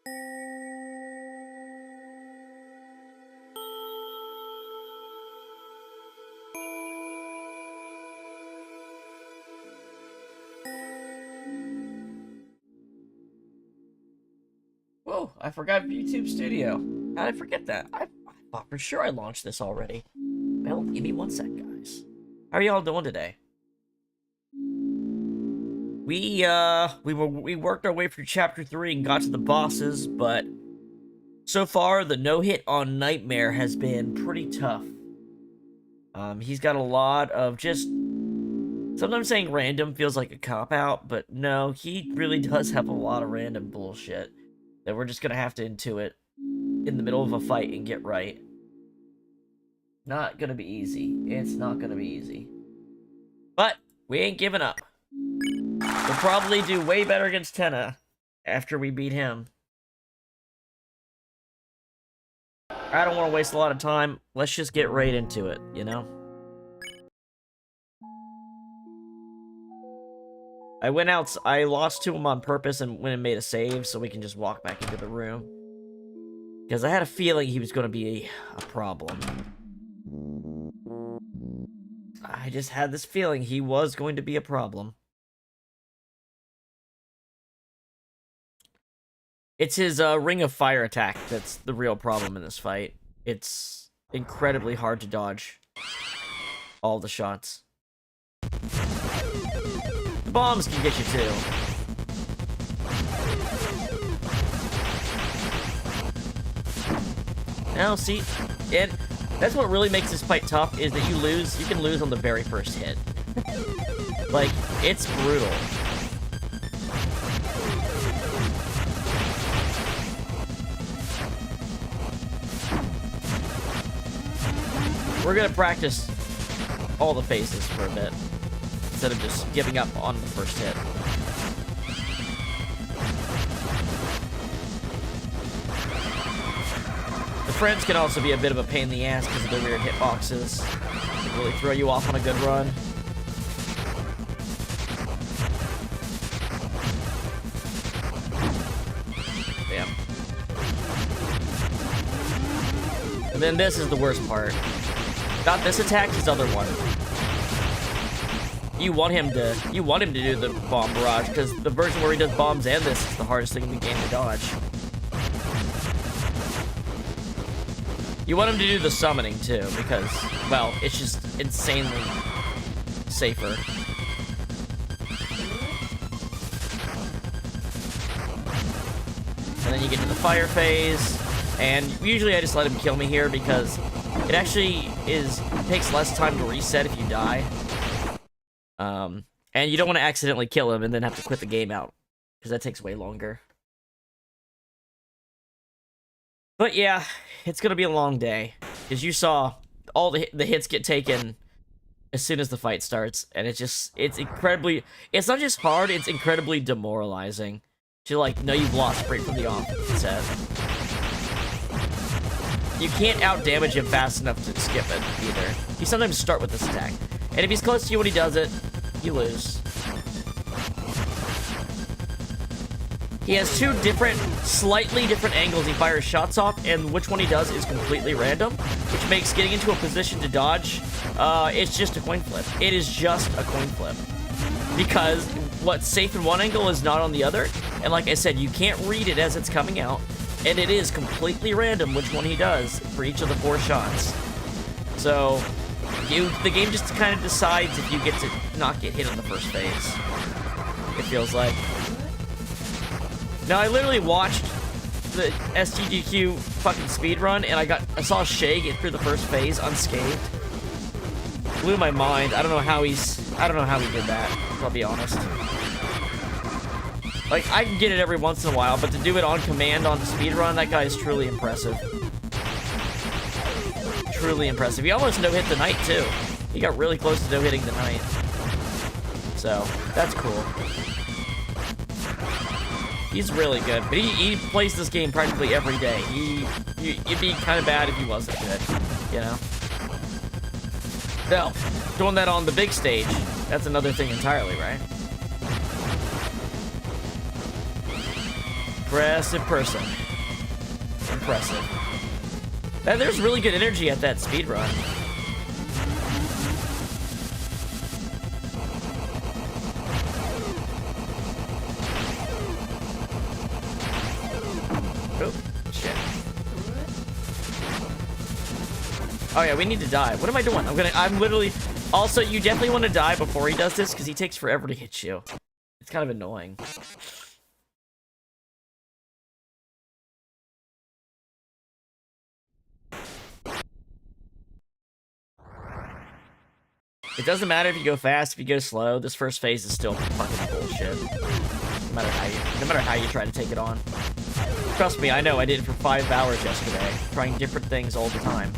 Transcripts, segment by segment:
Whoa, I forgot YouTube Studio. How did I forget that? I thought for sure I launched this already. Well, give me one sec, guys. How are y'all doing today? We worked our way through chapter 3 and got to the bosses, but so far the no-hit on Nightmare has been pretty tough. He's got a lot of just... Sometimes saying random feels like a cop-out, but no, he really does have a lot of random bullshit that we're just gonna have to intuit in the middle of a fight and get right. Not gonna be easy. It's not gonna be easy. But we ain't giving up. We'll probably do way better against Tenna after we beat him. I don't want to waste a lot of time. Let's just get right into it, you know? I lost to him on purpose and went and made a save so we can just walk back into the room. Because I had a feeling he was going to be a problem. I just had this feeling he was going to be a problem. It's his Ring of Fire attack that's the real problem in this fight. It's incredibly hard to dodge all the shots. The bombs can get you too. Now, see, and that's what really makes this fight tough, is that you can lose on the very first hit. Like, it's brutal. We're gonna practice all the phases for a bit, instead of just giving up on the first hit. The friends can also be a bit of a pain in the ass because of their weird hitboxes. They can really throw you off on a good run. Damn. And then this is the worst part. Not this attack, his other one. You want him to do the bomb barrage, because the version where he does bombs and this is the hardest thing in the game to dodge. You want him to do the summoning too, because, well, it's just insanely safer. And then you get to the fire phase, and usually I just let him kill me here because it actually takes less time to reset if you die. And you don't want to accidentally kill him and then have to quit the game out, because that takes way longer. But yeah, it's gonna be a long day, because you saw all the hits get taken as soon as the fight starts, and it's not just hard, it's incredibly demoralizing to, like, know you've lost right from the offset. You can't out-damage him fast enough to skip it, either. You sometimes start with this attack, and if he's close to you when he does it, you lose. He has two slightly different angles he fires shots off, and which one he does is completely random, which makes getting into a position to dodge, it's just a coin flip. It is just a coin flip. Because what's safe in one angle is not on the other, and like I said, you can't read it as it's coming out, and it is completely random which one he does for each of the 4 shots. So, the game just kind of decides if you get to not get hit on the first phase. It feels like. Now, I literally watched the STGQ fucking speedrun, and I saw Shay get through the first phase unscathed. Blew my mind. I don't know how he did that, I'll be honest. Like, I can get it every once in a while, but to do it on command on the speedrun, that guy is truly impressive. Truly impressive. He almost no-hit the Knight, too. He got really close to no-hitting the Knight. So, that's cool. He's really good, but he plays this game practically every day. It'd be kind of bad if he wasn't good, you know? Now, doing that on the big stage, that's another thing entirely, right? Impressive person. Impressive. And there's really good energy at that speed run. Oh, shit. Oh yeah, we need to die. What am I doing? I'm literally... Also, you definitely want to die before he does this, because he takes forever to hit you. It's kind of annoying. It doesn't matter if you go fast, if you go slow, this first phase is still fucking bullshit. No matter how you try to take it on. Trust me, I know, I did it for 5 hours yesterday, trying different things all the time.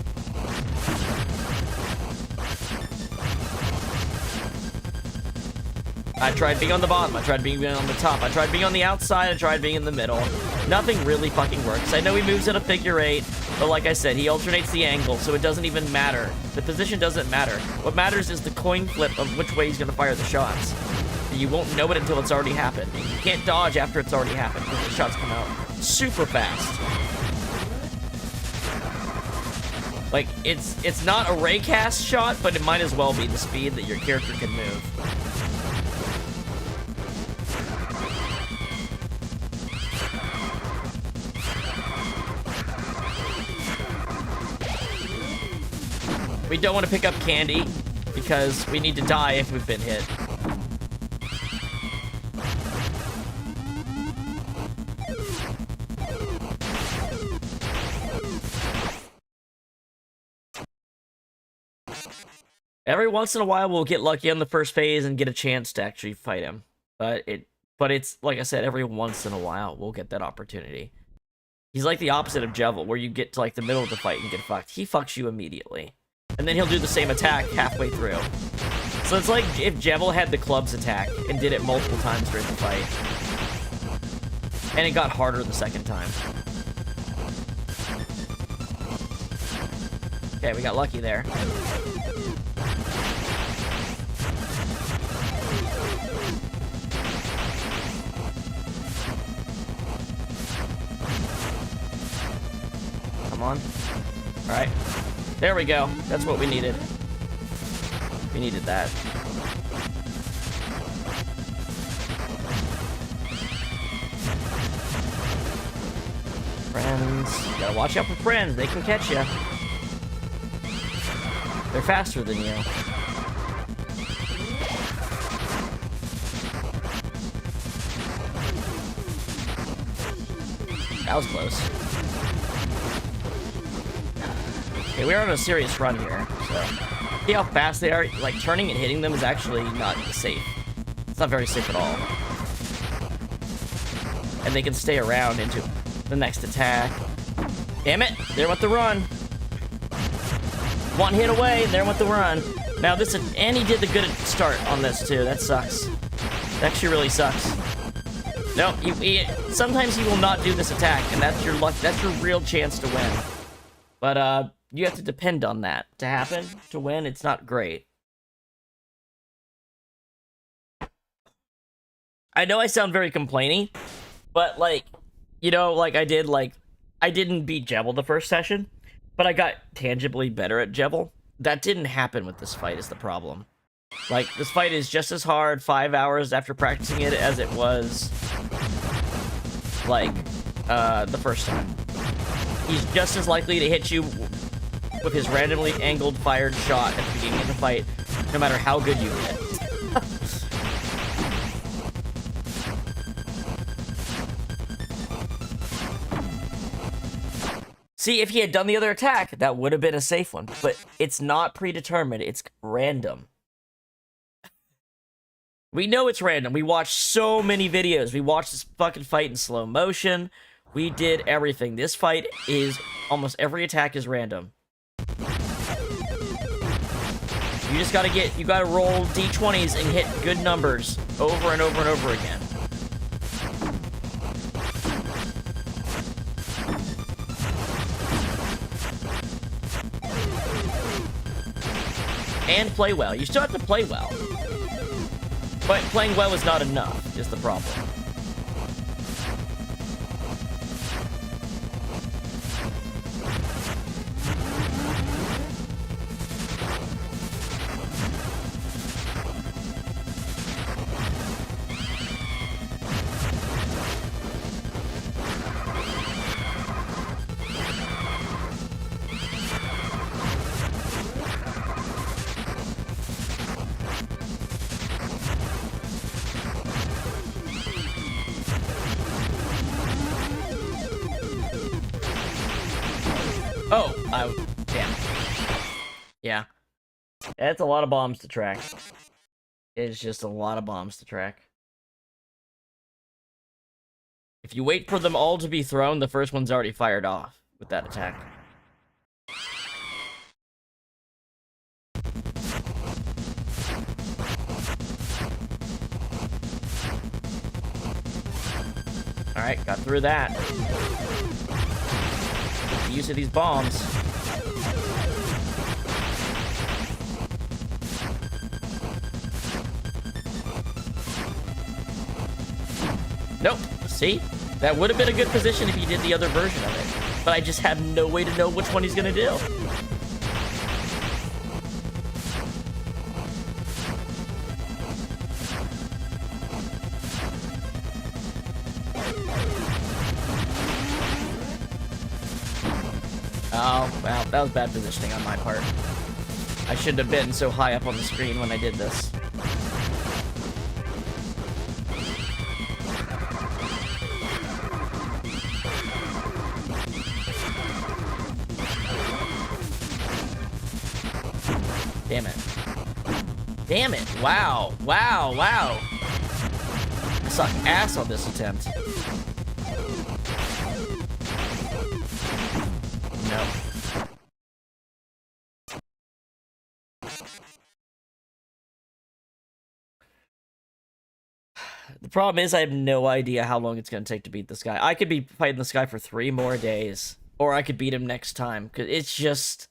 I tried being on the bottom, I tried being on the top, I tried being on the outside, I tried being in the middle. Nothing really fucking works. I know he moves in a figure 8, but like I said, he alternates the angle, so it doesn't even matter. The position doesn't matter. What matters is the coin flip of which way he's gonna fire the shots. You won't know it until it's already happened. You can't dodge after it's already happened, because the shots come out super fast. Like, it's not a raycast shot, but it might as well be the speed that your character can move. We don't want to pick up candy, because we need to die if we've been hit. Every once in a while, we'll get lucky on the first phase and get a chance to actually fight him. But it's, like I said, every once in a while, we'll get that opportunity. He's like the opposite of Jevil, where you get to, like, the middle of the fight and get fucked. He fucks you immediately. And then he'll do the same attack halfway through. So it's like if Jevil had the clubs attack and did it multiple times during the fight. And it got harder the second time. Okay, we got lucky there. Come on. Alright. There we go. That's what we needed. We needed that. Friends. You gotta watch out for friends. They can catch you. They're faster than you. That was close. Okay, we're on a serious run here, so... See how fast they are? Like, turning and hitting them is actually not safe. It's not very safe at all. And they can stay around into the next attack. Damn it! There went the run! One hit away, there went the run. Now this... And he did the good start on this, too. That sucks. That actually really sucks. No, sometimes he will not do this attack, and that's your luck. That's your real chance to win. But, you have to depend on that to happen. To win, it's not great. I know I sound very complainy, but, like, you know, like I didn't beat Jevil the first session, but I got tangibly better at Jevil. That didn't happen with this fight is the problem. Like, this fight is just as hard 5 hours after practicing it as it was, like, the first time. He's just as likely to hit you with his randomly angled fired shot at the beginning of the fight, no matter how good you get. See, if he had done the other attack, that would have been a safe one, but it's not predetermined, it's random. We know it's random. We watched so many videos. We watched this fucking fight in slow motion. We did everything. This fight is, almost every attack is random. You just gotta you gotta roll d20s and hit good numbers over and over and over again. And play well. You still have to play well. But playing well is not enough, is the problem. Oh, damn. Yeah. That's a lot of bombs to track. It's just a lot of bombs to track. If you wait for them all to be thrown, the first one's already fired off with that attack. Alright, got through that. Get the use of these bombs. Nope. See? That would have been a good position if he did the other version of it. But I just have no way to know which one he's gonna do. Oh, well, that was bad positioning on my part. I shouldn't have been so high up on the screen when I did this. Damn it. Damn it. Wow. Wow. Wow. I suck ass on this attempt. No. The problem is I have no idea how long it's going to take to beat this guy. I could be fighting this guy for 3 more days. Or I could beat him next time. Because it's just...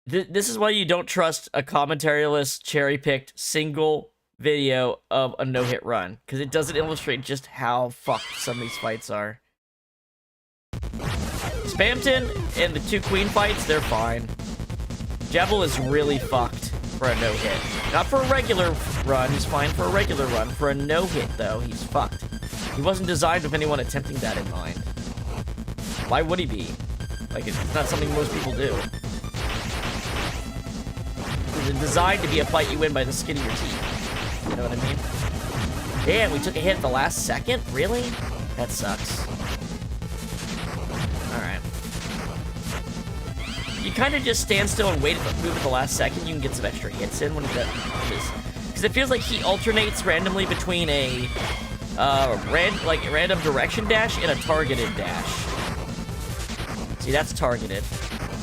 This is why you don't trust a commentary-less, cherry-picked, single video of a no-hit run. Because it doesn't illustrate just how fucked some of these fights are. Spamton and the 2 queen fights, they're fine. Jebel is really fucked for a no-hit. Not for a regular run, he's fine for a regular run. For a no-hit, though, he's fucked. He wasn't designed with anyone attempting that in mind. Why would he be? Like, it's not something most people do. It's designed to be a fight you win by the skin of your teeth. You know what I mean? Damn, we took a hit at the last second? Really? That sucks. Alright. You kind of just stand still and wait at the move at the last second. You can get some extra hits in when it does. Because it feels like he alternates randomly between a random direction dash and a targeted dash. See, that's targeted.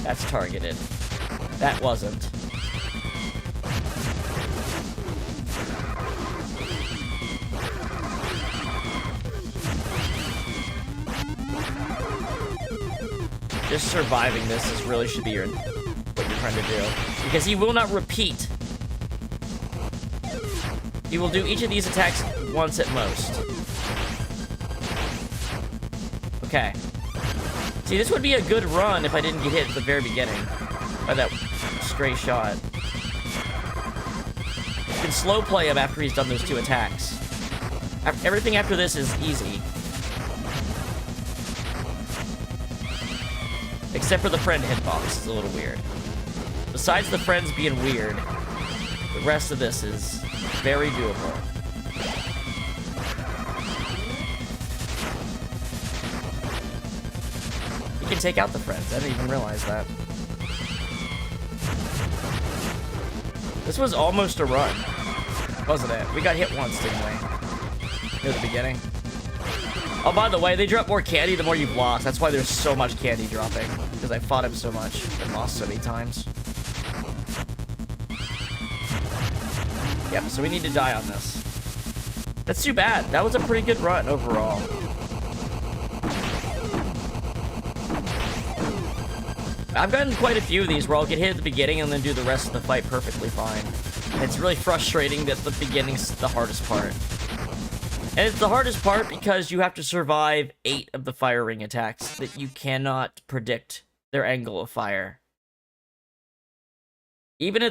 That's targeted. That wasn't. Just surviving this is really should be what you're trying to do. Because he will not repeat. He will do each of these attacks once at most. Okay. See, this would be a good run if I didn't get hit at the very beginning by that stray shot. You can slow play him after he's done those 2 attacks. Everything after this is easy. Except for the friend hitbox, it's a little weird. Besides the friends being weird, the rest of this is very doable. You can take out the friends, I didn't even realize that. This was almost a run, wasn't it? We got hit once, didn't we? Near the beginning. Oh, by the way, they drop more candy the more you've lost. That's why there's so much candy dropping. Because I fought him so much and lost so many times. Yep, so we need to die on this. That's too bad. That was a pretty good run overall. I've gotten quite a few of these where I'll get hit at the beginning and then do the rest of the fight perfectly fine. And it's really frustrating that the beginning's the hardest part. And it's the hardest part because you have to survive 8 of the fire ring attacks that you cannot predict their angle of fire. Even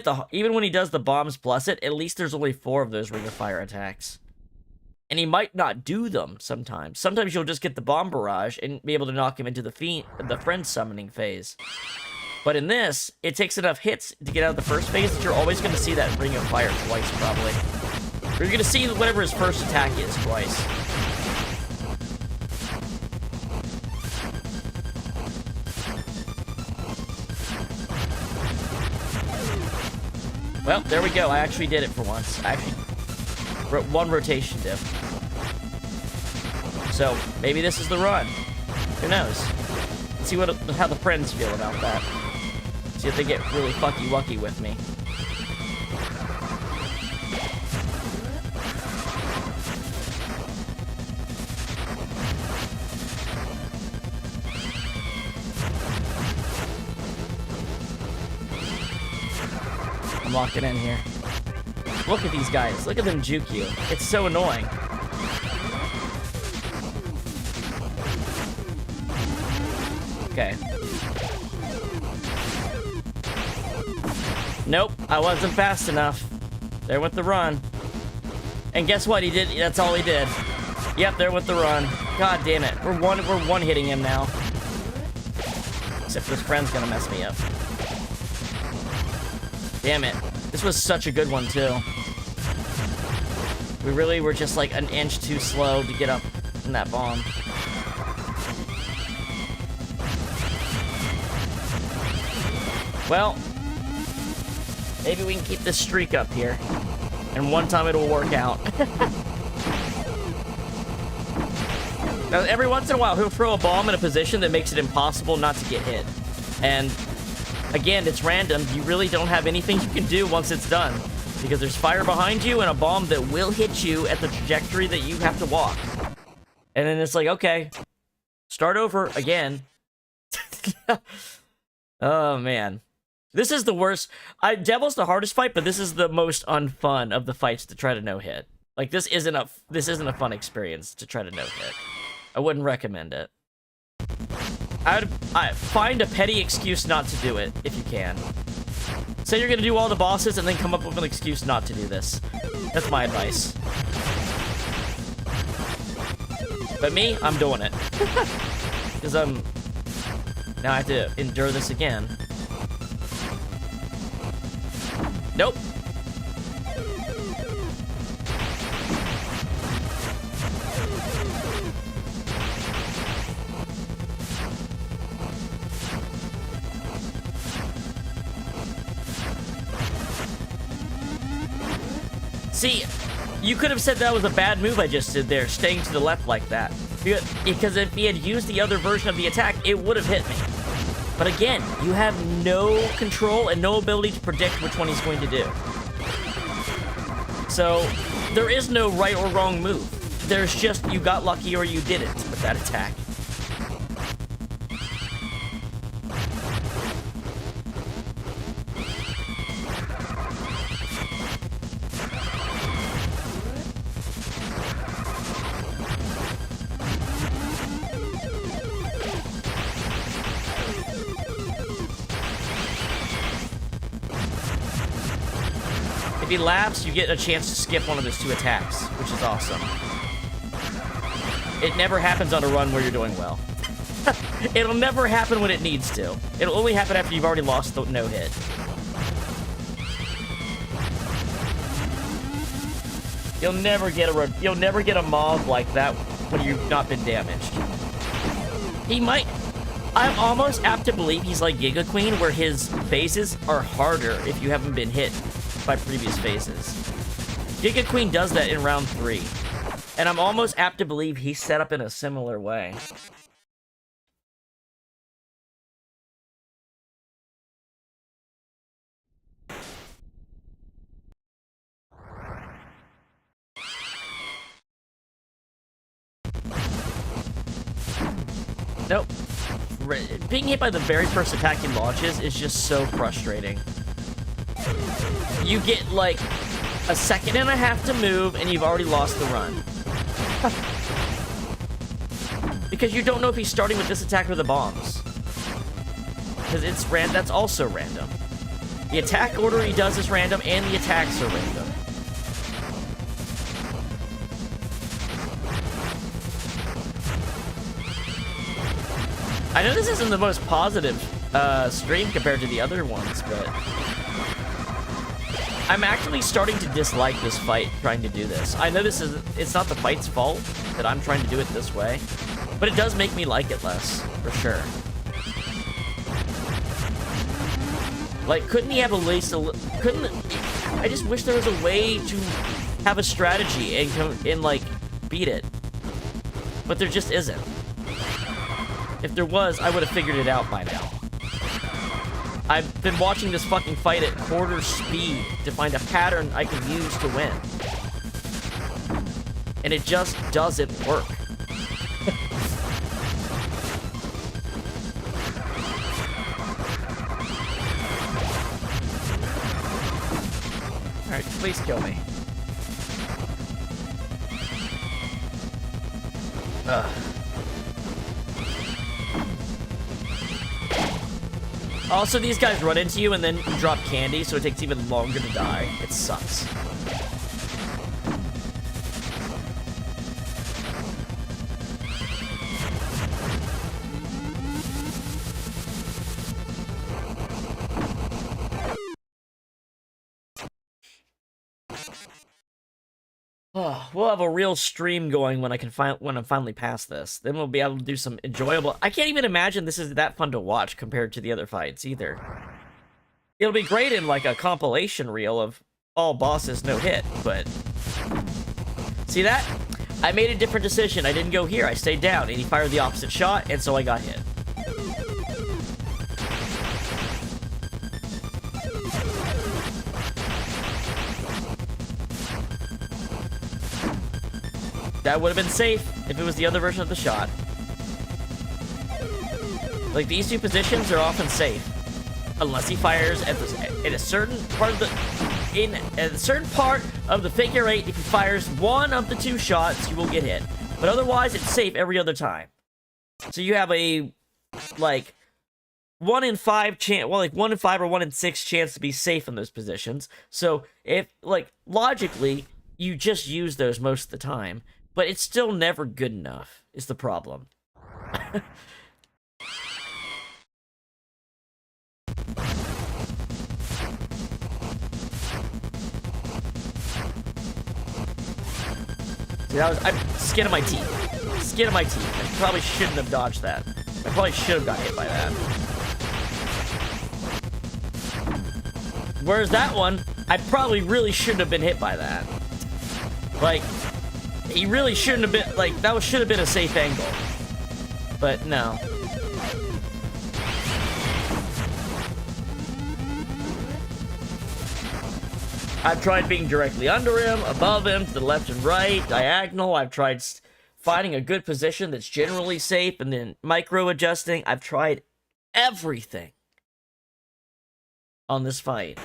when he does the bombs plus it, at least there's only 4 of those ring of fire attacks. And he might not do them sometimes. Sometimes you'll just get the bomb barrage and be able to knock him into the friend summoning phase. But in this, it takes enough hits to get out of the first phase that you're always going to see that ring of fire twice, probably. Or you're going to see whatever his first attack is twice. Well, there we go. I actually did it for once. I actually wrote one rotation dip. So, maybe this is the run. Who knows? Let's see how the friends feel about that. See if they get really fucky-wucky with me. I'm locking in here. Look at these guys. Look at them juke you. It's so annoying. Okay. Nope, I wasn't fast enough. There went the run. And guess what? He did. That's all he did. Yep, there went the run. God damn it. We're one hitting him now. Except this friend's gonna mess me up. Damn it. This was such a good one, too. We really were just like an inch too slow to get up in that bomb. Well, maybe we can keep this streak up here. And one time it'll work out. Now, every once in a while, he'll throw a bomb in a position that makes it impossible not to get hit. And again, it's random. You really don't have anything you can do once it's done. Because there's fire behind you and a bomb that will hit you at the trajectory that you have to walk. And then it's like, okay, start over again. Oh, man. This is the worst. Devil's the hardest fight, but this is the most unfun of the fights to try to no-hit. Like, this isn't a fun experience to try to no-hit. I wouldn't recommend it. I'd find a petty excuse not to do it, if you can. Say you're gonna do all the bosses and then come up with an excuse not to do this. That's my advice. But me, I'm doing it. Because now I have to endure this again. Nope. See, you could have said that was a bad move I just did there, staying to the left like that. Because if he had used the other version of the attack, it would have hit me. But again, you have no control and no ability to predict which one he's going to do. So, there is no right or wrong move. There's just, you got lucky or you didn't with that attack. If he laughs, you get a chance to skip one of his two attacks, which is awesome. It never happens on a run where you're doing well. It'll never happen when it needs to. It'll only happen after you've already lost the no-hit. You'll never get a mob like that when you've not been damaged. He might. I'm almost apt to believe he's like Giga Queen, where his phases are harder if you haven't been hit by previous phases. Giga Queen does that in round 3. And I'm almost apt to believe he's set up in a similar way. Nope. Being hit by the very first attack he launches is just so frustrating. You get, like, a second and a half to move, and you've already lost the run. Because you don't know if he's starting with this attack or the bombs. Because it's that's also random. The attack order he does is random, and the attacks are random. I know this isn't the most positive stream compared to the other ones, but I'm actually starting to dislike this fight trying to do this. I know it's not the fight's fault that I'm trying to do it this way, but it does make me like it less, for sure. Like, couldn't he have at least I just wish there was a way to have a strategy and like, beat it. But there just isn't. If there was, I would have figured it out by now. I've been watching this fucking fight at quarter speed to find a pattern I can use to win. And it just doesn't work. Alright, please kill me. Ugh. Also, these guys run into you and then drop candy, so it takes even longer to die. It sucks. Oh, we'll have a real stream going when when I'm finally past this. Then we'll be able to do some enjoyable. I can't even imagine this is that fun to watch compared to the other fights either. It'll be great in like a compilation reel of all bosses no hit, but see that? I made a different decision. I didn't go here. I stayed down, and he fired the opposite shot, and so I got hit. That would have been safe if it was the other version of the shot. Like, these two positions are often safe. Unless he fires at in a certain part of the... In a certain part of the figure eight, if he fires one of the two shots, you will get hit. But otherwise, it's safe every other time. So you have a, like, 1 in 5 chance... Well, like, 1 in 5 or 1 in 6 chance to be safe in those positions. So, if, like, logically, you just use those most of the time. But it's still never good enough, is the problem. See, that was... skin of my teeth. Skin of my teeth. I probably shouldn't have dodged that. I probably should have got hit by that. Whereas that one, I probably really shouldn't have been hit by that. Like... He really shouldn't have been, like, that should have been a safe angle. But, no. I've tried being directly under him, above him, to the left and right, diagonal. I've tried finding a good position that's generally safe and then micro-adjusting. I've tried everything on this fight.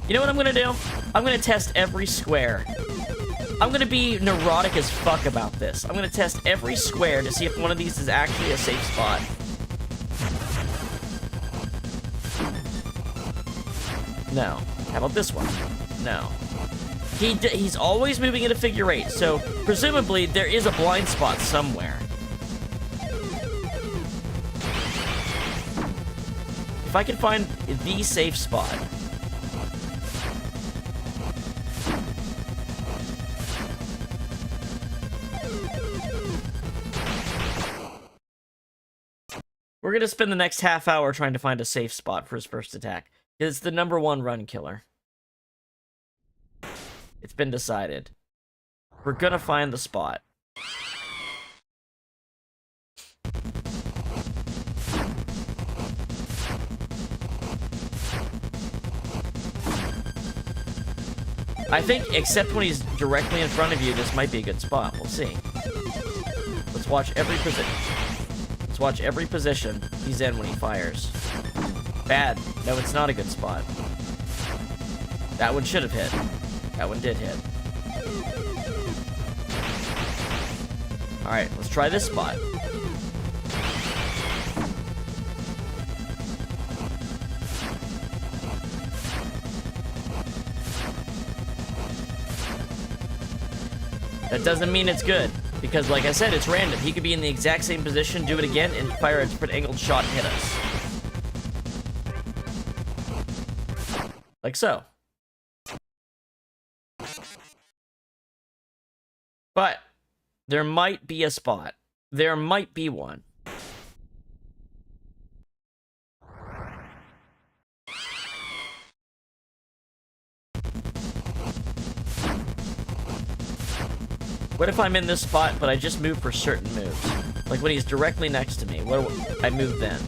You know what I'm gonna do? I'm gonna test every square. I'm gonna be neurotic as fuck about this. I'm gonna test every square to see if one of these is actually a safe spot. No. How about this one? No. He's always moving in a figure eight, so presumably there is a blind spot somewhere. If I can find the safe spot... We're gonna spend the next half hour trying to find a safe spot for his first attack. It's the #1 run killer. It's been decided. We're gonna find the spot. I think, except when he's directly in front of you, this might be a good spot. We'll see. Let's watch every position. Watch every position he's in when he fires. Bad. No, it's not a good spot. That one should have hit. That one did hit. Alright, let's try this spot. That doesn't mean it's good. Because, like I said, it's random. He could be in the exact same position, do it again, and fire a different angled shot and hit us. Like so. But there might be a spot. There might be one. What if I'm in this spot, but I just move for certain moves? Like when he's directly next to me, I move then?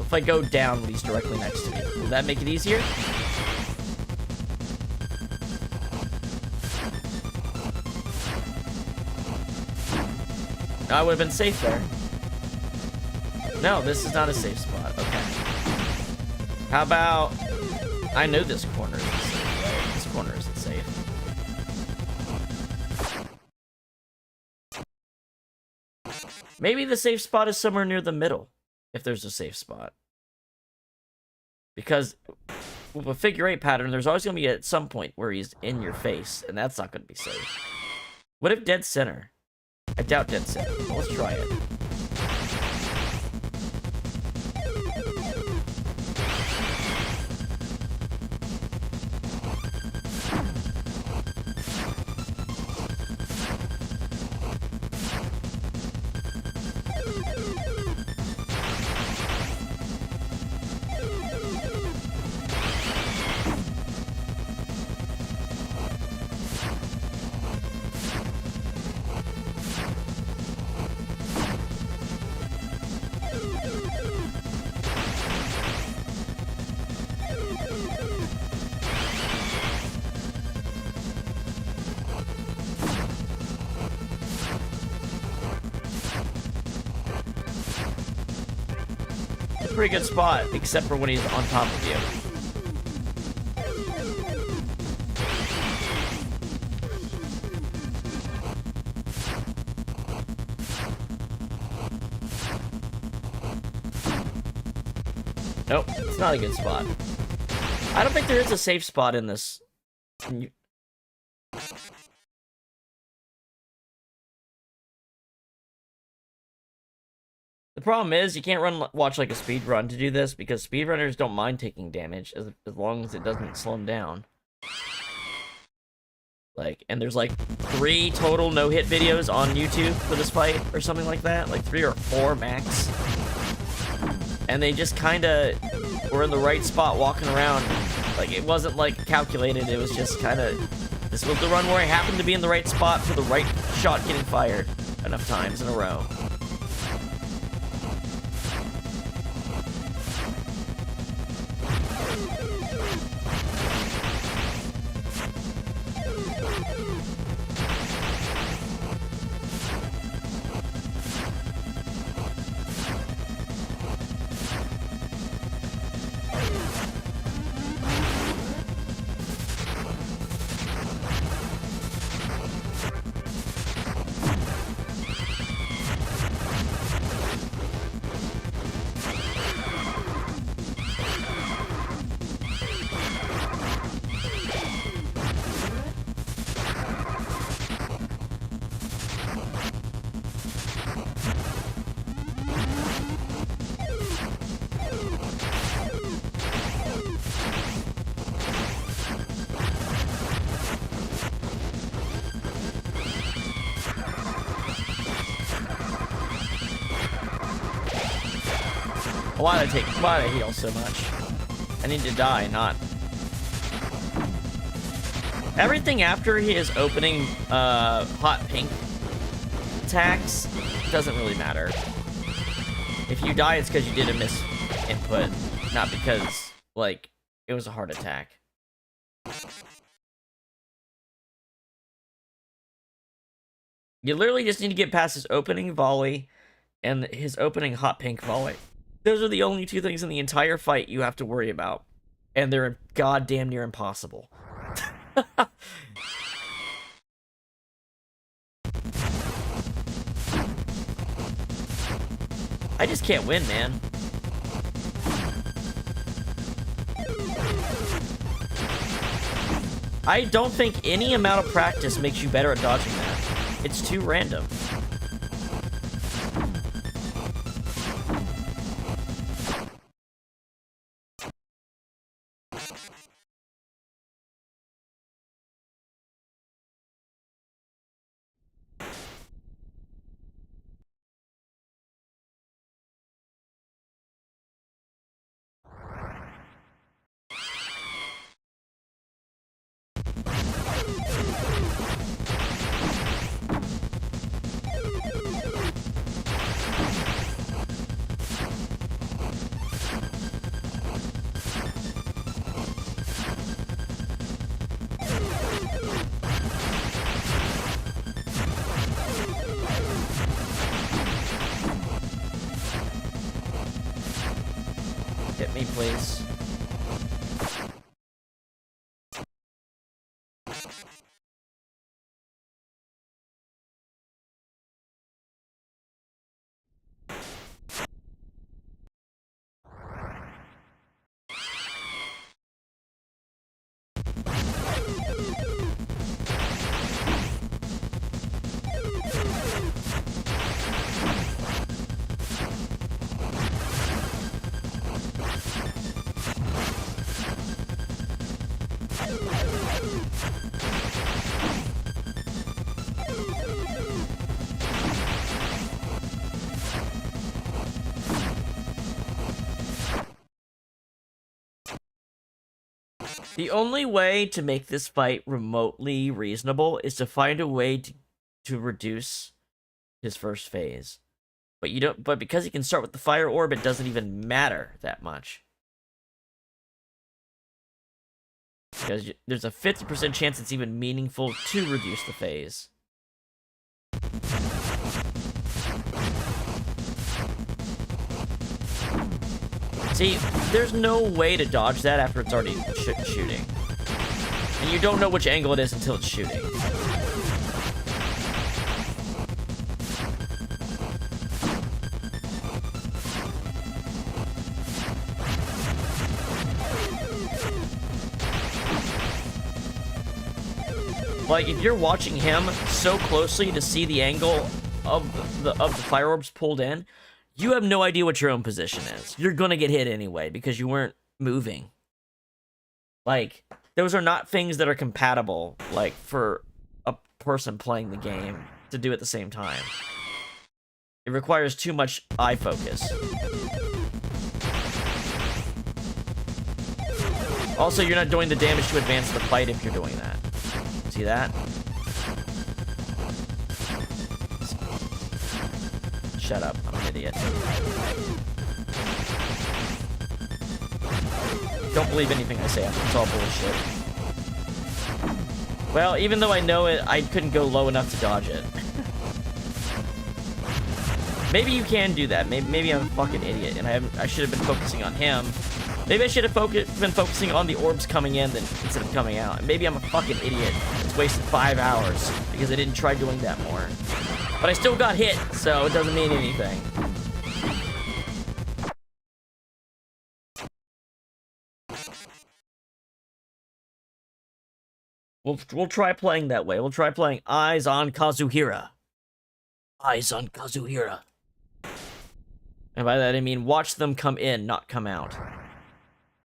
If I go down when he's directly next to me, will that make it easier? I would have been safe there. No, this is not a safe spot. Okay. How about... I know this corner isn't safe, right? This corner isn't safe. Maybe the safe spot is somewhere near the middle, if there's a safe spot. Because with a figure 8 pattern, there's always going to be at some point where he's in your face, and that's not going to be safe. What if dead center? I doubt dead center. Well, let's try it. Pretty good spot, except for when he's on top of you. Nope, it's not a good spot. I don't think there is a safe spot in this. The problem is, you can't watch like a speed run to do this, because speedrunners don't mind taking damage as long as it doesn't slow them down. Like, and there's like 3 total no-hit videos on YouTube for this fight, or something like that. Like 3 or 4 max. And they just kinda were in the right spot walking around. Like, it wasn't like calculated, it was just kinda... This was the run where I happened to be in the right spot for the right shot getting fired enough times in a row. Why did I heal so much? I need to die, not... Everything after his opening, hot pink attacks doesn't really matter. If you die, it's because you did a miss input, not because, like, it was a heart attack. You literally just need to get past his opening volley and his opening hot pink volley. Those are the only 2 things in the entire fight you have to worry about. And they're goddamn near impossible. I just can't win, man. I don't think any amount of practice makes you better at dodging that. It's too random. please. The only way to make this fight remotely reasonable is to find a way to reduce his first phase. But you don't. But because he can start with the fire orb, it doesn't even matter that much. Because there's a 50% chance it's even meaningful to reduce the phase. See, there's no way to dodge that after it's already shooting. And you don't know which angle it is until it's shooting. Like, if you're watching him so closely to see the angle of the fire orbs pulled in, you have no idea what your own position is. You're gonna get hit anyway because you weren't moving. Like, those are not things that are compatible, like, for a person playing the game to do at the same time. It requires too much eye focus. Also, you're not doing the damage to advance the fight if you're doing that. See that? Shut up, I'm an idiot. Don't believe anything I say, it's all bullshit. Well, even though I know it, I couldn't go low enough to dodge it. Maybe you can do that. Maybe I'm a fucking idiot, and I should have been focusing on him. Maybe I should have been focusing on the orbs coming in instead of coming out. Maybe I'm a fucking idiot. It's wasted 5 hours because I didn't try doing that more. But I still got hit, so it doesn't mean anything. We'll try playing that way. We'll try playing Eyes on Kazuhira. Eyes on Kazuhira. And by that I mean watch them come in, not come out.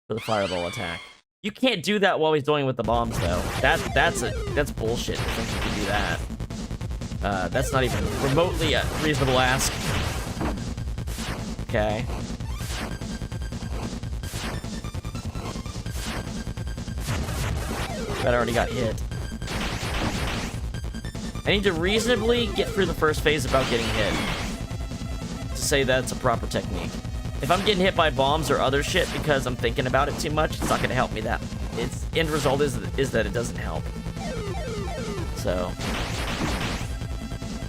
For the fireball attack. You can't do that while he's doing it with the bombs, though. That's bullshit. I think you can do that. That's not even remotely a reasonable ask. Okay. But I already got hit. I need to reasonably get through the first phase without getting hit. To say that's a proper technique. If I'm getting hit by bombs or other shit because I'm thinking about it too much, it's not going to help me that. Its end result is that it doesn't help. So,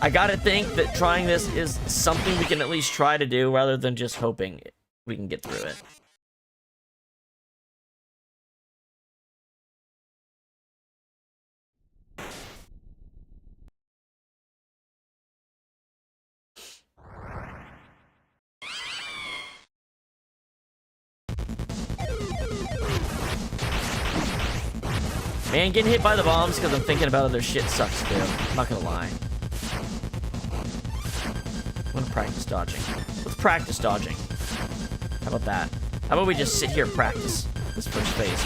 I gotta think that trying this is something we can at least try to do rather than just hoping we can get through it. Man, getting hit by the bombs because I'm thinking about other shit sucks too. I'm not gonna lie. I'm gonna practice dodging. Let's practice dodging. How about that? How about we just sit here and practice this first phase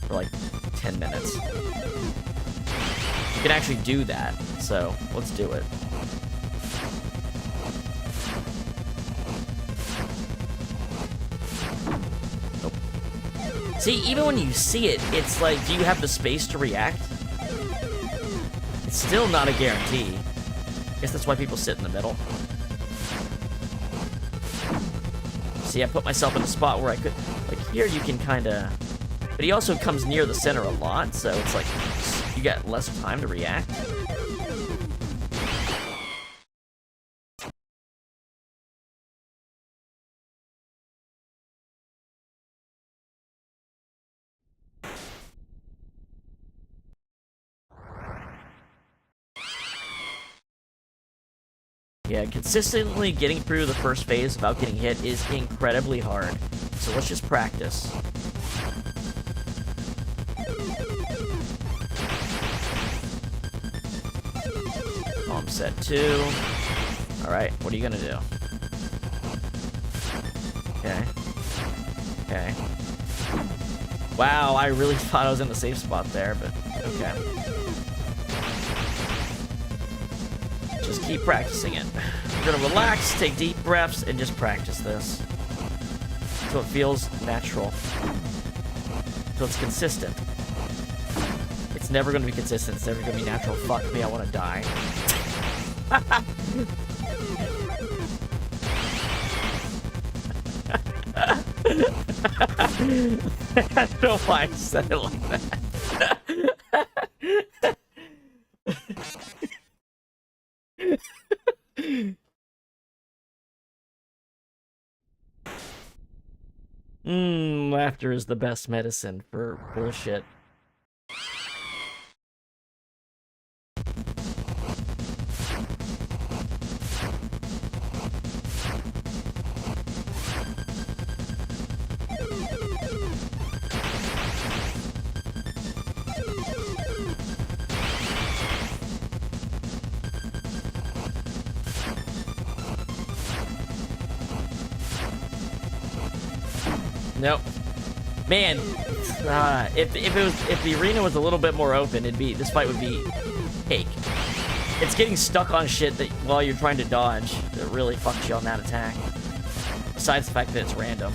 for like 10 minutes? You can actually do that, so let's do it. See, even when you see it, it's like, do you have the space to react? It's still not a guarantee. I guess that's why people sit in the middle. See, I put myself in a spot where I could, like here you can kind of, but he also comes near the center a lot, so it's like, you got less time to react. Yeah, consistently getting through the first phase without getting hit is incredibly hard. So let's just practice. Bomb set 2. Alright, what are you gonna do? Okay. Okay. Wow, I really thought I was in the safe spot there, but okay. Just keep practicing it. You're gonna relax, take deep breaths, and just practice this. So it feels natural. So it's consistent. It's never gonna be consistent, it's never gonna be natural. Fuck me, I wanna die. I don't know why I said it like that. Laughter is the best medicine for bullshit. Nope. Man, if the arena was a little bit more open, this fight would be cake. It's getting stuck on shit that while you're trying to dodge that really fucks you on that attack. Besides the fact that it's random.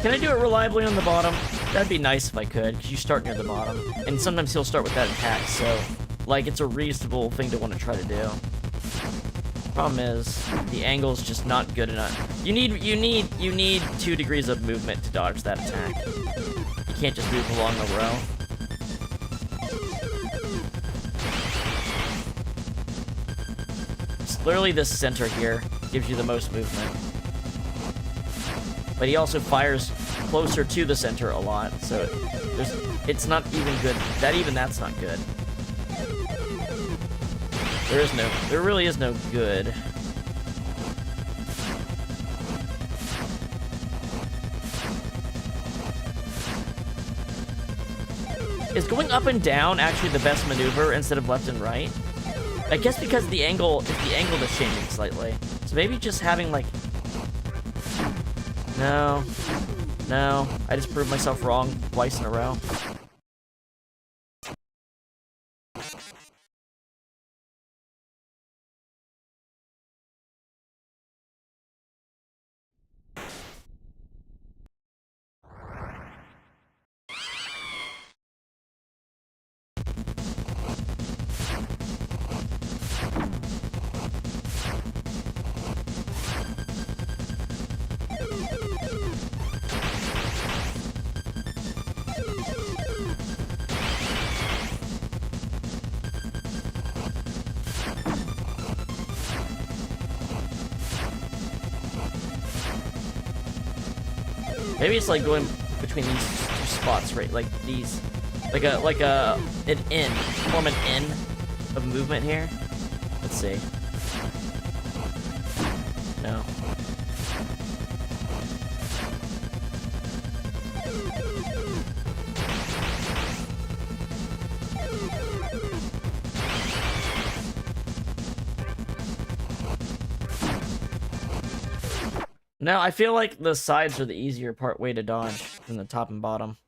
Can I do it reliably on the bottom? That'd be nice if I could, because you start near the bottom. And sometimes he'll start with that attack, so, like, it's a reasonable thing to want to try to do. Problem is, the angle's just not good enough. You need 2 degrees of movement to dodge that attack. You can't just move along the row. It's literally this center here gives you the most movement. But he also fires closer to the center a lot, so it's not even good. That's not good. There really is no good. Is going up and down actually the best maneuver instead of left and right? I guess because the angle is changing slightly. So maybe just having like... No, I just proved myself wrong twice in a row. Maybe it's like going between these 2 spots, right? Like these, like an N, form an N of movement here. Let's see. No. No, I feel like the sides are the easier way to dodge than the top and bottom.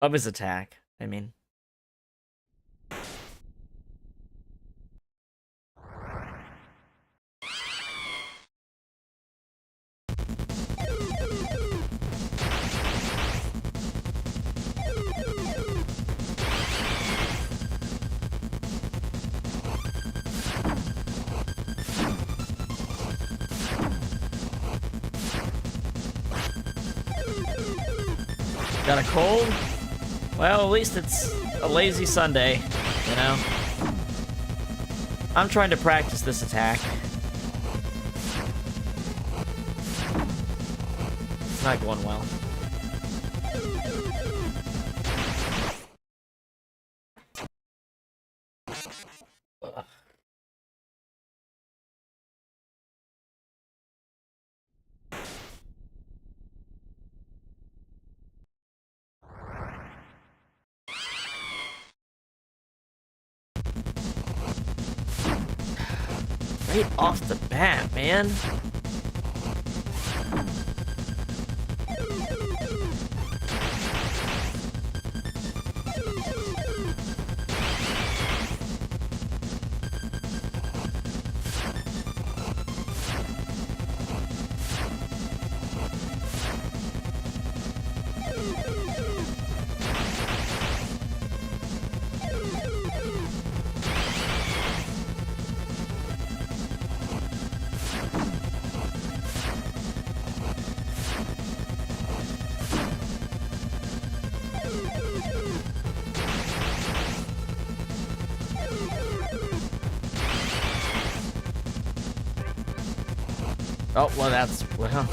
Of his attack, I mean. Got a cold? Well, at least it's a lazy Sunday, you know? I'm trying to practice this attack. It's not going well. Ugh. Right off the bat, man. Oh, well, that's... Well.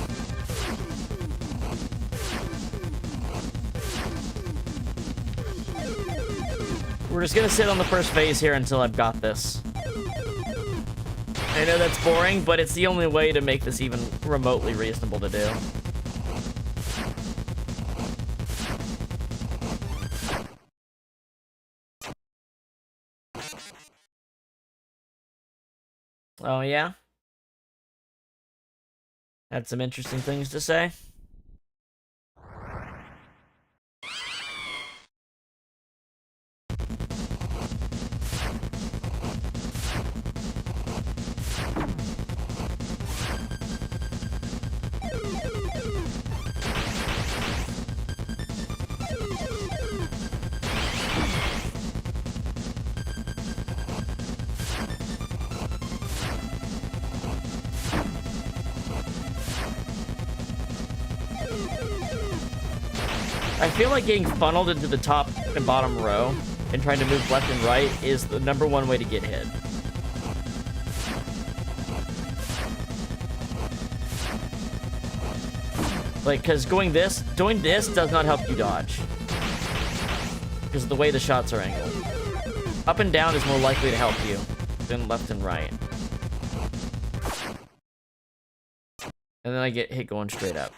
We're just gonna sit on the first phase here until I've got this. I know that's boring, but it's the only way to make this even remotely reasonable to do. Oh, yeah? Had some interesting things to say. I feel like getting funneled into the top and bottom row and trying to move left and right is the #1 way to get hit. Like, because doing this does not help you dodge. Because of the way the shots are angled. Up and down is more likely to help you than left and right. And then I get hit going straight up.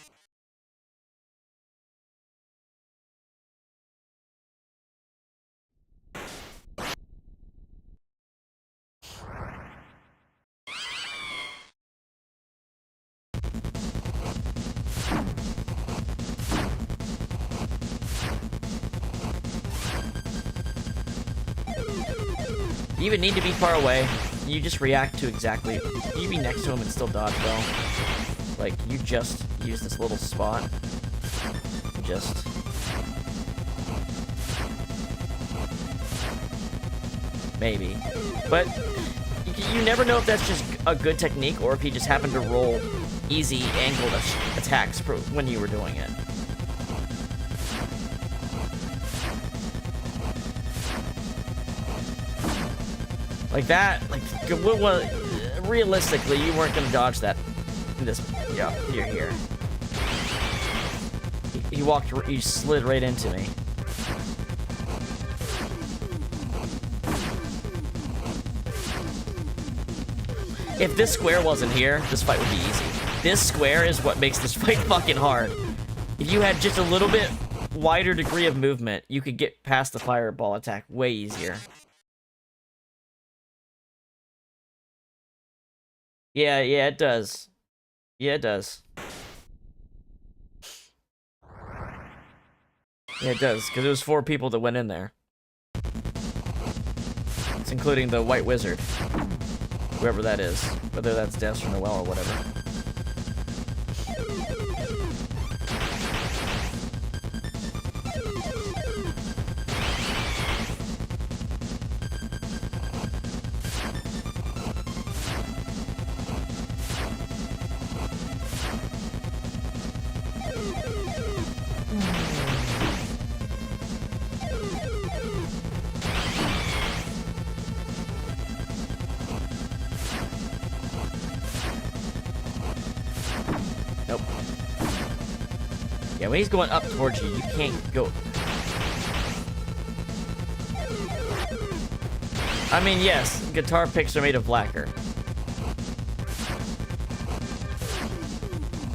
You even need to be far away. You just react to exactly... You be next to him and still dodge well. Like, you just use this little spot. Just... Maybe. But you never know if that's just a good technique or if he just happened to roll easy angled attacks when you were doing it. Like that, like, well, realistically, you weren't gonna dodge that in this, yeah, here. He slid right into me. If this square wasn't here, this fight would be easy. This square is what makes this fight fucking hard. If you had just a little bit wider degree of movement, you could get past the fireball attack way easier. Yeah, it does. Yeah, it does. Yeah, it does, because it was 4 people that went in there. It's including the White Wizard. Whoever that is. Whether that's Des or Noel or whatever. when he's going up towards you, you can't go... I mean, yes, guitar picks are made of lacquer.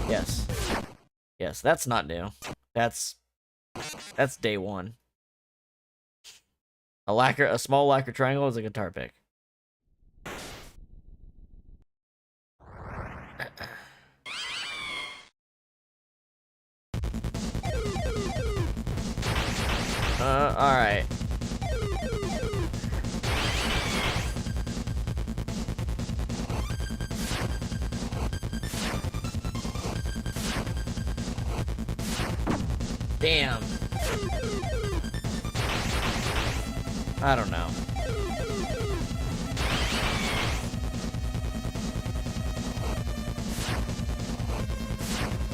Yes. Yes, that's not new. That's day one. A small lacquer triangle is a guitar pick. Alright. Damn. I don't know.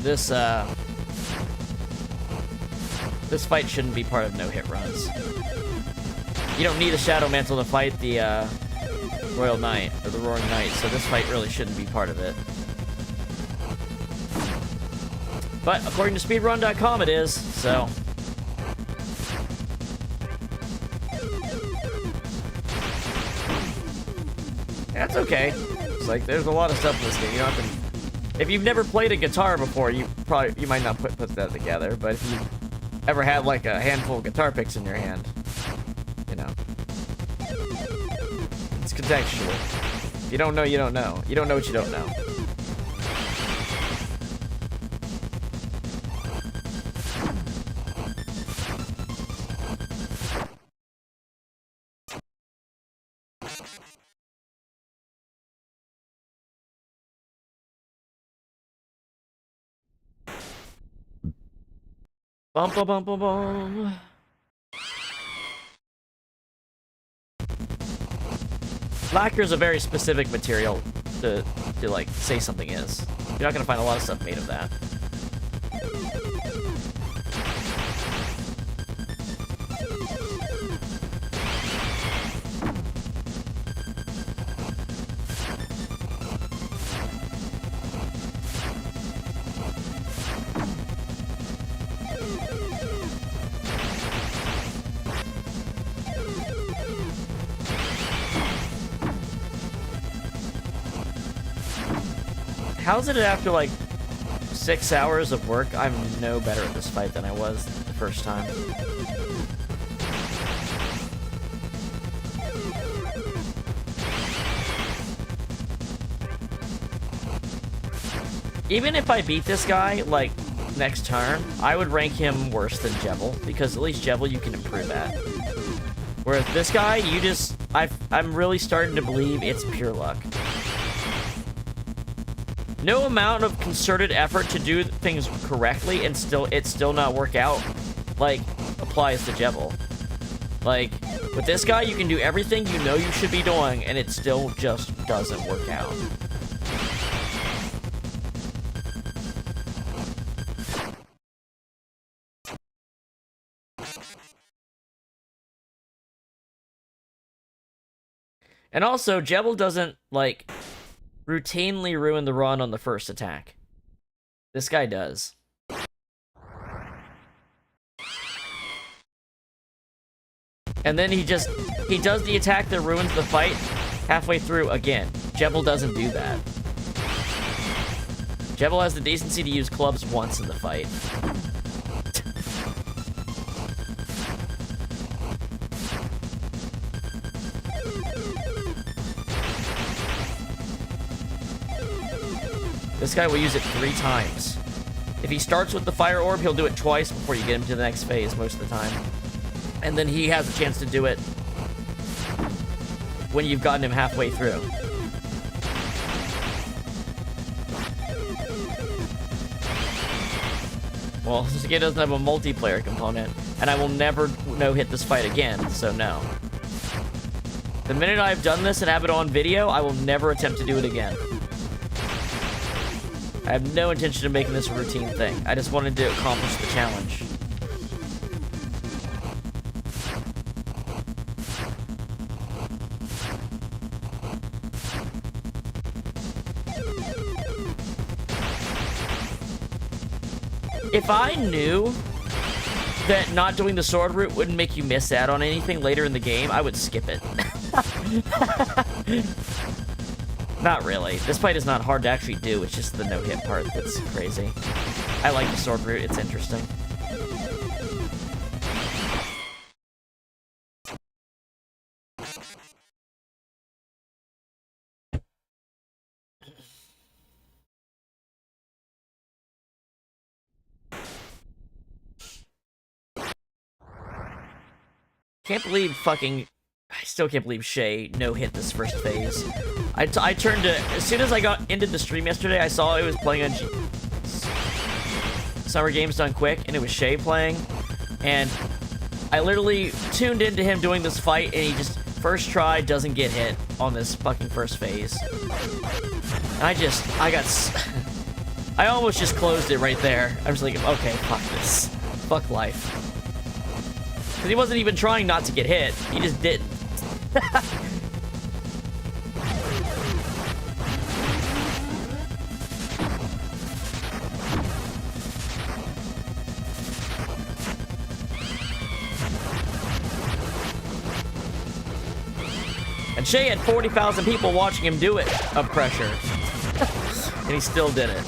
This fight shouldn't be part of no-hit runs. You don't need a Shadow Mantle to fight the, Royal Knight, or the Roaring Knight, so this fight really shouldn't be part of it. But, according to speedrun.com it is, so... That's okay. It's like, there's a lot of stuff in this game. You don't have to... If you've never played a guitar before, you might not put that together, but if you ever had, like, a handful of guitar picks in your hand, you know. It's contextual. If you don't know, you don't know. You don't know what you don't know. Bum bum bum bum bum. Lacquer is a very specific material to like say something is. You're not gonna find a lot of stuff made of that. How's it after, like, 6 hours of work, I'm no better at this fight than I was the first time. Even if I beat this guy, like, next turn, I would rank him worse than Jebel, because at least Jebel you can improve at. Whereas this guy, you just... I'm really starting to believe it's pure luck. No amount of concerted effort to do things correctly and still not work out, like, applies to Jebel. Like, with this guy, you can do everything you know you should be doing, and it still just doesn't work out. And also, Jebel doesn't, like... routinely ruin the run on the first attack. This guy does. And then he does the attack that ruins the fight halfway through again. Jebel doesn't do that. Jebel has the decency to use clubs once in the fight. This guy will use it 3 times. If he starts with the fire orb, he'll do it twice before you get him to the next phase most of the time. And then he has a chance to do it when you've gotten him halfway through. Well, this game doesn't have a multiplayer component, and I will never no-hit this fight again, so no. The minute I've done this and have it on video, I will never attempt to do it again. I have no intention of making this a routine thing. I just wanted to accomplish the challenge. If I knew that not doing the sword route wouldn't make you miss out on anything later in the game, I would skip it. Not really. This fight is not hard to actually do, it's just the no-hit part that's crazy. I like the sword route, it's interesting. Can't believe fucking... I still can't believe Shay no-hit this first phase. I turned to... As soon as I got into the stream yesterday, I saw it was playing on Summer Games Done Quick, and it was Shay playing. And I literally tuned into him doing this fight, and he just... First try, doesn't get hit on this fucking first phase. And I got... I almost just closed it right there. I was like, okay, fuck this. Fuck life. Because he wasn't even trying not to get hit. He just didn't. And Shay had 40,000 people watching him do it of pressure. And he still did it.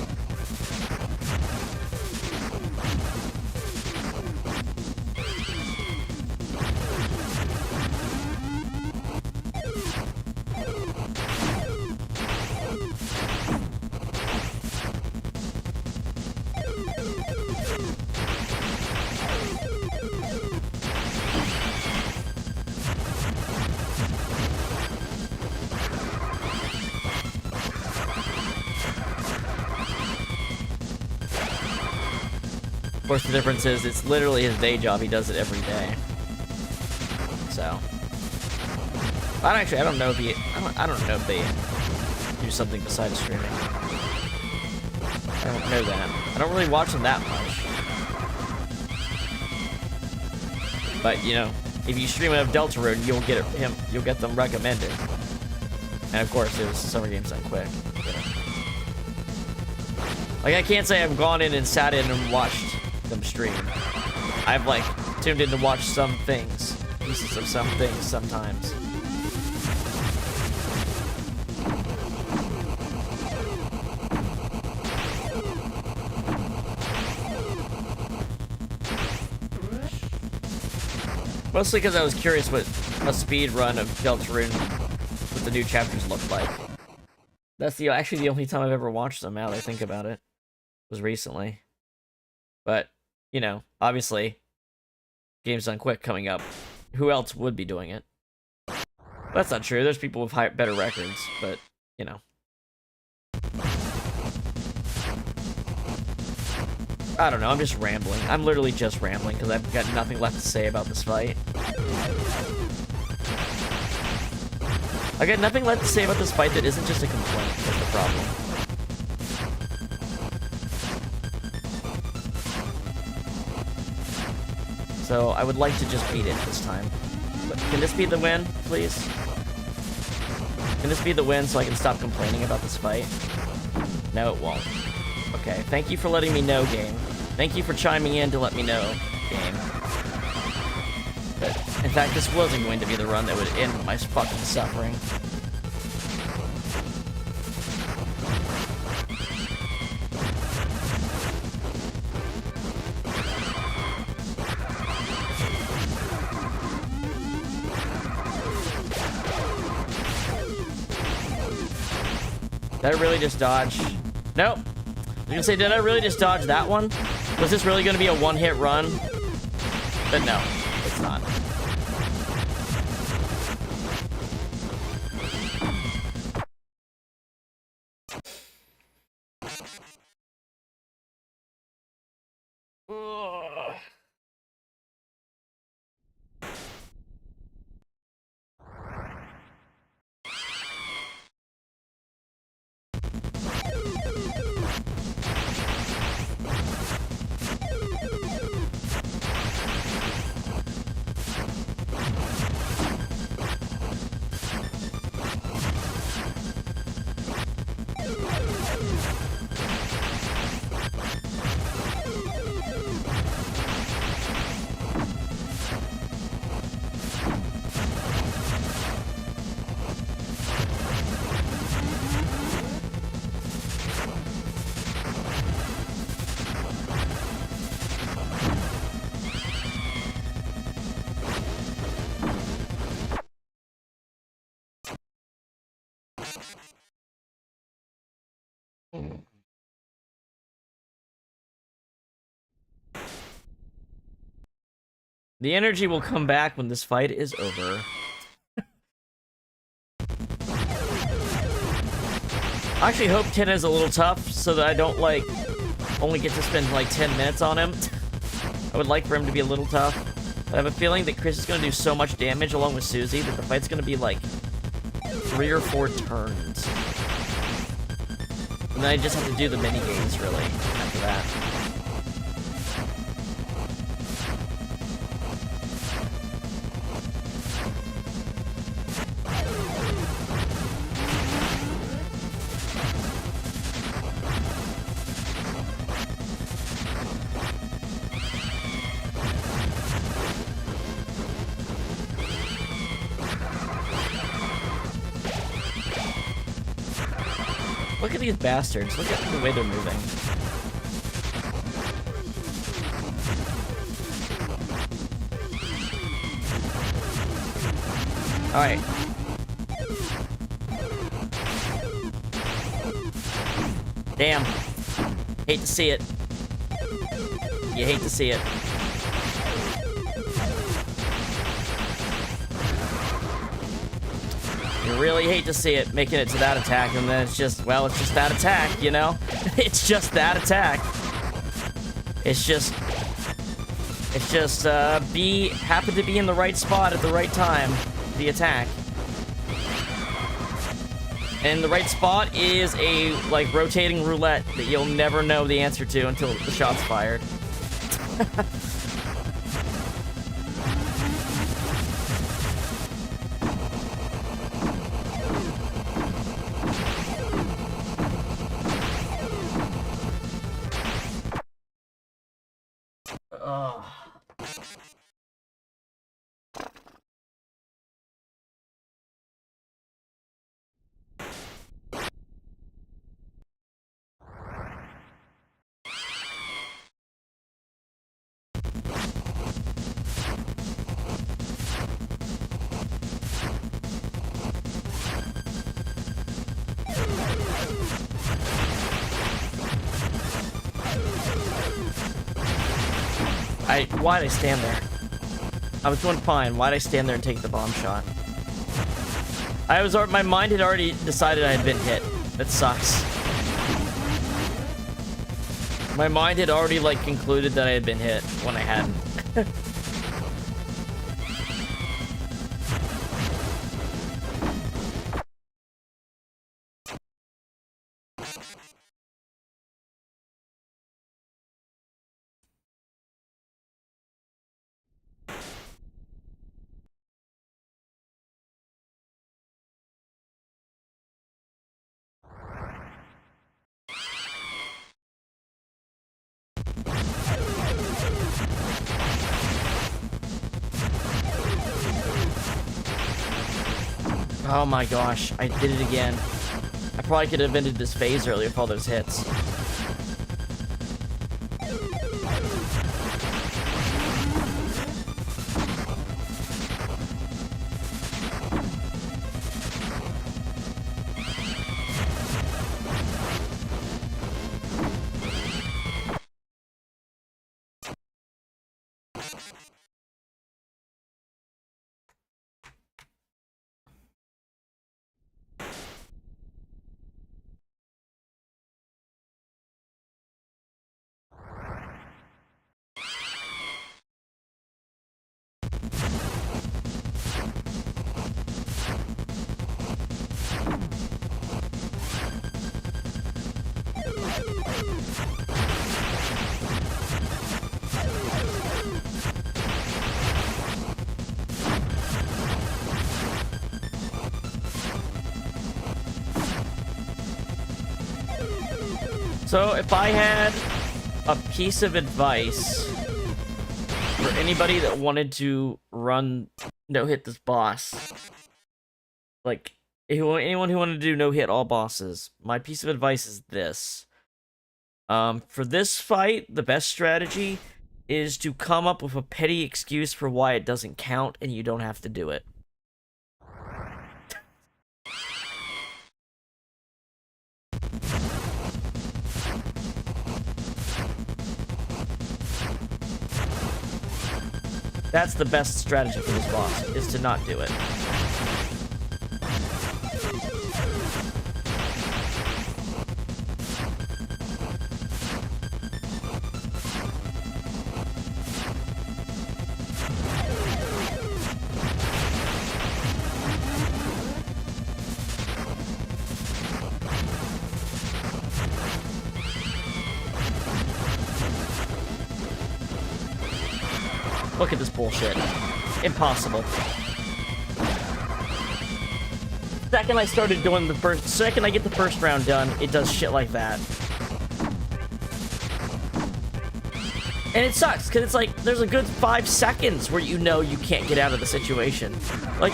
Of course, the difference is it's literally his day job. He does it every day. So, I don't know if he. I don't know if they do something besides streaming. I don't know that. I don't really watch them that much. But you know, if you stream of Deltarune, you'll get him. You'll get them recommended. And of course, it was Summer Games Done Quick. You know. Like I can't say I've gone in and sat in and watched them stream. I've like tuned in to watch some things, pieces of some things sometimes. Mostly because I was curious what a speed run of Deltarune with the new chapters looked like. That's actually the only time I've ever watched them, now that I think about it. Was recently. But, you know, obviously, Games Done Quick coming up. Who else would be doing it? That's not true. There's people with better records, but, you know. I don't know, I'm just rambling. I'm literally just rambling, because I've got nothing left to say about this fight. I got nothing left to say about this fight that isn't just a complaint. That's the problem. So I would like to just beat it this time. But can this be the win, please? Can this be the win so I can stop complaining about this fight? No, it won't. Okay, thank you for letting me know, game. Thank you for chiming in to let me know, game. But, in fact, this wasn't going to be the run that would end my fucking suffering. Did I really just dodge? Nope. I was gonna say, did I really just dodge that one? Was this really gonna be a one-hit run? But no, it's not. The energy will come back when this fight is over. I actually hope Tenna is a little tough so that I don't, like, only get to spend, like, 10 minutes on him. I would like for him to be a little tough. But I have a feeling that Chris is going to do so much damage along with Susie that the fight's going to be, like, 3 or 4 turns. And then I just have to do the mini-games, really, after that. Look at these bastards. Look at the way they're moving. Alright. Damn. Hate to see it. You hate to see it. You really hate to see it, making it to that attack, and then it's just, well, it's just that attack, you know? It's just that attack. It's just, happen to be in the right spot at the right time, the attack. And the right spot is a, like, rotating roulette that you'll never know the answer to until the shot's fired. Why'd I stand there? I was doing fine. Why'd I stand there and take the bomb shot? My mind had already decided I had been hit. That sucks. My mind had already, like, concluded that I had been hit when I hadn't. Oh my gosh, I did it again. I probably could have ended this phase earlier with all those hits. So, if I had a piece of advice for anybody that wanted to no-hit this boss, like, anyone who wanted to do no-hit all bosses, my piece of advice is this. For this fight, the best strategy is to come up with a petty excuse for why it doesn't count, and you don't have to do it. That's the best strategy for this boss, is to not do it. Look at this bullshit. Impossible. Second I started doing the first... Second I get the first round done, it does shit like that. And it sucks, because it's like, there's a good 5 seconds where you know you can't get out of the situation. Like...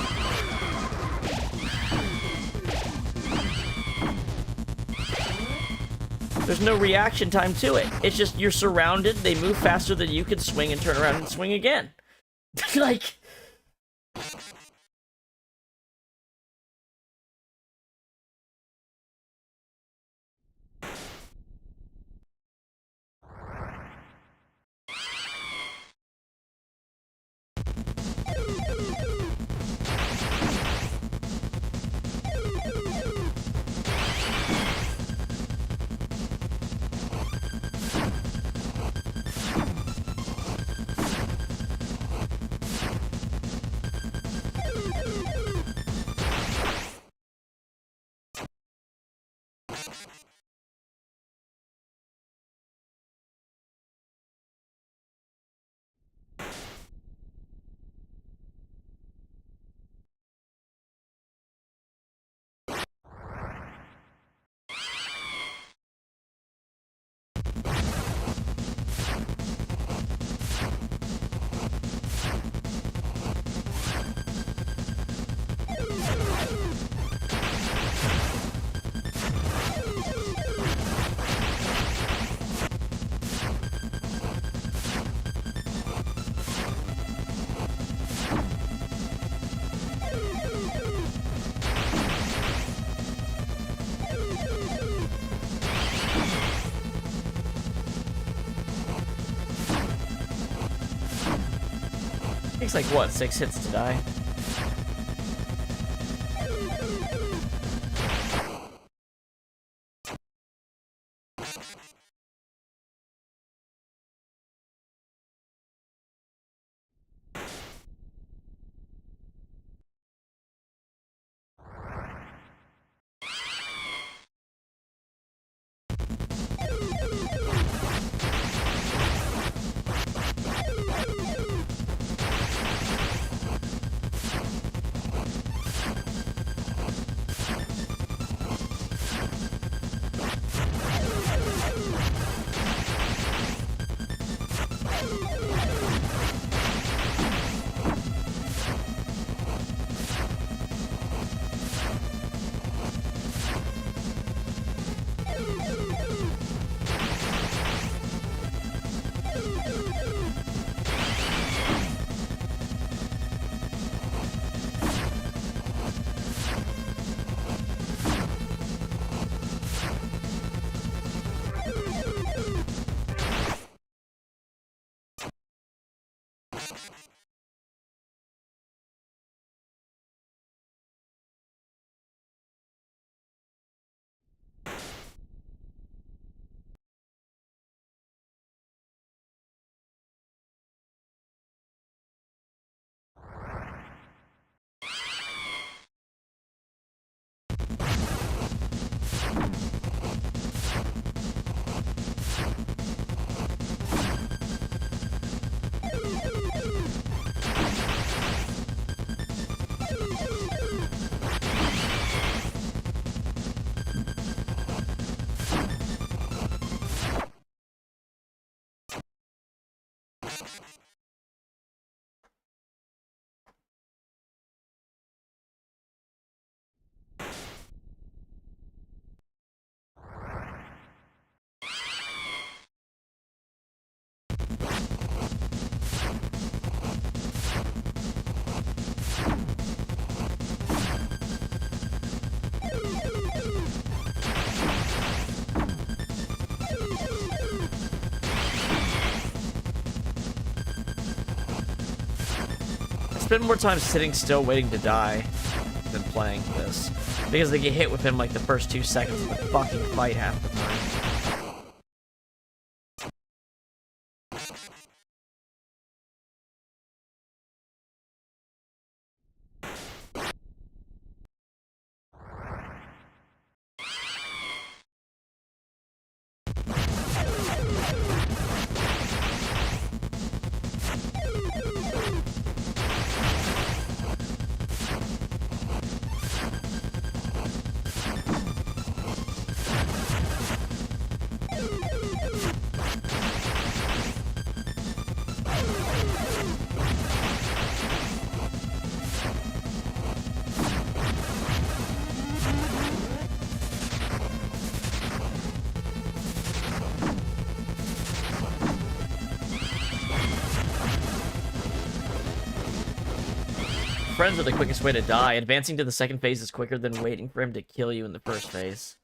There's no reaction time to it. It's just, you're surrounded, they move faster than you can swing and turn around and swing again. Like... Takes like, what, 6 hits to die? spend more time sitting still waiting to die than playing this. Because they get hit within like the first 2 seconds of the fucking fight half the time. Friends are the quickest way to die. Advancing to the second phase is quicker than waiting for him to kill you in the first phase.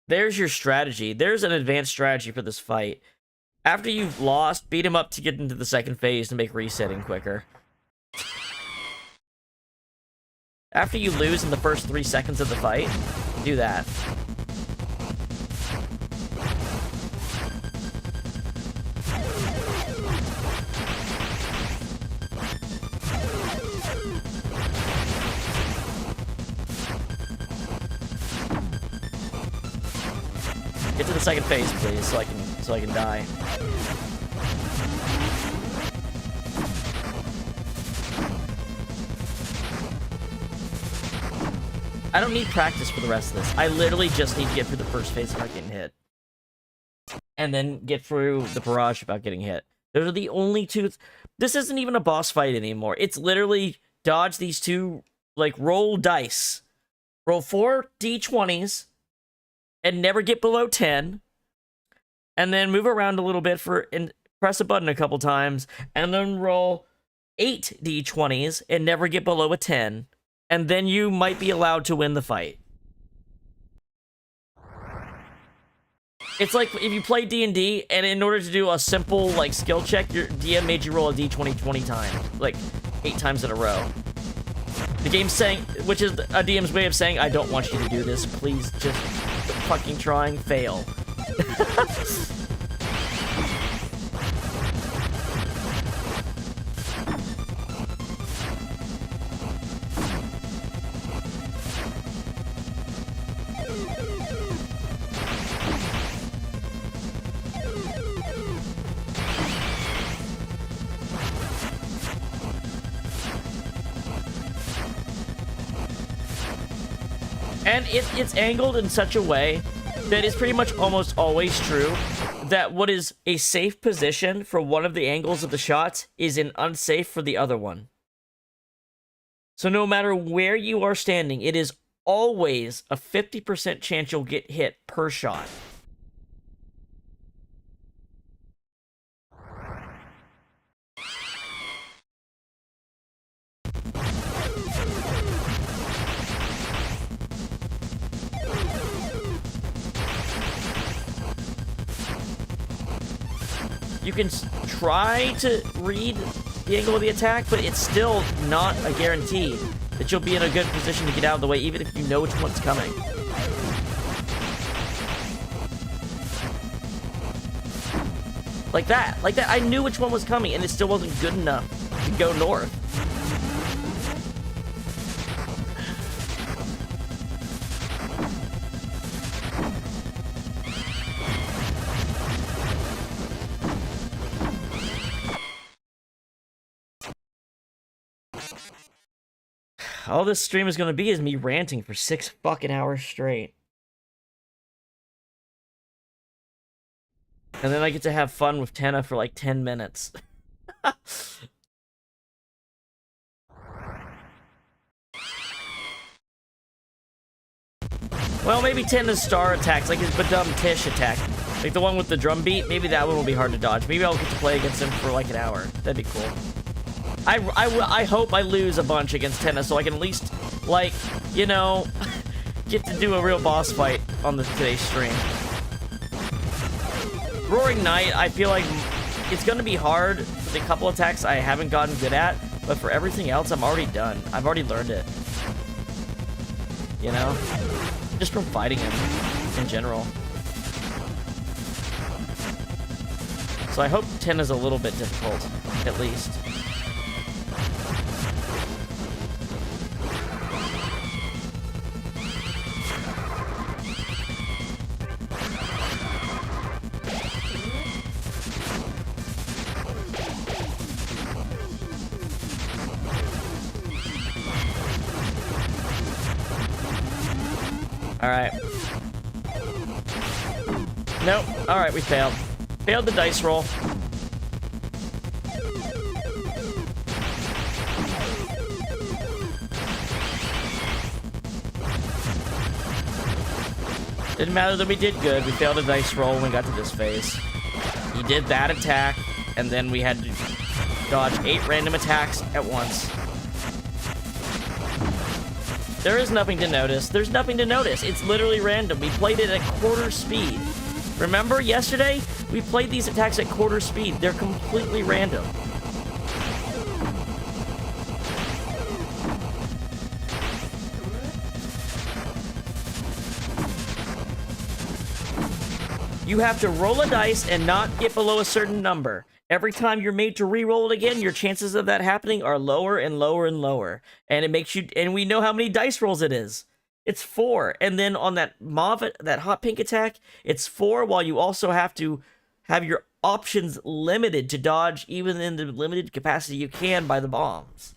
There's your strategy. There's an advanced strategy for this fight. After you've lost, beat him up to get into the second phase to make resetting quicker. After you lose in the first 3 seconds of the fight, do that. Get to the second phase, please, so I can die. I don't need practice for the rest of this. I literally just need to get through the first phase without getting hit. And then get through the barrage without getting hit. Those are the only two... This isn't even a boss fight anymore. It's literally dodge these two, like, roll dice. Roll 4 d20s. And never get below 10. And then move around a little bit and press a button a couple times. And then roll 8 d20s and never get below a 10. And then you might be allowed to win the fight. It's like if you play D&D, and in order to do a simple, like, skill check, your DM made you roll a d20 20 times. Like, 8 times in a row. The game's saying, which is a DM's way of saying, I don't want you to do this. Please just fucking try and fail. And it's angled in such a way that it's pretty much almost always true that what is a safe position for one of the angles of the shots is an unsafe for the other one. So no matter where you are standing, it is always a 50% chance you'll get hit per shot. You can try to read the angle of the attack, but it's still not a guarantee that you'll be in a good position to get out of the way, even if you know which one's coming. Like that. Like that. I knew which one was coming, and it still wasn't good enough to go north. All this stream is going to be is me ranting for 6 fucking hours straight. And then I get to have fun with Tenna for like 10 minutes. Well, maybe Tenna's star attacks, like his Badum Tish attack. Like the one with the drum beat, maybe that one will be hard to dodge. Maybe I'll get to play against him for like an hour. That'd be cool. I hope I lose a bunch against Tenna so I can at least, like, you know, get to do a real boss fight on today's stream. Roaring Knight, I feel like it's going to be hard for the couple attacks I haven't gotten good at, but for everything else, I'm already done. I've already learned it. You know? Just from fighting him in general. So I hope Tenna's a little bit difficult, at least. Alright. Nope. Alright, we failed. Failed the dice roll. Didn't matter that we did good. We failed a dice roll when we got to this phase. He did that attack, and then we had to dodge 8 random attacks at once. There is nothing to notice. There's nothing to notice. It's literally random. We played it at quarter speed. Remember yesterday? We played these attacks at quarter speed. They're completely random. You have to roll a dice and not get below a certain number. Every time you're made to re-roll it again, your chances of that happening are lower and lower and lower. And it makes you, and we know how many dice rolls it is. It's 4. And then on that mauve, that hot pink attack, it's 4, while you also have to have your options limited to dodge even in the limited capacity you can by the bombs.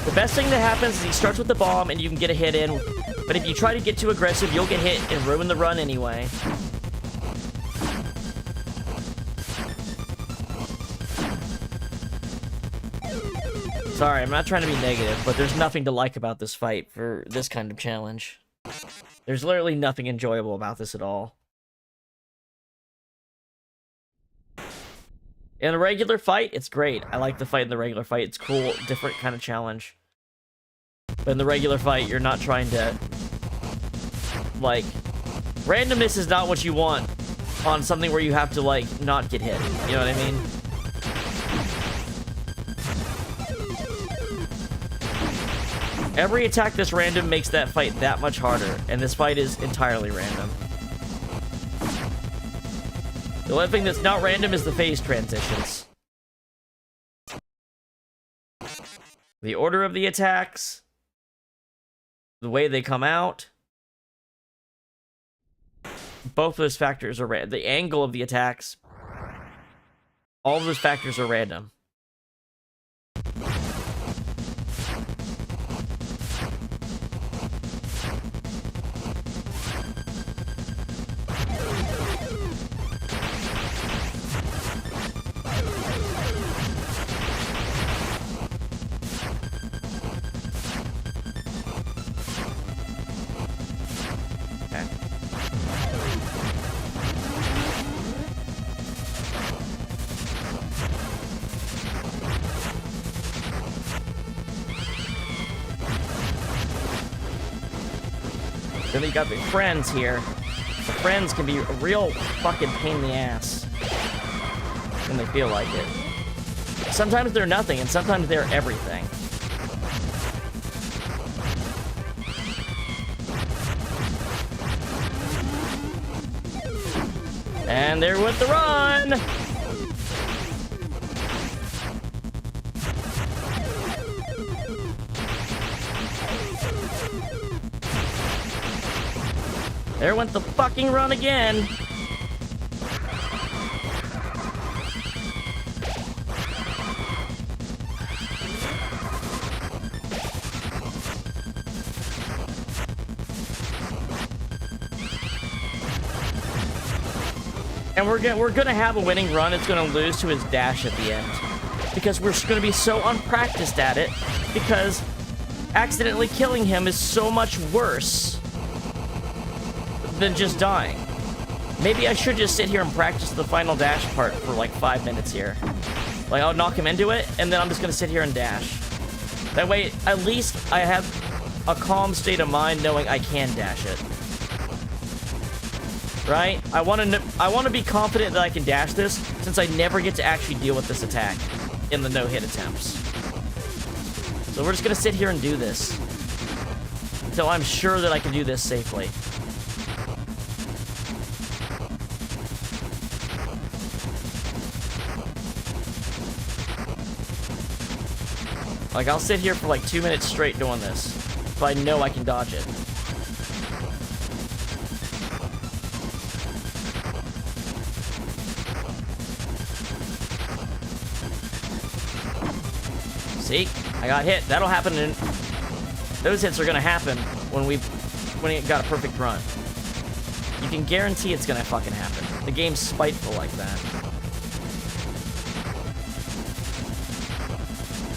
The best thing that happens is he starts with the bomb and you can get a hit in, but if you try to get too aggressive, you'll get hit and ruin the run anyway. Sorry, I'm not trying to be negative, but there's nothing to like about this fight for this kind of challenge. There's literally nothing enjoyable about this at all. In a regular fight, it's great. I like the fight in the regular fight. It's cool, different kind of challenge. But in the regular fight, you're not trying to... Like, randomness is not what you want on something where you have to, like, not get hit. You know what I mean? Every attack that's random makes that fight that much harder, and this fight is entirely random. The only thing that's not random is the phase transitions. The order of the attacks, the way they come out, both of those factors are random. The angle of the attacks, all of those factors are random. Then you got the friends here. The friends can be a real fucking pain in the ass when they feel like it. Sometimes they're nothing, and sometimes they're everything. And there went the run! There went the fucking run again. And we're gonna have a winning run. It's gonna lose to his dash at the end, because we're gonna be so unpracticed at it, because accidentally killing him is so much worse than just dying. Maybe I should just sit here and practice the final dash part for like 5 minutes here. Like, I'll knock him into it, and then I'm just gonna sit here and dash. That way, at least I have a calm state of mind knowing I can dash it. Right? I want to be confident that I can dash this, since I never get to actually deal with this attack in the no-hit attempts. So we're just gonna sit here and do this until I'm sure that I can do this safely. Like, I'll sit here for like 2 minutes straight doing this, if I know I can dodge it. See? I got hit. That'll happen in... Those hits are gonna happen when it got a perfect run. You can guarantee it's gonna fucking happen. The game's spiteful like that.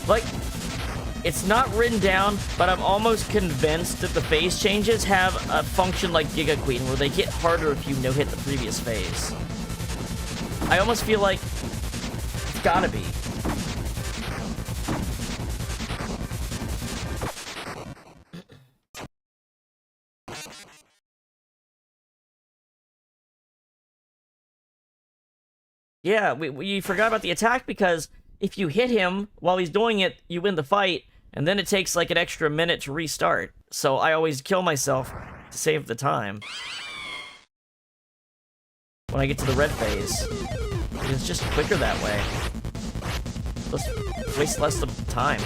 Like, it's not written down, but I'm almost convinced that the phase changes have a function like Giga Queen, where they hit harder if you no-hit the previous phase. I almost feel like it's gotta be. Yeah, we forgot about the attack because if you hit him while he's doing it, you win the fight, and then it takes like an extra minute to restart. So I always kill myself to save the time when I get to the red phase. It's just quicker that way. Let's waste less of time.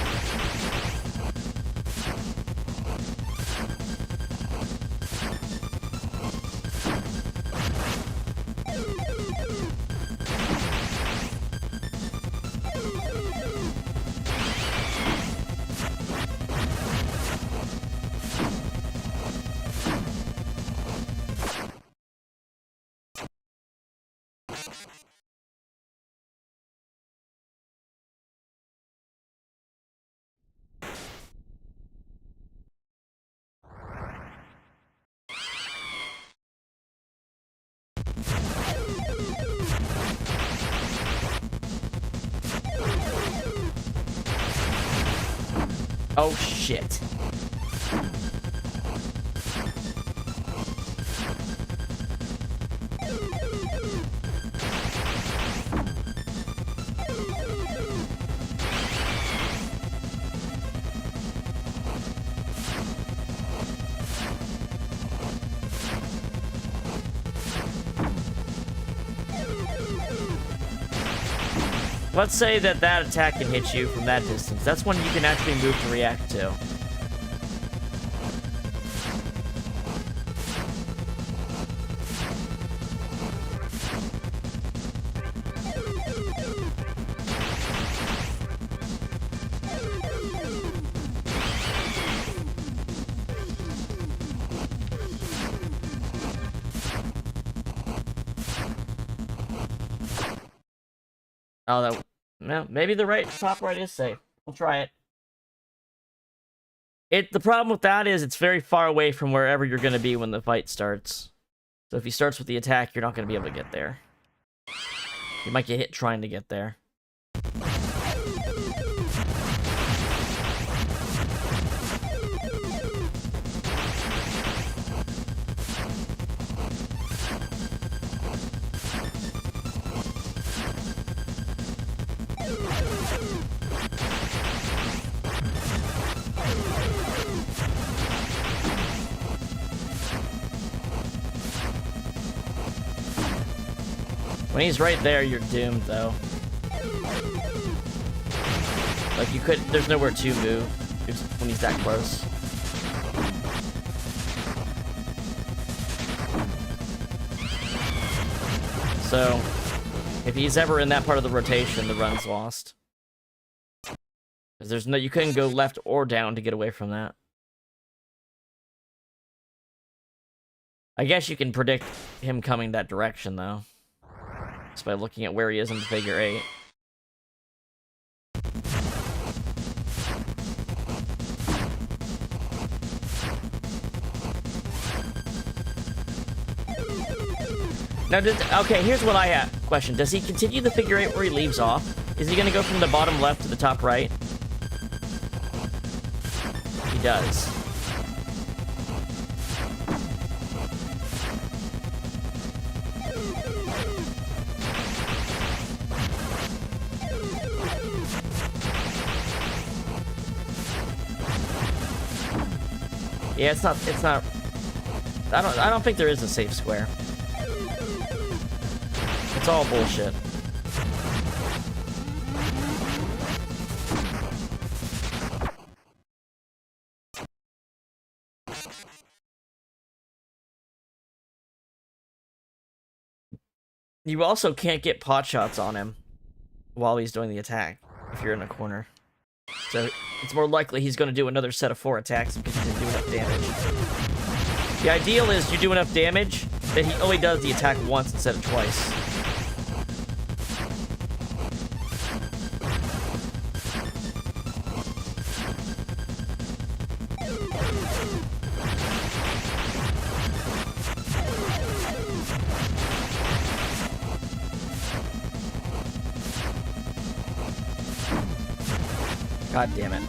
Oh, shit. Let's say that attack can hit you from that distance. That's when you can actually move to react to. Oh, well, maybe the top right is safe. We'll try it. The problem with that is it's very far away from wherever you're going to be when the fight starts. So if he starts with the attack, you're not going to be able to get there. You might get hit trying to get there. When he's right there, you're doomed, though. Like, there's nowhere to move when he's that close. So, if he's ever in that part of the rotation, the run's lost. Because you couldn't go left or down to get away from that. I guess you can predict him coming that direction, though. Just by looking at where he is in the figure 8. Now, okay, here's what I have. Question. Does he continue the figure 8 where he leaves off? Is he going to go from the bottom left to the top right? He does. Yeah, it's not, I don't think there is a safe square. It's all bullshit. You also can't get pot shots on him while he's doing the attack if you're in a corner. So it's more likely he's going to do another set of 4 attacks because he didn't do enough damage. The ideal is you do enough damage that he only does the attack once instead of twice. God damn it.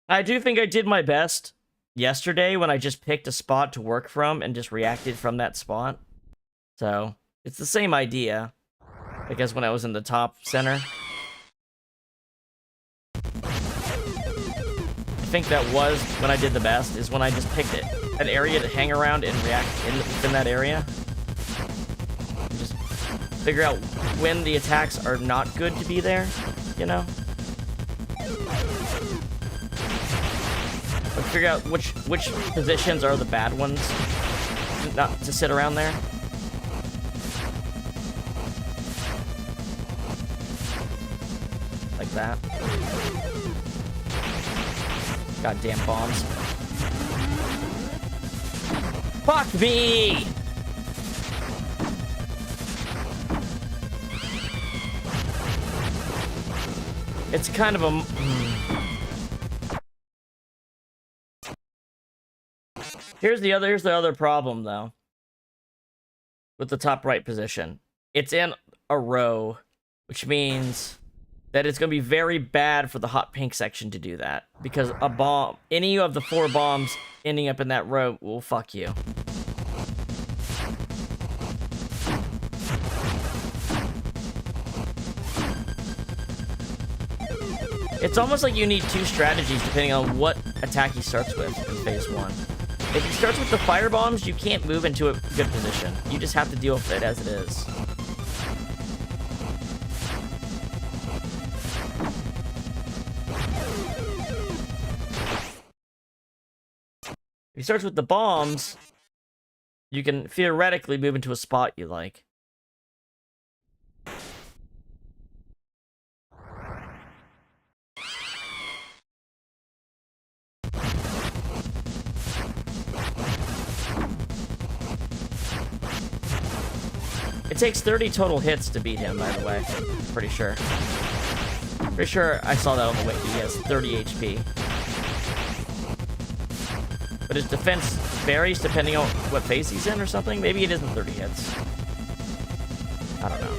I do think I did my best yesterday when I just picked a spot to work from and just reacted from that spot. So, it's the same idea, I guess, when I was in the top center. I think that was when I did the best, is when I just picked an area to hang around and react within that area. Just figure out when the attacks are not good to be there, you know? But figure out which positions are the bad ones, not to sit around there. Like that. Goddamn bombs. Fuck me! It's kind of a... Here's the other problem, though. With the top right position. It's in a row, which means that it's going to be very bad for the hot pink section to do that. Because a bomb, any of the 4 bombs ending up in that row will fuck you. It's almost like you need 2 strategies depending on what attack he starts with in phase 1. If he starts with the fire bombs, you can't move into a good position. You just have to deal with it as it is. If he starts with the bombs, you can theoretically move into a spot you like. It takes 30 total hits to beat him, by the way. Pretty sure. Pretty sure I saw that on the wiki. He has 30 HP. But his defense varies depending on what phase he's in or something. Maybe it isn't 30 hits. I don't know.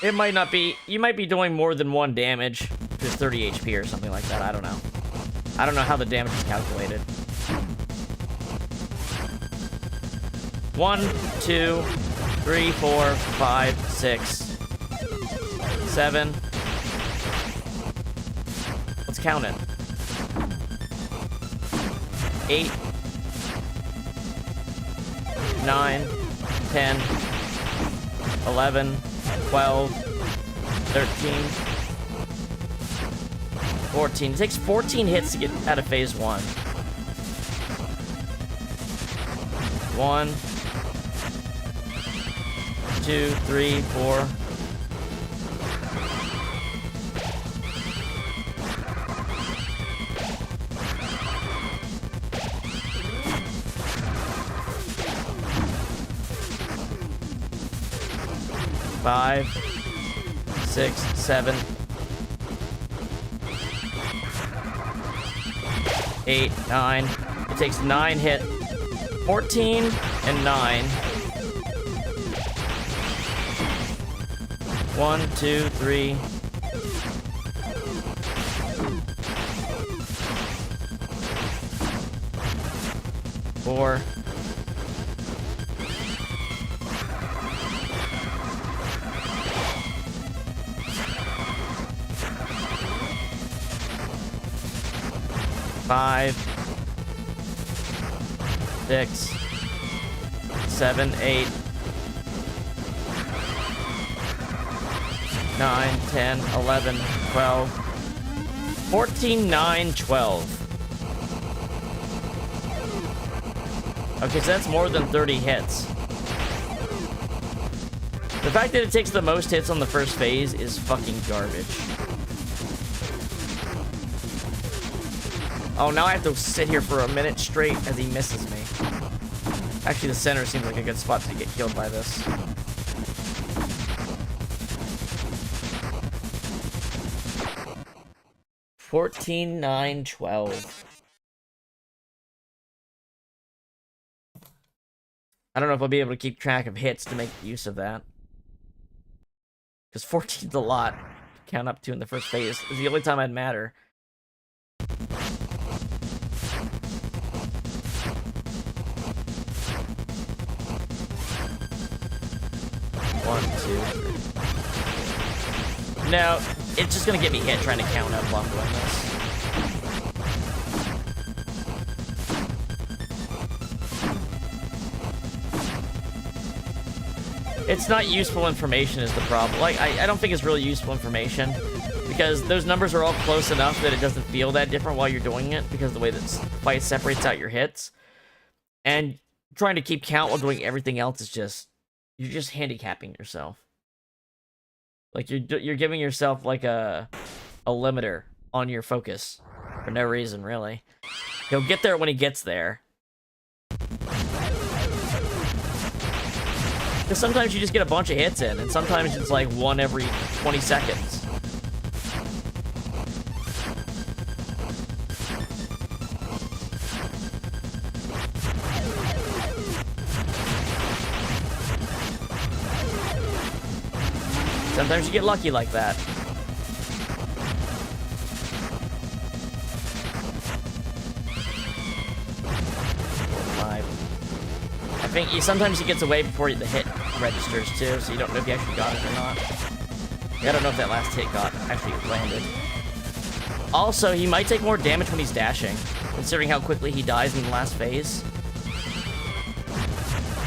It might not be... You might be doing more than 1 damage. Just 30 HP or something like that. I don't know. I don't know how the damage is calculated. 1, 2, 3, 4, 5, 6, 7. Let's count it. 8, 9, 10, 11, 12, 13, 14. It takes 14 hits to get out of phase 1. 1, 2, 3, 4. 5, 6, 7, 8, 9. It takes 9 hit. 14 and 9. 1, 2, 3. 4. 5, 6, 7, 8, 9, 10, 11, 12, 14, 9, 12. Okay, so that's more than 30 hits. The fact that it takes the most hits on the first phase is fucking garbage. Oh, now I have to sit here for a minute straight as he misses me. Actually, the center seems like a good spot to get killed by this. $14, 9, 12. I don't know if I'll be able to keep track of hits to make use of that. Because 14's a lot to count up to in the first phase. It's the only time I'd matter. 1, 2, 3. No, it's just gonna get me hit trying to count up while I'm doing this. It's not useful information is the problem. Like, I don't think it's really useful information because those numbers are all close enough that it doesn't feel that different while you're doing it because of the way that fight separates out your hits. And trying to keep count while doing everything else is just... You're just handicapping yourself. Like, you're giving yourself, like, a limiter on your focus. For no reason, really. He'll get there when he gets there. Because sometimes you just get a bunch of hits in, and sometimes it's like one every 20 seconds. Sometimes you get lucky like that. 5. I think sometimes he gets away before the hit registers too, so you don't know if he actually got it or not. I don't know if that last hit actually landed. Also, he might take more damage when he's dashing, considering how quickly he dies in the last phase.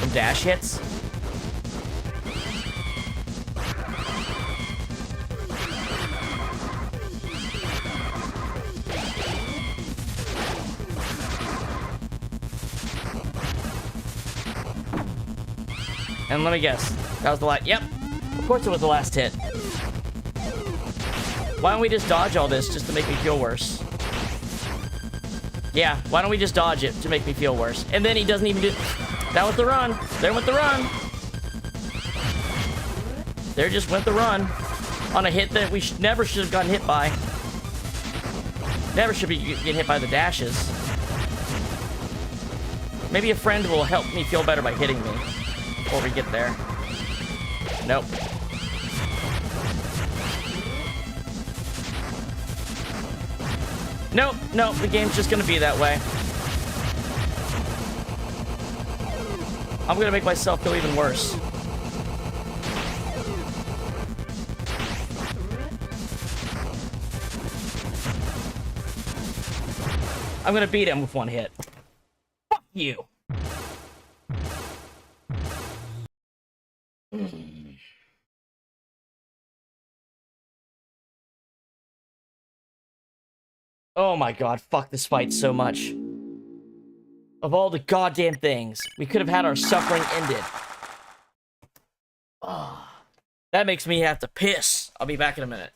From dash hits. And let me guess. That was the last... Yep. Of course it was the last hit. Why don't we just dodge all this just to make me feel worse? Yeah, why don't we just dodge it to make me feel worse? And then he doesn't even do... That was the run. There went the run. There just went the run. On a hit that we never should have gotten hit by. Never should be getting hit by the dashes. Maybe a friend will help me feel better by hitting me. Before we get there. Nope. Nope, nope, the game's just gonna be that way. I'm gonna make myself feel even worse. I'm gonna beat him with one hit. Fuck you. Oh my god, fuck this fight so much. Of all the goddamn things, we could have had our suffering ended. Oh, that makes me have to piss. I'll be back in a minute.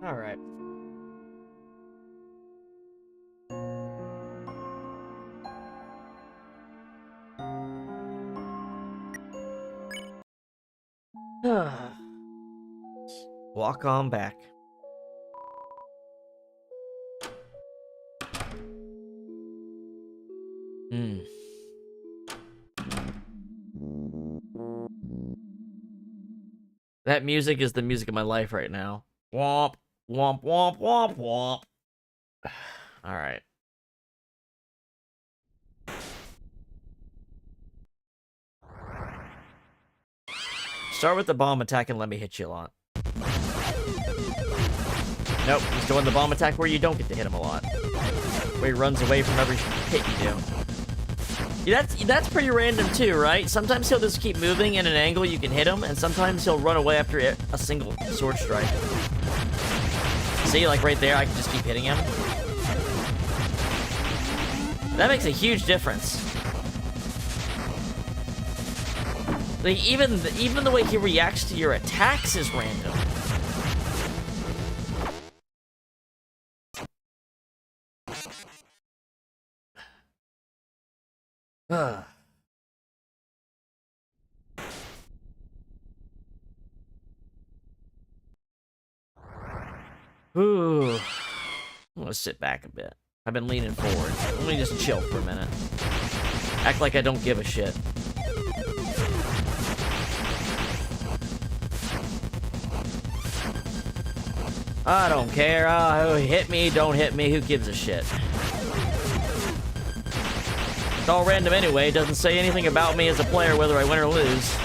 Alright. Walk on back. That music is the music of my life right now. Womp, womp, womp, womp, womp. Alright. Start with the bomb attack and let me hit you a lot. Nope, he's doing the bomb attack where you don't get to hit him a lot. Where he runs away from every hit you do. Yeah, that's pretty random too, right? Sometimes he'll just keep moving in an angle you can hit him, and sometimes he'll run away after a single sword strike. See, like right there, I can just keep hitting him. That makes a huge difference. Like, even the way he reacts to your attacks is random. Ooh. I'm gonna sit back a bit. I've been leaning forward. Let me just chill for a minute. Act like I don't give a shit. I don't care. Hit me, don't hit me. Who gives a shit? It's all random anyway. It doesn't say anything about me as a player, whether I win or lose.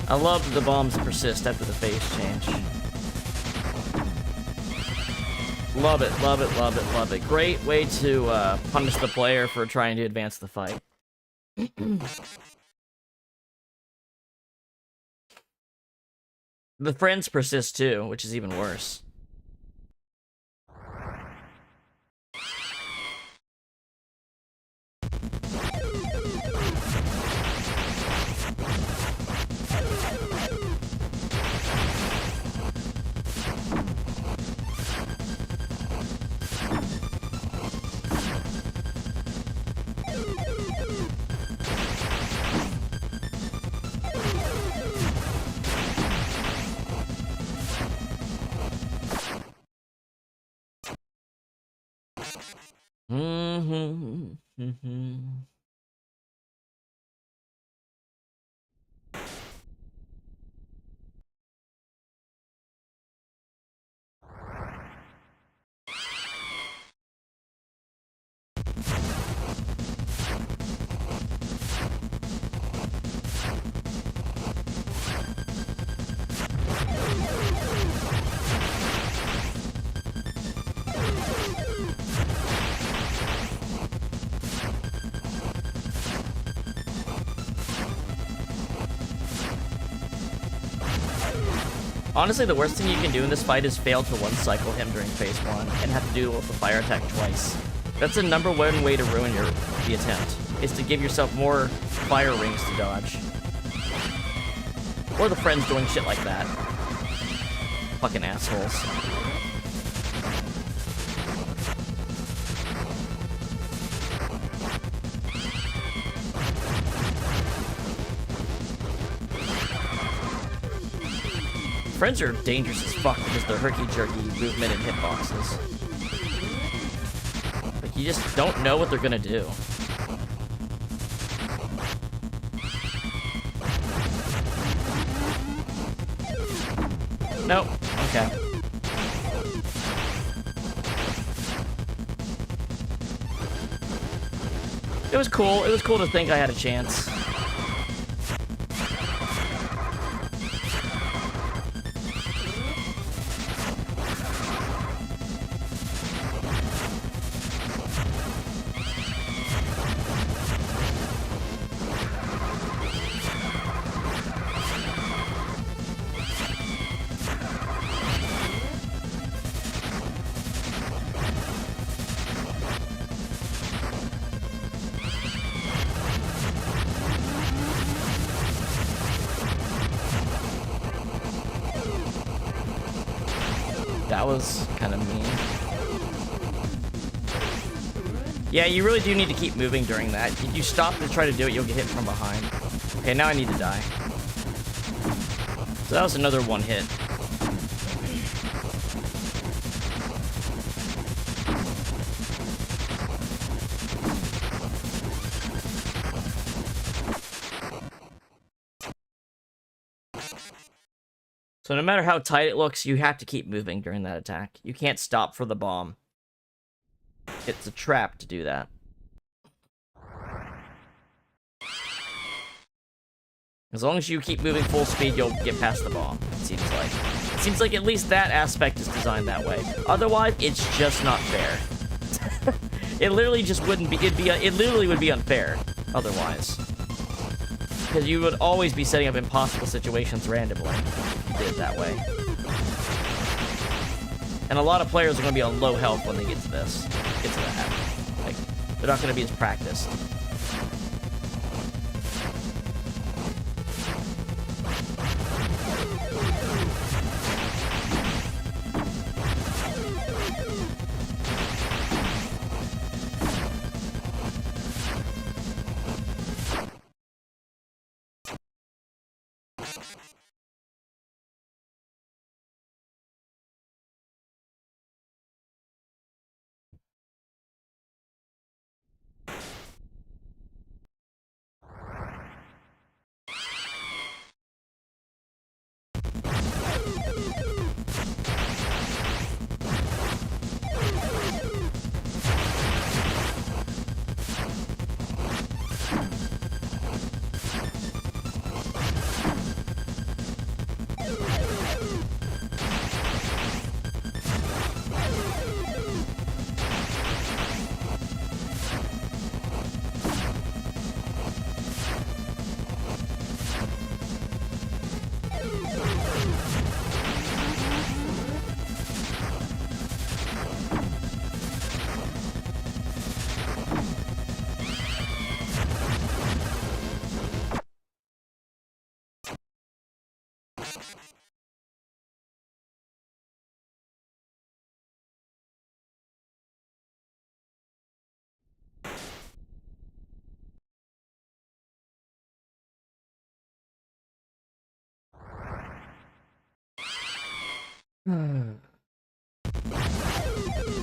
I love that the bombs persist after the phase change. Love it, love it, love it, love it. Great way to punish the player for trying to advance the fight. The friends persist too, which is even worse. Honestly, the worst thing you can do in this fight is fail to one-cycle him during phase 1 and have to do with the fire attack twice. That's the #1 way to ruin the attempt, is to give yourself more fire rings to dodge. Or the friends doing shit like that. Fucking assholes. Friends are dangerous as fuck because they're herky-jerky movement and hitboxes. Like, you just don't know what they're gonna do. Nope. Okay. It was cool. It was cool to think I had a chance. was kind of mean. Yeah, you really do need to keep moving during that. If you stop to try to do it, you'll get hit from behind. Okay, now I need to die. So that was another one hit. So no matter how tight it looks, you have to keep moving during that attack. You can't stop for the bomb. It's a trap to do that. As long as you keep moving full speed, you'll get past the bomb, it seems like. It seems like at least that aspect is designed that way. Otherwise, it's just not fair. It literally just wouldn't be, it literally would be unfair otherwise. Because you would always be setting up impossible situations randomly if you did it that way. And a lot of players are going to be on low health when they get to this. Get to that. Like, they're not going to be as practiced.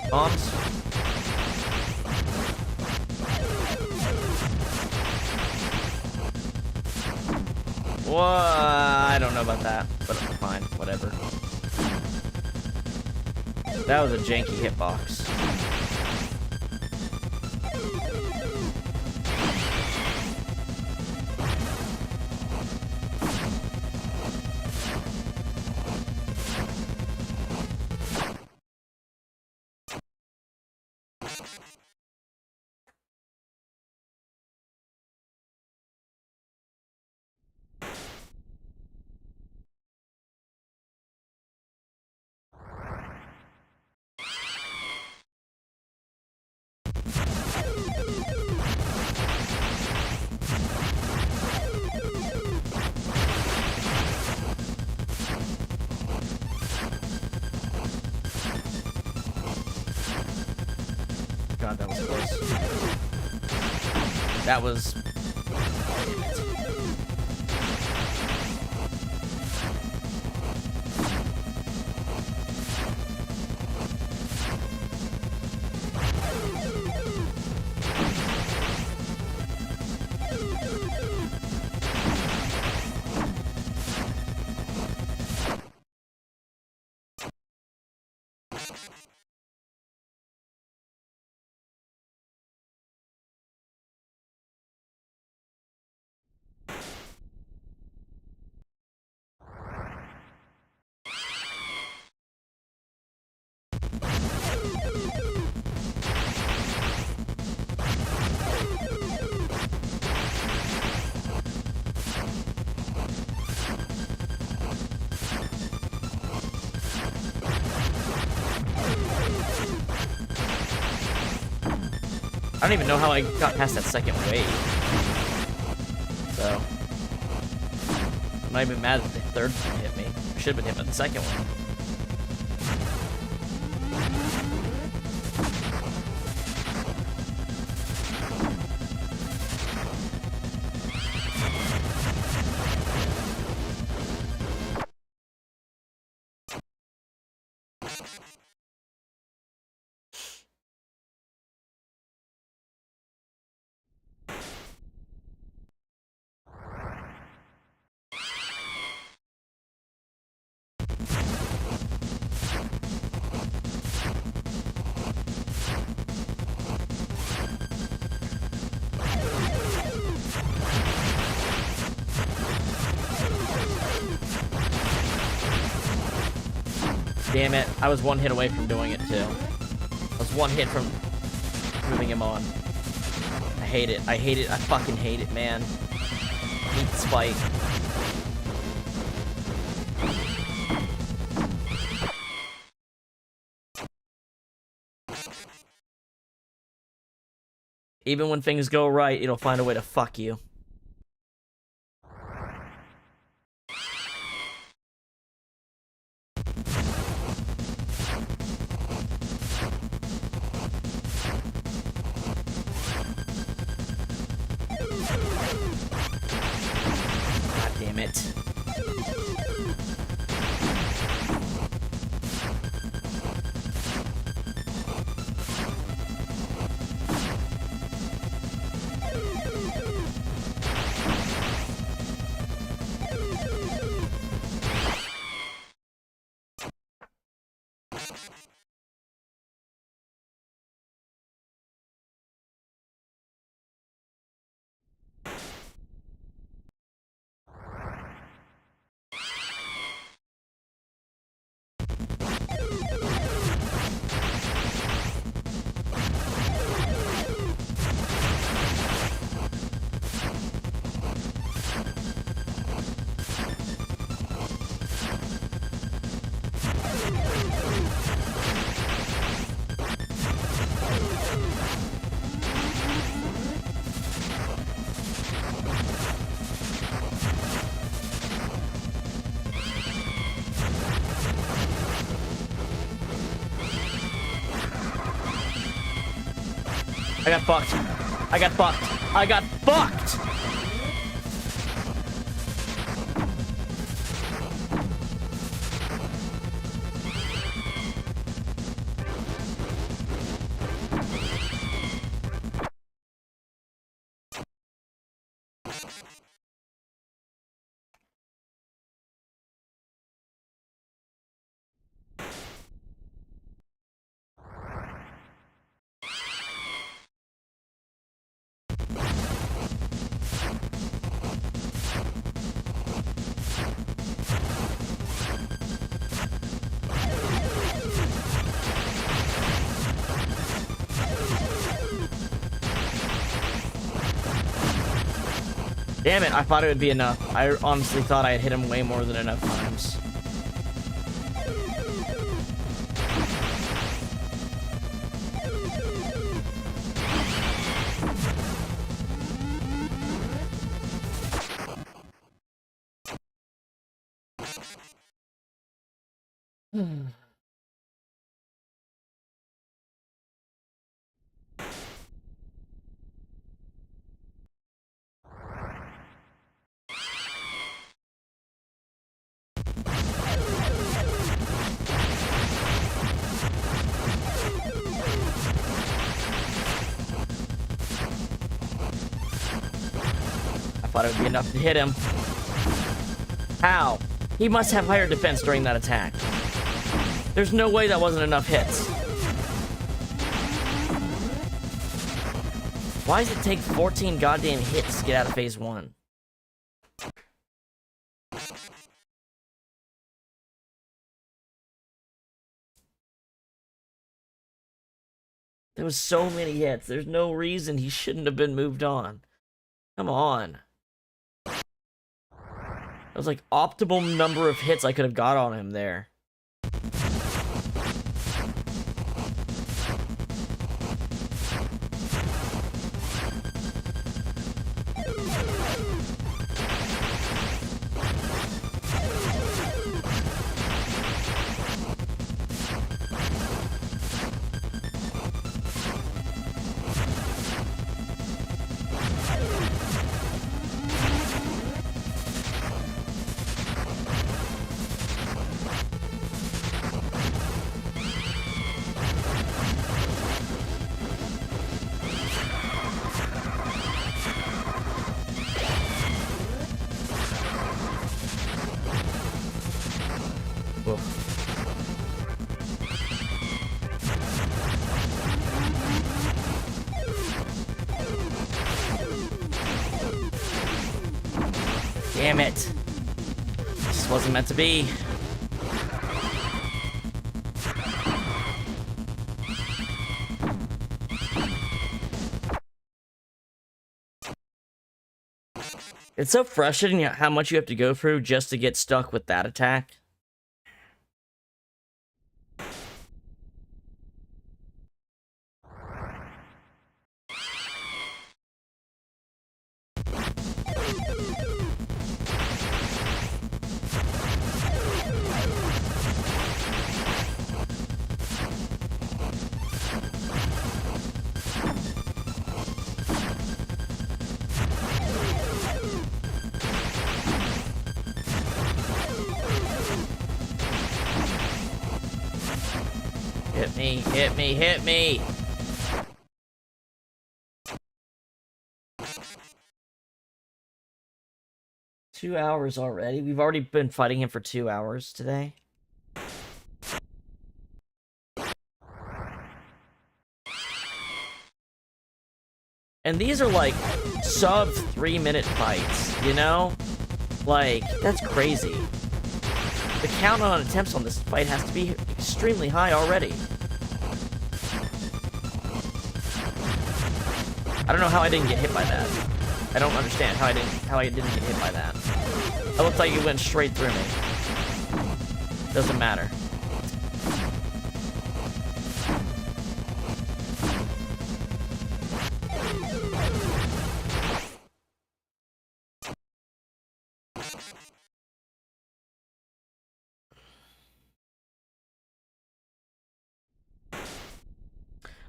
Bombs. Well, I don't know about that, but fine, whatever. That was a janky hitbox. God, that was close. That was... Damn it. I don't even know how I got past that second wave. So, I'm not even mad that the third one hit me. I should have been hit by the second one. damn it. I was one hit away from doing it, too. I was one hit from moving him on. I hate it. I hate it. I fucking hate it, man. I hate this fight. Even when things go right, it'll find a way to fuck you. God damn it. I got fucked. I got fucked. I got fucked! Damn it, I thought it would be enough. I honestly thought I had hit him way more than enough times. Thought it would be enough to hit him. How? He must have higher defense during that attack. There's no way that wasn't enough hits. Why does it take 14 goddamn hits to get out of phase 1? There was so many hits. There's no reason he shouldn't have been moved on. Come on. That was like optimal number of hits I could have got on him there. Damn it. This wasn't meant to be. It's so frustrating how much you have to go through just to get stuck with that attack. Hit me, hit me, hit me! Two hours already? We've already been fighting him for 2 hours today. And these are like sub 3-minute fights, you know? Like, that's crazy. The count on attempts on this fight has to be extremely high already. I don't know how I didn't get hit by that. I don't understand how I didn't get hit by that. It looked like it went straight through me. Doesn't matter.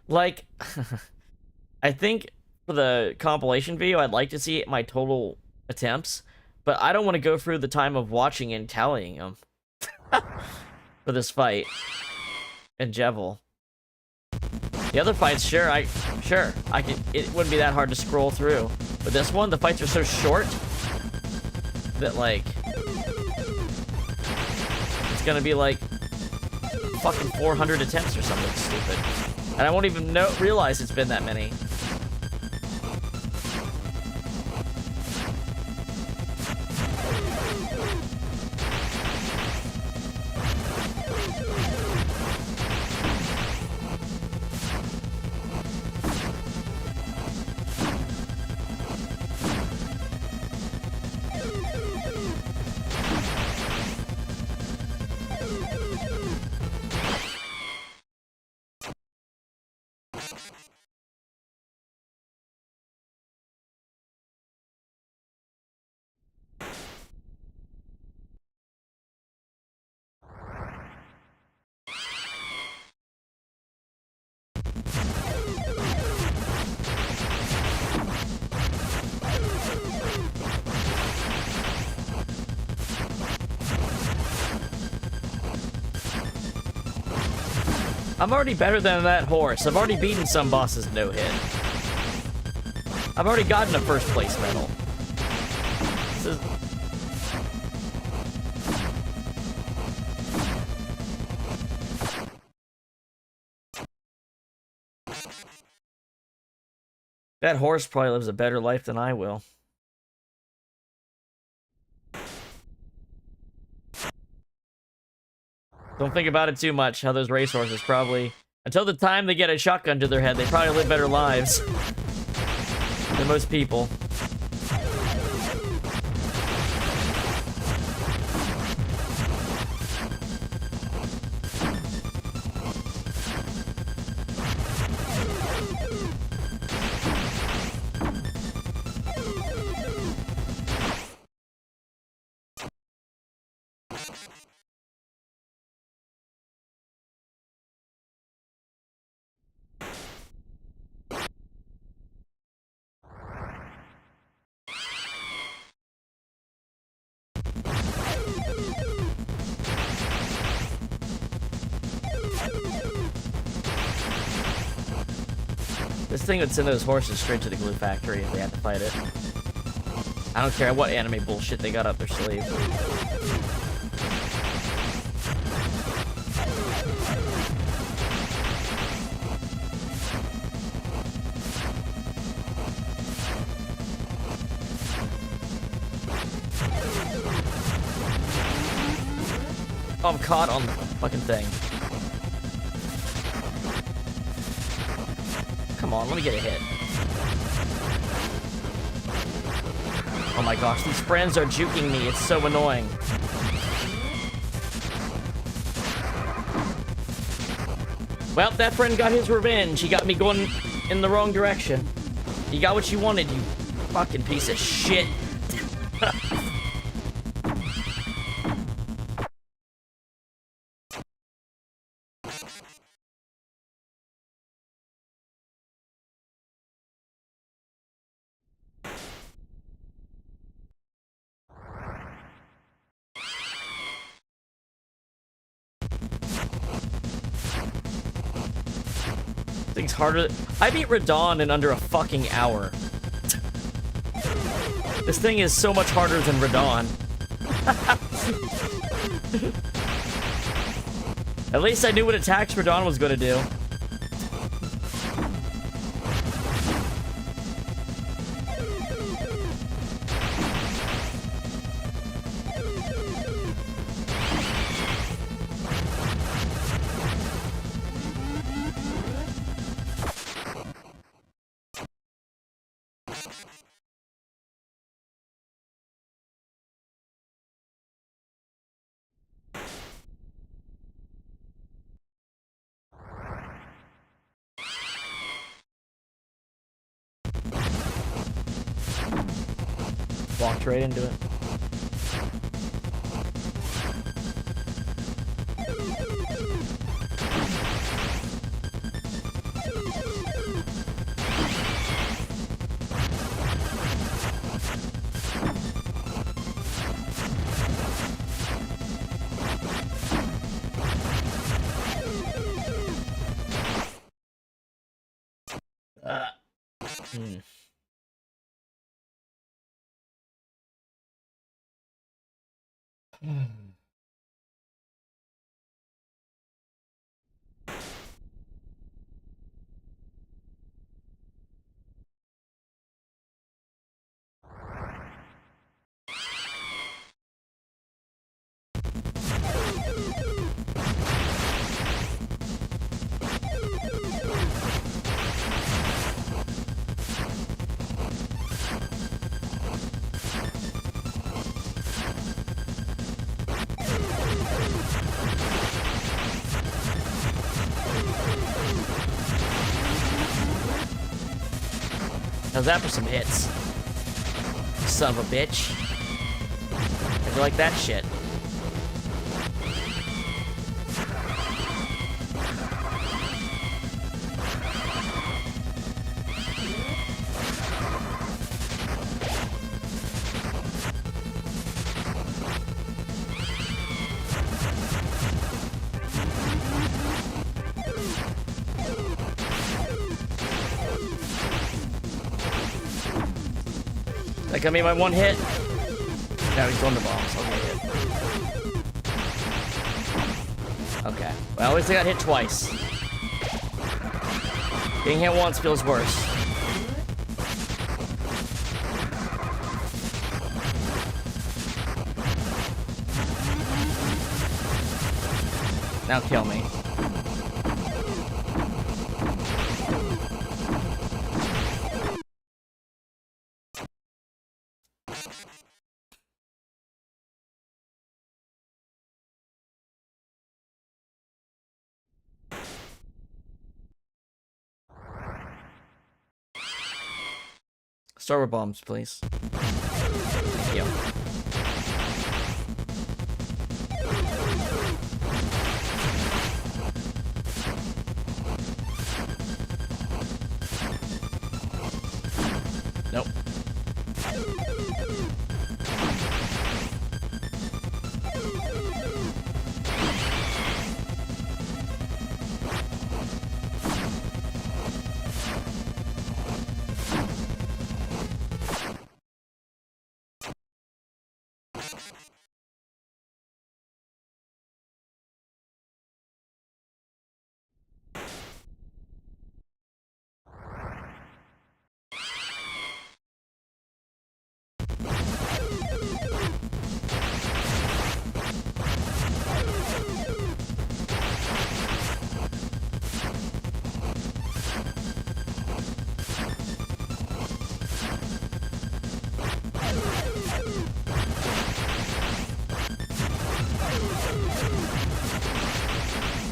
Like, I think for the compilation video, I'd like to see my total attempts, but I don't want to go through the time of watching and tallying them for this fight and Jevil. The other fights, sure, I can. It wouldn't be that hard to scroll through, but this one, the fights are so short that like it's gonna be like fucking 400 attempts or something stupid. And I won't even realize it's been that many. I'm already better than that horse. I've already beaten some bosses no hit. I've already gotten a first place medal. This is... That horse probably lives a better life than I will. Don't think about it too much, how those racehorses probably... Until the time they get a shotgun to their head, they probably live better lives than most people. This thing would send those horses straight to the glue factory if they had to fight it. I don't care what anime bullshit they got up their sleeve. Oh, I'm caught on the fucking thing. Come on, let me get a hit. Oh my gosh, these friends are juking me. It's so annoying. Well, that friend got his revenge. He got me going in the wrong direction. You got what you wanted, you fucking piece of shit. Thing's harder. I beat Radon in under a fucking hour. This thing is so much harder than Radon. At least I knew what attacks Radon was going to do. Walked right into it. How's that for some hits? Son of a bitch. How'd you like that shit? Like, I made my one hit. Now he's on the bombs. Okay. Well, at least I got hit twice. Being hit once feels worse. Now kill me. Start with bombs, please. Thank you. Nope.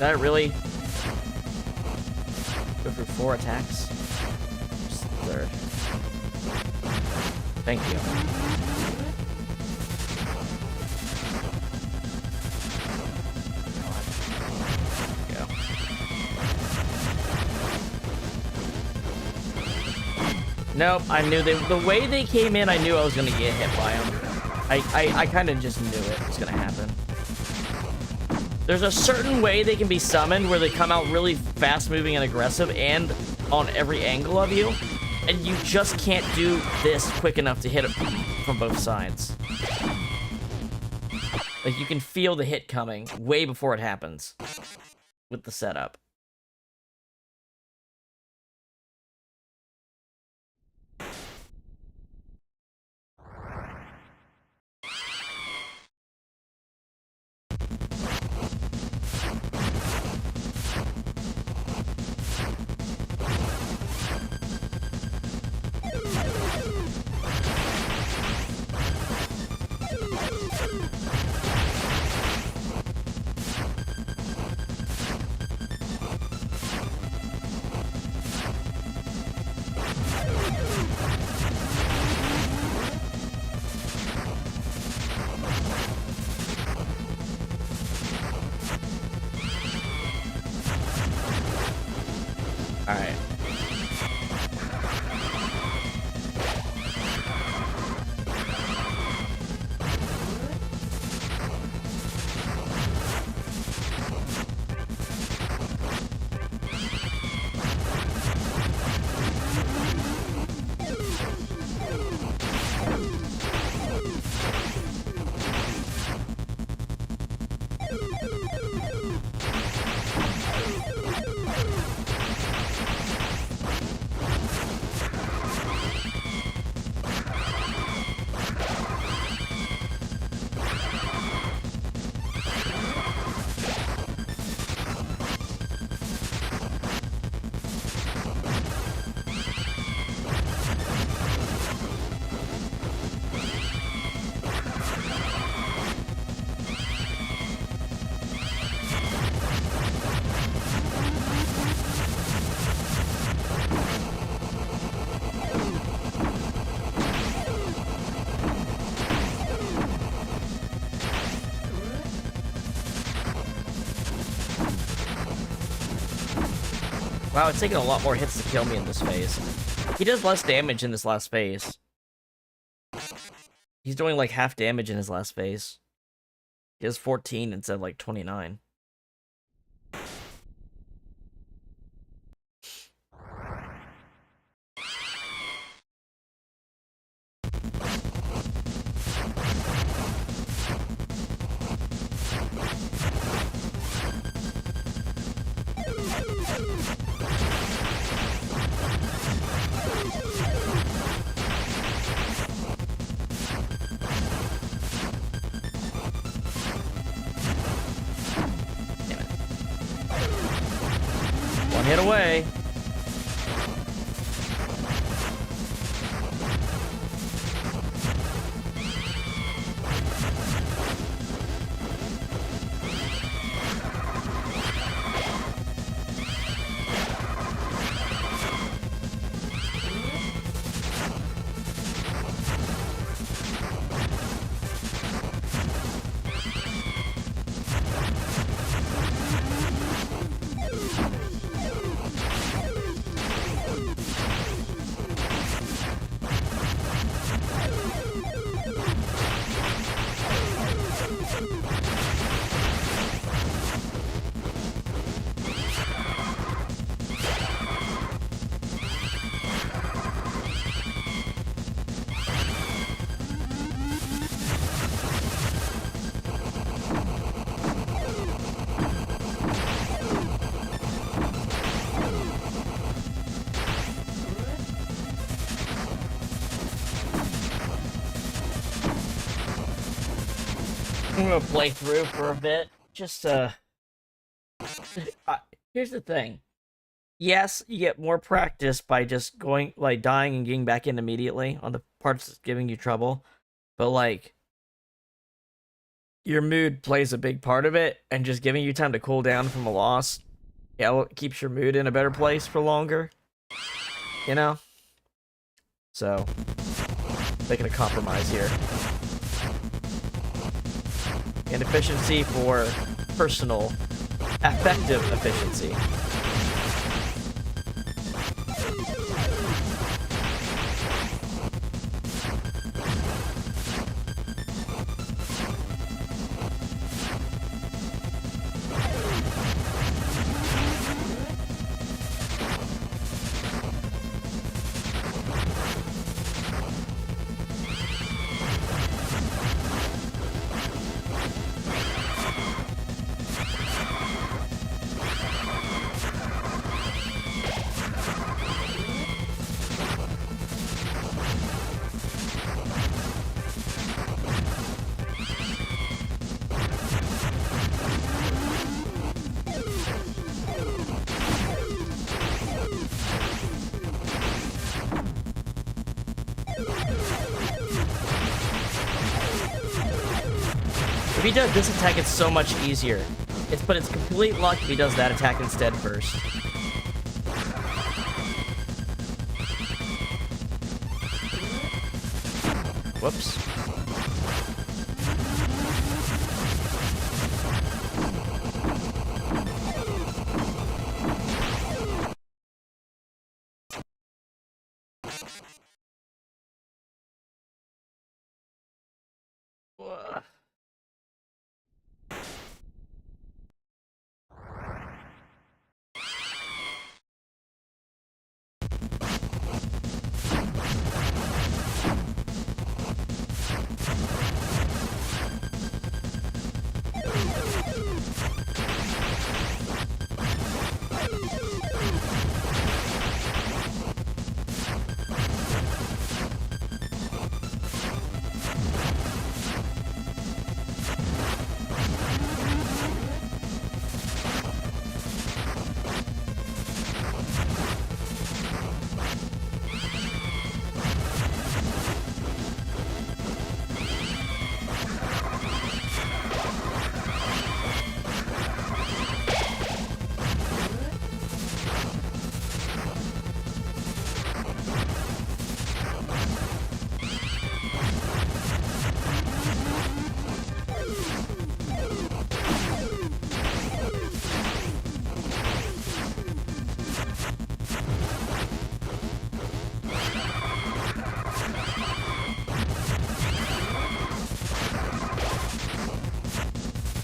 that really go through 4 attacks? Just the 3rd. Thank you. Nope, I knew the way they came in, I knew I was gonna get hit by them. I kind of just knew it was gonna happen. There's a certain way they can be summoned where they come out really fast-moving and aggressive and on every angle of you, and you just can't do this quick enough to hit it from both sides. Like, you can feel the hit coming way before it happens with the setup. Alright. Wow, it's taking a lot more hits to kill me in this phase. He does less damage in this last phase. He's doing like half damage in his last phase. He has 14 instead of like 29. Hit away. I'm gonna play through for a bit. Just, here's the thing. Yes, you get more practice by just going, like, dying and getting back in immediately on the parts that's giving you trouble. But, like, your mood plays a big part of it, and just giving you time to cool down from a loss, yeah, it keeps your mood in a better place for longer. You know? So, making a compromise here. And efficiency for personal, effective efficiency. If he does this attack, it's so much easier. But it's complete luck if he does that attack instead first. Whoops.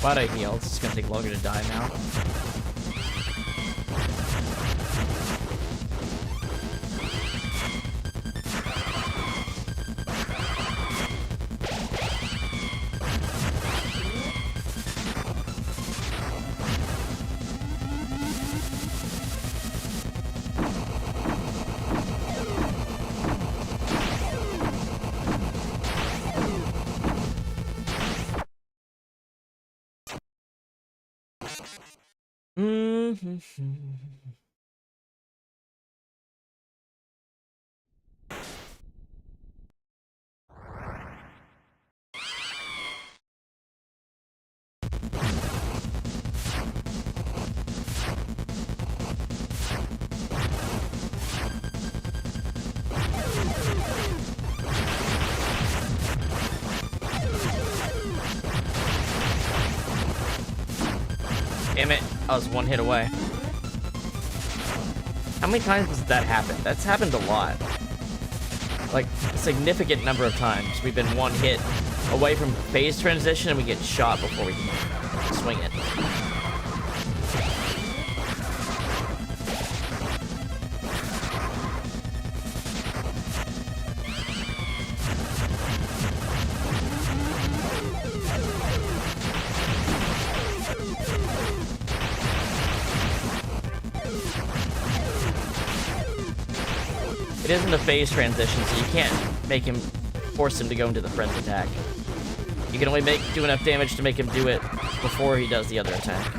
Why'd I heal? It's gonna take longer to die now. Damn it, I was one hit away. How many times has that happened? That's happened a lot. Like, a significant number of times. We've been one hit away from phase transition and we get shot before we can swing it. It isn't a phase transition, so you can't force him to go into the friend's attack. You can only do enough damage to make him do it before he does the other attack.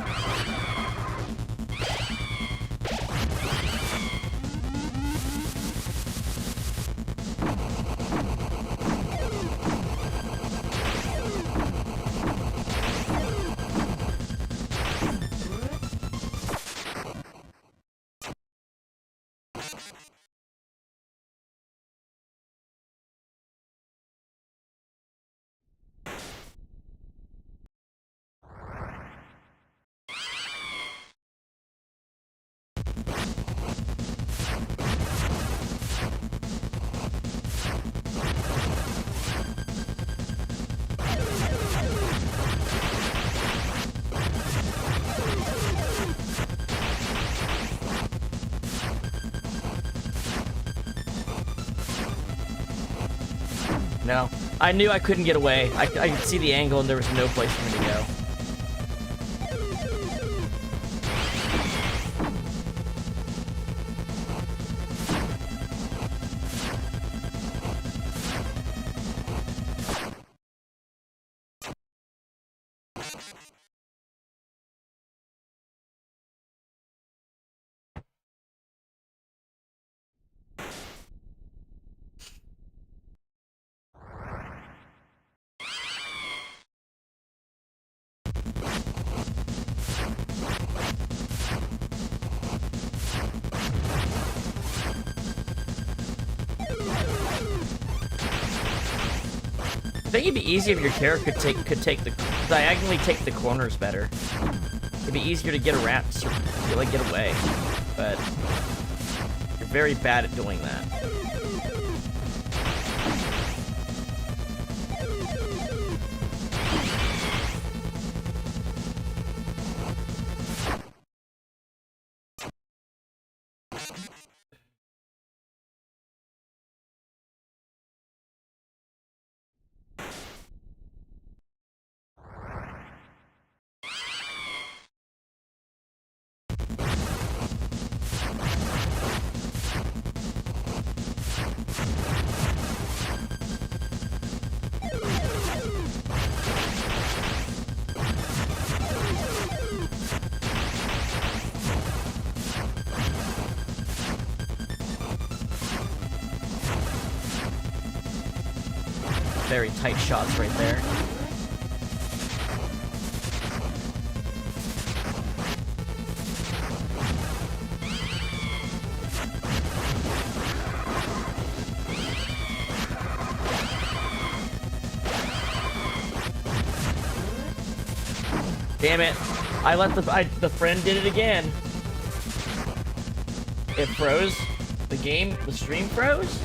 No. I knew I couldn't get away. I could see the angle and there was no place for me to go. I think it'd be easier if your character could diagonally take the corners better. It'd be easier to get around, to like get away, but you're very bad at doing that. Very tight shots right there. Damn it. I let the friend did it again. It froze. The stream froze?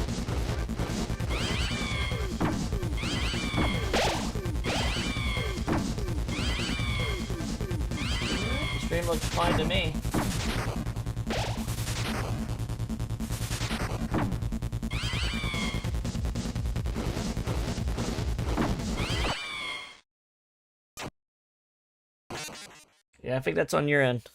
The stream looks fine to me. Yeah, I think that's on your end.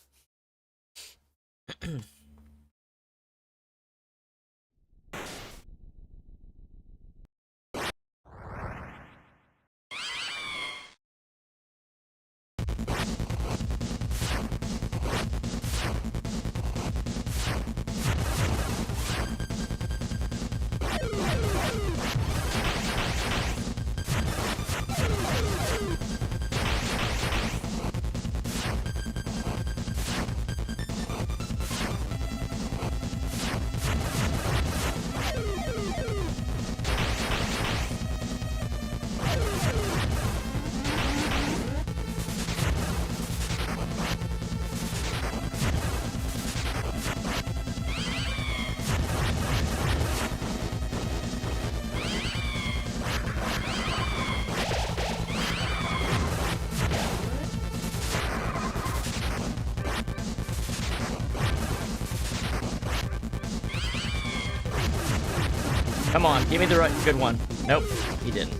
Come on, give me the right good one. Nope, he didn't.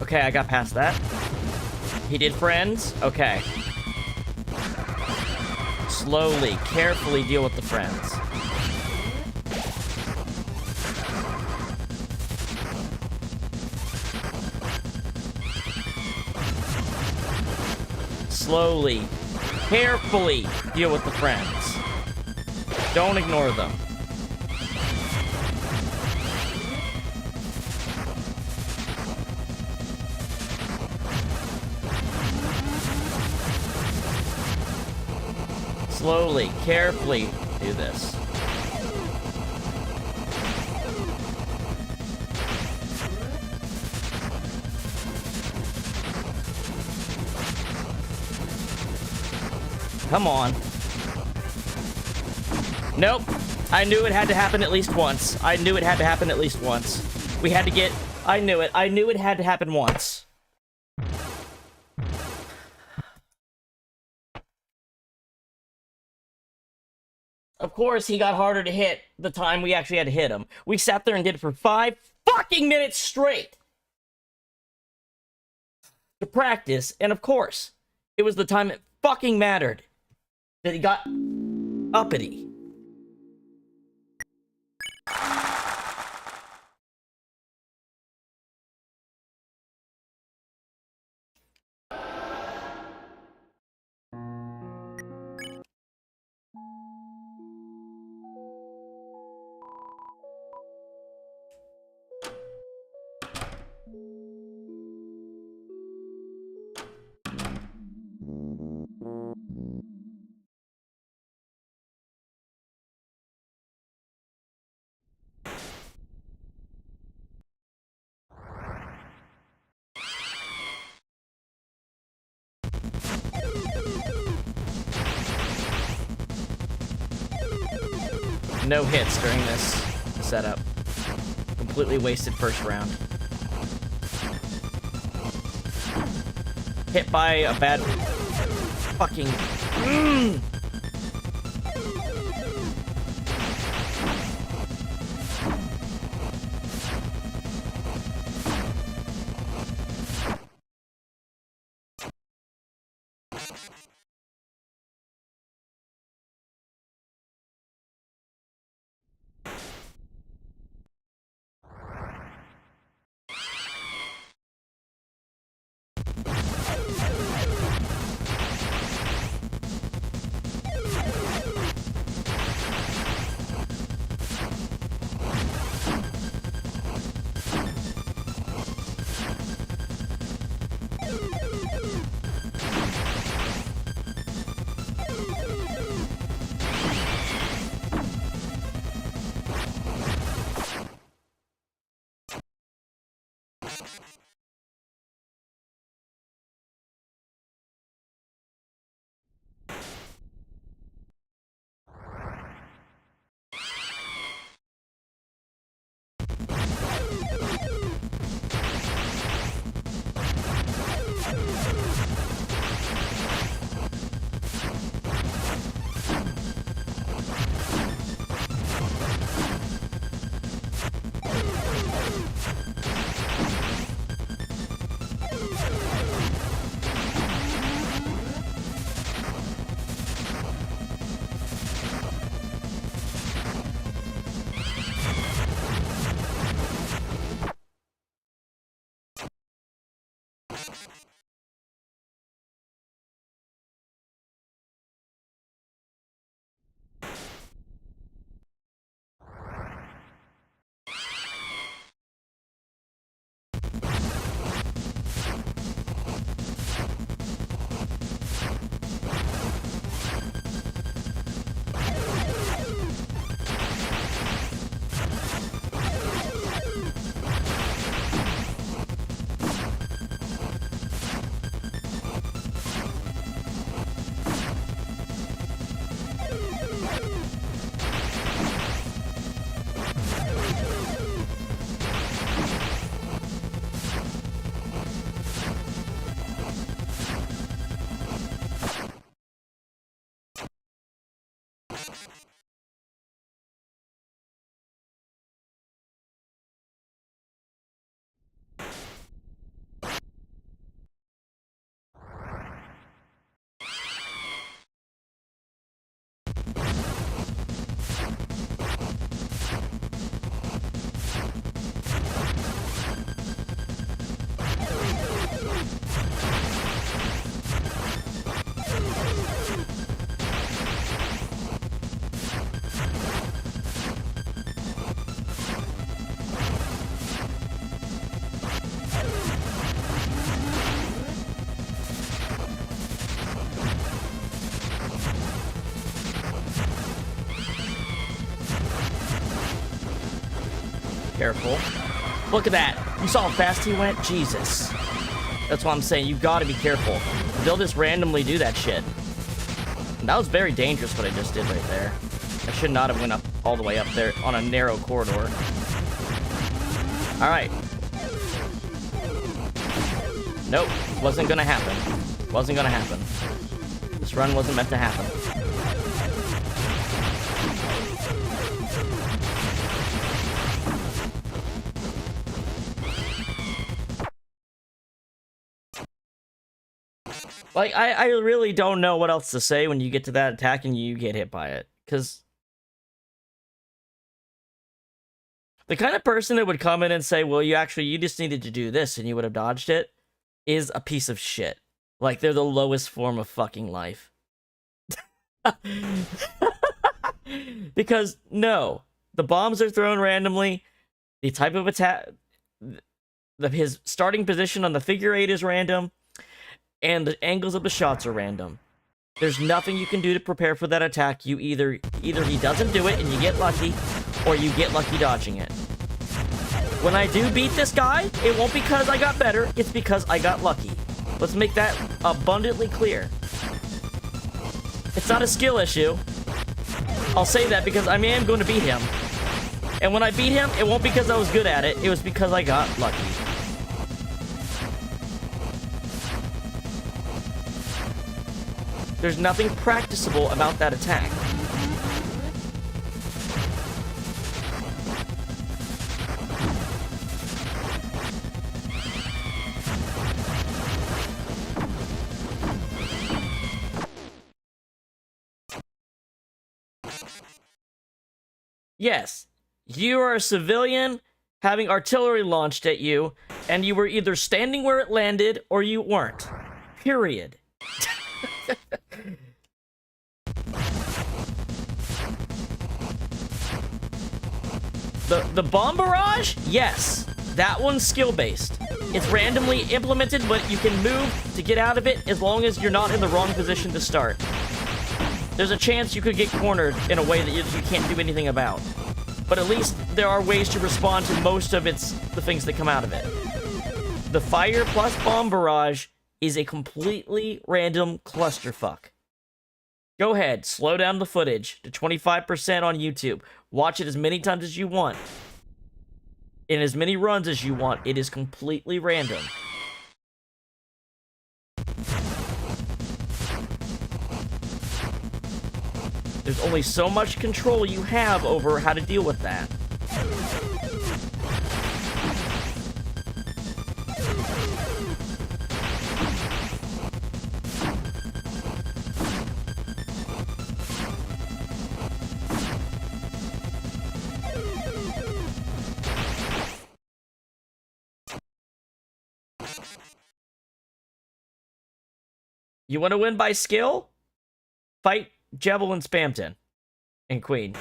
Okay, I got past that. He did friends? Okay. Slowly, carefully deal with the friends. Slowly, carefully deal with the friends. Don't ignore them. slowly, carefully do this. Come on. Nope. I knew it had to happen at least once. I knew it had to happen at least once. We had to get... I knew it. I knew it had to happen once. Of course, he got harder to hit the time we actually had to hit him. We sat there and did it for 5 fucking minutes straight to practice, and of course, it was the time it fucking mattered that he got uppity. No hits during this setup. Completely wasted first round. Hit by a bad fucking... careful. Look at that. You saw how fast he went? Jesus. That's what I'm saying. You gotta be careful. They'll just randomly do that shit. And that was very dangerous what I just did right there. I should not have went up all the way up there on a narrow corridor. Alright. Nope. Wasn't gonna happen. Wasn't gonna happen. This run wasn't meant to happen. Like, I really don't know what else to say when you get to that attack and you get hit by it. Because the kind of person that would come in and say, well, you just needed to do this and you would have dodged it, is a piece of shit. Like, they're the lowest form of fucking life. Because, no. The bombs are thrown randomly. The type of attack... his starting position on the figure 8 is random. And the angles of the shots are random. There's nothing you can do to prepare for that attack. You either he doesn't do it and you get lucky, or you get lucky dodging it. When I do beat this guy, it won't because I got better, it's because I got lucky. Let's make that abundantly clear. It's not a skill issue. I'll say that because I am going to beat him. And when I beat him, it won't because I was good at it, it was because I got lucky. There's nothing practicable about that attack. Yes, you are a civilian having artillery launched at you, and you were either standing where it landed or you weren't. Period. The bomb barrage? Yes. That one's skill-based. It's randomly implemented, but you can move to get out of it as long as you're not in the wrong position to start. There's a chance you could get cornered in a way that you can't do anything about. But at least there are ways to respond to most of the things that come out of it. The fire plus bomb barrage is a completely random clusterfuck. Go ahead, slow down the footage to 25% on YouTube. Watch it as many times as you want. In as many runs as you want. It is completely random. There's only so much control you have over how to deal with that. You want to win by skill? Fight Jebel and Spamton. And Queen.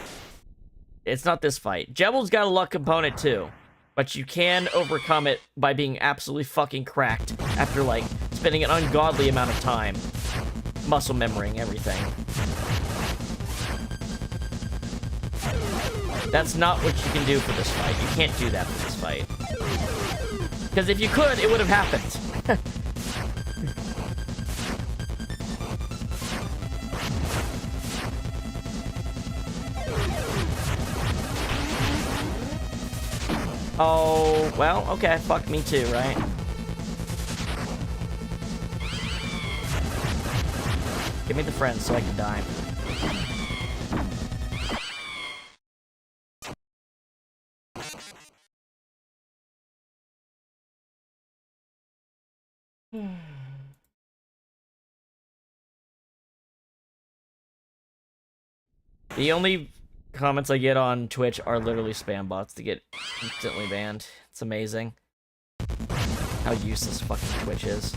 It's not this fight. Jebel's got a luck component too. But you can overcome it by being absolutely fucking cracked after, like, spending an ungodly amount of time muscle memorying everything. That's not what you can do for this fight. You can't do that for this fight. Because if you could, it would have happened. Oh, well, okay, fuck me too, right? Give me the friends so I can die. The only comments I get on Twitch are literally spam bots to get instantly banned. It's amazing how useless fucking Twitch is.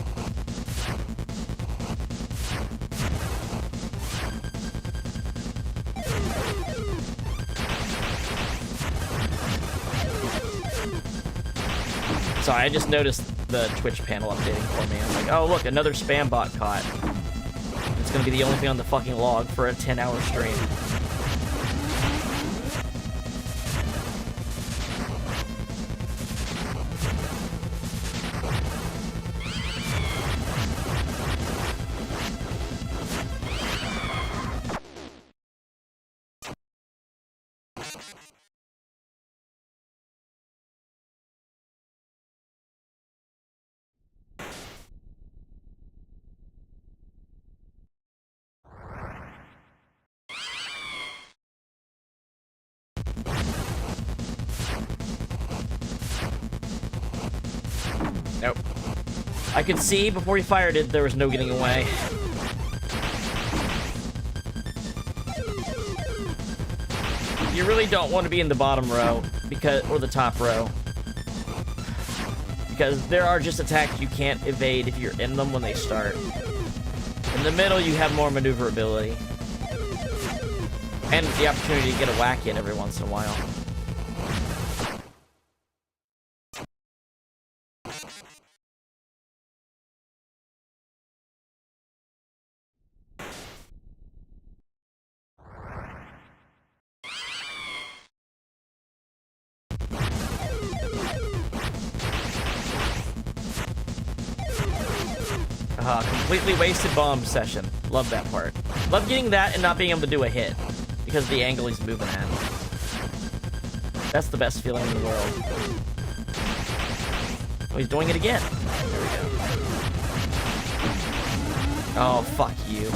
Sorry, I just noticed the Twitch panel updating for me. I was like, oh look, another spam bot caught. It's gonna be the only thing on the fucking log for a 10-hour stream. Nope. I could see before he fired it, there was no getting away. You really don't want to be in the bottom row, or the top row. Because there are just attacks you can't evade if you're in them when they start. In the middle, you have more maneuverability. And the opportunity to get a whack in every once in a while. Completely wasted bomb session. Love that part. Love getting that and not being able to do a hit. Because of the angle he's moving at. That's the best feeling in the world. Oh, he's doing it again. There we go. Oh, fuck you.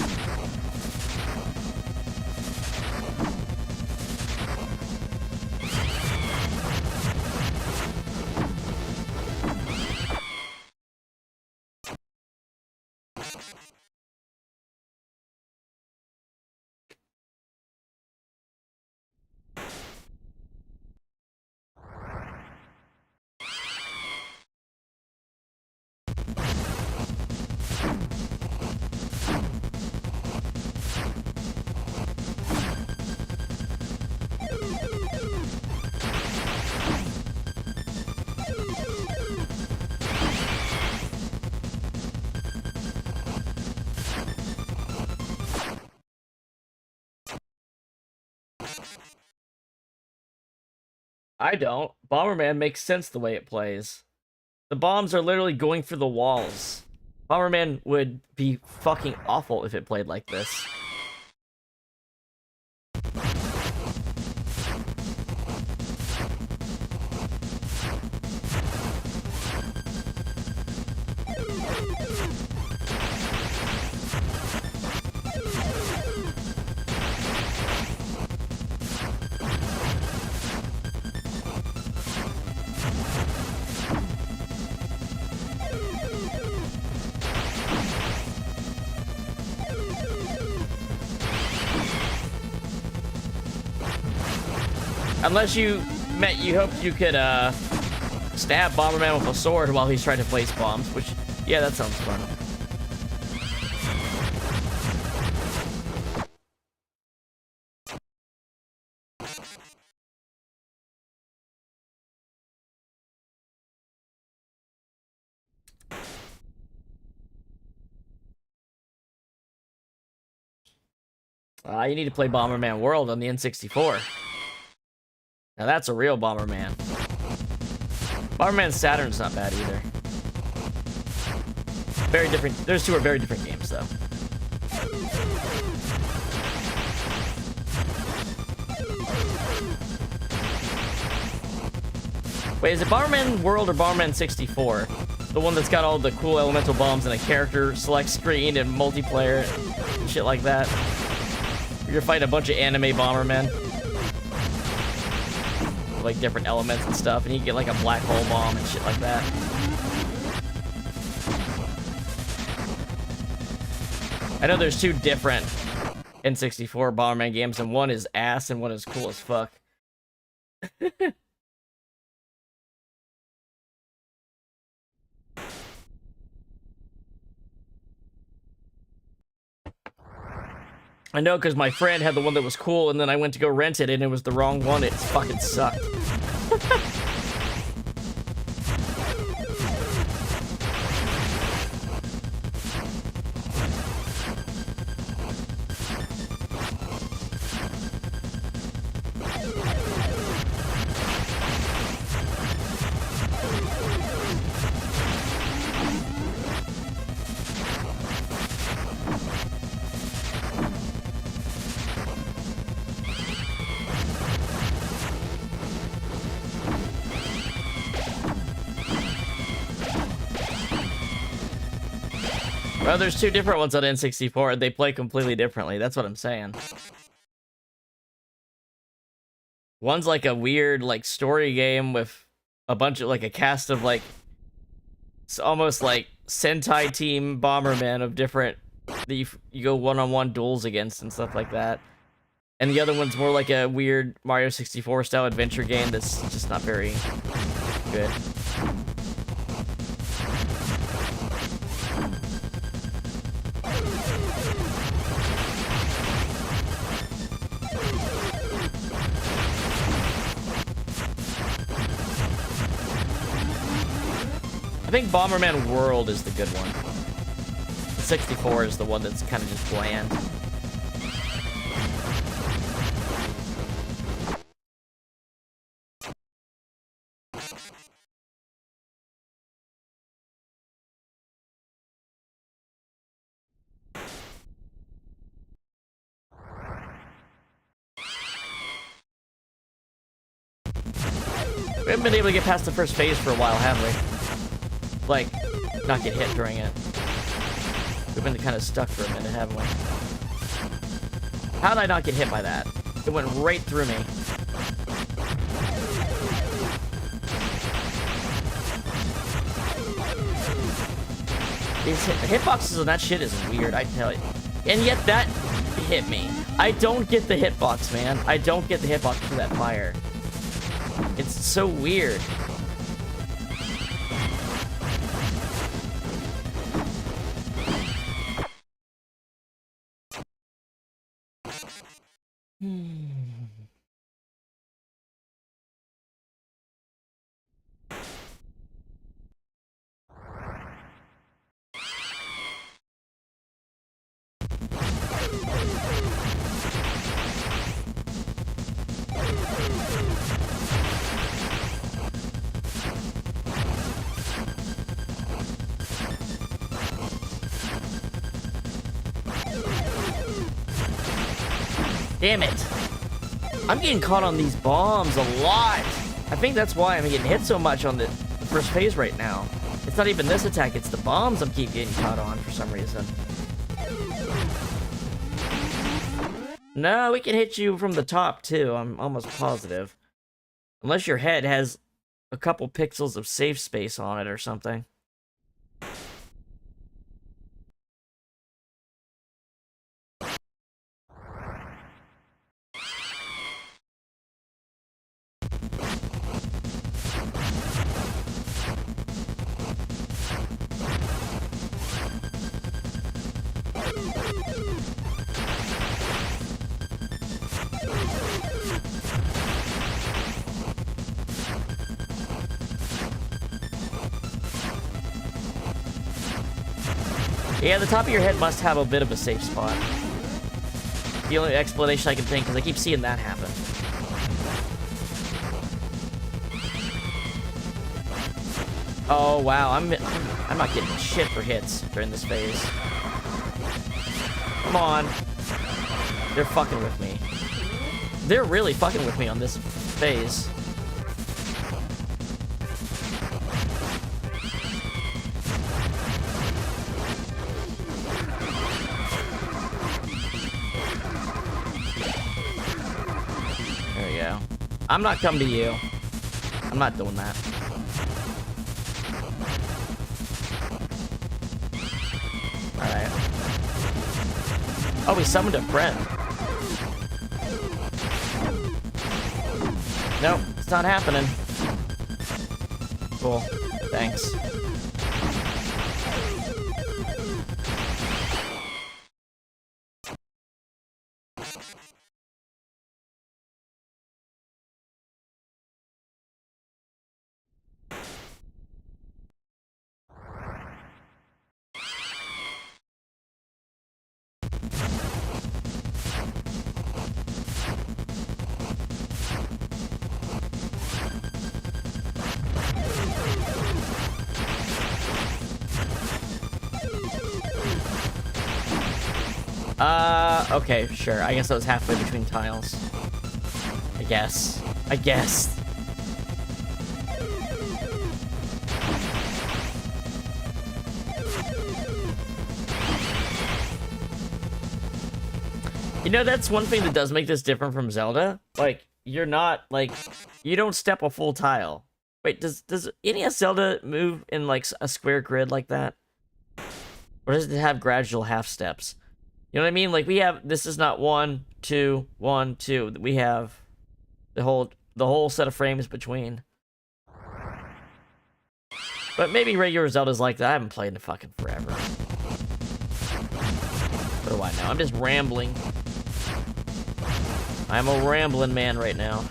I don't. Bomberman makes sense the way it plays. The bombs are literally going for the walls. Bomberman would be fucking awful if it played like this. Unless you hoped you could stab Bomberman with a sword while he's trying to place bombs, which, yeah, that sounds fun. You need to play Bomberman World on the N64. Now that's a real Bomberman. Bomberman Saturn's not bad either. Very different. Those two are very different games, though. Wait, is it Bomberman World or Bomberman 64? The one that's got all the cool elemental bombs and a character select screen and multiplayer and shit like that? You're fighting a bunch of anime Bombermen. Like different elements and stuff, and you get like a black hole bomb and shit like that. I know there's two different N64 Bomberman games, and one is ass and one is cool as fuck. I know, because my friend had the one that was cool, and then I went to go rent it, and it was the wrong one. It fucking sucked. Well, there's two different ones on N64, and they play completely differently. That's what I'm saying. One's like a weird, like, story game with a bunch of, like, a cast of, like, It's almost like Sentai Team Bomberman of different that you go one-on-one duels against and stuff like that. And the other one's more like a weird Mario 64 style adventure game that's just not very good. I think Bomberman World is the good one. The 64 is the one that's kind of just bland. We haven't been able to get past the first phase for a while, have we? Like, not get hit during it. We've been kind of stuck for a minute, haven't we? How did I not get hit by that? It went right through me. The hitboxes on that shit is weird, I tell you. And yet that hit me. I don't get the hitbox, man. I don't get the hitbox for that fire. It's so weird. Damn it. I'm getting caught on these bombs a lot. I think that's why I'm getting hit so much on the first phase right now. It's not even this attack, it's the bombs I'm keep getting caught on for some reason. No, we can hit you from the top too, I'm almost positive. Unless your head has a couple pixels of safe space on it or something. Yeah, the top of your head must have a bit of a safe spot. The only explanation I can think, because I keep seeing that happen. Oh wow, I'm not getting shit for hits during this phase. Come on. They're fucking with me. They're really fucking with me on this phase. I'm not coming to you. I'm not doing that. Alright. Oh, we summoned a friend. Nope, it's not happening. Cool. Thanks. Okay, sure. I guess I was halfway between tiles. I guess. You know, that's one thing that does make this different from Zelda. Like, you're not, like, you don't step a full tile. Wait, does NES Zelda move in like a square grid like that? Or does it have gradual half steps? You know what I mean? Like we have, this is not 1, 2, 1, 2. We have the whole set of frames between. But maybe regular Zelda's like that. I haven't played in fucking forever. What do I know? I'm just rambling. I'm a rambling man right now.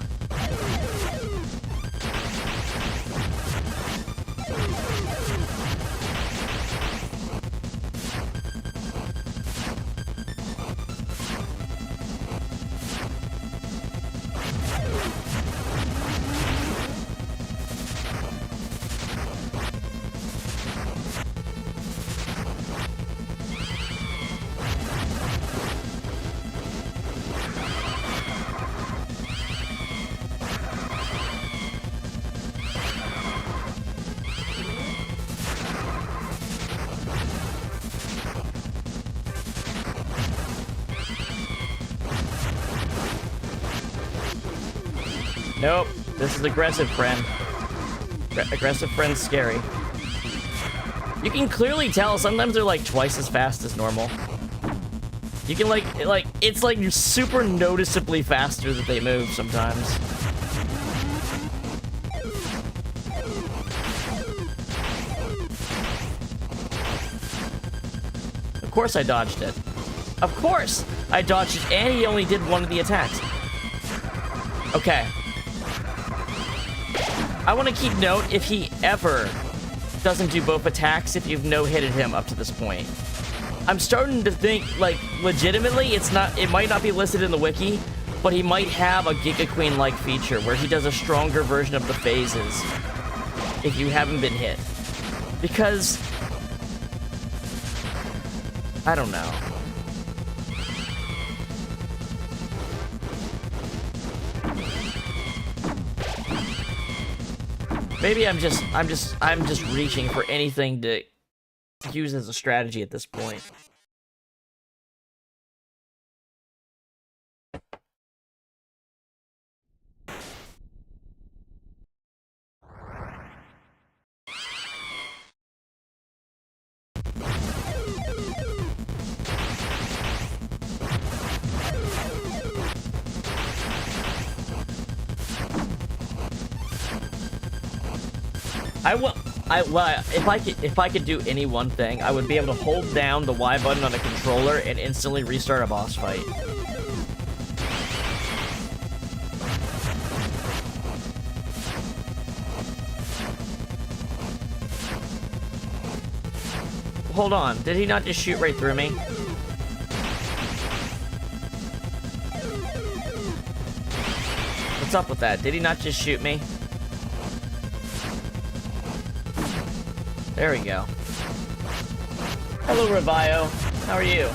Nope, this is aggressive friend. Aggressive friend's scary. You can clearly tell sometimes they're like twice as fast as normal. You can it's like you're super noticeably faster that they move sometimes. Of course I dodged it. Of course I dodged it, and he only did one of the attacks. Okay. I want to keep note if he ever doesn't do both attacks if you've no-hitted him up to this point. I'm starting to think, like, legitimately, it might not be listed in the wiki, but he might have a Giga Queen-like feature where he does a stronger version of the phases if you haven't been hit. Because I don't know. Maybe I'm just reaching for anything to use as a strategy at this point. If I could do any one thing, I would be able to hold down the Y button on a controller and instantly restart a boss fight. Hold on, did he not just shoot right through me? What's up with that? Did he not just shoot me? There we go. Hello, Revio. How are you?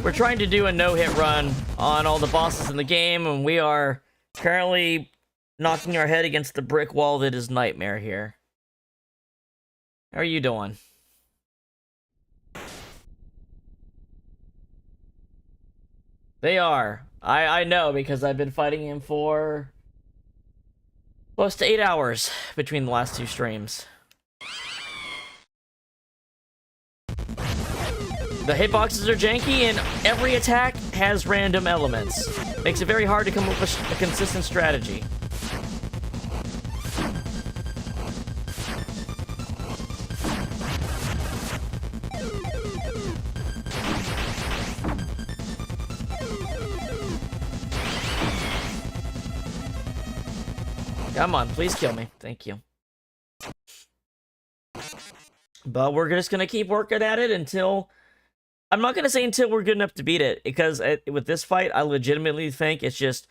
We're trying to do a no-hit run on all the bosses in the game, and we are currently knocking our head against the brick wall that is Nightmare here. How are you doing? They are. I know, because I've been fighting him for close to 8 hours between the last 2 streams. The hitboxes are janky, and every attack has random elements. Makes it very hard to come up with a consistent strategy. Come on, please kill me. Thank you. But we're just gonna keep working at it until... I'm not gonna say until we're good enough to beat it, because with this fight, I legitimately think it's just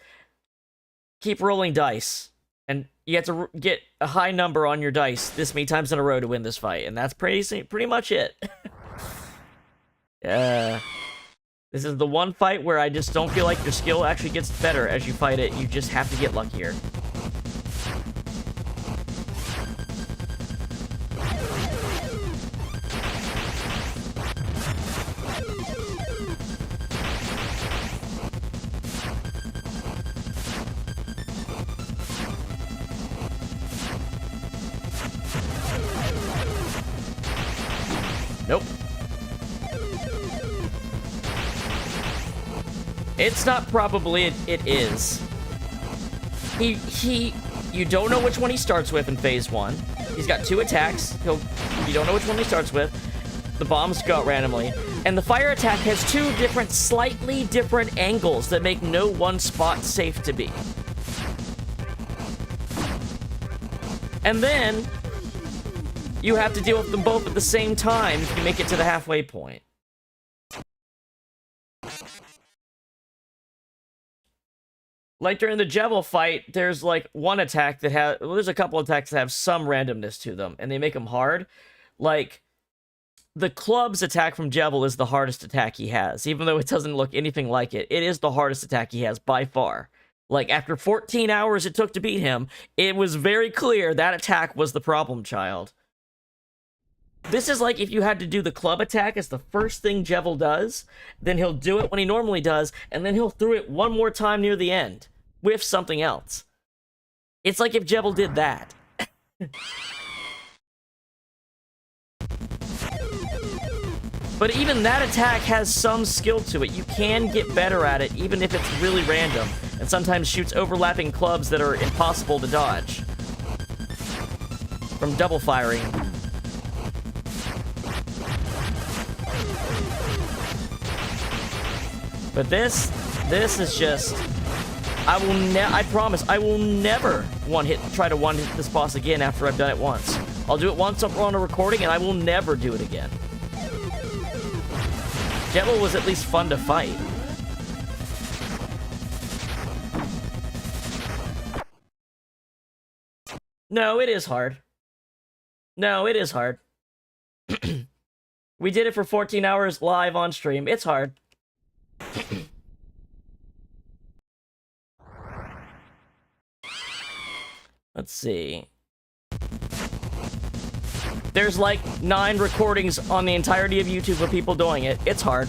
keep rolling dice, and you have to get a high number on your dice this many times in a row to win this fight, and that's pretty much it. This is the one fight where I just don't feel like your skill actually gets better as you fight it. You just have to get luckier. It's not probably, it is. You don't know which one he starts with in phase 1. He's got 2 attacks. You don't know which one he starts with. The bombs go out randomly. And the fire attack has 2 different, slightly different angles that make no one spot safe to be. And then you have to deal with them both at the same time if you make it to the halfway point. Like during the Jevil fight, there's like one attack that has... Well, there's a couple attacks that have some randomness to them, and they make them hard. Like, the club's attack from Jevil is the hardest attack he has, even though it doesn't look anything like it. It is the hardest attack he has by far. Like, after 14 hours it took to beat him, it was very clear that attack was the problem child. This is like if you had to do the club attack as the first thing Jevil does, then he'll do it when he normally does, and then he'll throw it one more time near the end with something else. It's like if Jevil did that. But even that attack has some skill to it. You can get better at it, even if it's really random, and sometimes shoots overlapping clubs that are impossible to dodge from double firing. But this is just... I promise, I will never try to one-hit this boss again after I've done it once. I'll do it once on a recording, and I will never do it again. Jevil was at least fun to fight. No, it is hard. No, it is hard. We did it for 14 hours live on stream. It's hard. Let's see. There's like 9 recordings on the entirety of YouTube of people doing it. It's hard.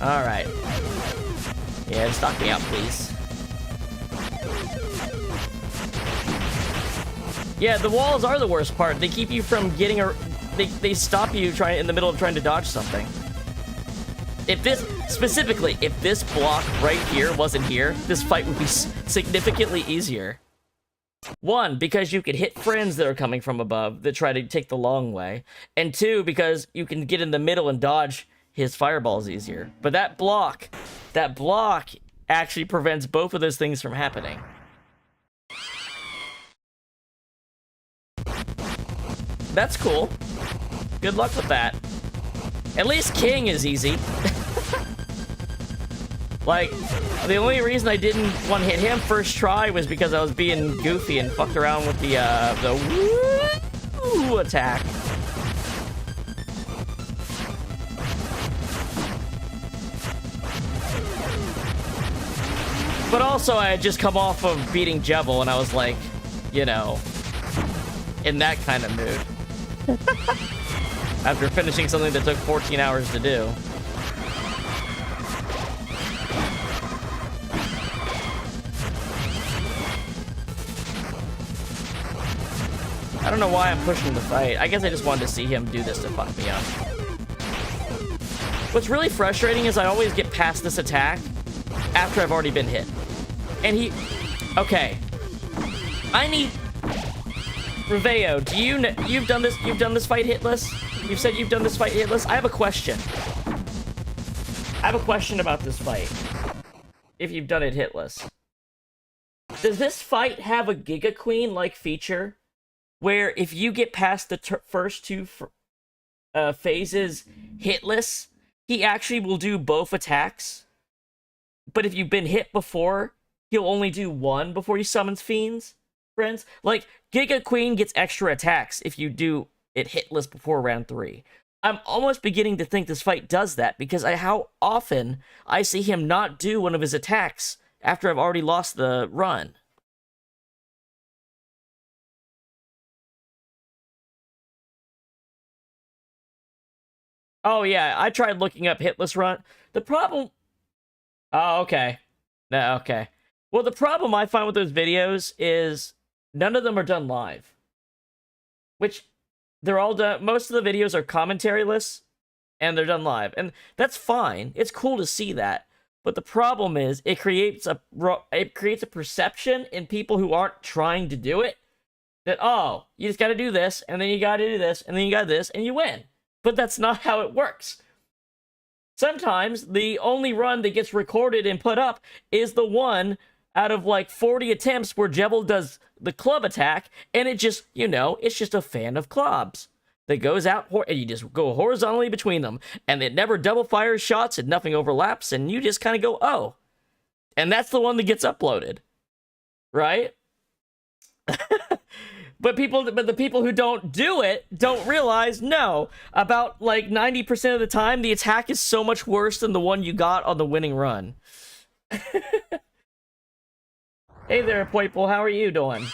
Alright. Yeah, just knock me out, please. Yeah, the walls are the worst part. They keep you from getting a... They stop you in the middle of trying to dodge something. If this... Specifically, if this block right here wasn't here, this fight would be significantly easier. 1, because you could hit friends that are coming from above that try to take the long way. And 2, because you can get in the middle and dodge his fireballs easier. But that block actually prevents both of those things from happening. That's cool. Good luck with that. At least King is easy. Like, the only reason I didn't one-hit him first try was because I was being goofy and fucked around with the woo attack. But also, I had just come off of beating Jevil, and I was like, you know, in that kind of mood. After finishing something that took 14 hours to do. I don't know why I'm pushing the fight. I guess I just wanted to see him do this to fuck me up. What's really frustrating is I always get past this attack after I've already been hit. And he... Okay. I need... Reveo, do you know... You've done this fight hitless? You've said you've done this fight hitless? I have a question. I have a question about this fight. If you've done it hitless. Does this fight have a Giga Queen-like feature? Where if you get past the first 2 phases hitless, he actually will do both attacks? But if you've been hit before, he'll only do 1 before he summons fiends? Friends? Like, Giga Queen gets extra attacks if you do it hitless before round 3. I'm almost beginning to think this fight does that, because how often I see him not do one of his attacks after I've already lost the run. Oh yeah, I tried looking up hitless run. The problem Oh, okay. No, okay. Well, the problem I find with those videos is none of them are done live. Which, they're all done... Most of the videos are commentary-less, and they're done live. And that's fine. It's cool to see that. But the problem is, it creates a perception in people who aren't trying to do it that, oh, you just gotta do this, and then you gotta do this, and then you got this, and you win. But that's not how it works. Sometimes, the only run that gets recorded and put up is the one out of, like, 40 attempts where Jebel does the club attack, and it just, you know, it's just a fan of clubs that goes out, and you just go horizontally between them, and it never double fires shots, and nothing overlaps, and you just kind of go, oh. And that's the one that gets uploaded. Right? But the people who don't do it don't realize, no, about like 90% of the time, the attack is so much worse than the one you got on the winning run. Hey there, Poiple, how are you doing?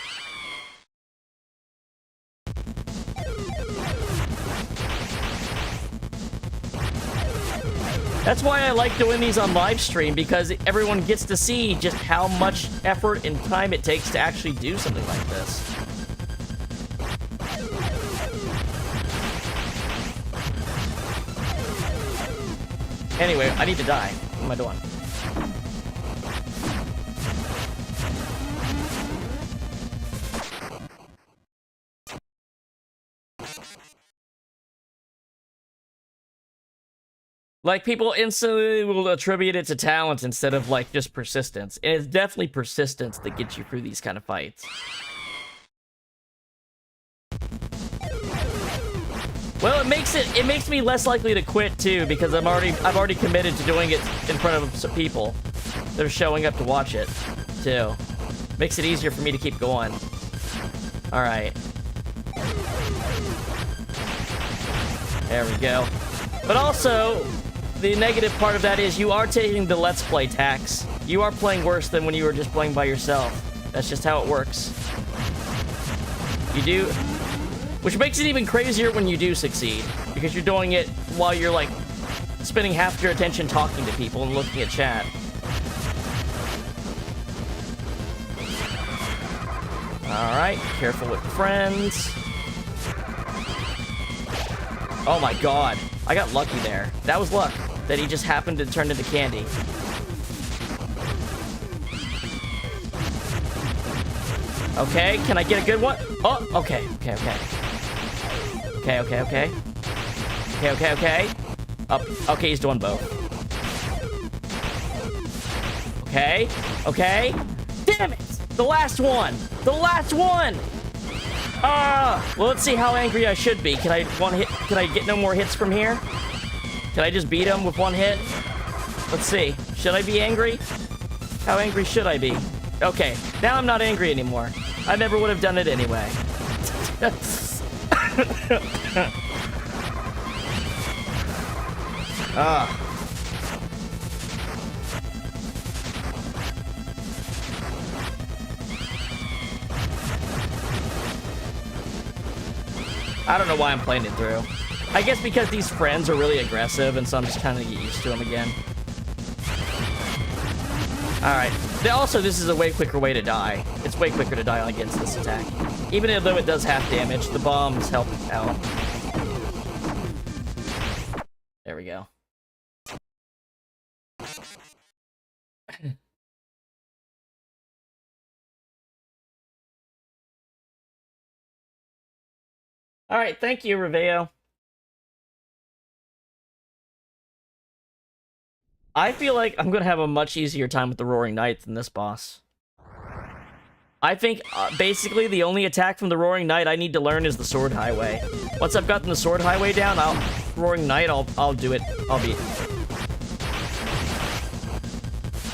That's why I like doing these on live stream, because everyone gets to see just how much effort and time it takes to actually do something like this. Anyway, I need to die. What am I doing? Like, people instantly will attribute it to talent instead of, like, just persistence. And it's definitely persistence that gets you through these kind of fights. Well, it makes me less likely to quit too, because I've already committed to doing it in front of some people that are showing up to watch it too. Makes it easier for me to keep going. All right. There we go. But also, the negative part of that is you are taking the Let's Play tax. You are playing worse than when you were just playing by yourself. That's just how it works. You do... Which makes it even crazier when you do succeed, because you're doing it while you're, like, spending half your attention talking to people and looking at chat. Alright, careful with friends. Oh my god, I got lucky there. That was luck, that he just happened to turn into candy. Okay, can I get a good one? Oh, okay. Okay. Up. Okay, he's doing both. Okay. Damn it! The last one! Well, let's see how angry I should be. Can I get no more hits from here? Can I just beat him with one hit? Let's see. Should I be angry? How angry should I be? Okay, now I'm not angry anymore. I never would have done it anyway. I don't know why I'm playing it through. I guess because these friends are really aggressive, and so I'm just kind of get used to them again. Alright. Also, this is a way quicker way to die. It's way quicker to die against this attack. Even though it does half damage, the bombs help out. There we go. Alright, thank you, Reveo. I feel like I'm gonna have a much easier time with the Roaring Knight than this boss. I think, basically, the only attack from the Roaring Knight I need to learn is the Sword Highway. Once I've gotten the Sword Highway down, Roaring Knight, I'll do it. I'll beat it.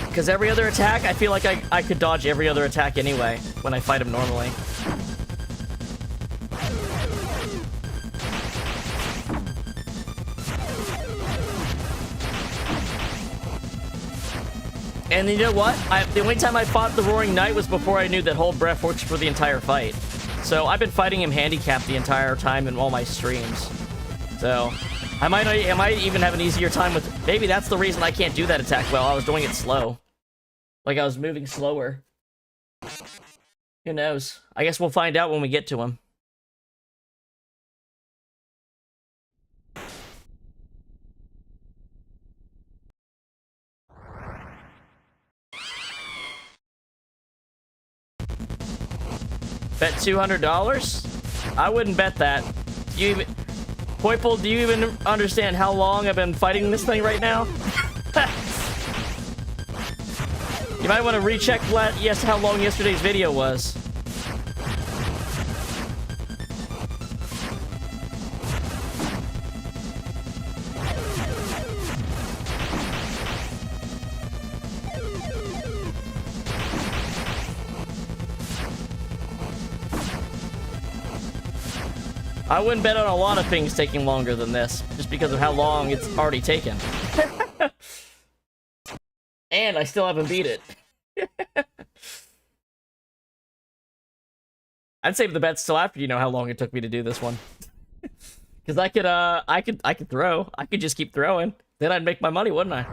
Because every other attack, I feel like I could dodge every other attack anyway, when I fight him normally. And you know what? The only time I fought the Roaring Knight was before I knew that Hold Breath works for the entire fight. So I've been fighting him handicapped the entire time in all my streams. So I might even have an easier time with Maybe that's the reason I can't do that attack well. I was doing it slow. Like I was moving slower. Who knows? I guess we'll find out when we get to him. Bet $200? I wouldn't bet that. Do you even... Poiple, do you even understand how long I've been fighting this thing right now? You might want to recheck how long yesterday's video was. I wouldn't bet on a lot of things taking longer than this, just because of how long it's already taken. And I still haven't beat it. I'd save the bets till after you know how long it took me to do this one. Because I could throw. I could just keep throwing. Then I'd make my money, wouldn't I?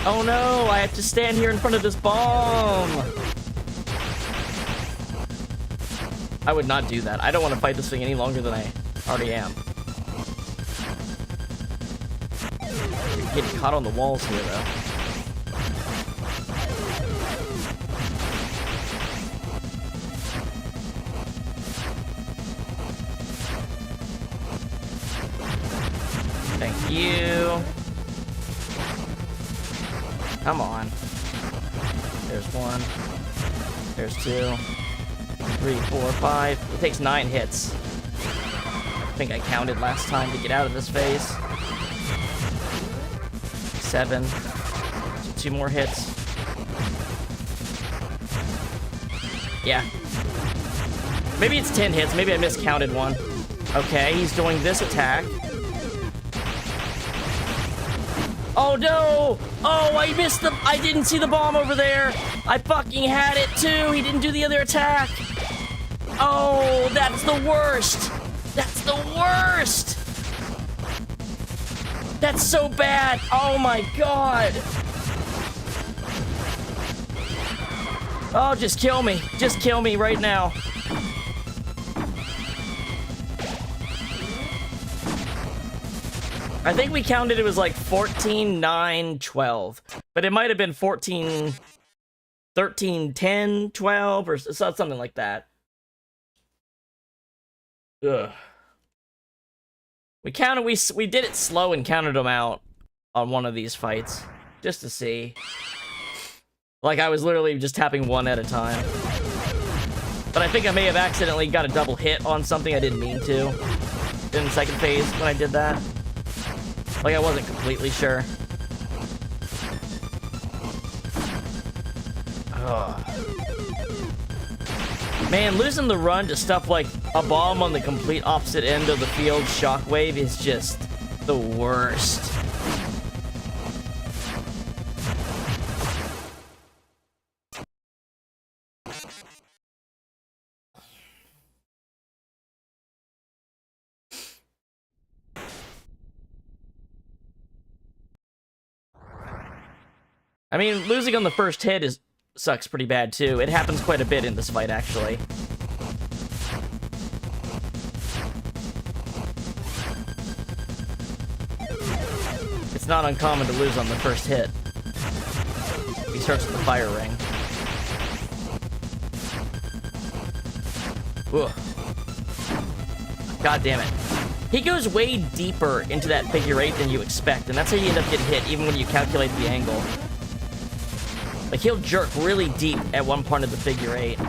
Oh no, I have to stand here in front of this bomb! I would not do that. I don't want to fight this thing any longer than I already am. You're getting caught on the walls here, though. Thank you. Come on. There's one. There's 2, 3, 4, 5. It takes 9 hits. I think I counted last time to get out of this phase. 7. 2 more hits. Yeah. Maybe it's 10 hits. Maybe I miscounted one. Okay, he's doing this attack. Oh no! Oh, I missed the... I didn't see the bomb over there! I fucking had it too! He didn't do the other attack! Oh, that's the worst! That's the worst! That's so bad! Oh my god! Oh, just kill me. Just kill me right now. I think we counted it was like 14, 9, 12. But it might have been 14, 13, 10, 12, or something like that. Ugh. We did it slow and counted them out on one of these fights. Just to see. Like, I was literally just tapping one at a time. But I think I may have accidentally got a double hit on something I didn't mean to. In the second phase when I did that. Like, I wasn't completely sure. Ugh. Man, losing the run to stuff like a bomb on the complete opposite end of the field shockwave is just the worst. I mean, losing on the first hit sucks pretty bad, too. It happens quite a bit in this fight, actually. It's not uncommon to lose on the first hit. He starts with the fire ring. Ugh. God damn it. He goes way deeper into that figure 8 than you expect, and that's how you end up getting hit, even when you calculate the angle. Like, he'll jerk really deep at one part of the figure 8.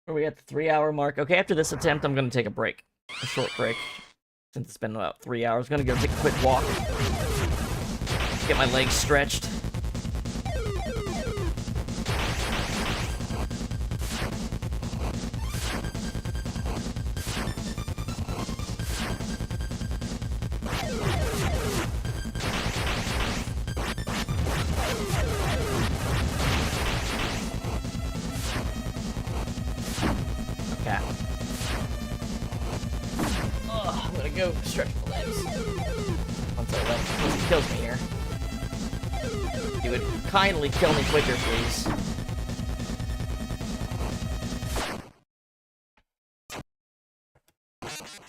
Are we at the 3-hour mark? Okay, after this attempt, I'm gonna take a break. A short break. Since it's been about 3 hours. I'm gonna go take a quick walk. Get my legs stretched. go stretch my legs. Once he kills me here. He would kindly kill me quicker, please.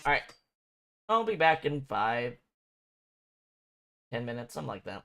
Alright. I'll be back in 5, 10 minutes, something like that.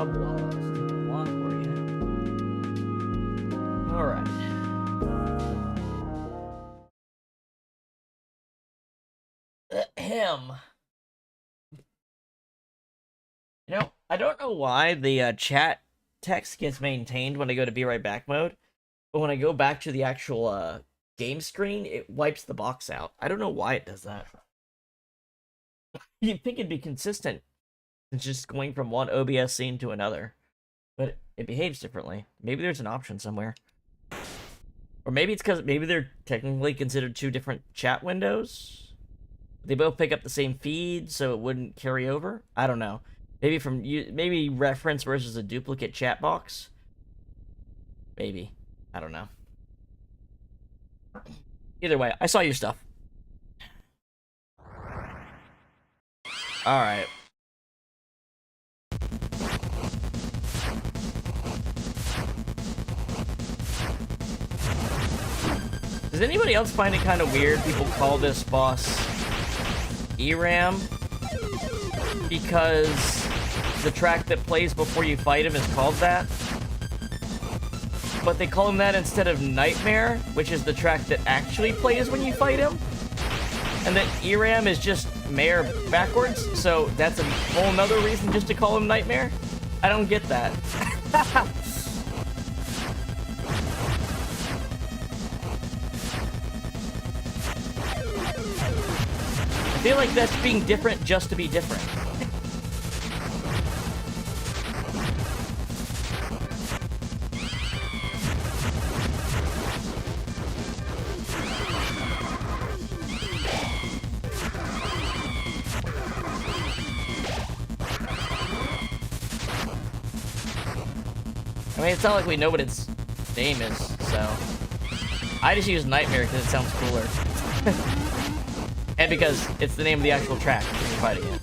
trouble while I was taking a walk for you. Alright. Him. You know, I don't know why the chat text gets maintained when I go to be right back mode, but when I go back to the actual game screen, it wipes the box out. I don't know why it does that. You'd think it'd be consistent. It's just going from one OBS scene to another, but it behaves differently. Maybe there's an option somewhere. Or maybe it's because maybe they're technically considered two different chat windows. They both pick up the same feed, so it wouldn't carry over. I don't know. Maybe reference versus a duplicate chat box. Maybe. I don't know. Either way, I saw your stuff. Alright. Does anybody else find it kind of weird people call this boss ERAM? Because the track that plays before you fight him is called that? But they call him that instead of Nightmare, which is the track that actually plays when you fight him? And that ERAM is just Mare backwards, so that's a whole nother reason just to call him Nightmare? I don't get that. I feel like that's being different just to be different. I mean, it's not like we know what its name is, so... I just use Nightmare because it sounds cooler. And because it's the name of the actual track when you're fighting it.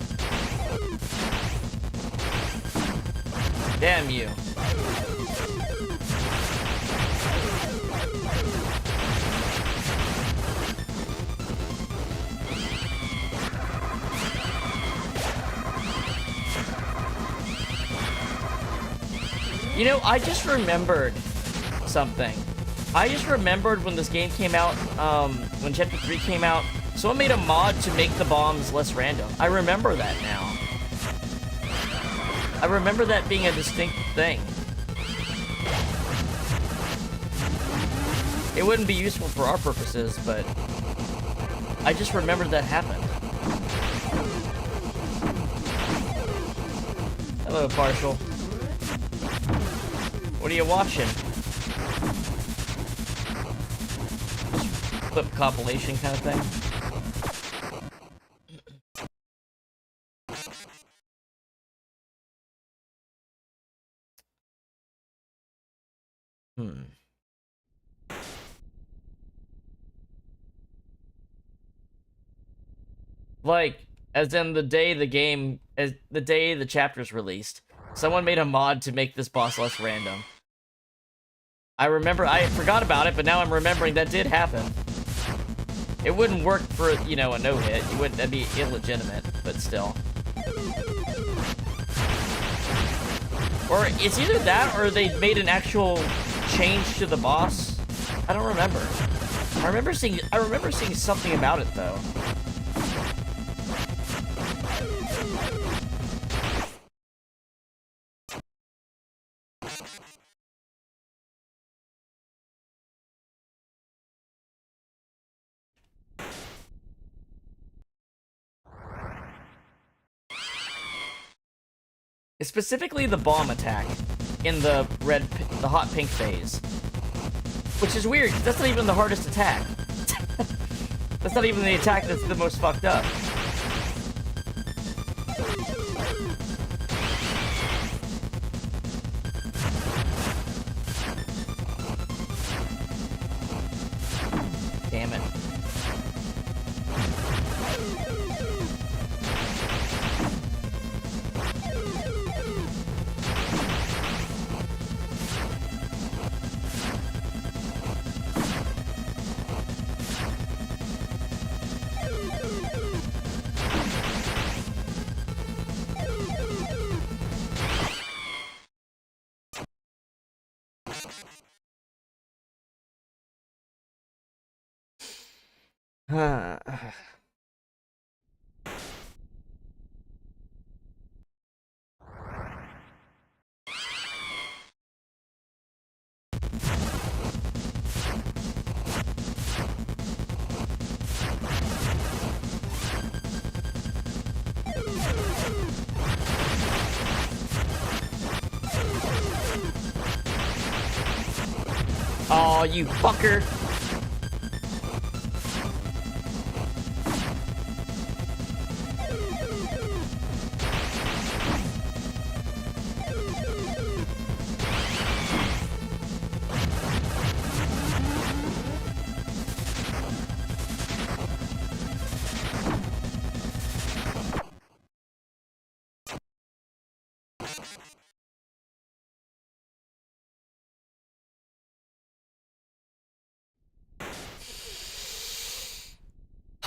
Damn you. You know, I just remembered something. I just remembered when this game came out, when Chapter 3 came out, someone made a mod to make the bombs less random. I remember that now. I remember that being a distinct thing. It wouldn't be useful for our purposes, but I just remembered that happened. Hello, Partial. What are you watching? Clip compilation kind of thing? Like, as in the day the chapter's released, someone made a mod to make this boss less random. I forgot about it, but now I'm remembering that did happen. It wouldn't work for, you know, a no-hit. That'd be illegitimate, but still. Or it's either that or they made an actual change to the boss. I don't remember. I remember seeing something about it though. It's specifically the bomb attack in the hot pink phase. Which is weird, 'cause that's not even the hardest attack. That's not even the attack that's the most fucked up. Damn it. Oh, you fucker.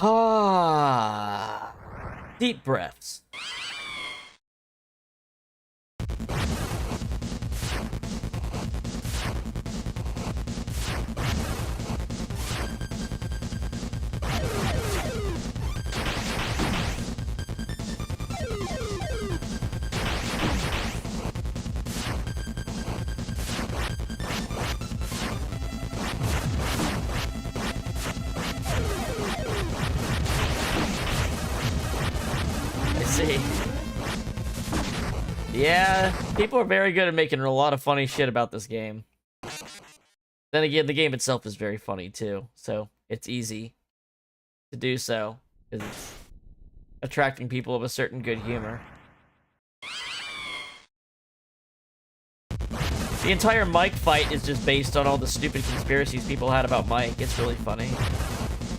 Ah. Deep breaths. See. Yeah, people are very good at making a lot of funny shit about this game. Then again, the game itself is very funny too, so it's easy to do so, because it's attracting people of a certain good humor. The entire Mike fight is just based on all the stupid conspiracies people had about Mike. It's really funny.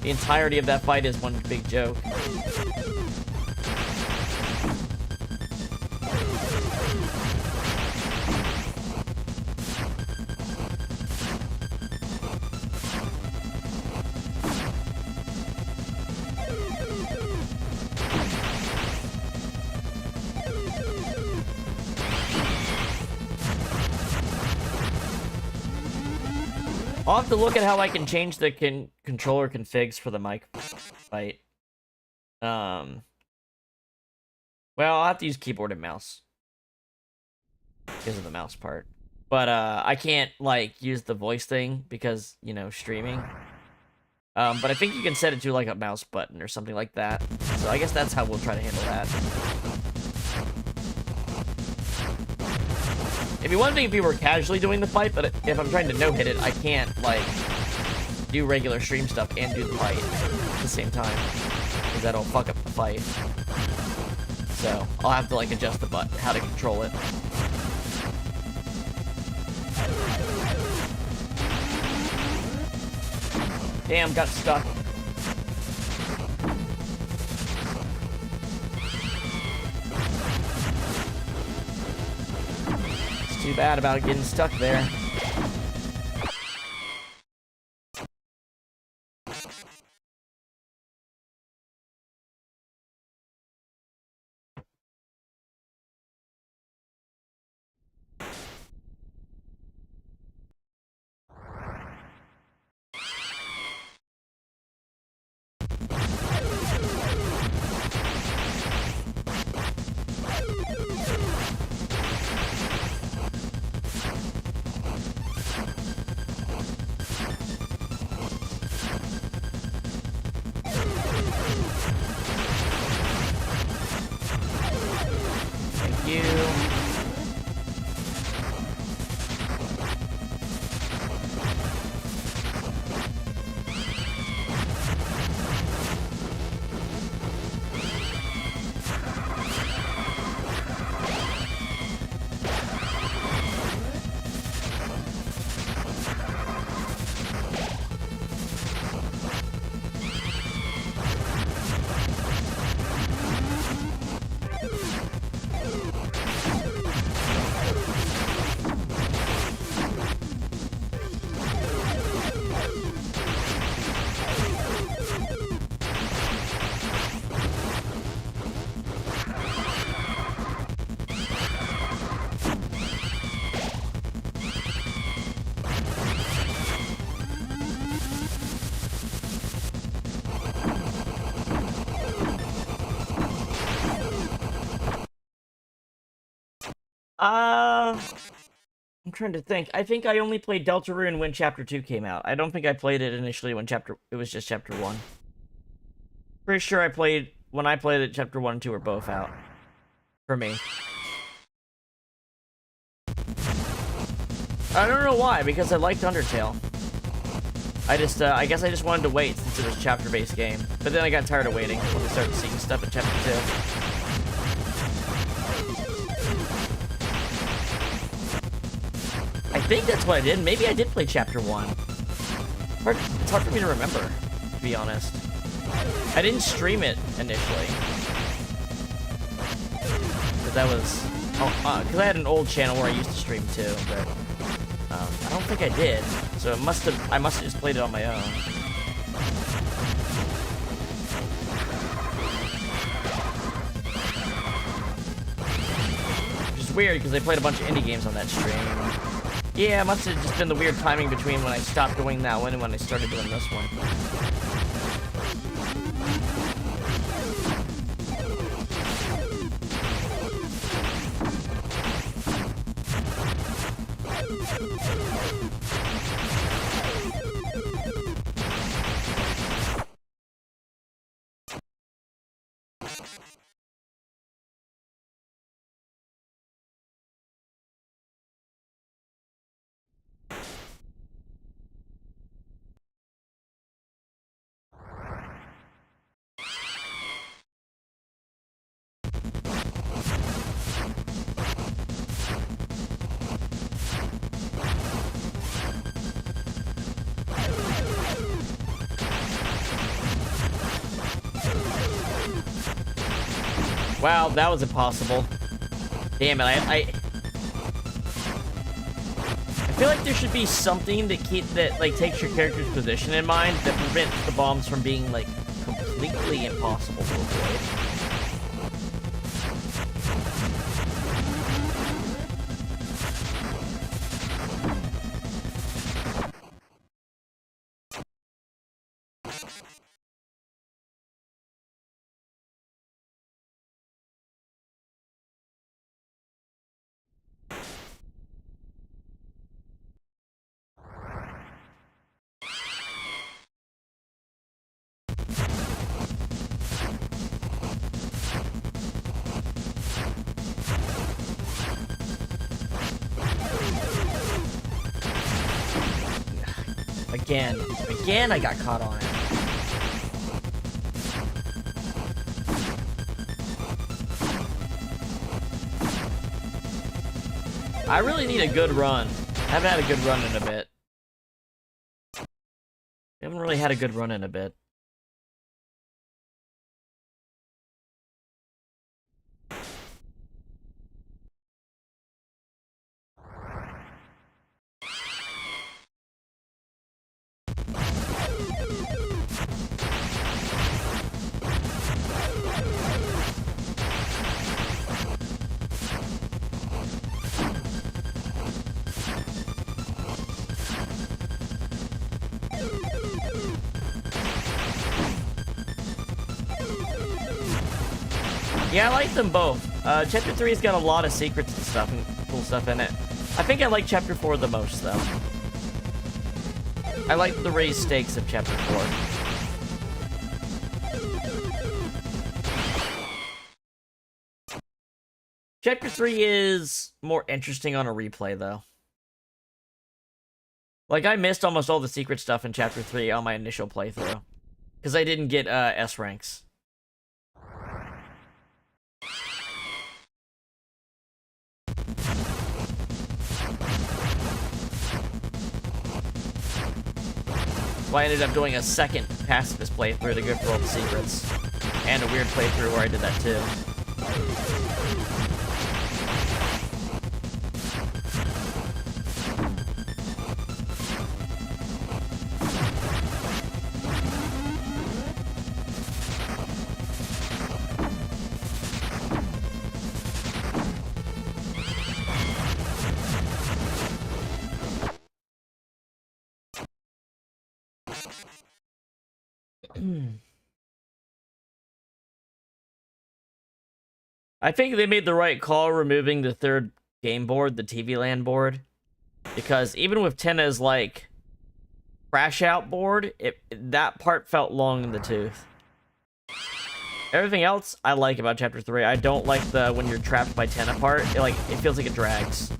The entirety of that fight is one big joke. I'll have to look at how I can change the controller configs for the mic fight. Well, I'll have to use keyboard and mouse because of the mouse part. But I can't like use the voice thing because, you know, streaming. But I think you can set it to like a mouse button or something like that. So I guess that's how we'll try to handle that. It'd be one thing if we were casually doing the fight, but if I'm trying to no-hit it, I can't, like, do regular stream stuff and do the fight at the same time. Because that'll fuck up the fight. So, I'll have to, like, adjust the button, how to control it. Damn, got stuck. Too bad about getting stuck there. I'm trying to think. I think I only played Deltarune when Chapter 2 came out. I don't think I played it initially when it was just Chapter 1. Pretty sure when I played it, Chapter 1 and 2 were both out. For me. I don't know why, because I liked Undertale. I guess I just wanted to wait since it was a chapter-based game. But then I got tired of waiting when we started seeing stuff in Chapter 2. I think that's what I did. Maybe I did play Chapter 1. It's hard for me to remember, to be honest. I didn't stream it initially. But that was... because I had an old channel where I used to stream too, but... I don't think I did. So I must have just played it on my own. Which is weird, because I played a bunch of indie games on that stream. Yeah, it must have just been the weird timing between when I stopped doing that one and when I started doing this one. Wow, that was impossible. Damn it, I feel like there should be something that like takes your character's position in mind that prevents the bombs from being like completely impossible to avoid. Again, I got caught on it. I really need a good run. I haven't had a good run in a bit. I haven't really had a good run in a bit. Yeah, I like them both. Chapter 3's got a lot of secrets and stuff and cool stuff in it. I think I like Chapter 4 the most, though. I like the raised stakes of Chapter 4. Chapter 3 is more interesting on a replay, though. Like, I missed almost all the secret stuff in Chapter 3 on my initial playthrough. Because I didn't get S ranks. So I ended up doing a second pacifist playthrough to go through all the secrets. And a weird playthrough where I did that too. I think they made the right call removing the third game board, the TV land board, because even with Tenna's like crash out board, that part felt long in the tooth. Everything else I like about Chapter 3. I don't like the when you're trapped by Tenna part. It feels like it drags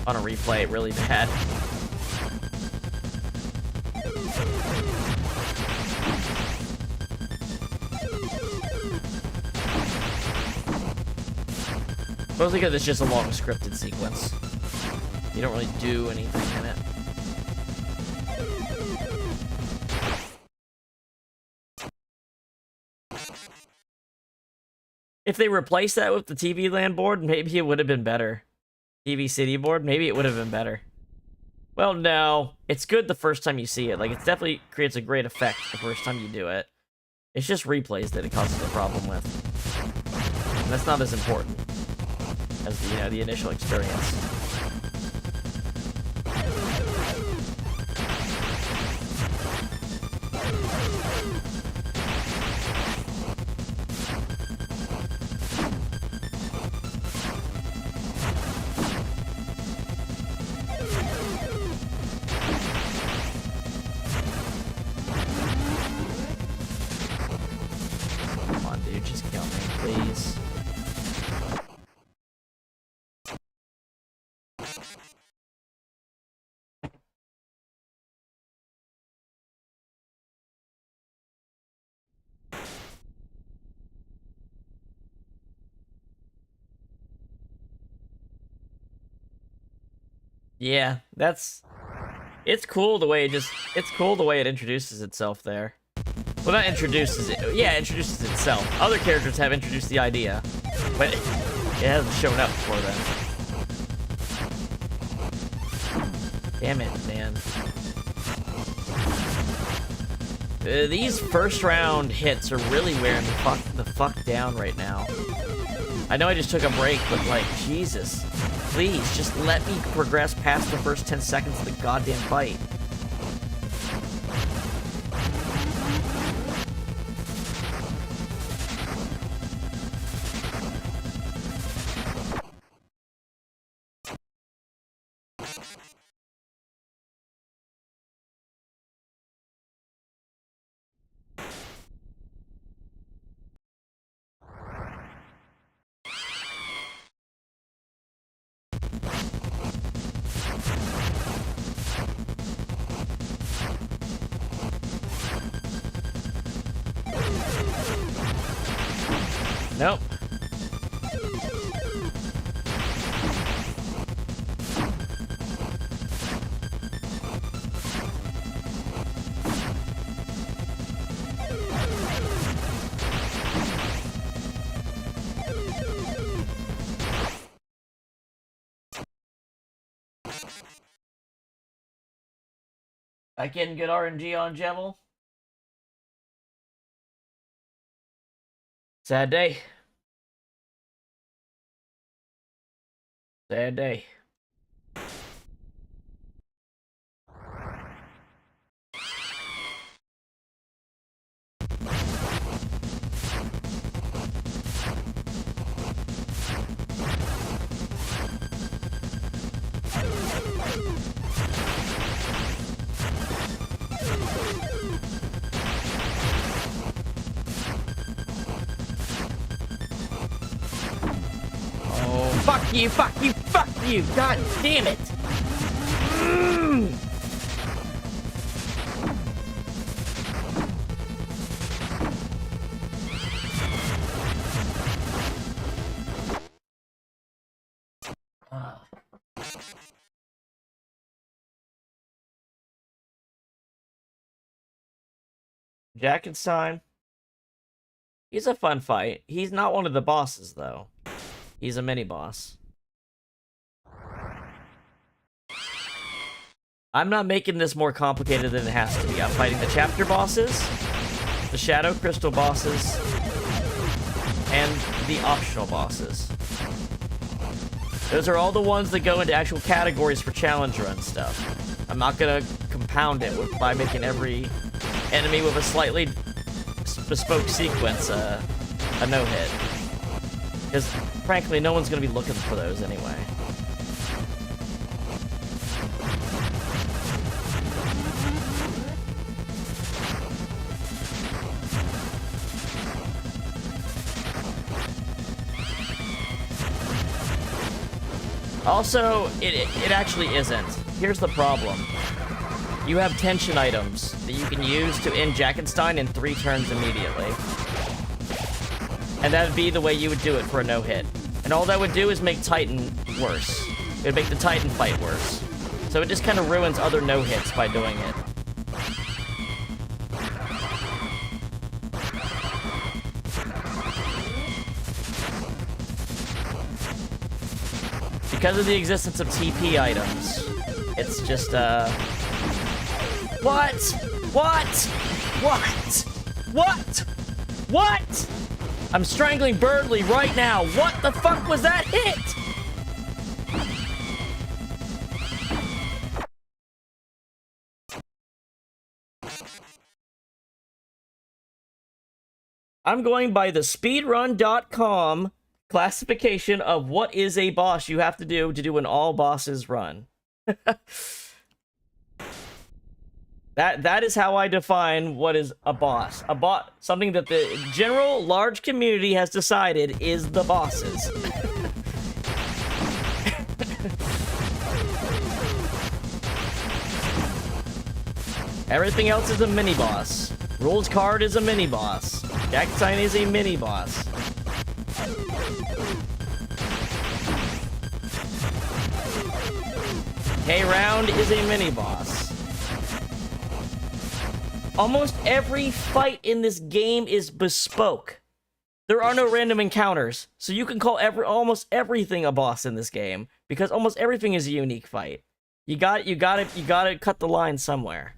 on a replay really bad. Mostly because it's just a long scripted sequence. You don't really do anything in it. If they replaced that with the TV land board, maybe it would have been better. TV City board, maybe it would have been better. Well, no. It's good the first time you see it. Like, it definitely creates a great effect the first time you do it. It's just replays that it causes a problem with. And that's not as important as the initial experience. Come on, dude, just kill me, please. Yeah, it's cool the way it's cool the way it introduces itself there. Well, not introduces it. Yeah, it introduces itself. Other characters have introduced the idea, but it hasn't shown up before then. Damn it, man. These first round hits are really wearing the fuck down right now. I know I just took a break, but like, Jesus. Please, just let me progress past the first 10 seconds of the goddamn fight. Nope. Like getting good RNG on Jevil? Sad day. Sad day. Fuck you, fuck you, fuck you! God damn it! Jacket's time. He's a fun fight. He's not one of the bosses, though. He's a mini-boss. I'm not making this more complicated than it has to be. I'm fighting the chapter bosses, the Shadow Crystal bosses, and the optional bosses. Those are all the ones that go into actual categories for challenge run stuff. I'm not gonna compound it by making every enemy with a slightly bespoke sequence a no-hit. Because, frankly, no one's gonna be looking for those anyway. Also, it actually isn't. Here's the problem. You have tension items that you can use to end Jackenstein in 3 turns immediately. And that'd be the way you would do it for a no-hit. And all that would do is make Titan worse. It would make the Titan fight worse. So it just kind of ruins other no-hits by doing it. Because of the existence of TP items, it's just, What? What? What? What? What? I'm strangling Birdly right now. What the fuck was that hit? I'm going by the speedrun.com classification of what is a boss you have to do an all bosses run. That is how I define what is a boss. Something that the general large community has decided is the bosses. Everything else is a mini boss. Rules card is a mini boss. Jackenstein is a mini boss. K-Round is a mini boss. Almost every fight in this game is bespoke. There are no random encounters, so you can call almost everything a boss in this game because almost everything is a unique fight. You gotta cut the line somewhere.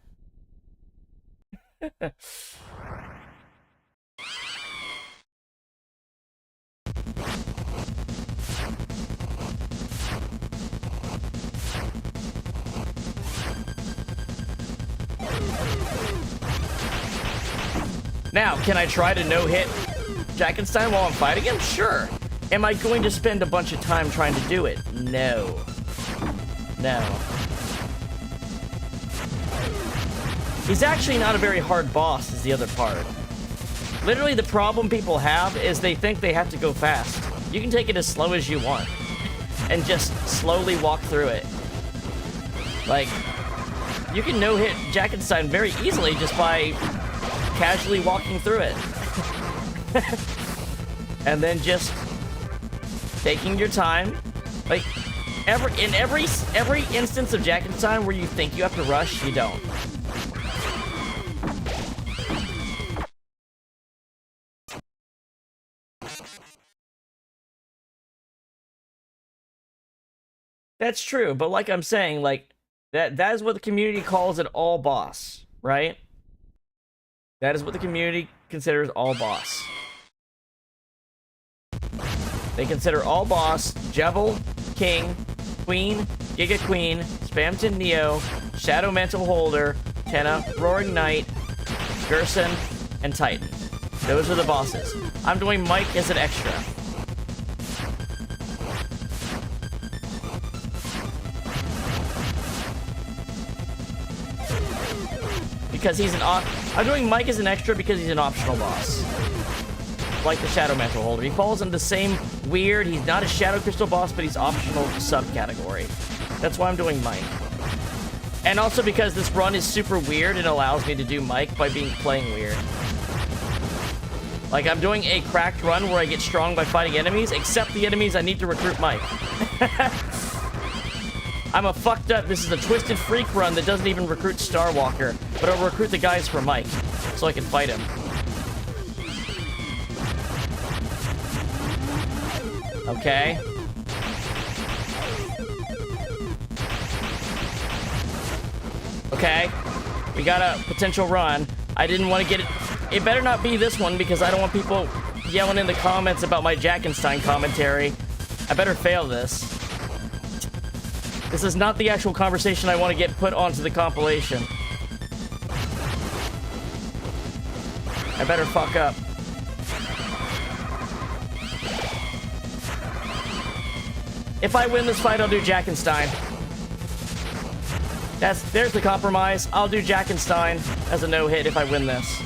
Now, can I try to no-hit Jackenstein while I'm fighting him? Sure. Am I going to spend a bunch of time trying to do it? No. No. He's actually not a very hard boss, is the other part. Literally, the problem people have is they think they have to go fast. You can take it as slow as you want. And just slowly walk through it. Like, you can no-hit Jackenstein very easily just by casually walking through it. And then just taking your time. Like, in every instance of Jackenstein where you think you have to rush, you don't. That's true, but like I'm saying, like, that is what the community calls an all boss, right? That is what the community considers all boss. They consider all boss Jevil, King, Queen, Giga Queen, Spamton Neo, Shadow Mantle Holder, Tenna, Roaring Knight, Gerson, and Titan. Those are the bosses. I'm doing Mike as an extra. Because he's I'm doing Mike as an extra because he's an optional boss. Like the Shadow Mantle Holder. He falls into the same weird, he's not a Shadow Crystal boss, but he's optional subcategory. That's why I'm doing Mike. And also because this run is super weird, it allows me to do Mike by playing weird. Like, I'm doing a cracked run where I get strong by fighting enemies, except the enemies I need to recruit Mike. I'm a fucked up, this is a twisted freak run that doesn't even recruit Starwalker, but I'll recruit the guys for Mike, so I can fight him. Okay. Okay. We got a potential run. I didn't want to get it. It better not be this one because I don't want people yelling in the comments about my Jackenstein commentary. I better fail this. This is not the actual conversation I want to get put onto the compilation. I better fuck up. If I win this fight, I'll do Jackenstein. There's the compromise. I'll do Jackenstein as a no-hit if I win this.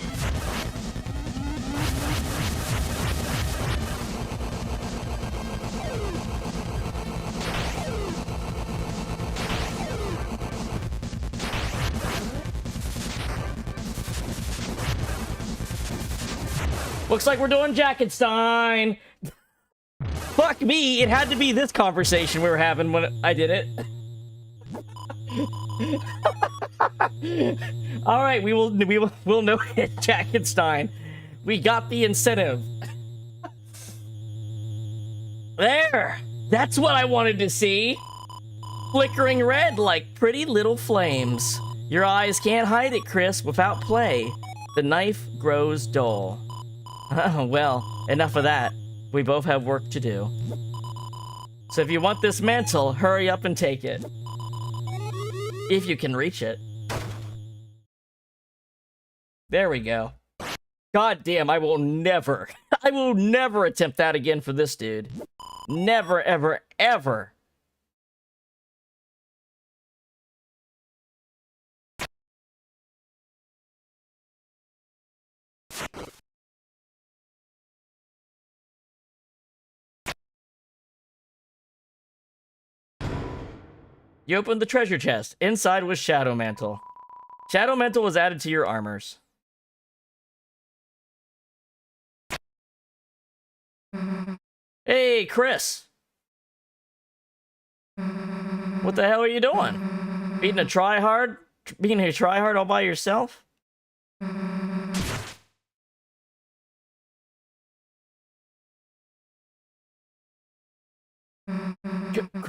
Looks like we're doing Jackenstein. Fuck me, it had to be this conversation we were having when I did it. All right, we'll know it, Jackenstein. We got the incentive. There, that's what I wanted to see. Flickering red like pretty little flames. Your eyes can't hide it, Chris, without play. The knife grows dull. Oh, well, enough of that. We both have work to do. So if you want this mantle, hurry up and take it. If you can reach it. There we go. God damn, I will never attempt that again for this dude. Never, ever, ever. You opened the treasure chest. Inside was Shadow Mantle. Shadow Mantle was added to your armors. Hey, Chris. What the hell are you doing? Being a tryhard all by yourself?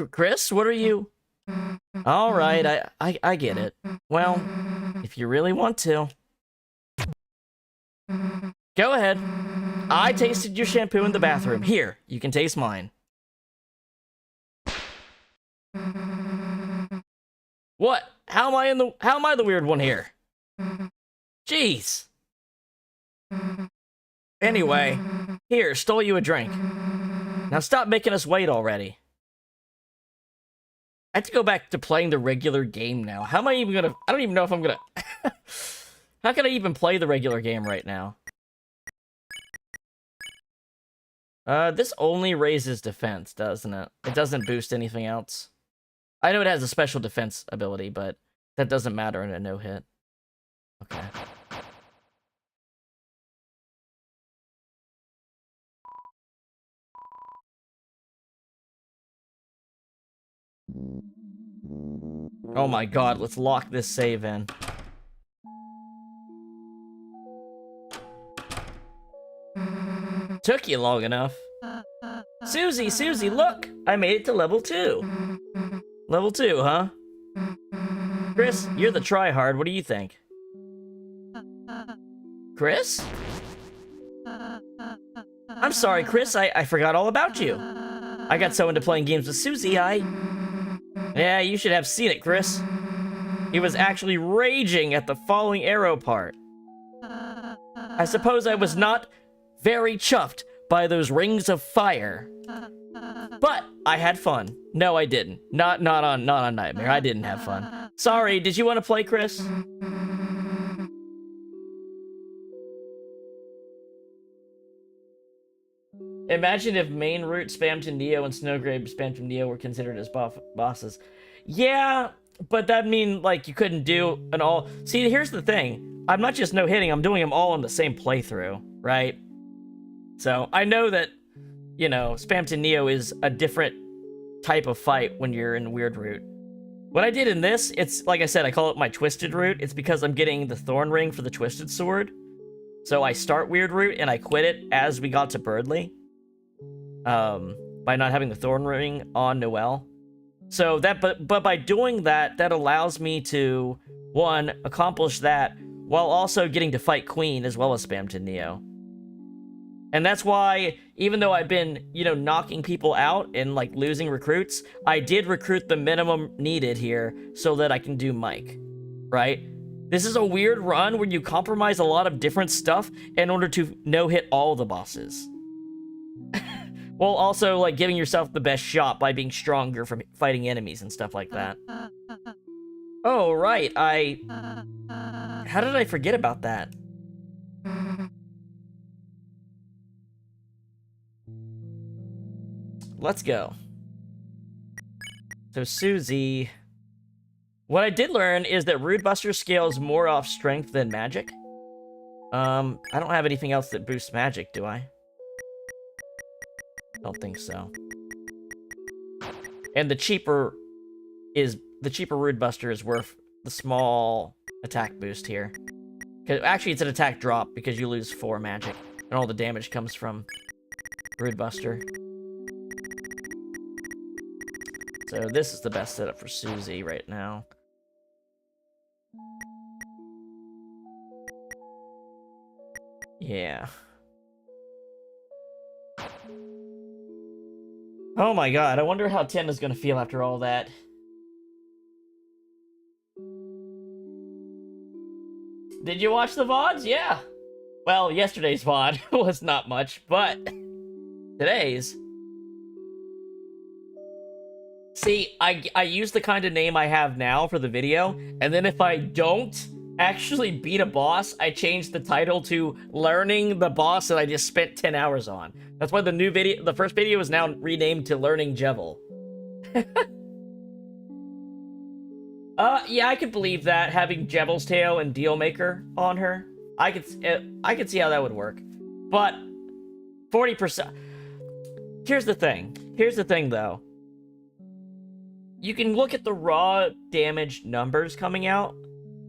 Chris, what are you? All right, I get it. Well, if you really want to. Go ahead. I tasted your shampoo in the bathroom. Here, you can taste mine. What? How am I the weird one here? Jeez. Anyway, here, stole you a drink. Now stop making us wait already. I have to go back to playing the regular game now. How am I even gonna... I don't even know if I'm gonna... How can I even play the regular game right now? This only raises defense, doesn't it? It doesn't boost anything else. I know it has a special defense ability, but that doesn't matter in a no-hit. Okay. Oh my god, let's lock this save in. Took you long enough. Susie, look! I made it to level 2. Level 2, huh? Chris, you're the tryhard. What do you think? Chris? I'm sorry, Chris. I forgot all about you. I got so into playing games with Susie, Yeah, you should have seen it, Chris. He was actually raging at the falling arrow part. I suppose I was not very chuffed by those rings of fire. But I had fun. No, I didn't. Not on Nightmare. I didn't have fun. Sorry, did you want to play, Chris? Imagine if Main Root, Spamton Neo, and Snowgrave Spamton Neo were considered as bosses. Yeah, but that mean, like, you couldn't do an all... See, here's the thing. I'm not just no-hitting, I'm doing them all in the same playthrough, right? So, I know that, you know, Spamton Neo is a different type of fight when you're in Weird Root. What I did in this, it's, like I said, I call it my Twisted Root. It's because I'm getting the Thorn Ring for the Twisted Sword. So I start Weird Root, and I quit it as we got to Birdley. By not having the Thorn Ring on Noelle. So that, but by doing that, that allows me to, one, accomplish that, while also getting to fight Queen as well as Spamton Neo. And that's why, even though I've been, you know, knocking people out and, like, losing recruits, I did recruit the minimum needed here so that I can do Mike, right? This is a weird run where you compromise a lot of different stuff in order to no-hit all the bosses. While also, like, giving yourself the best shot by being stronger from fighting enemies and stuff like that. Oh, right, how did I forget about that? Let's go. So, Susie... What I did learn is that Rude Buster scales more off strength than magic. I don't have anything else that boosts magic, do I? Don't think so. And the cheaper Rude Buster is worth the small attack boost here. Actually, it's an attack drop because you lose 4 magic, and all the damage comes from Rude Buster. So this is the best setup for Susie right now. Yeah. Oh my god, I wonder how Tenna's gonna feel after all that. Did you watch the VODs? Yeah. Well, yesterday's VOD was not much, but today's... See, I use the kind of name I have now for the video, and then if I don't actually beat a boss, I change the title to Learning the Boss that I just spent 10 hours on. That's why the first video is now renamed to Learning Jevil. Yeah, I could believe that, having Jevil's Tail and Dealmaker on her. I could see how that would work. But 40%. Here's the thing, though. You can look at the raw damage numbers coming out,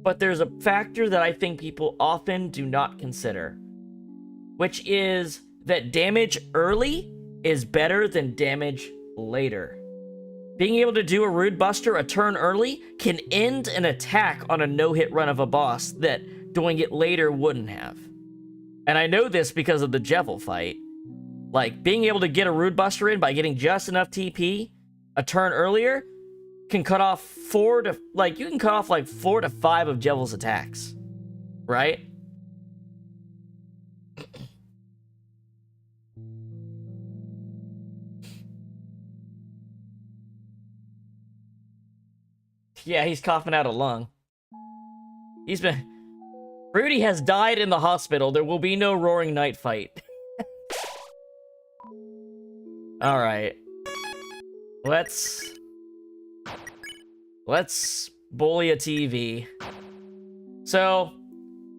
but there's a factor that I think people often do not consider, which is that damage early is better than damage later. Being able to do a Rude Buster a turn early can end an attack on a no-hit run of a boss that doing it later wouldn't have. And I know this because of the Jevil fight. Like, being able to get a Rude Buster in by getting just enough TP a turn earlier can cut off 4 to 5 of Jevil's attacks. Right? Yeah, he's coughing out a lung. Rudy has died in the hospital. There will be no Roaring Night fight. Alright. Let's bully a TV. So,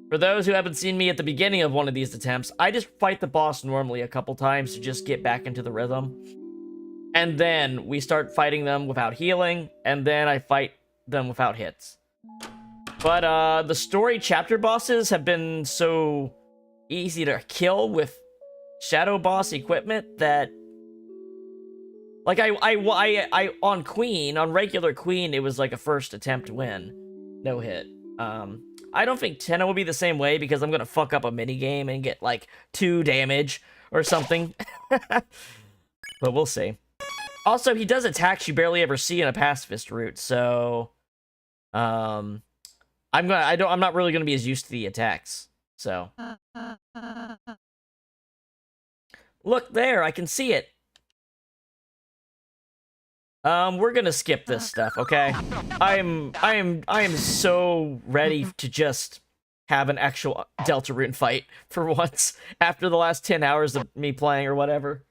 for those who haven't seen me at the beginning of one of these attempts, I just fight the boss normally a couple times to just get back into the rhythm. And then we start fighting them without healing, and then I fight them without hits. But the story chapter bosses have been so easy to kill with shadow boss equipment that, like, I on Queen, on regular Queen, it was like a first attempt win, no hit. I don't think Tenna will be the same way because I'm gonna fuck up a mini game and get like 2 damage or something. But we'll see. Also, he does attacks you barely ever see in a pacifist route, so I'm not really gonna be as used to the attacks. So look there, I can see it. We're gonna skip this stuff, okay? I am so ready to just have an actual Deltarune fight for once after the last 10 hours of me playing or whatever.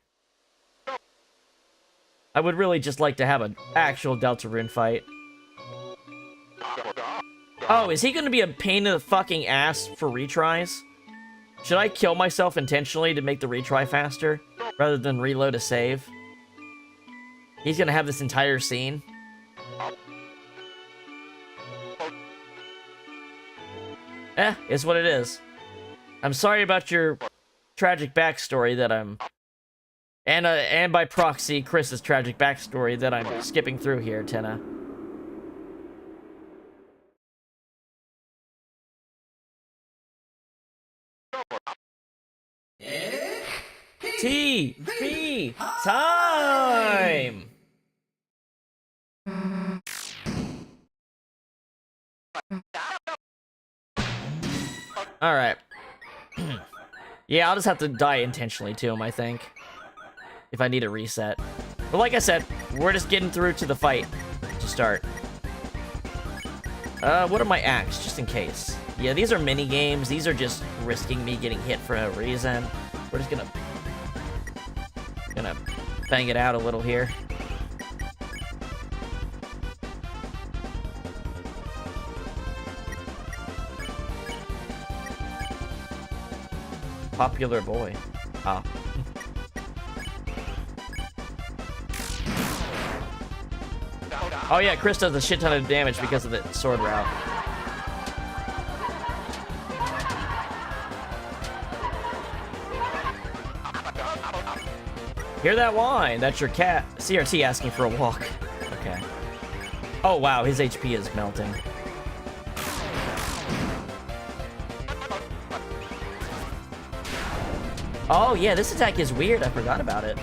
I would really just like to have an actual Deltarune fight. Oh, is he gonna be a pain in the fucking ass for retries? Should I kill myself intentionally to make the retry faster, rather than reload a save? He's gonna have this entire scene. It's what it is. I'm sorry about your tragic backstory that I'm... And by proxy, Chris's tragic backstory that I'm skipping through here, Tenna. TV time! Alright. Yeah, I'll just have to die intentionally to him, I think. If I need a reset. But like I said, we're just getting through to the fight to start. What are my acts, just in case? Yeah, these are mini games. These are just risking me getting hit for no reason. We're just gonna bang it out a little here. Popular boy. Ah. Oh yeah, Chris does a shit ton of damage because of the sword route. Hear that whine? That's your cat. CRT asking for a walk. Okay. Oh wow, his HP is melting. Oh yeah, this attack is weird. I forgot about it.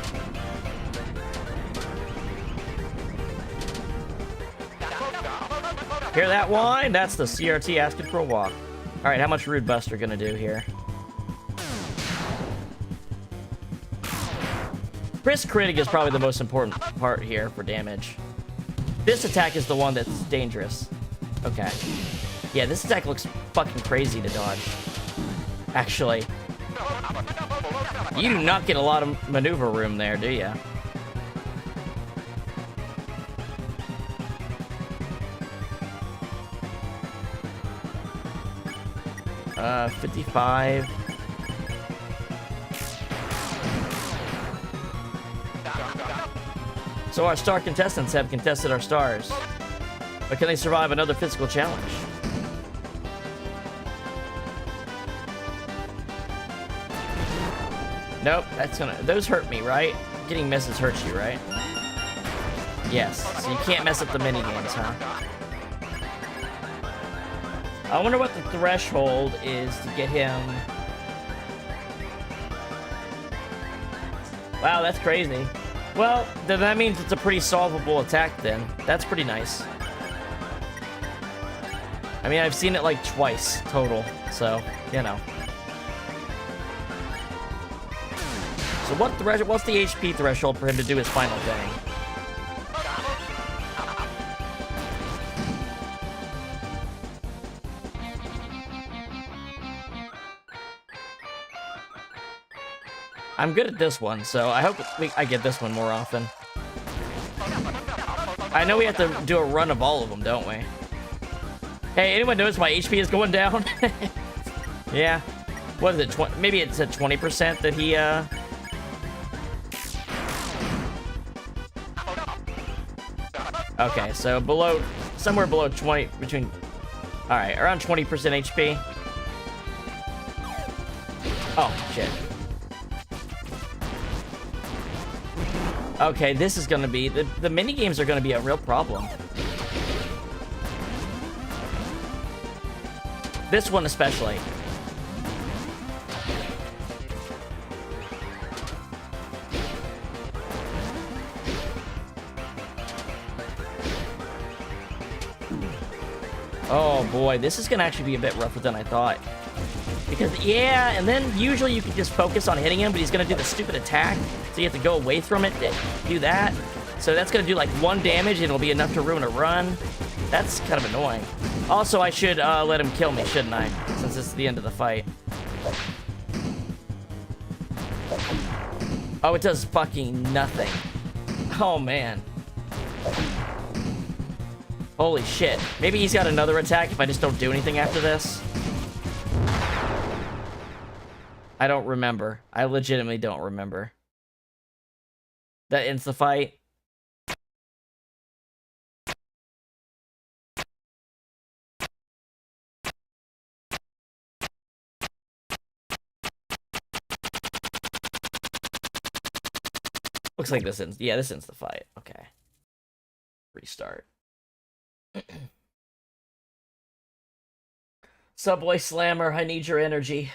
Hear that whine? That's the CRT asking for a walk. Alright, how much Rude Buster gonna do here? Chris critting is probably the most important part here for damage. This attack is the one that's dangerous. Okay. Yeah, this attack looks fucking crazy to dodge. Actually. You do not get a lot of maneuver room there, do ya? 55. So our star contestants have contested our stars. But can they survive another physical challenge? Nope, that's gonna... Those hurt me, right? Getting misses hurts you, right? Yes, so you can't mess up the minigames, huh? I wonder what the threshold is to get him... Wow, that's crazy. Well, then that means it's a pretty solvable attack then. That's pretty nice. I mean, I've seen it like twice total, so, you know. So what's the HP threshold for him to do his final thing? I'm good at this one, so I hope I get this one more often. I know we have to do a run of all of them, don't we? Hey, anyone notice my HP is going down? Yeah. What is it? Maybe it's at 20% that he, Okay, so below, somewhere below 20, between, alright, around 20% HP. Oh, shit. Okay, this is gonna be, the mini-games are gonna be a real problem. This one especially. Oh boy, this is gonna actually be a bit rougher than I thought. Because, yeah, and then usually you can just focus on hitting him, but he's gonna do the stupid attack, so you have to go away from it to do that. So that's gonna do like 1 damage, and it'll be enough to ruin a run. That's kind of annoying. Also, I should let him kill me, shouldn't I? Since it's the end of the fight. Oh, it does fucking nothing. Oh, man. Holy shit. Maybe he's got another attack if I just don't do anything after this. I don't remember. I legitimately don't remember. That ends the fight. Looks like this ends. Yeah, this ends the fight. Okay. Restart. Subway Slammer, I need your energy.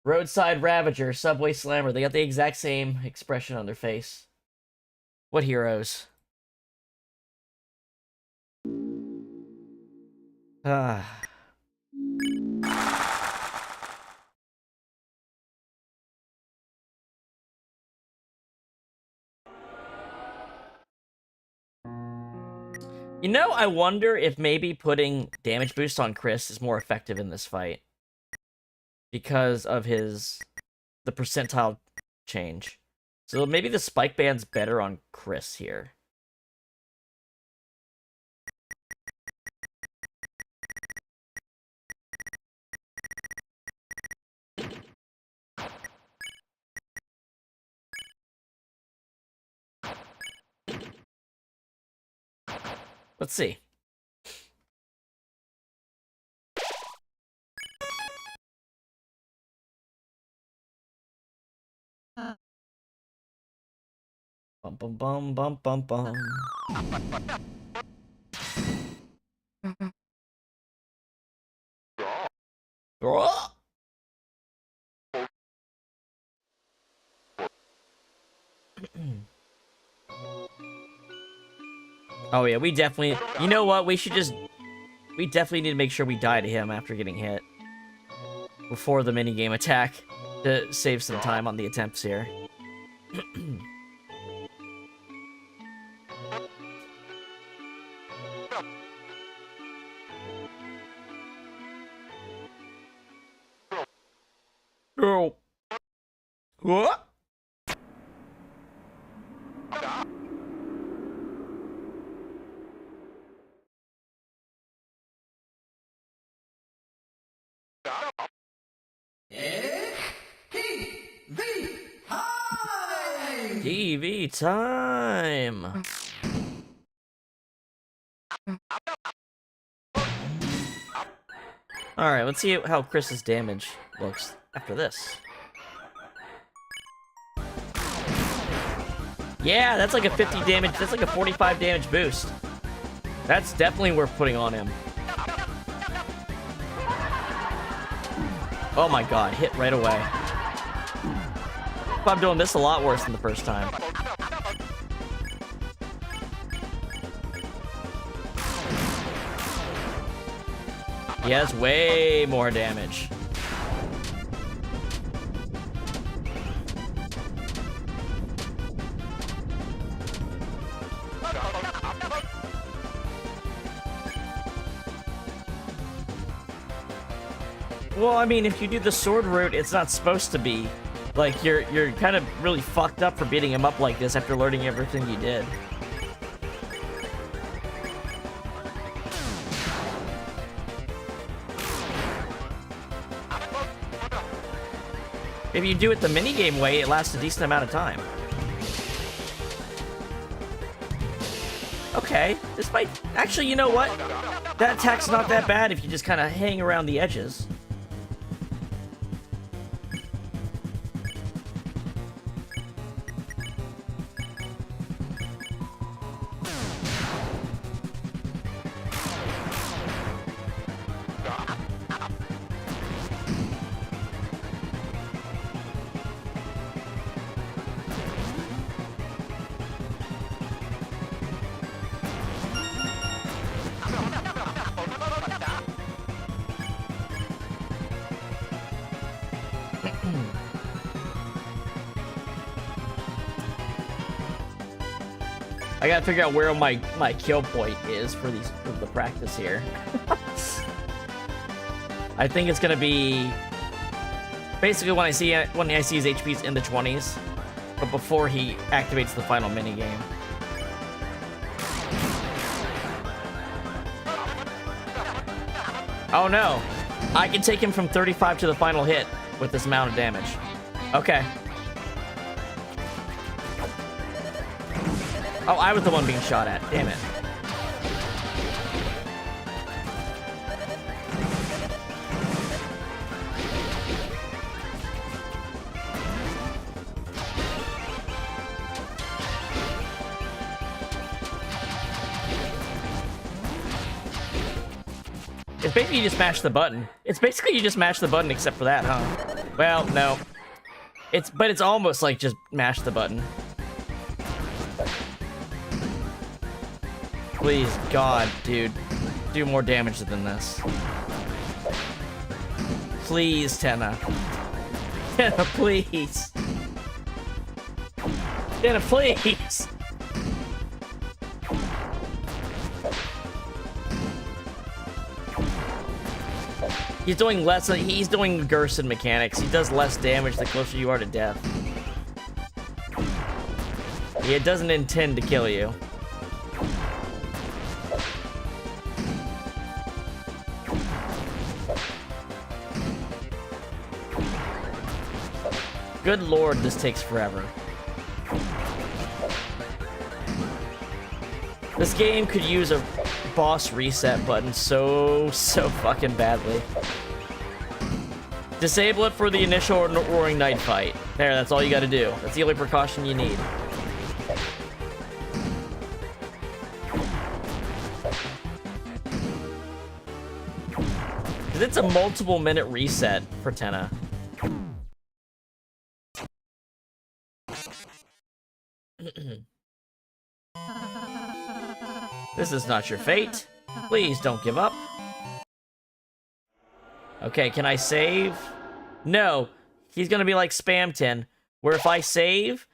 Roadside Ravager, Subway Slammer. They got the exact same expression on their face. What heroes? Ah. You know, I wonder if maybe putting damage boost on Chris is more effective in this fight. Because of the percentile change. So maybe the spike band's better on Chris here. Let's see. Bum bum bum bum bum bum. Oh yeah, we definitely... You know what? We definitely need to make sure we die to him after getting hit. Before the minigame attack. To save some time on the attempts here. Oh. What? TV time! Alright, let's see how Chris's damage looks after this. Yeah, that's like a 50 damage, that's like a 45 damage boost. That's definitely worth putting on him. Oh my god, hit right away. I'm doing this a lot worse than the first time. He has way more damage. Well, I mean, if you do the sword route, it's not supposed to be. Like, you're kind of really fucked up for beating him up like this after learning everything you did. If you do it the minigame way, it lasts a decent amount of time. Okay, this might... Actually, you know what? That attack's not that bad if you just kind of hang around the edges. I gotta figure out where my kill point is for the practice here. I think it's gonna be basically when I see his HP's in the 20s, but before he activates the final minigame. Oh no, I can take him from 35 to the final hit with this amount of damage. Okay. Oh, I was the one being shot at. Damn it. It's basically you just mash the button. It's basically you just mash the button except for that, huh? Well, no. But it's almost like just mash the button. Please, God, dude. Do more damage than this. Please, Tenna. Tenna, please. Tenna, please. He's doing less, he's doing Gerson mechanics. He does less damage the closer you are to death. It doesn't intend to kill you. Good lord, this takes forever. This game could use a boss reset button so fucking badly. Disable it for the initial Roaring Knight fight. There, that's all you gotta do. That's the only precaution you need. Because it's a multiple minute reset for Tenna. This is not your fate. Please don't give up. Okay, can I save? No. He's gonna be like Spamton, where if I save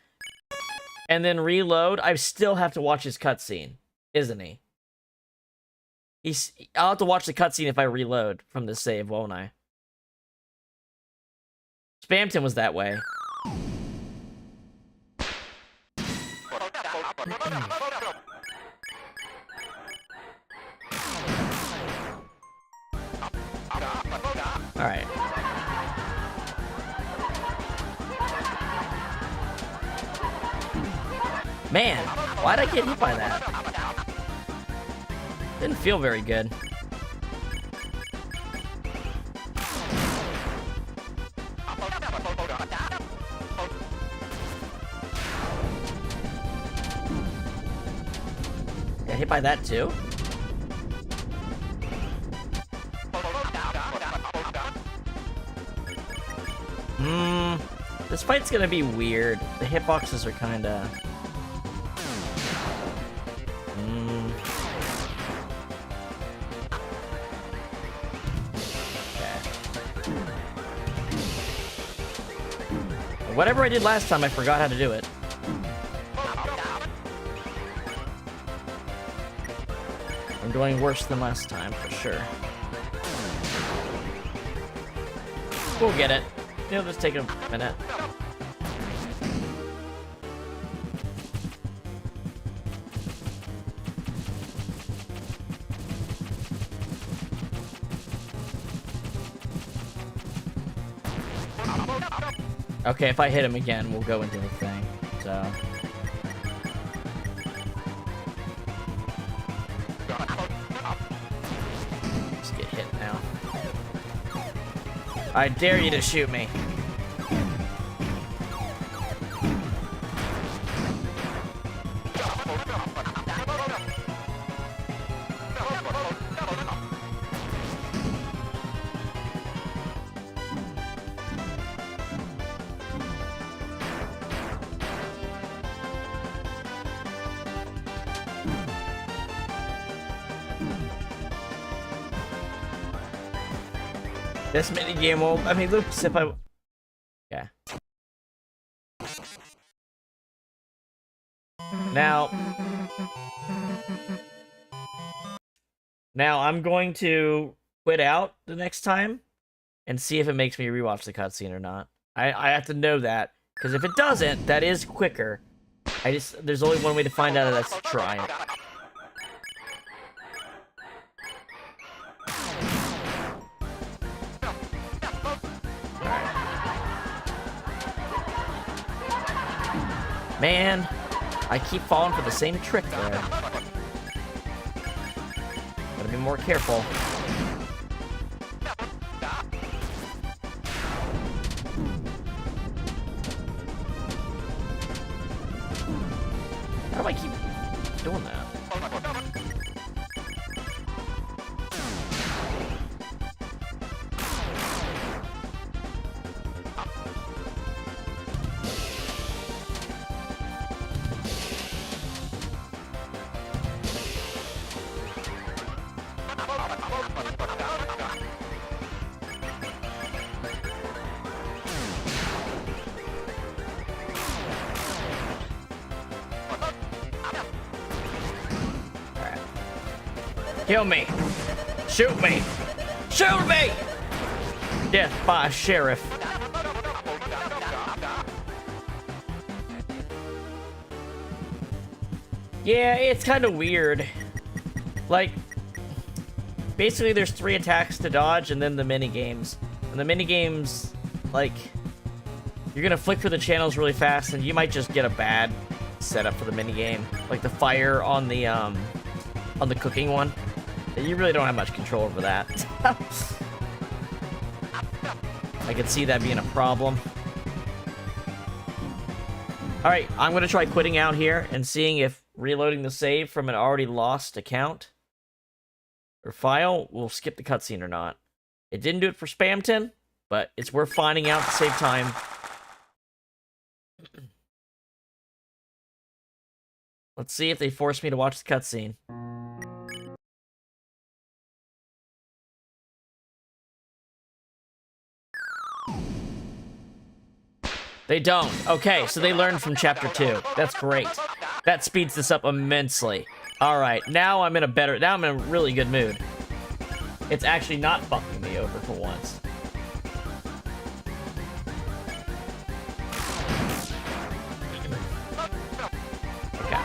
and then reload, I still have to watch his cutscene, isn't he? I'll have to watch the cutscene if I reload from this save, won't I? Spamton was that way. Alright. Man, why'd I get hit by that? Didn't feel very good. Got hit by that too? This fight's gonna be weird. The hitboxes are kinda... Okay. Whatever I did last time, I forgot how to do it. I'm doing worse than last time, for sure. We'll get it. It'll just take a minute. Okay, if I hit him again, we'll go into the thing, so... Just get hit now. I dare you to shoot me. This minigame will... I mean, Lucas, if I... Yeah. Now... Now, I'm going to quit out the next time and see if it makes me rewatch the cutscene or not. I have to know that, because if it doesn't, that is quicker. There's only one way to find out, and that's to try it. Man, I keep falling for the same trick there. Gotta be more careful. How do I keep doing that? Kill me! Shoot me! Shoot me! Death by sheriff. Yeah, it's kind of weird. Like, basically there's 3 attacks to dodge and then the mini-games. And the mini-games, like, you're gonna flick through the channels really fast and you might just get a bad setup for the mini-game. Like the fire on the, on the cooking one. You really don't have much control over that. I could see that being a problem. Alright, I'm gonna try quitting out here and seeing if reloading the save from an already lost account or file will skip the cutscene or not. It didn't do it for Spamton, but it's worth finding out to save time. Let's see if they force me to watch the cutscene. They don't. Okay, so they learned from Chapter 2. That's great. That speeds this up immensely. Alright, now I'm in a really good mood. It's actually not fucking me over for once. Okay.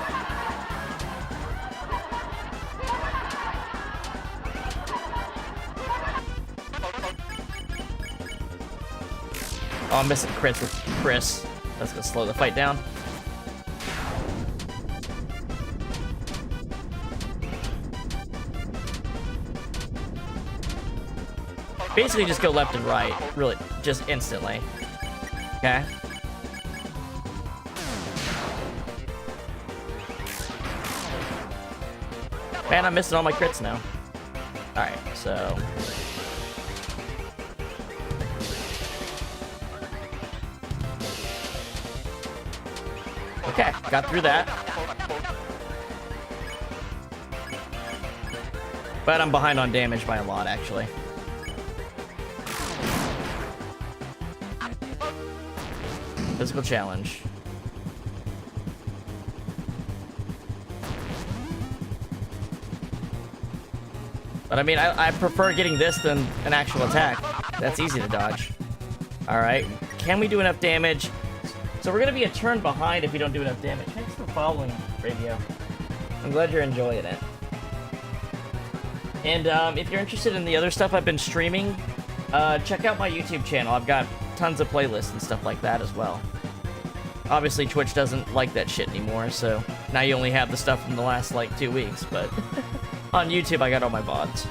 Oh, I'm missing crits with Chris. That's gonna slow the fight down. Basically, just go left and right, really, just instantly. Okay. Man, I'm missing all my crits now. Alright, so... Okay, got through that. But I'm behind on damage by a lot, actually. Physical challenge. But I mean, I prefer getting this than an actual attack. That's easy to dodge. Alright, can we do enough damage? So we're gonna be a turn behind if we don't do enough damage. Thanks for following, Radio. I'm glad you're enjoying it. And if you're interested in the other stuff I've been streaming, check out my YouTube channel. I've got tons of playlists and stuff like that as well. Obviously, Twitch doesn't like that shit anymore, so now you only have the stuff from the last, like, 2 weeks, but on YouTube, I got all my VODs.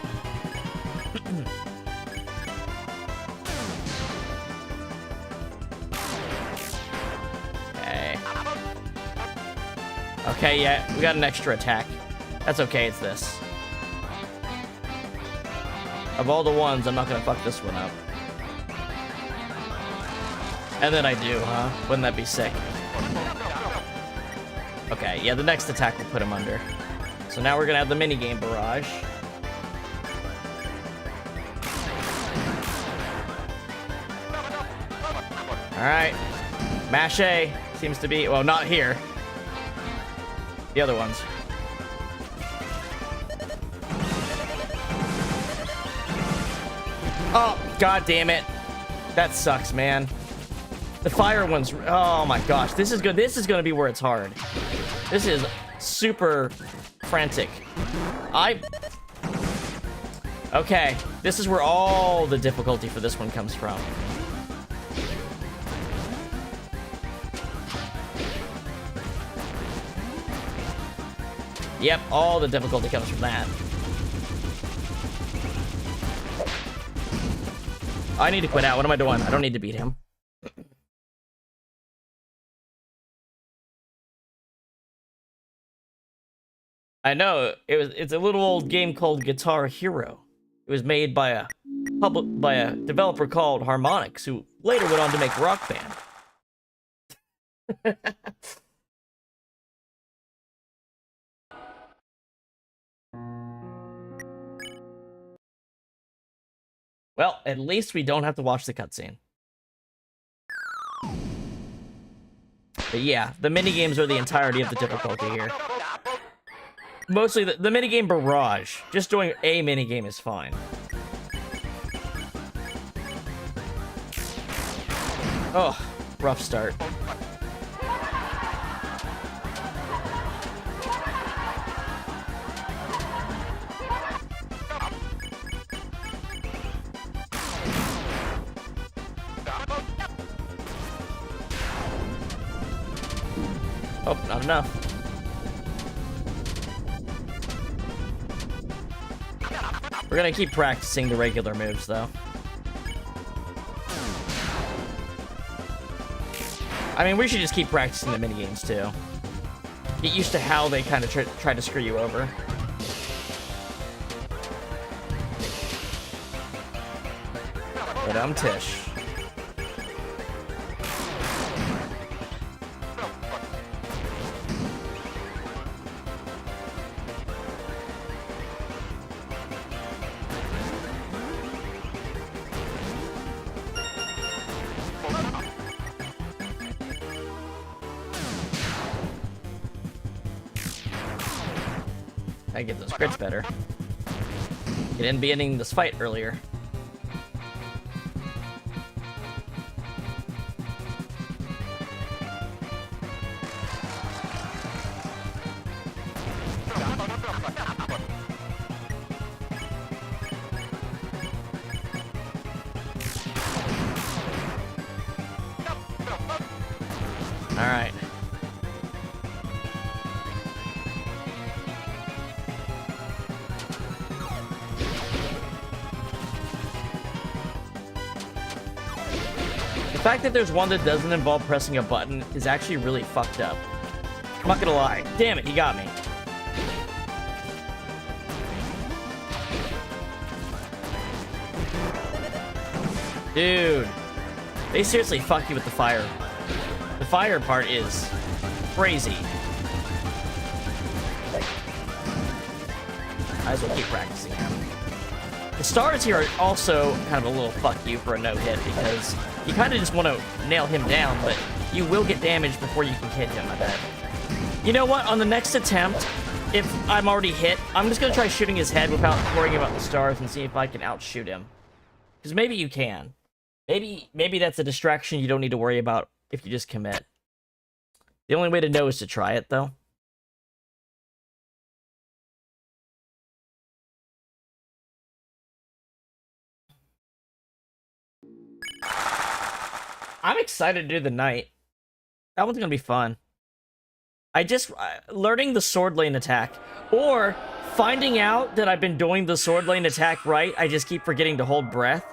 Okay. Okay, yeah, we got an extra attack. That's okay, it's this. Of all the ones, I'm not gonna fuck this one up. And then I do, huh? Wouldn't that be sick? Okay, yeah, the next attack will put him under. So now we're gonna have the minigame barrage. Alright. Mash A seems to be... Well, not here. The other ones. Oh, god damn it. That sucks, man. The fire one's... Oh my gosh. This is good. This is gonna be where it's hard. This is super frantic. Okay. This is where all the difficulty for this one comes from. Yep, all the difficulty comes from that. I need to quit out. What am I doing? I don't need to beat him. I know. It's a little old game called Guitar Hero. It was made by a developer called Harmonix, who later went on to make Rock Band. Well, at least we don't have to watch the cutscene. But yeah, the minigames are the entirety of the difficulty here. Mostly the minigame barrage. Just doing a minigame is fine. Oh, rough start. Oh, not enough. We're gonna keep practicing the regular moves, though. I mean, we should just keep practicing the minigames, too. Get used to how they kind of try to screw you over. But I'm Tish. I get those crits better. You didn't be ending this fight earlier. All right. The fact that there's one that doesn't involve pressing a button is actually really fucked up. I'm not gonna lie. Damn it, he got me. Dude. They seriously fuck you with the fire. The fire part is crazy. Might as well keep practicing now. The stars here are also kind of a little fuck you for a no-hit because you kind of just want to nail him down, but you will get damage before you can hit him, I bet. You know what? On the next attempt, if I'm already hit, I'm just going to try shooting his head without worrying about the stars and see if I can outshoot him. Because maybe you can. Maybe that's a distraction you don't need to worry about if you just commit. The only way to know is to try it, though. I'm excited to do the night. That one's gonna be fun. Learning the sword lane attack, or finding out that I've been doing the sword lane attack right, I just keep forgetting to hold breath,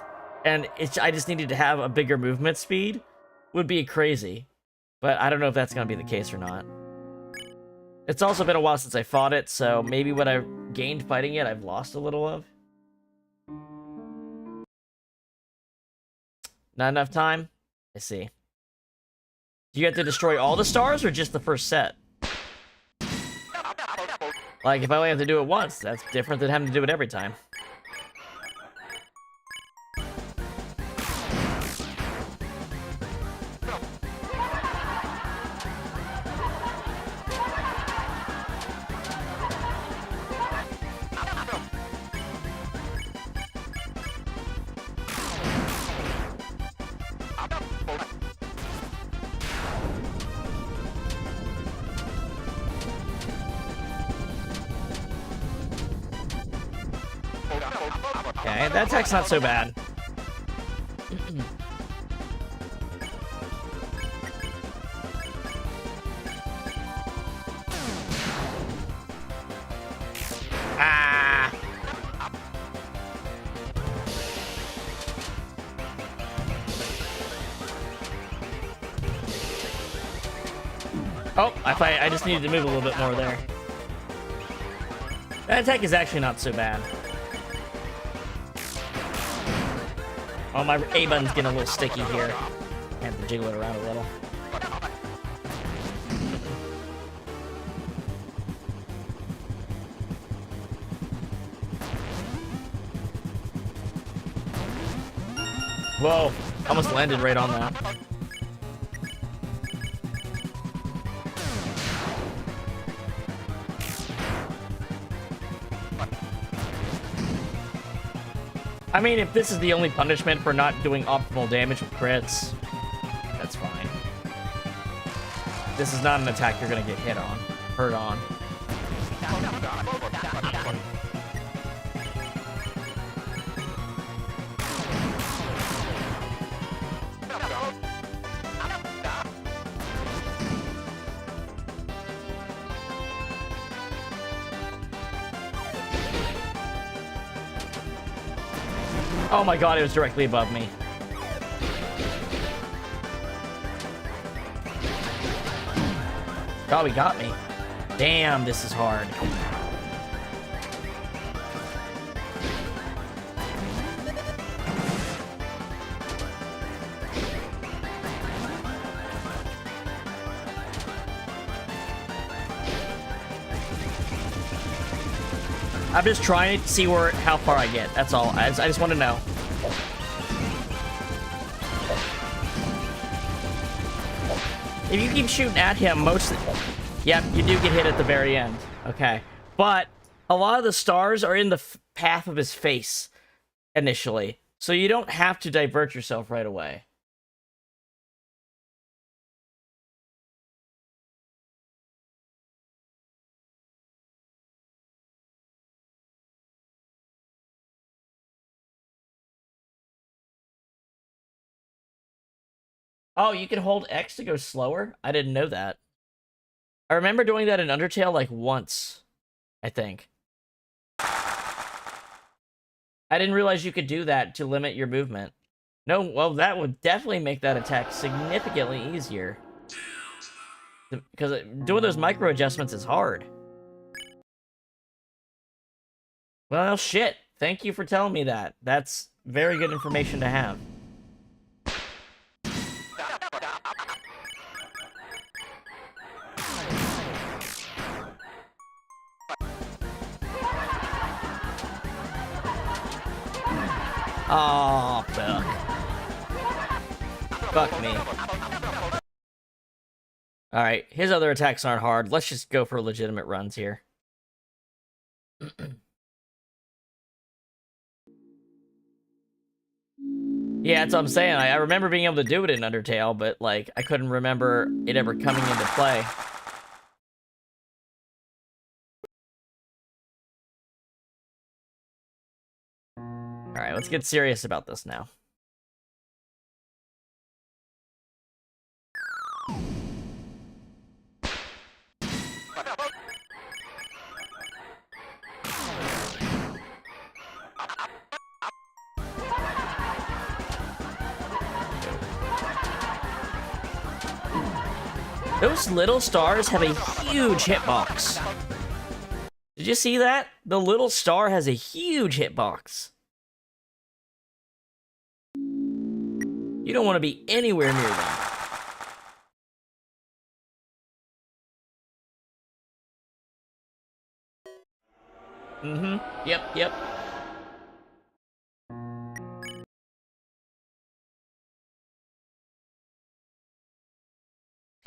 and I just needed to have a bigger movement speed, would be crazy. But I don't know if that's gonna be the case or not. It's also been a while since I fought it, so maybe what I've gained fighting it, I've lost a little of. Not enough time? I see. Do you have to destroy all the stars, or just the first set? Like, if I only have to do it once, that's different than having to do it every time. Okay, that attack's not so bad. Ah! Oh, I just needed to move a little bit more there. That attack is actually not so bad. Oh, my A button's getting a little sticky here. I have to jiggle it around a little. Whoa, almost landed right on that. I mean, if this is the only punishment for not doing optimal damage with crits, that's fine. This is not an attack you're gonna get hurt on. Oh my god, it was directly above me. Oh, he got me. Damn, this is hard. I'm just trying to see how far I get. That's all. I just want to know. If you keep shooting at him, yep, you do get hit at the very end. Okay. But a lot of the stars are in the path of his face initially. So you don't have to divert yourself right away. Oh, you can hold X to go slower? I didn't know that. I remember doing that in Undertale like once, I think. I didn't realize you could do that to limit your movement. No, well, that would definitely make that attack significantly easier. Because doing those micro adjustments is hard. Well, shit. Thank you for telling me that. That's very good information to have. Oh, fuck. Fuck me. Alright, his other attacks aren't hard. Let's just go for legitimate runs here. Yeah, that's what I'm saying. I remember being able to do it in Undertale, but, like, I couldn't remember it ever coming into play. Alright, let's get serious about this now. Those little stars have a huge hitbox. Did you see that? The little star has a huge hitbox. You don't want to be anywhere near them. Mm-hmm. Yep.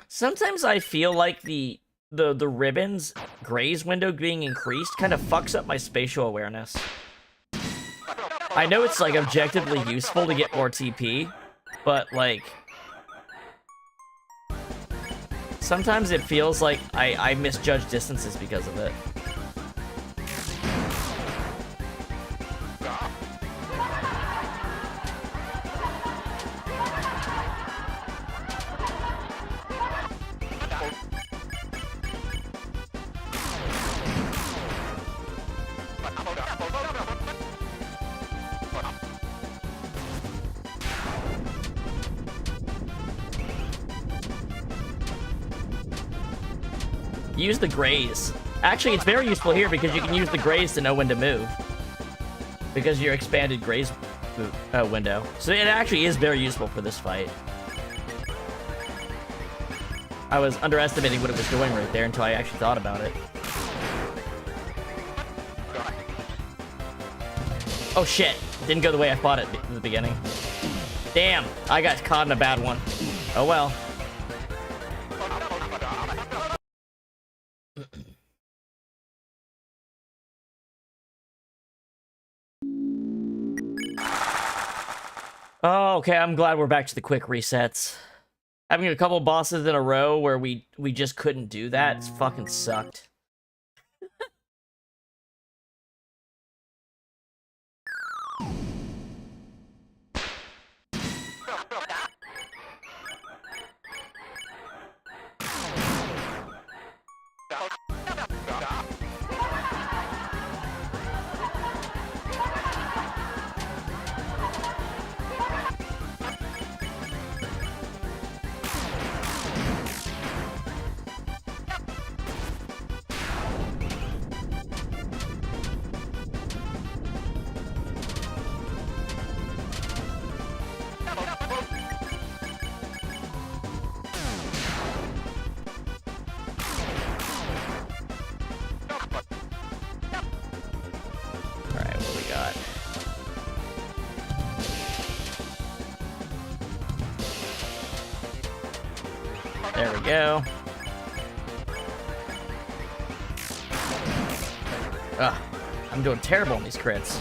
Sometimes I feel like the ribbons, Gray's window being increased, kind of fucks up my spatial awareness. I know it's, like, objectively useful to get more TP, but, like, sometimes it feels like I misjudge distances because of it. Use the grays. Actually, it's very useful here because you can use the grays to know when to move. Because of your expanded grays window. So it actually is very useful for this fight. I was underestimating what it was doing right there until I actually thought about it. Oh shit, it didn't go the way I thought it in the beginning. Damn, I got caught in a bad one. Oh well. Oh, okay, I'm glad we're back to the quick resets. Having a couple bosses in a row where we just couldn't do that, it's fucking sucked. There we go. Ugh, I'm doing terrible on these crits.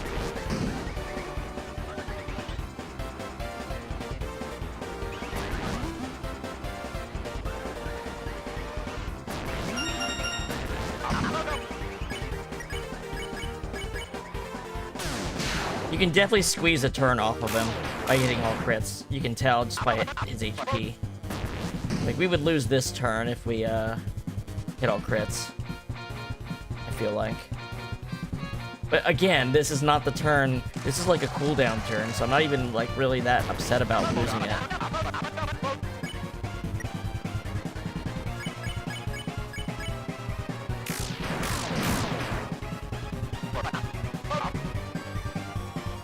You can definitely squeeze a turn off of him by hitting all crits. You can tell just by his HP. Like, we would lose this turn if we, hit all crits. I feel like. But again, this is not the turn. This is like a cooldown turn, so I'm not even, like, really that upset about losing it.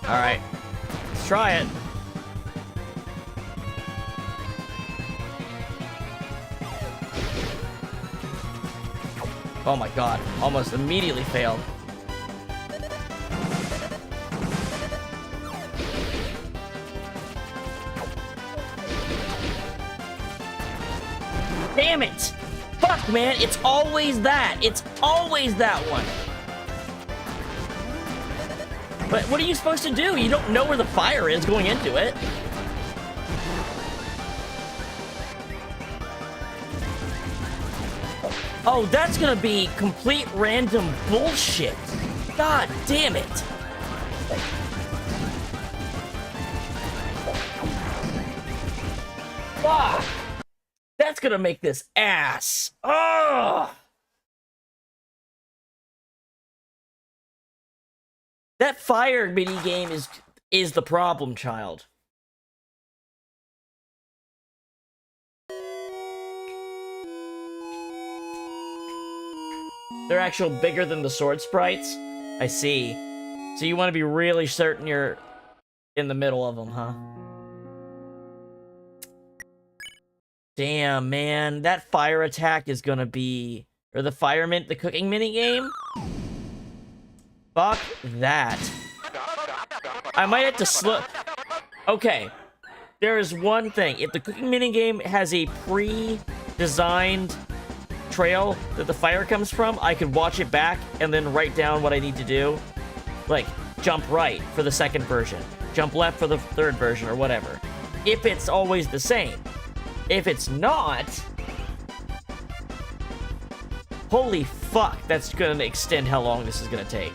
Alright. Let's try it. Oh my god. Almost immediately failed. Damn it! Fuck, man. It's always that. It's always that one. But what are you supposed to do? You don't know where the fire is going into it. Oh, that's gonna be complete random bullshit. God damn it. Fuck. That's gonna make this ass. Ugh. That fire minigame is the problem, child. They're actual bigger than the sword sprites? I see. So you want to be really certain you're in the middle of them, huh? Damn, man. That fire attack is gonna be... Or the the cooking minigame? Fuck that. I might have to slow... Okay. There is one thing. If the cooking minigame has a pre-designed trail that the fire comes from, I could watch it back and then write down what I need to do. Like, jump right for the second version. Jump left for the third version, or whatever. If it's always the same. If it's not... Holy fuck, that's gonna extend how long this is gonna take.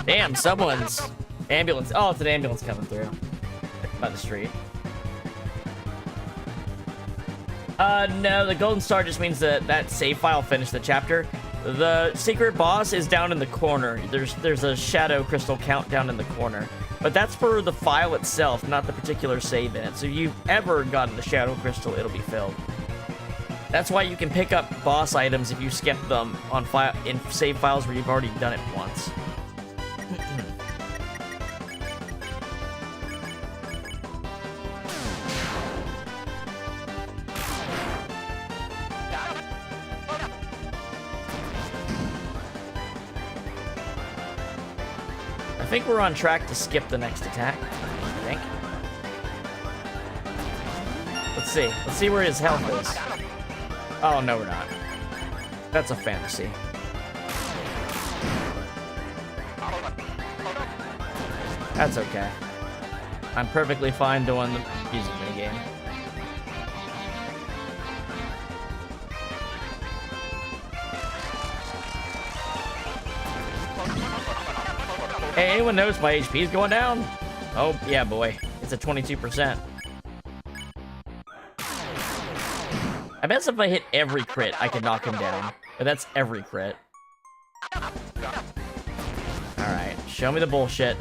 Damn, someone's ambulance. Oh, it's an ambulance coming through by the street. No, the golden star just means that that save file finished the chapter. The secret boss is down in the corner. There's a shadow crystal countdown in the corner. But that's for the file itself, not the particular save in it. So if you've ever gotten the shadow crystal, it'll be filled. That's why you can pick up boss items if you skip them on in save files where you've already done it once. I think we're on track to skip the next attack, I think. Let's see. Let's see where his health is. Oh, no, we're not. That's a fantasy. That's okay. I'm perfectly fine doing the music minigame. Hey, anyone knows my HP is going down? Oh, yeah, boy. It's at 22%. I bet if I hit every crit, I could knock him down. But that's every crit. Alright, show me the bullshit.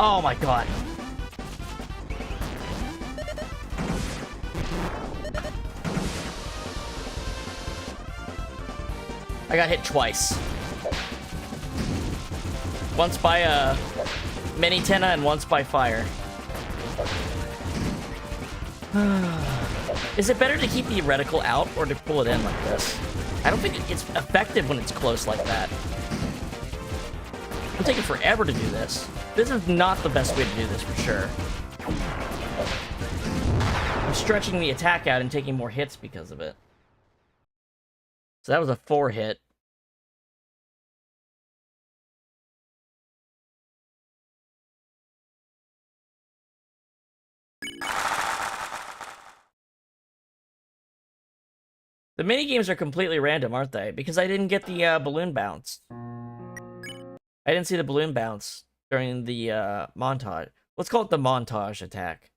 Oh my god. I got hit twice. Once by a mini Tenna and once by fire. Is it better to keep the reticle out or to pull it in like this? I don't think it's effective when it's close like that. It'll take it forever to do this. This is not the best way to do this for sure. I'm stretching the attack out and taking more hits because of it. So that was a 4 hit. The minigames are completely random, aren't they? Because I didn't get the balloon bounce. I didn't see the balloon bounce during the montage. Let's call it the montage attack.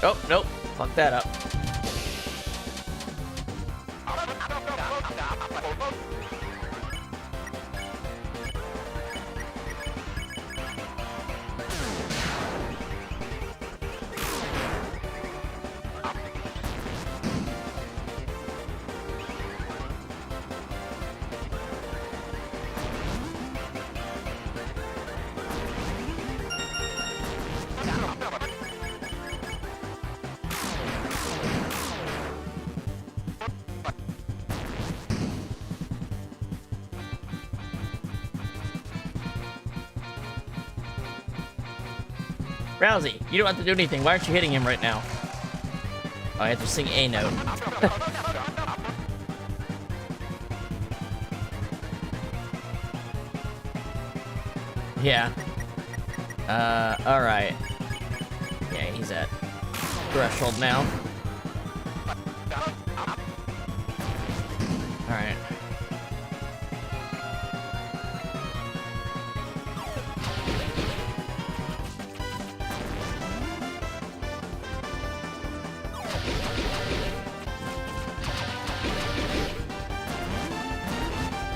Oh, nope. Fuck that up. Rousey, you don't have to do anything. Why aren't you hitting him right now? Oh, I have to sing a note. Yeah. Alright. Yeah, he's at threshold now. Alright.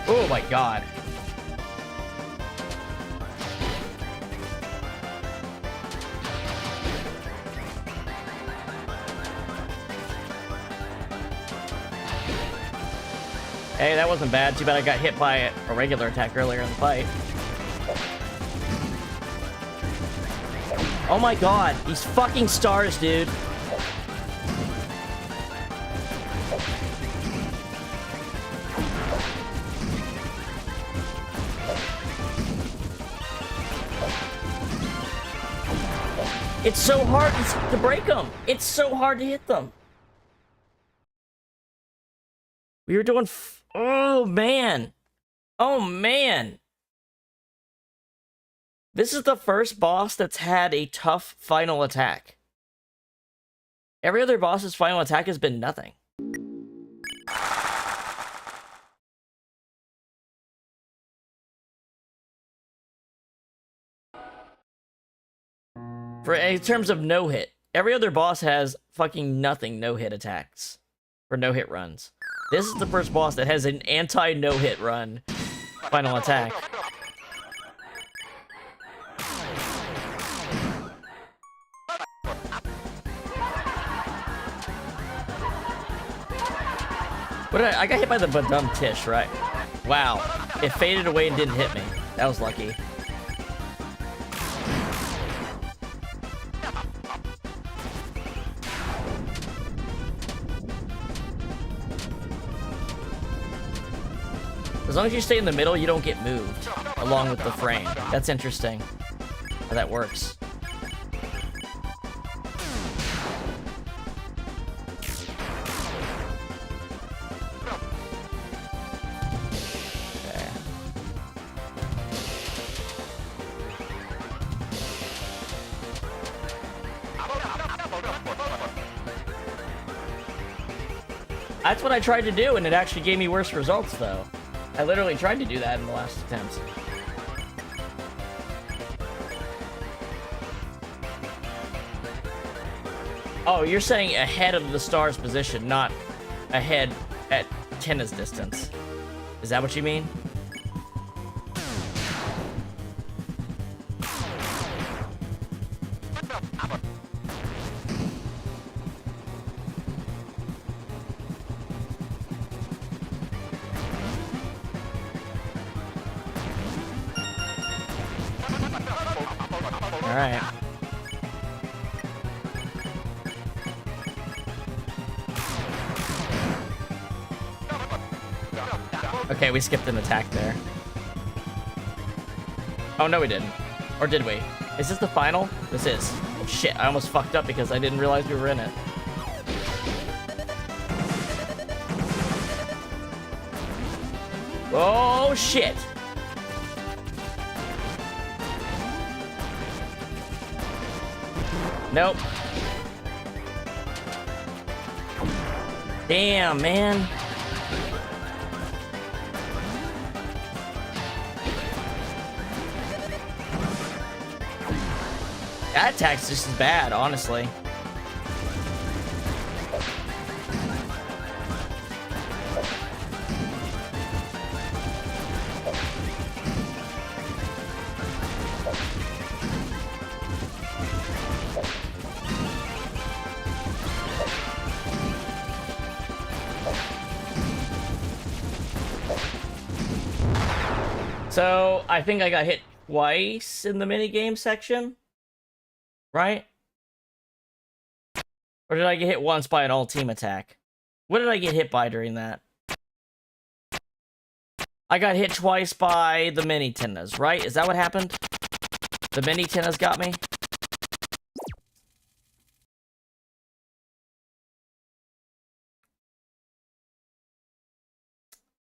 Oh my god. Hey, that wasn't bad. Too bad I got hit by a regular attack earlier in the fight. Oh my god, these fucking stars, dude. It's so hard to break them. It's so hard to hit them. We were doing... oh, man. Oh, man. This is the first boss that's had a tough final attack. Every other boss's final attack has been nothing. In terms of no-hit, every other boss has fucking nothing no-hit attacks. for no-hit runs. This is the first boss that has an anti-no-hit run final attack. What did I got hit by the Badum Tish, right? Wow. It faded away and didn't hit me. That was lucky. As long as you stay in the middle, you don't get moved along with the frame. That's interesting how that works. Okay. That's what I tried to do, and it actually gave me worse results, though. I literally tried to do that in the last attempts. Oh, you're saying ahead of the star's position, not ahead at Tenna's distance. Is that what you mean? Alright. Okay, we skipped an attack there. Oh, no we didn't. Or did we? Is this the final? This is. Oh, shit, I almost fucked up because I didn't realize we were in it. Oh, shit! Nope. Damn, man. That attack's just as bad, honestly. So, I think I got hit twice in the minigame section. Right? Or did I get hit once by an all-team attack? What did I get hit by during that? I got hit twice by the mini Tennas, right? Is that what happened? The mini Tennas got me?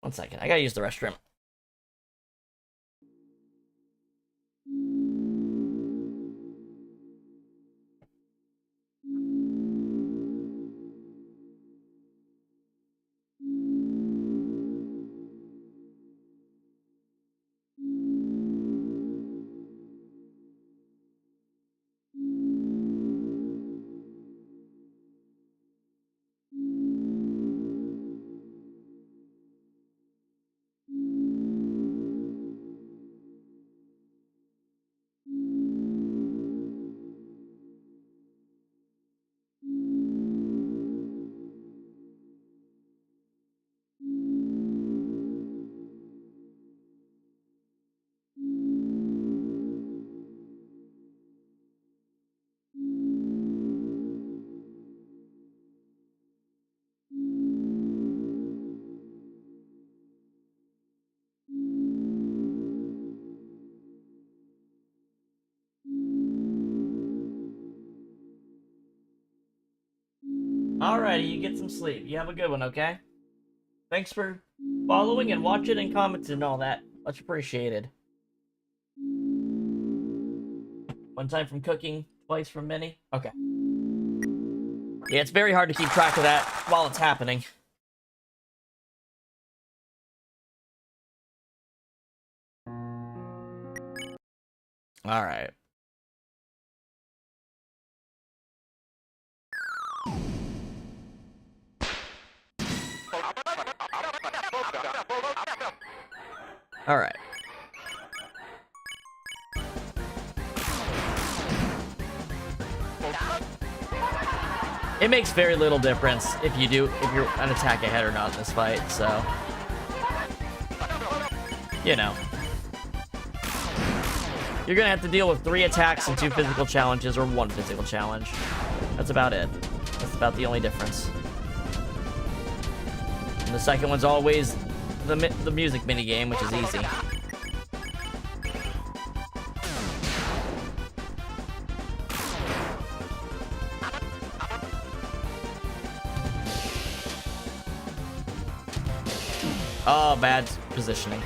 One second, I gotta use the restroom. Alrighty, you get some sleep. You have a good one, okay? Thanks for following and watching and commenting and all that. Much appreciated. One time from cooking, twice from Minnie. Okay. Yeah, it's very hard to keep track of that while it's happening. Alright. Alright. It makes very little difference if you're an attack ahead or not in this fight, so... You know. You're gonna have to deal with 3 attacks and 2 physical challenges, or 1 physical challenge. That's about it. That's about the only difference. And the second one's always the music minigame, which is easy. Oh, bad positioning.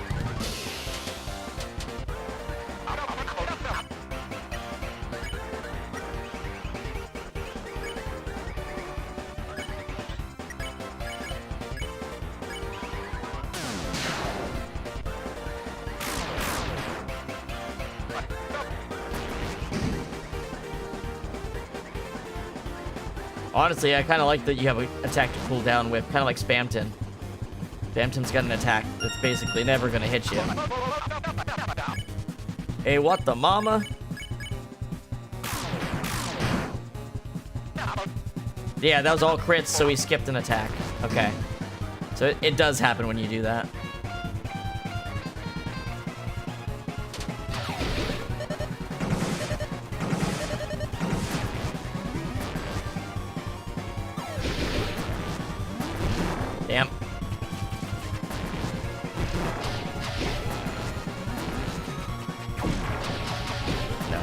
Honestly, I kind of like that you have an attack to cool down with, kind of like Spamton. Spamton's got an attack that's basically never going to hit you. Hey, what the mama? Yeah, that was all crits, so he skipped an attack. Okay. So it does happen when you do that. Damn. No.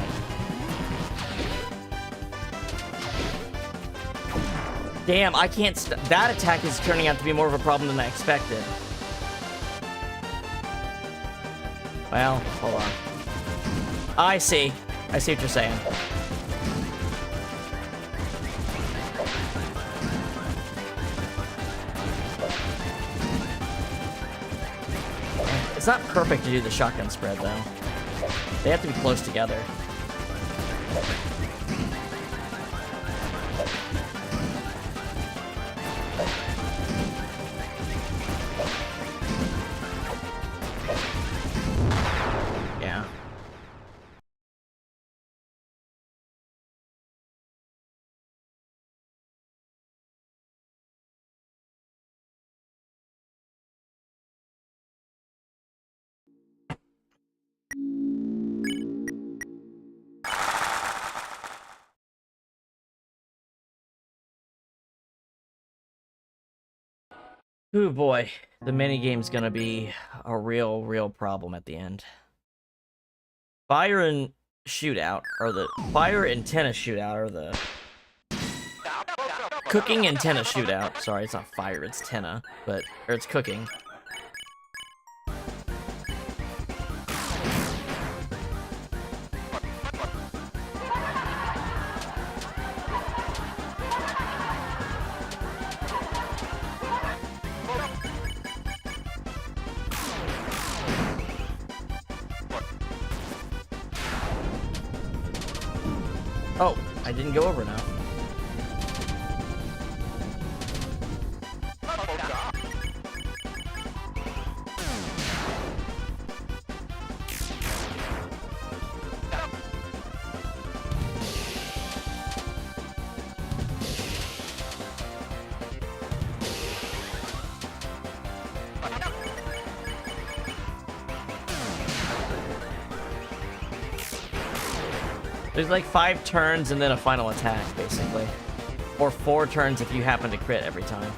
Damn, I can't that attack is turning out to be more of a problem than I expected. Well, hold on. I see. I see what you're saying. It's not perfect to do the shotgun spread, though. They have to be close together. Yeah. Ooh boy, the minigame's gonna be a real problem at the end. Fire and Tenna Shootout are the Cooking and Tenna Shootout. Sorry, it's not fire, it's Tenna, or it's cooking. Oh, I didn't go over enough. There's like 5 turns and then a final attack, basically. Or 4 turns if you happen to crit every time.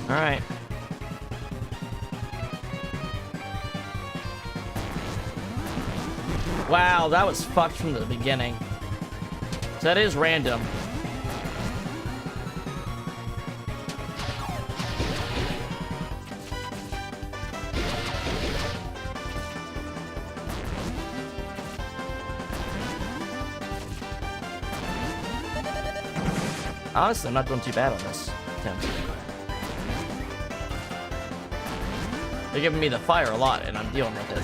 Alright. Wow, that was fucked from the beginning. So that is random. honestly, I'm not doing too bad on this attempt. They're giving me the fire a lot, and I'm dealing with it.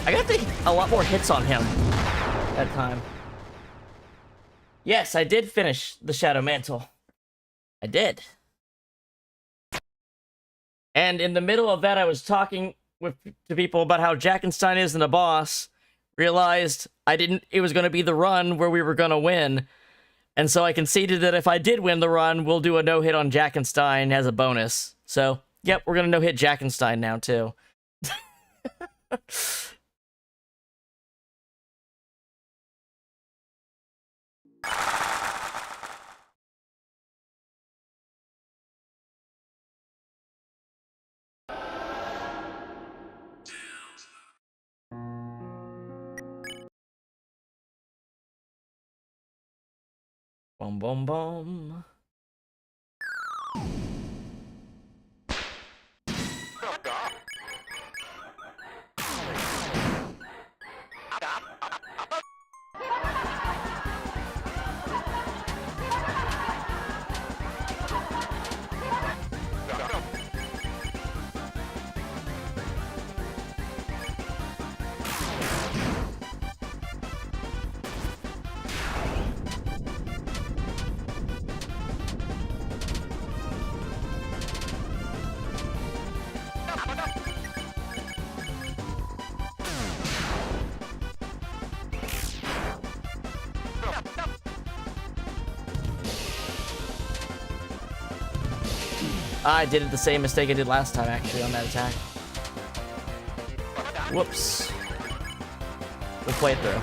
I got a lot more hits on him that time. Yes, I did finish the Shadow Mantle. I did. And in the middle of that, I was talking to people about how Jackenstein isn't a boss. Realized it was going to be the run where we were going to win. And so I conceded that if I did win the run, we'll do a no-hit on Jackenstein as a bonus. So, yep, we're going to no-hit Jackenstein now, too. Boom, boom, boom. I did the same mistake I did last time, actually, on that attack. Whoops. We'll play it through.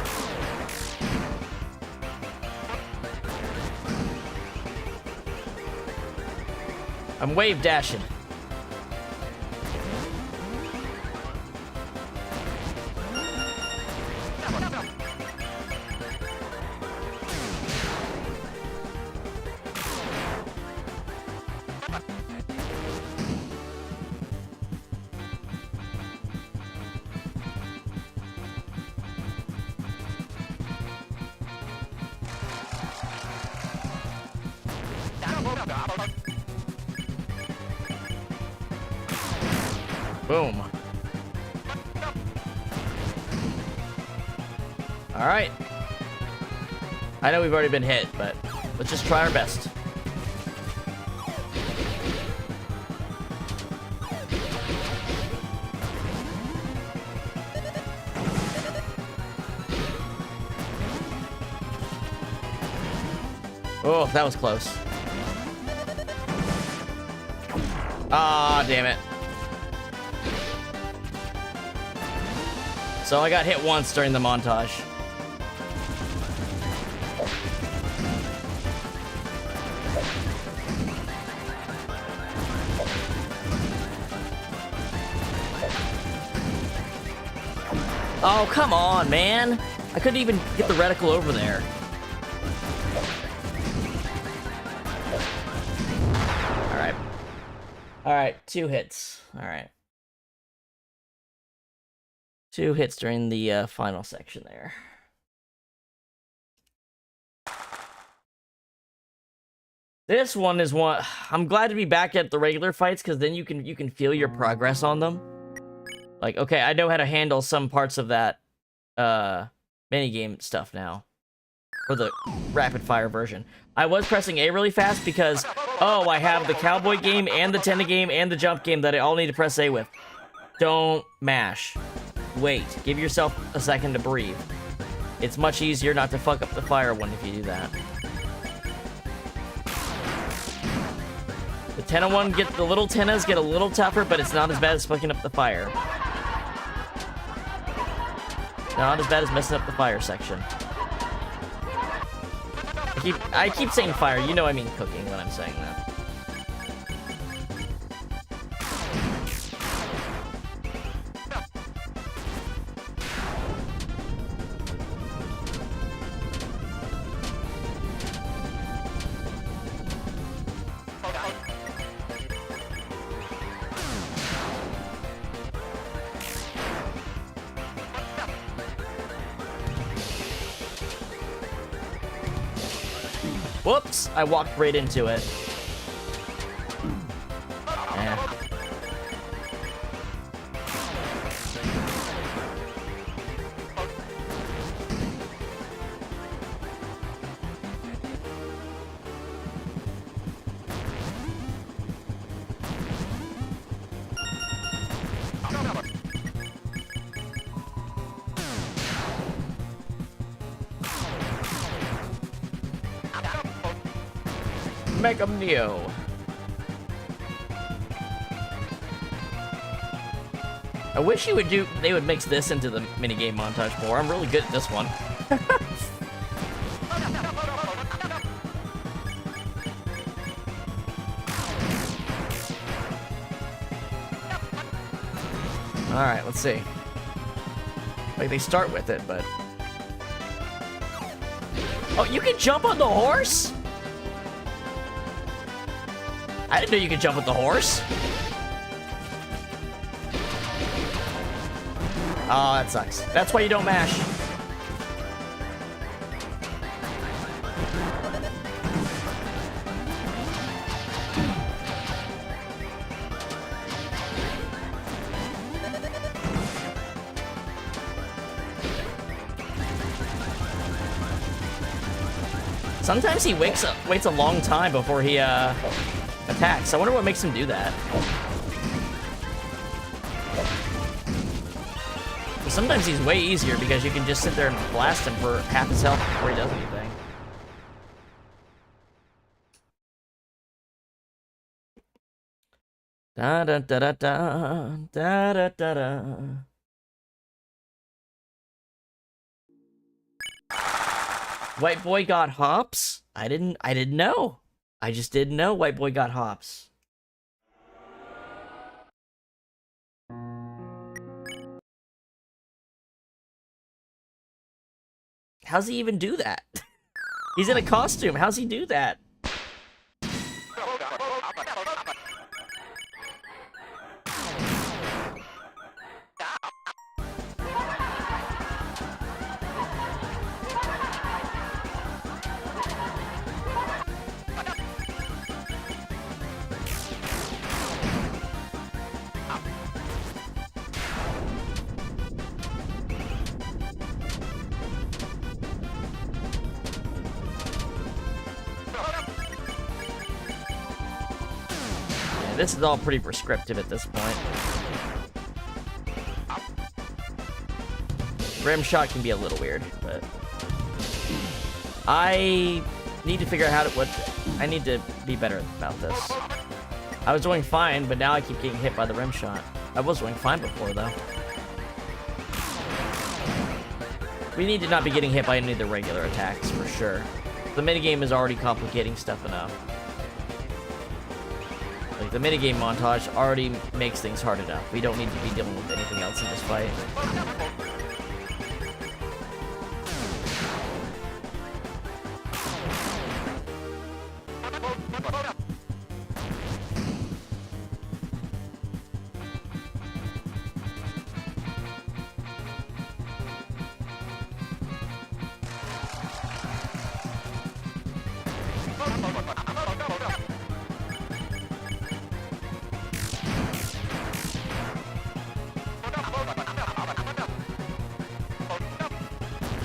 I'm wave dashing. Boom. Alright. I know we've already been hit, but let's just try our best. Oh, that was close. Ah, damn it. So I got hit once during the montage. Oh, come on, man. I couldn't even get the reticle over there. Alright. Alright, 2 hits. Alright. 2 hits during the final section there. This one is one I'm glad to be back at the regular fights, because then you can feel your progress on them. Like, okay, I know how to handle some parts of that minigame stuff now. For the rapid fire version. I was pressing A really fast because, oh, I have the cowboy game and the Tenna game and the jump game that I all need to press A with. Don't mash. Wait, give yourself a second to breathe. It's much easier not to fuck up the fire one if you do that. The Tenna one, the little Tennas get a little tougher, but it's not as bad as fucking up the fire. Not as bad as messing up the fire section. I keep saying fire, you know I mean cooking when I'm saying that. Whoops! I walked right into it. Eh. Mega Neo. I wish they would mix this into the minigame montage more. I'm really good at this one. Alright, let's see. Like, they start with it, but... Oh, you can jump on the horse? I didn't know you could jump with the horse. Oh, that sucks. That's why you don't mash. Sometimes he waits a long time before he attacks. I wonder what makes him do that. Sometimes he's way easier because you can just sit there and blast him for half his health before he does anything. Da da da da da da da da da. White boy got hops? I didn't know. I just didn't know White boy got hops. How's he even do that? He's in a costume. How's he do that? This is all pretty prescriptive at this point. Rim shot can be a little weird, but I need to figure out I need to be better about this. I was doing fine, but now I keep getting hit by the rim shot. I was doing fine before, though. We need to not be getting hit by any of the regular attacks, for sure. The minigame is already complicating stuff enough. Like, the minigame montage already makes things hard enough. We don't need to be dealing with anything else in this fight.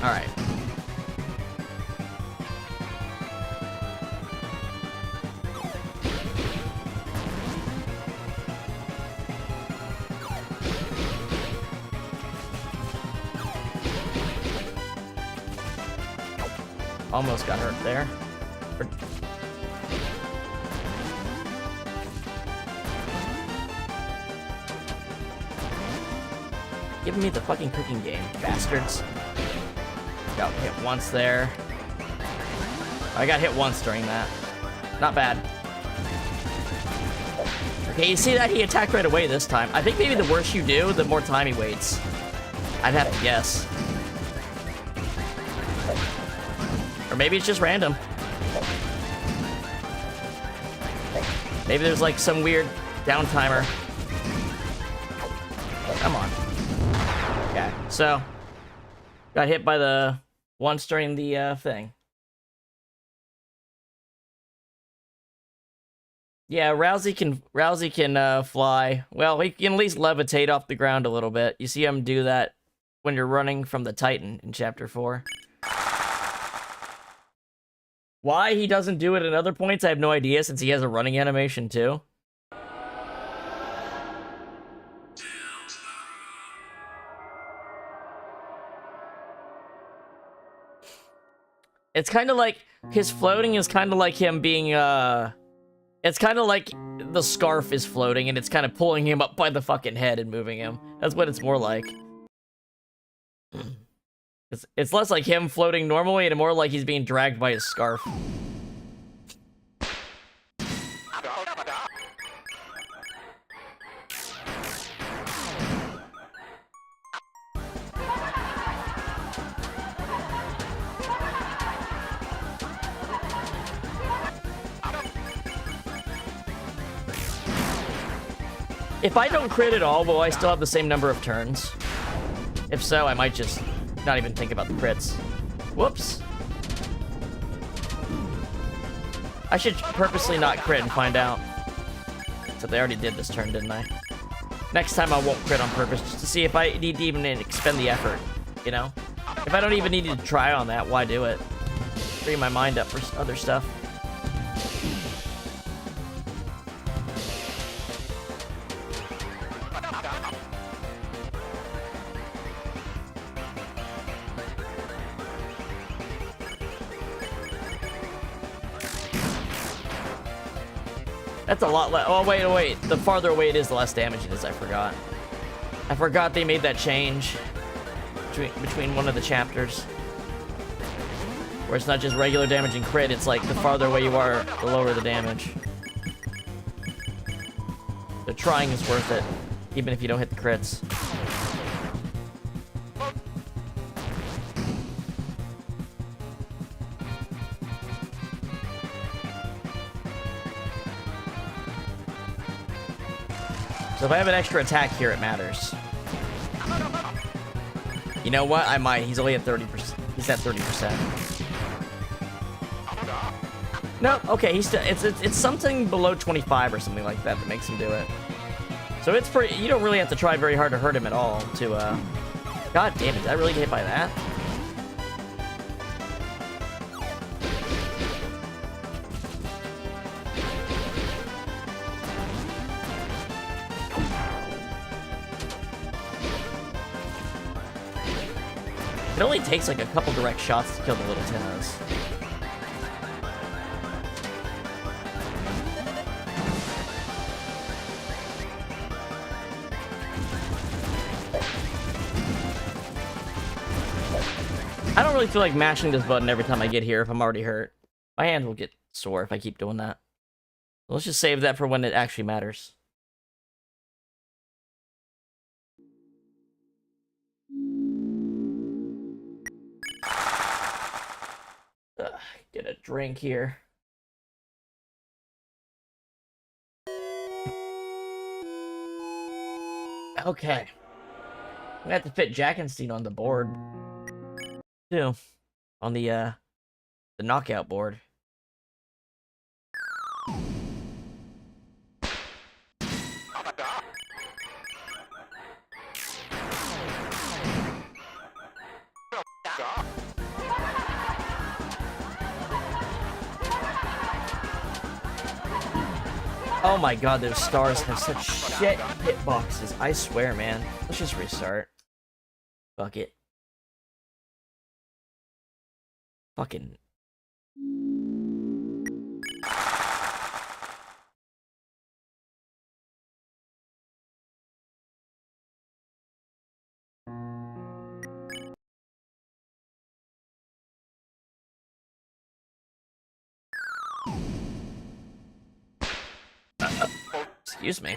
Alright. Almost got hurt there. Giving me the fucking cooking game, bastards. Got hit once there. I got hit once during that. Not bad. Okay, you see that? He attacked right away this time. I think maybe the worse you do, the more time he waits. I'd have to guess. Or maybe it's just random. Maybe there's like some weird downtimer. Come on. Okay, so got hit by the once during the thing. Yeah, Rousey can fly. Well, he can at least levitate off the ground a little bit. You see him do that when you're running from the Titan in Chapter 4. Why he doesn't do it at other points, I have no idea, since he has a running animation too. It's kind of like his floating is kind of like him being it's kind of like the scarf is floating and it's kind of pulling him up by the fucking head and moving him. That's what it's more like. It's less like him floating normally and more like he's being dragged by his scarf. If I don't crit at all, will I still have the same number of turns? If so, I might just not even think about the crits. Whoops. I should purposely not crit and find out. Except they already did this turn, didn't I? Next time I won't crit on purpose, just to see if I need to even expend the effort, you know? If I don't even need to try on that, why do it? Free my mind up for other stuff. That's a lot less. Oh, wait. The farther away it is, the less damage it is. I forgot. I forgot they made that change between one of the chapters. Where it's not just regular damage and crit, it's like the farther away you are, the lower the damage. The trying is worth it, even if you don't hit the crits. So if I have an extra attack here, it matters. You know what? I might. He's only at 30%. He's at 30%. No, okay. He's still. It's something below 25 or something like that makes him do it. So it's pretty. You don't really have to try very hard to hurt him at all. To God damn it! Did I really get hit by that? It only takes like a couple direct shots to kill the little Tennas. I don't really feel like mashing this button every time I get here if I'm already hurt. My hands will get sore if I keep doing that. Let's just save that for when it actually matters. Get a drink here. Okay. I'm gonna have to fit Jackenstein on the board. Too. On the knockout board. Oh my god, those stars have such shit hitboxes. I swear, man. Let's just restart. Fuck it. Fucking... Excuse me.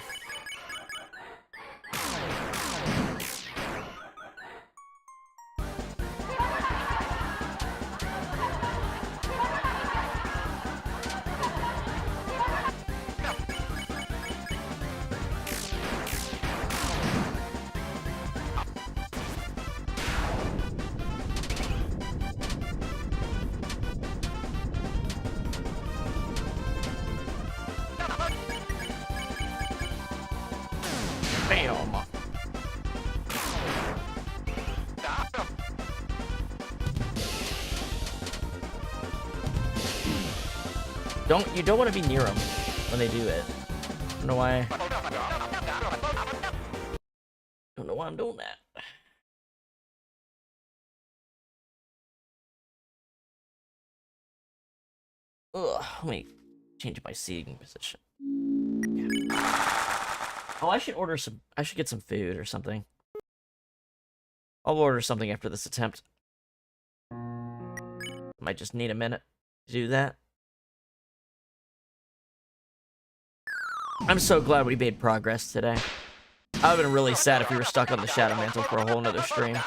You don't want to be near them when they do it. I don't know why. Don't know why I'm doing that. Ugh, let me change my seating position. Oh, I should order some. I should get some food or something. I'll order something after this attempt. Might just need a minute to do that. I'm so glad we made progress today. I would have been really sad if we were stuck on the Shadow Mantle for a whole nother stream.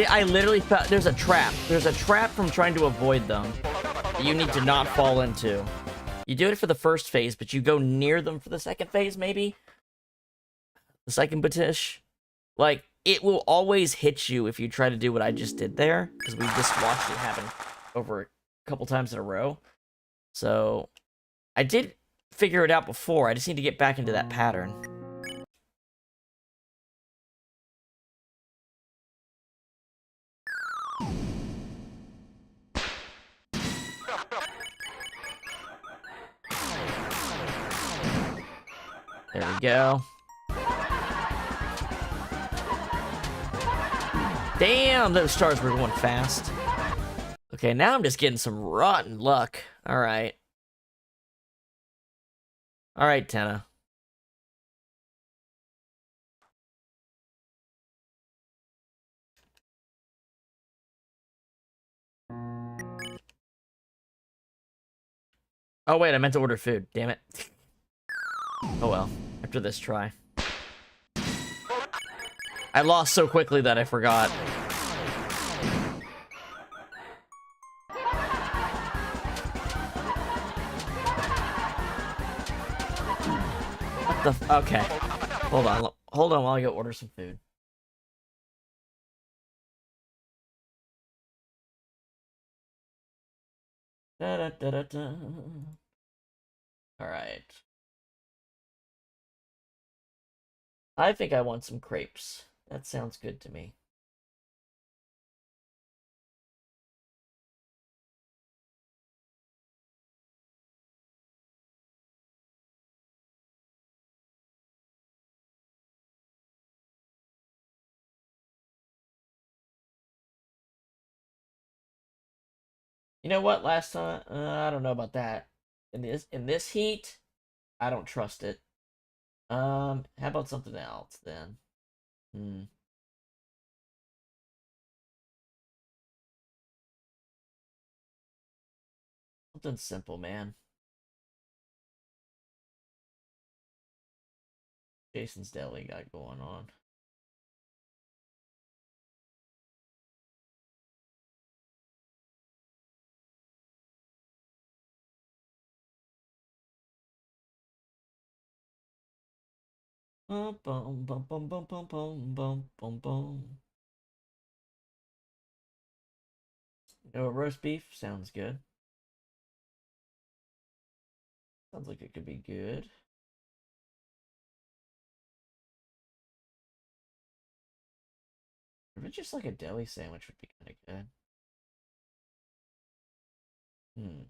I literally found, there's a trap. There's a trap from trying to avoid them that you need to not fall into. You do it for the first phase, but you go near them for the second phase, maybe? The second Batish? Like, it will always hit you if you try to do what I just did there, because we just watched it happen over a couple times in a row. So, I did figure it out before. I just need to get back into that pattern. There we go. Damn, those stars were going fast. Okay, now I'm just getting some rotten luck. Alright. Alright, Tenna. Oh, wait, I meant to order food. Damn it. Oh, well. After this try. I lost so quickly that I forgot. What the okay. Hold on. Hold on while I go order some food. Da -da -da -da -da. Alright. I think I want some crepes. That sounds good to me. You know what? Last time, I don't know about that. In this heat, I don't trust it. How about something else then? Hmm. Something simple, man. Jason's Deli got going on. Bum bum bum bum bum bum bum bum bum bum. No roast beef sounds good. Sounds like it could be good. If it's just like a deli sandwich would be kind of good. Hmm.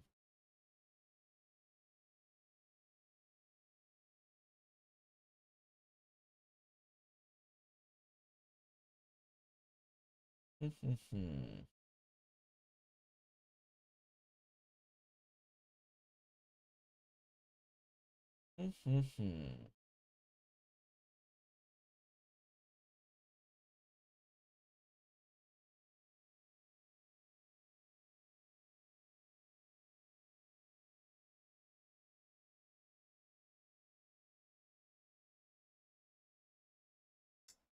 Hmm. Hmm.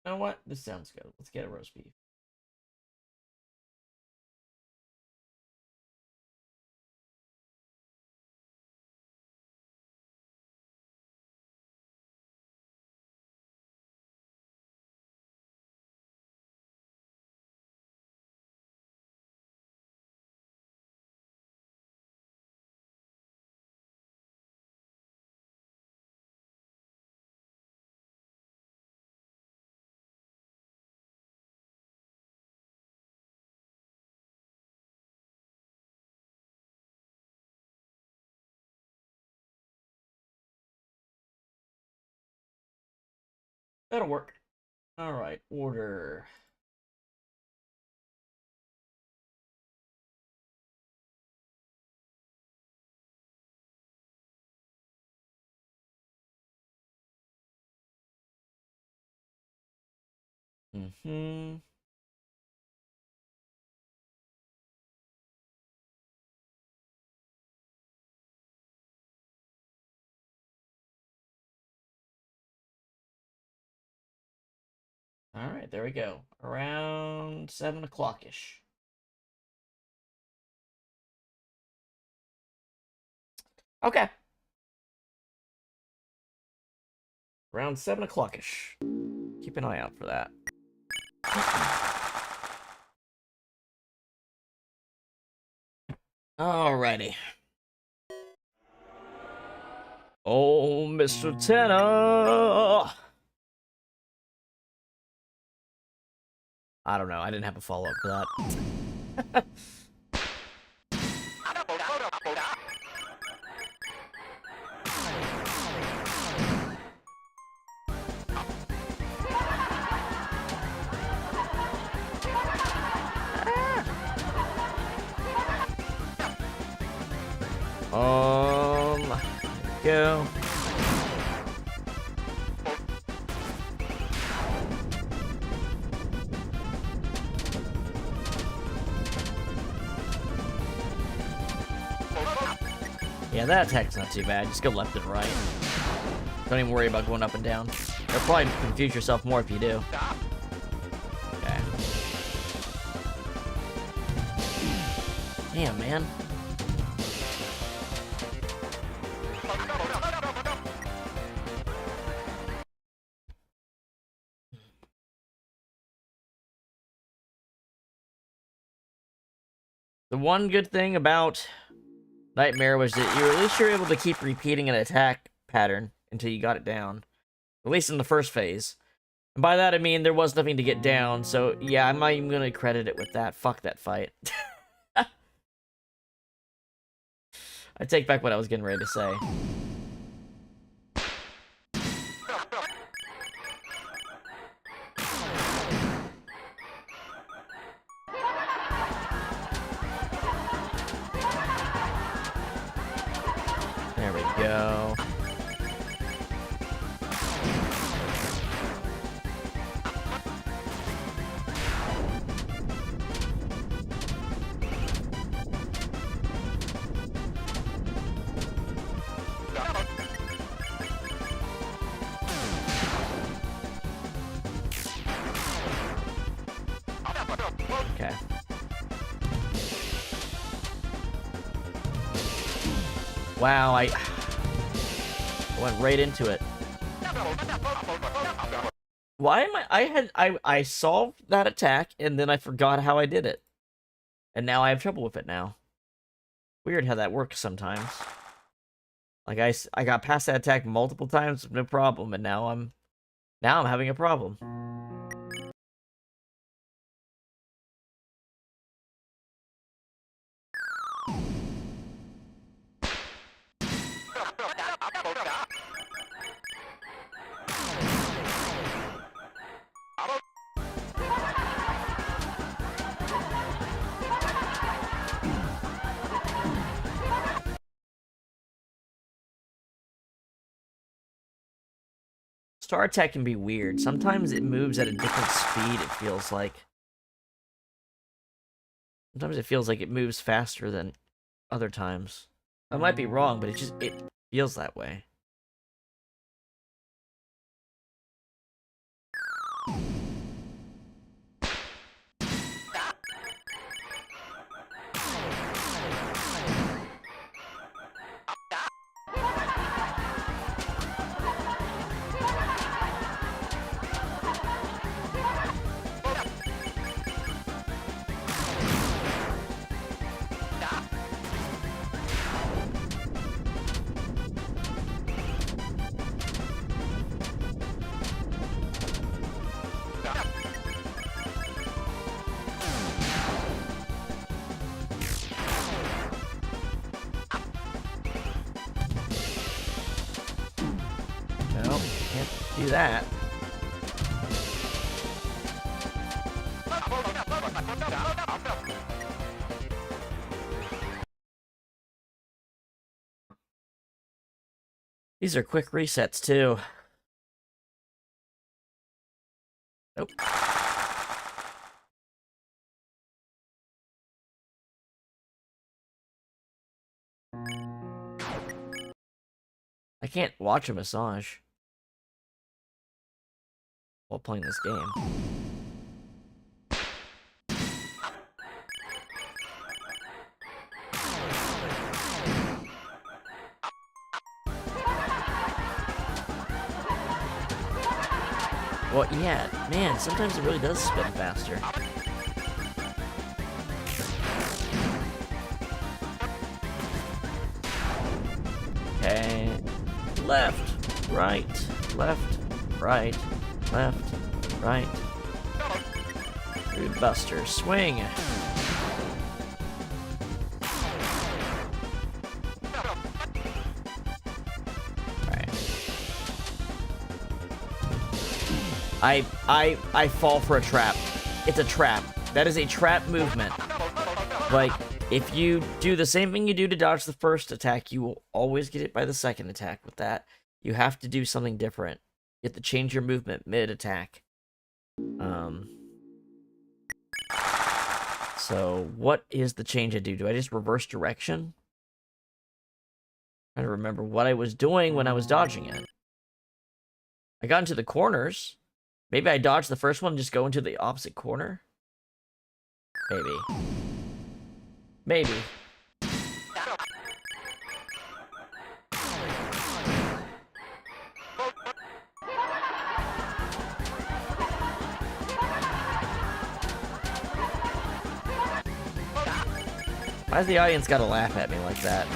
You know what? This sounds good. Let's get a roast beef. That'll work. All right, order. Mm-hmm. All right, there we go. Around 7 o'clock-ish. Okay. Around 7 o'clock-ish. Keep an eye out for that. Alrighty. Oh, Mr. Tenna! I don't know. I didn't have a follow-up for that. Go. Yeah, that attack's not too bad. Just go left and right. Don't even worry about going up and down. You'll probably confuse yourself more if you do. Okay. Damn, man. The one good thing about Nightmare was that at least you're able to keep repeating an attack pattern until you got it down. At least in the first phase. And by that I mean there was nothing to get down, so yeah, I'm not even gonna credit it with that. Fuck that fight. I take back what I was getting ready to say. There we go. Okay. Wow, I went right into it. Why am I solved that attack and then I forgot how I did it. And now I have trouble with it now. Weird how that works sometimes. Like I got past that attack multiple times, no problem, and now I'm having a problem. Star attack can be weird. Sometimes it moves at a different speed, it feels like. Sometimes it feels like it moves faster than other times. I might be wrong, but it feels that way. do that. These are quick resets, too. Nope. I can't watch a massage while playing this game. Well, yeah, man, sometimes it really does spin faster. Okay, left, right, left, right, left, right. Rude Buster, swing. I fall for a trap. It's a trap. That is a trap movement. Like, if you do the same thing you do to dodge the first attack, you will always get it by the second attack with that. You have to do something different. You have to change your movement mid-attack. So, what is the change I do? Do I just reverse direction? I'm trying to remember what I was doing when I was dodging it. I got into the corners. Maybe I dodged the first one and just go into the opposite corner? Maybe. Maybe. Why's the audience gotta laugh at me like that?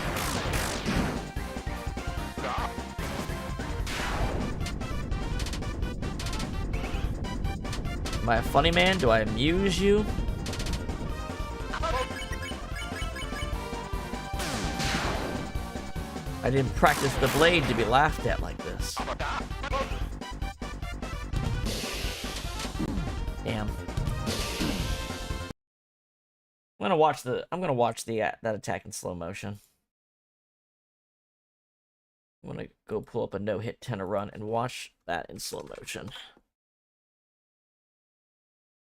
Am I a funny man? Do I amuse you? I didn't practice the blade to be laughed at like this. Damn. I'm gonna watch that attack in slow motion. I'm gonna go pull up a no-hit Tenna Run and watch that in slow motion.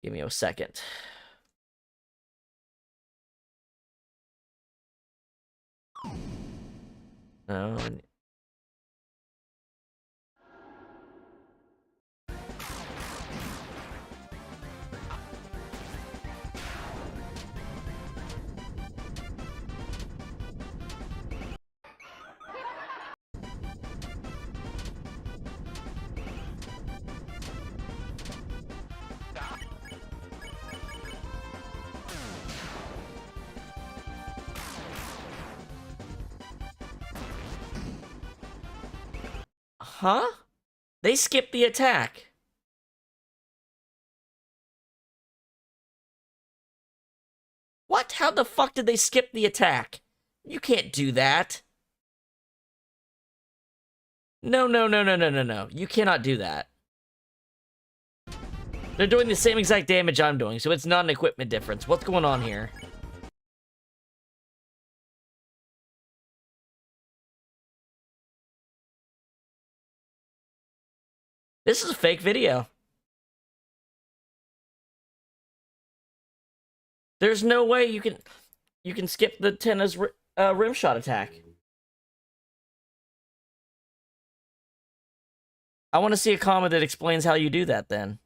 Give me a second. No. Huh? They skipped the attack. What? How the fuck did they skip the attack? You can't do that. No, no, no, no, no, no, no. You cannot do that. They're doing the same exact damage I'm doing, so it's not an equipment difference. What's going on here? This is a fake video. There's no way you can skip the Tenna's rim shot attack. I want to see a comment that explains how you do that then.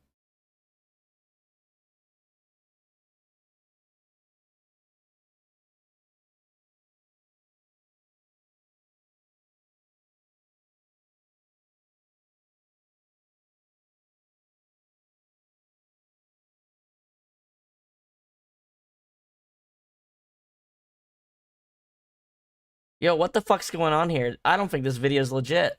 Yo, what the fuck's going on here? I don't think this video is legit.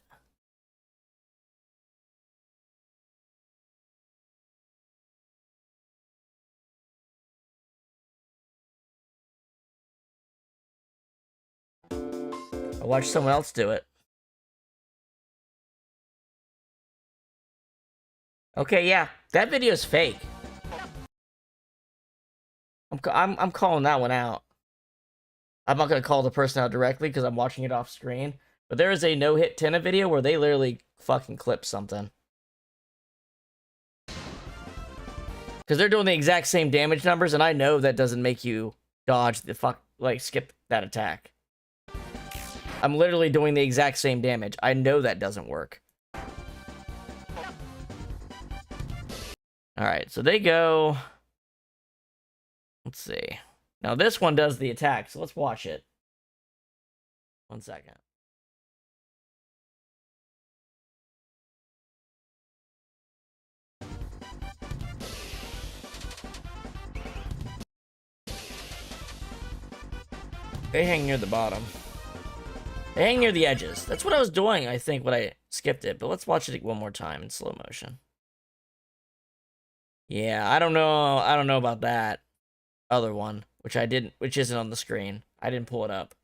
I watched someone else do it. Okay, yeah, that video's fake. I'm calling that one out. I'm not gonna call the person out directly because I'm watching it off screen. But there is a no-hit Tenna video where they literally fucking clip something. Because they're doing the exact same damage numbers, and I know that doesn't make you dodge the skip that attack. I'm literally doing the exact same damage. I know that doesn't work. Alright, so they go... Let's see. Now this one does the attack, so let's watch it. 1 second. They hang near the bottom. They hang near the edges. That's what I was doing, I think, when I skipped it. But let's watch it one more time in slow motion. Yeah, I don't know. I don't know about that other one, which isn't on the screen. I didn't pull it up.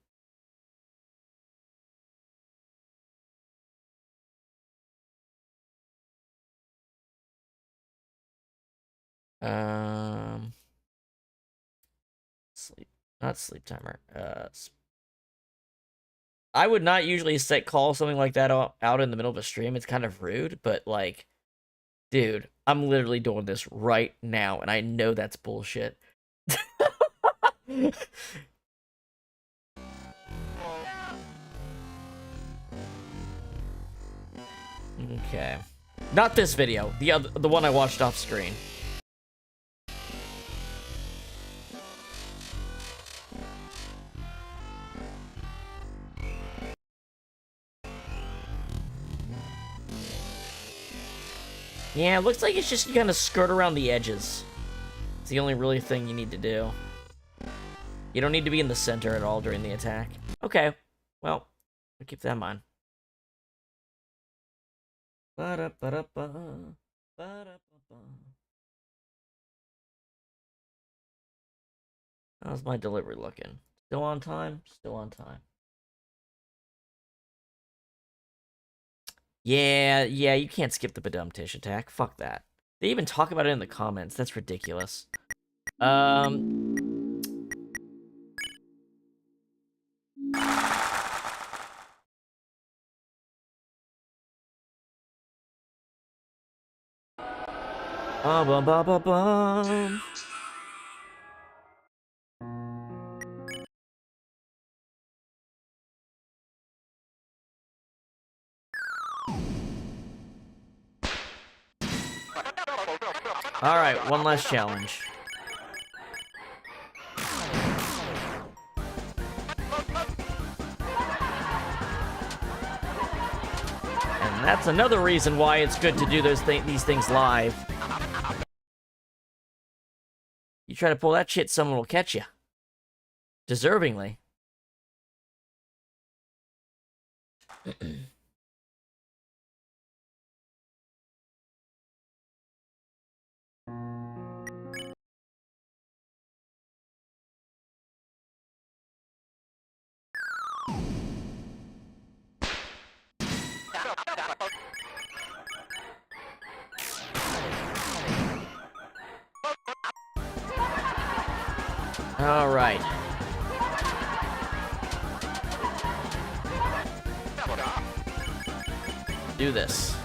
Not sleep timer. I would not usually call something like that out in the middle of a stream. It's kind of rude, but like, dude, I'm literally doing this right now, and I know that's bullshit. Okay. Not this video. The one I watched off screen. Yeah, it looks like it's just you kind of skirt around the edges. It's the only really thing you need to do. You don't need to be in the center at all during the attack. Okay, well, I'll keep that in mind. How's my delivery looking? Still on time? Still on time. Yeah, you can't skip the Badum-Tish attack. Fuck that. They even talk about it in the comments. That's ridiculous. Alright, one last challenge. And that's another reason why it's good to do these things live. You try to pull that shit, someone will catch you. Deservingly. All right. Do this.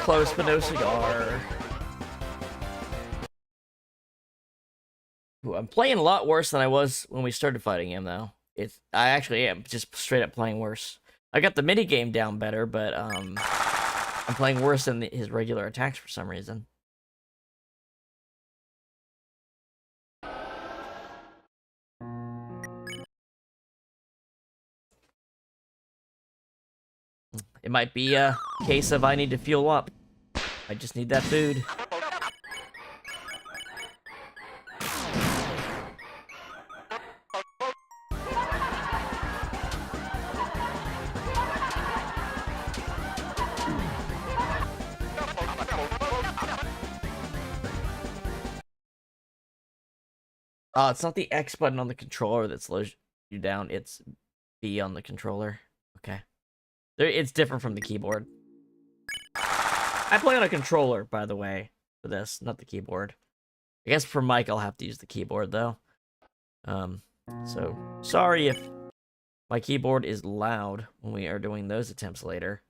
Close, but no cigar. Ooh, I'm playing a lot worse than I was when we started fighting him, though. I actually am just straight up playing worse. I got the mini game down better, but I'm playing worse than his regular attacks for some reason. It might be a case of I need to fuel up. I just need that food. Oh, it's not the X button on the controller that slows you down. It's B on the controller. Okay. It's different from the keyboard. I play on a controller, by the way, for this, not the keyboard. I guess for Mike, I'll have to use the keyboard, though. So, sorry if my keyboard is loud when we are doing those attempts later.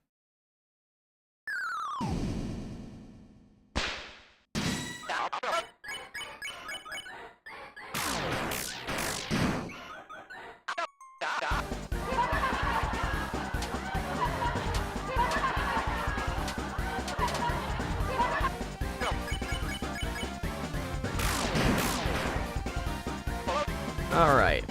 All right.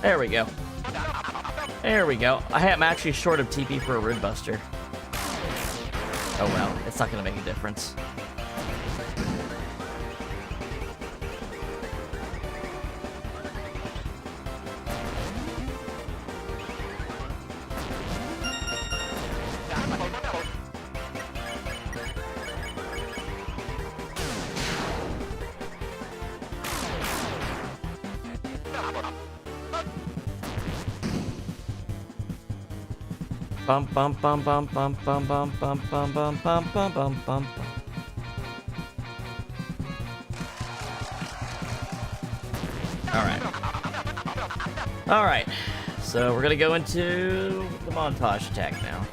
There we go. There we go. I am actually short of TP for a Rune Buster. Oh well, it's not gonna make a difference. Bum bum bum bum bum bum bum bum bum bum bum bum bum bum. All right. So we're gonna go into the montage attack now.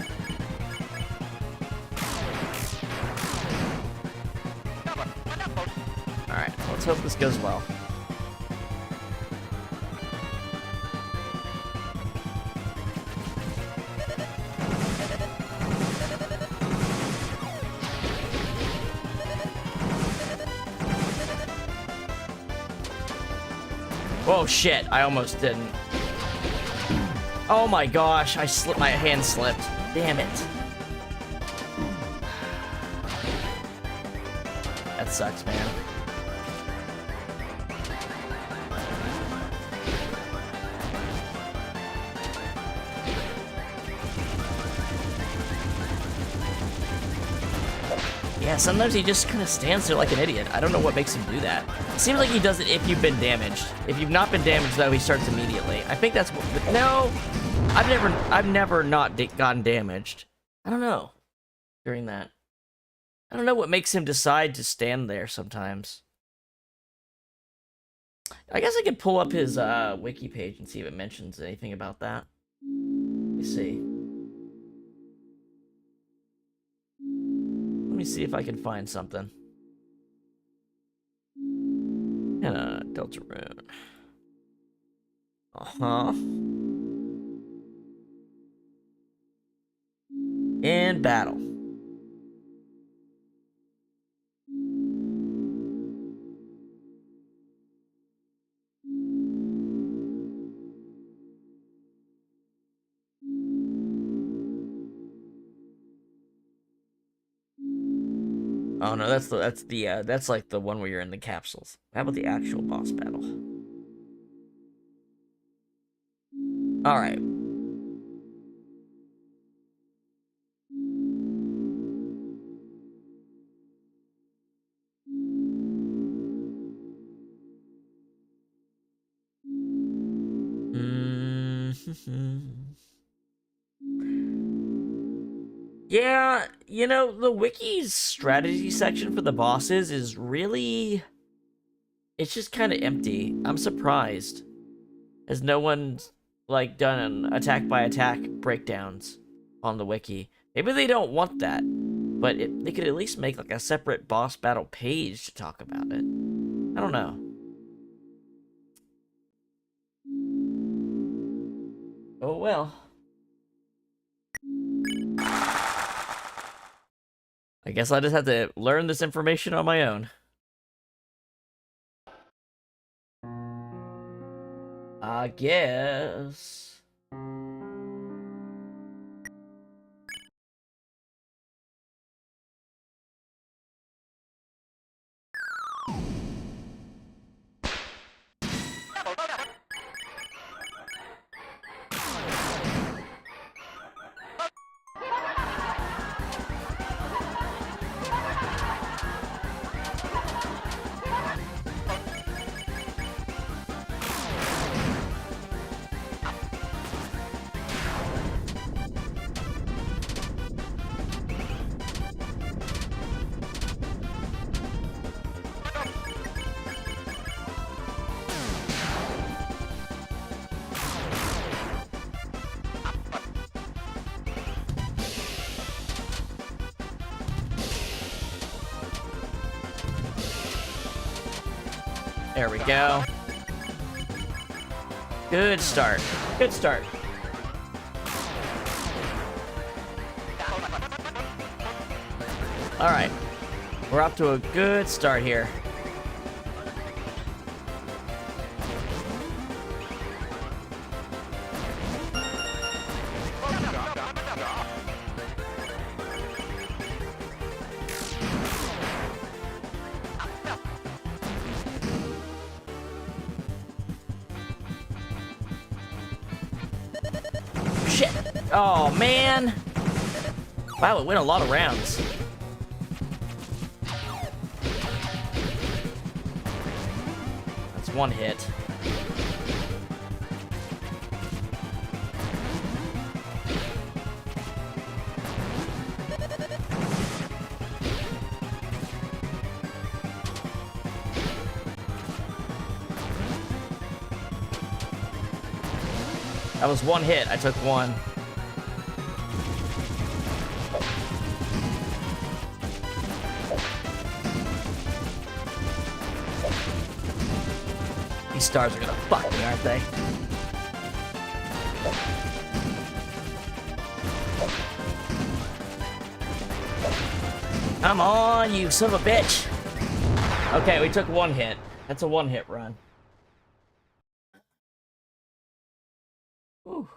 All right. Let's hope this goes well. Oh shit, I almost didn't. Oh my gosh, my hand slipped. Damn it. That sucks, man. Yeah, sometimes he just kind of stands there like an idiot. I don't know what makes him do that. It seems like he does it if you've been damaged. If you've not been damaged, though, he starts immediately. I think that's what... No! I've never not gotten damaged. I don't know. During that. I don't know what makes him decide to stand there sometimes. I guess I could pull up his wiki page and see if it mentions anything about that. Let me see. Let me see if I can find something. Deltarune. Uh-huh. In battle. Oh no, that's like the one where you're in the capsules. How about the actual boss battle? All right. Yeah, you know, the wiki's strategy section for the bosses is really... It's just kind of empty. I'm surprised. As no one's, like, done attack by attack breakdowns on the wiki. Maybe they don't want that. But they could at least make, like, a separate boss battle page to talk about it. I don't know. Oh well. I guess I just have to learn this information on my own. I guess. There we go. Good start. Good start. All right. We're off to a good start here. Shit. Oh, man. Wow, it went a lot of rounds. That's one hit. That was one hit. I took one. These stars are gonna fuck me, aren't they? Come on, you son of a bitch! Okay, we took one hit. That's a one-hit run. Ooh.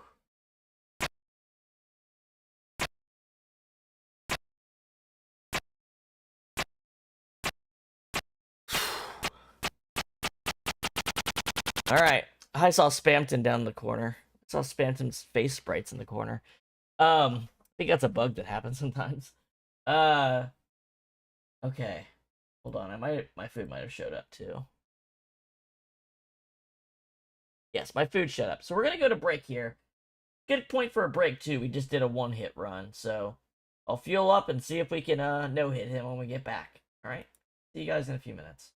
Alright. I saw Spamton down in the corner. I saw Spamton's face sprites in the corner. I think that's a bug that happens sometimes. Okay. Hold on, my food might have showed up too. Yes, my food showed up. So we're gonna go to break here. Good point for a break too. We just did a one-hit run, so I'll fuel up and see if we can no-hit him when we get back. Alright? See you guys in a few minutes.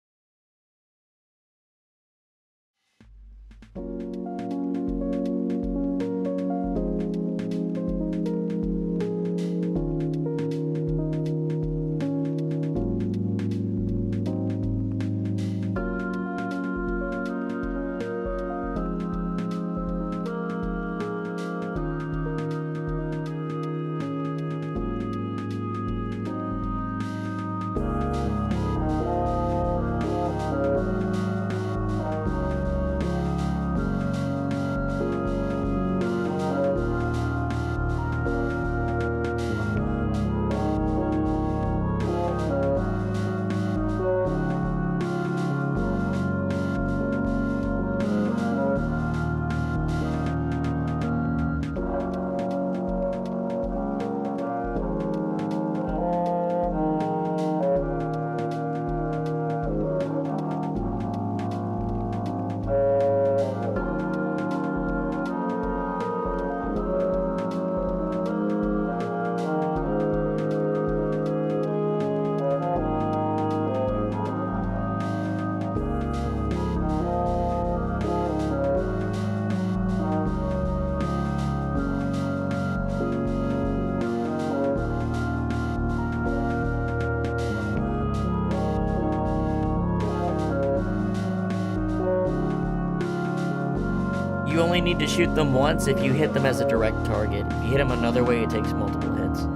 You only need to shoot them once if you hit them as a direct target. If you hit them another way, it takes multiple hits.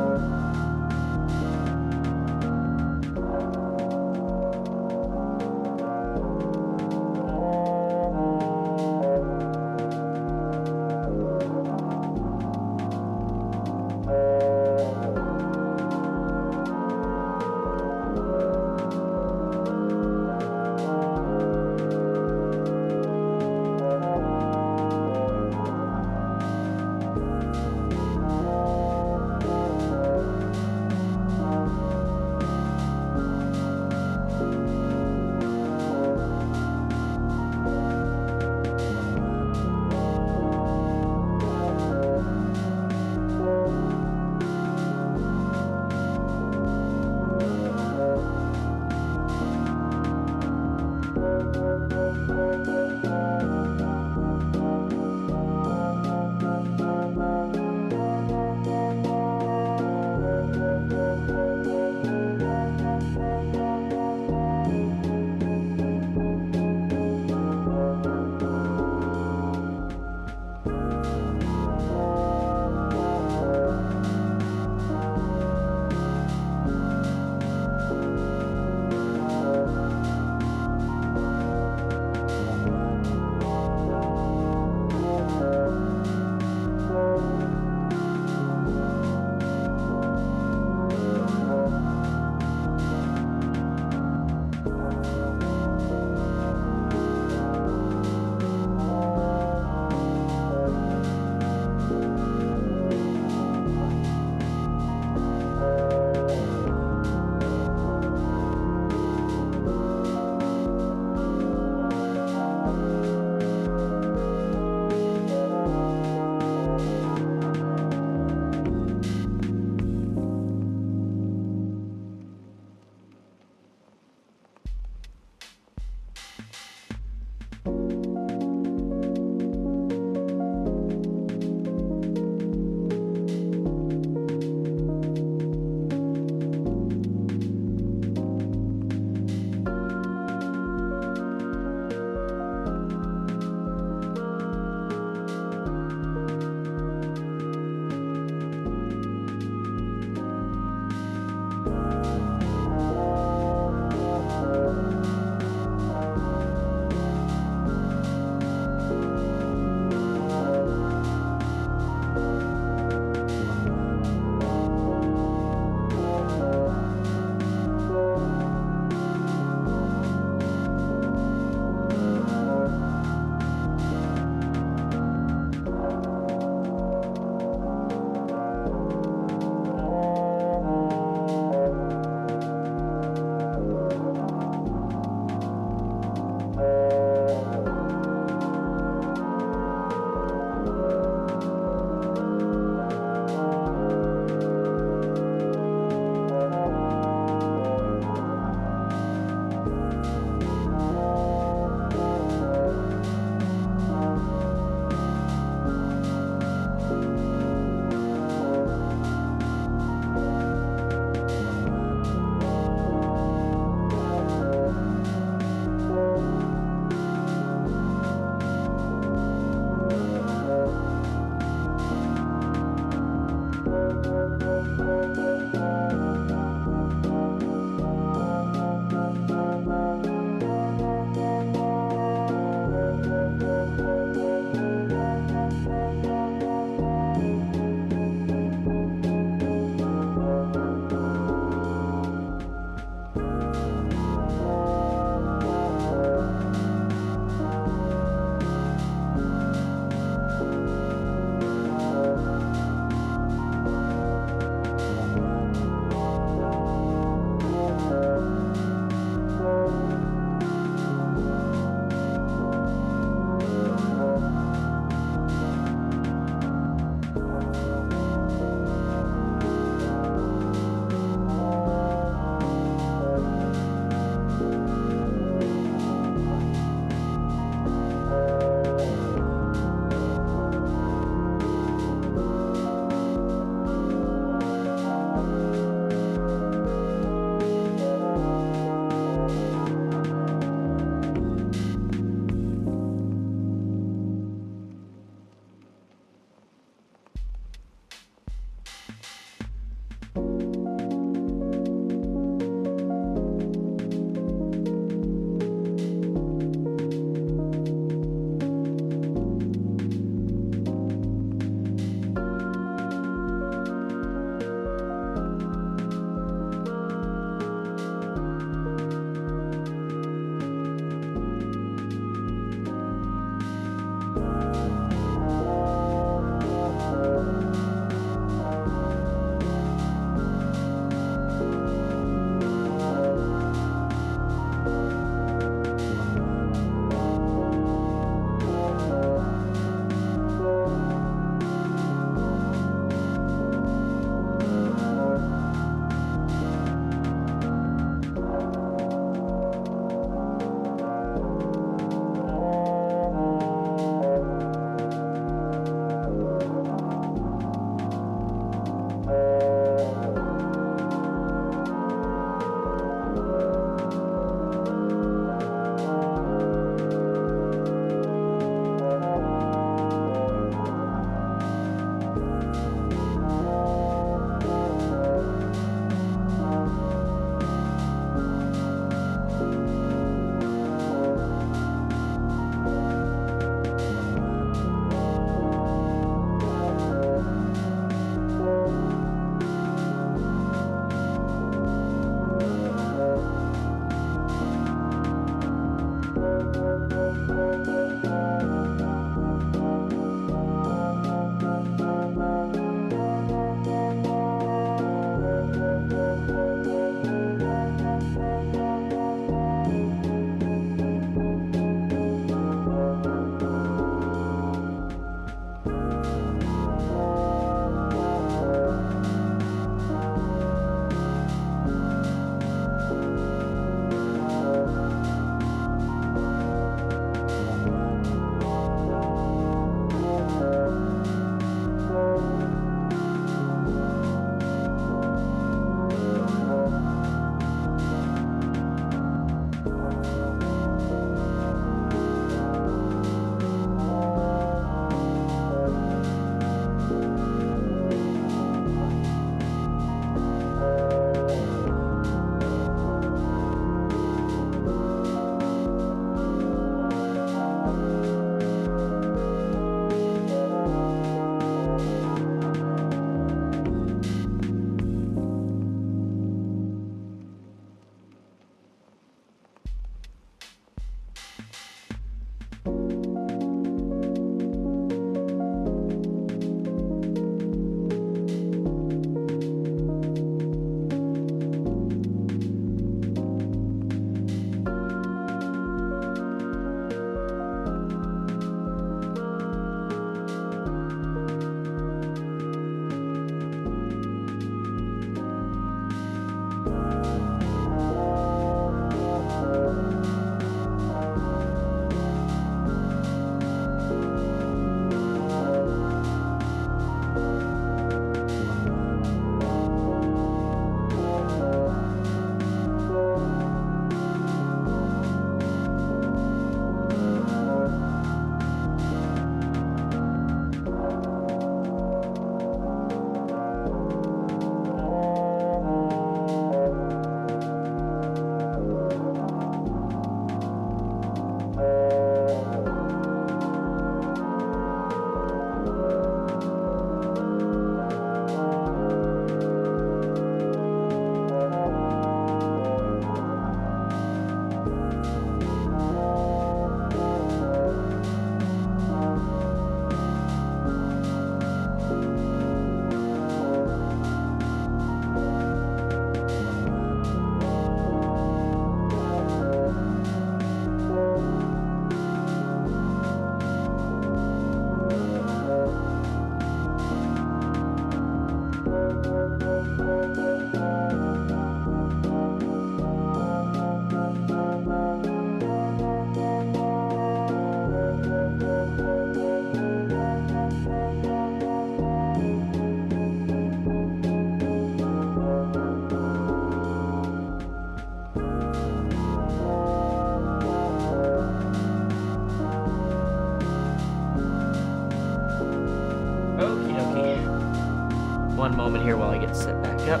one moment here while I get set back up.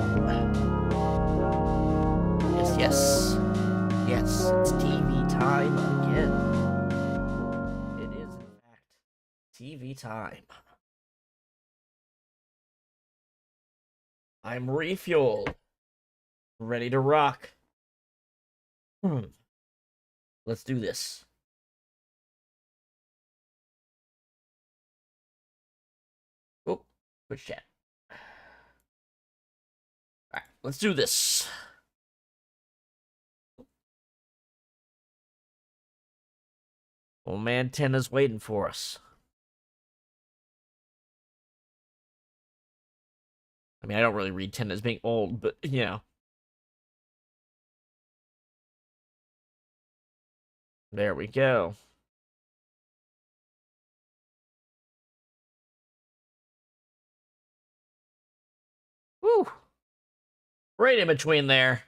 Yes, yes. Yes, it's TV time again. It is, in fact, TV time. I'm refueled. Ready to rock. Let's do this. Oh, Twitch chat. Alright, let's do this. Oh man, Tenna's waiting for us. I mean, I don't really read Tenna as being old, but, you know. There we go. Woo! Right in between there.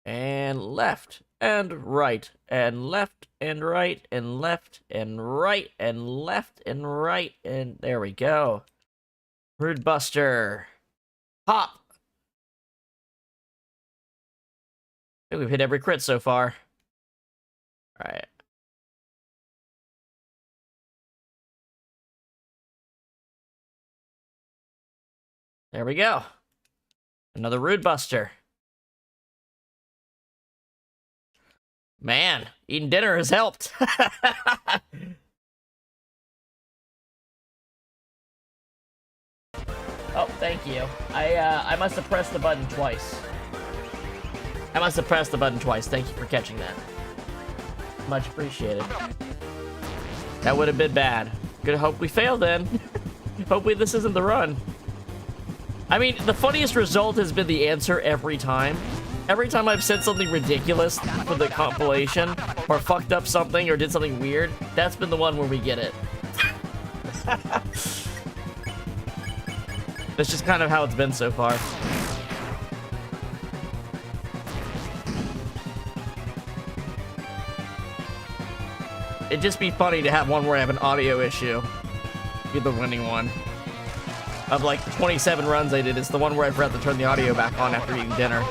And left, and right, and left, and right, and left, and right, and left, and right, and there we go. Rude Buster. Pop! I think we've hit every crit so far. Alright. There we go. Another Rude Buster. Man, eating dinner has helped. Oh, thank you. I must have pressed the button twice. Thank you for catching that. Much appreciated. That would have been bad. Good hope we fail then. Hopefully this isn't the run. I mean, the funniest result has been the answer every time. Every time I've said something ridiculous for the compilation, or fucked up something, or did something weird, that's been the one where we get it. That's just kind of how it's been so far. It'd just be funny to have one where I have an audio issue. Be the winning one. Of like 27 runs I did, it's the one where I forgot to turn the audio back on after eating dinner.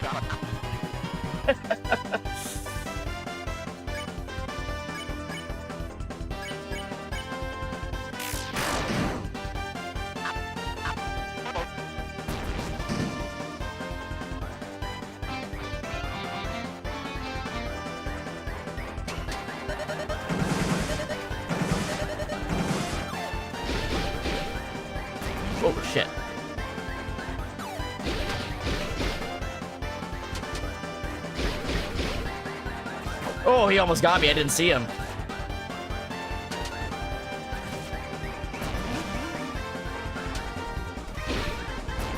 Oh, shit. Oh, he almost got me. I didn't see him.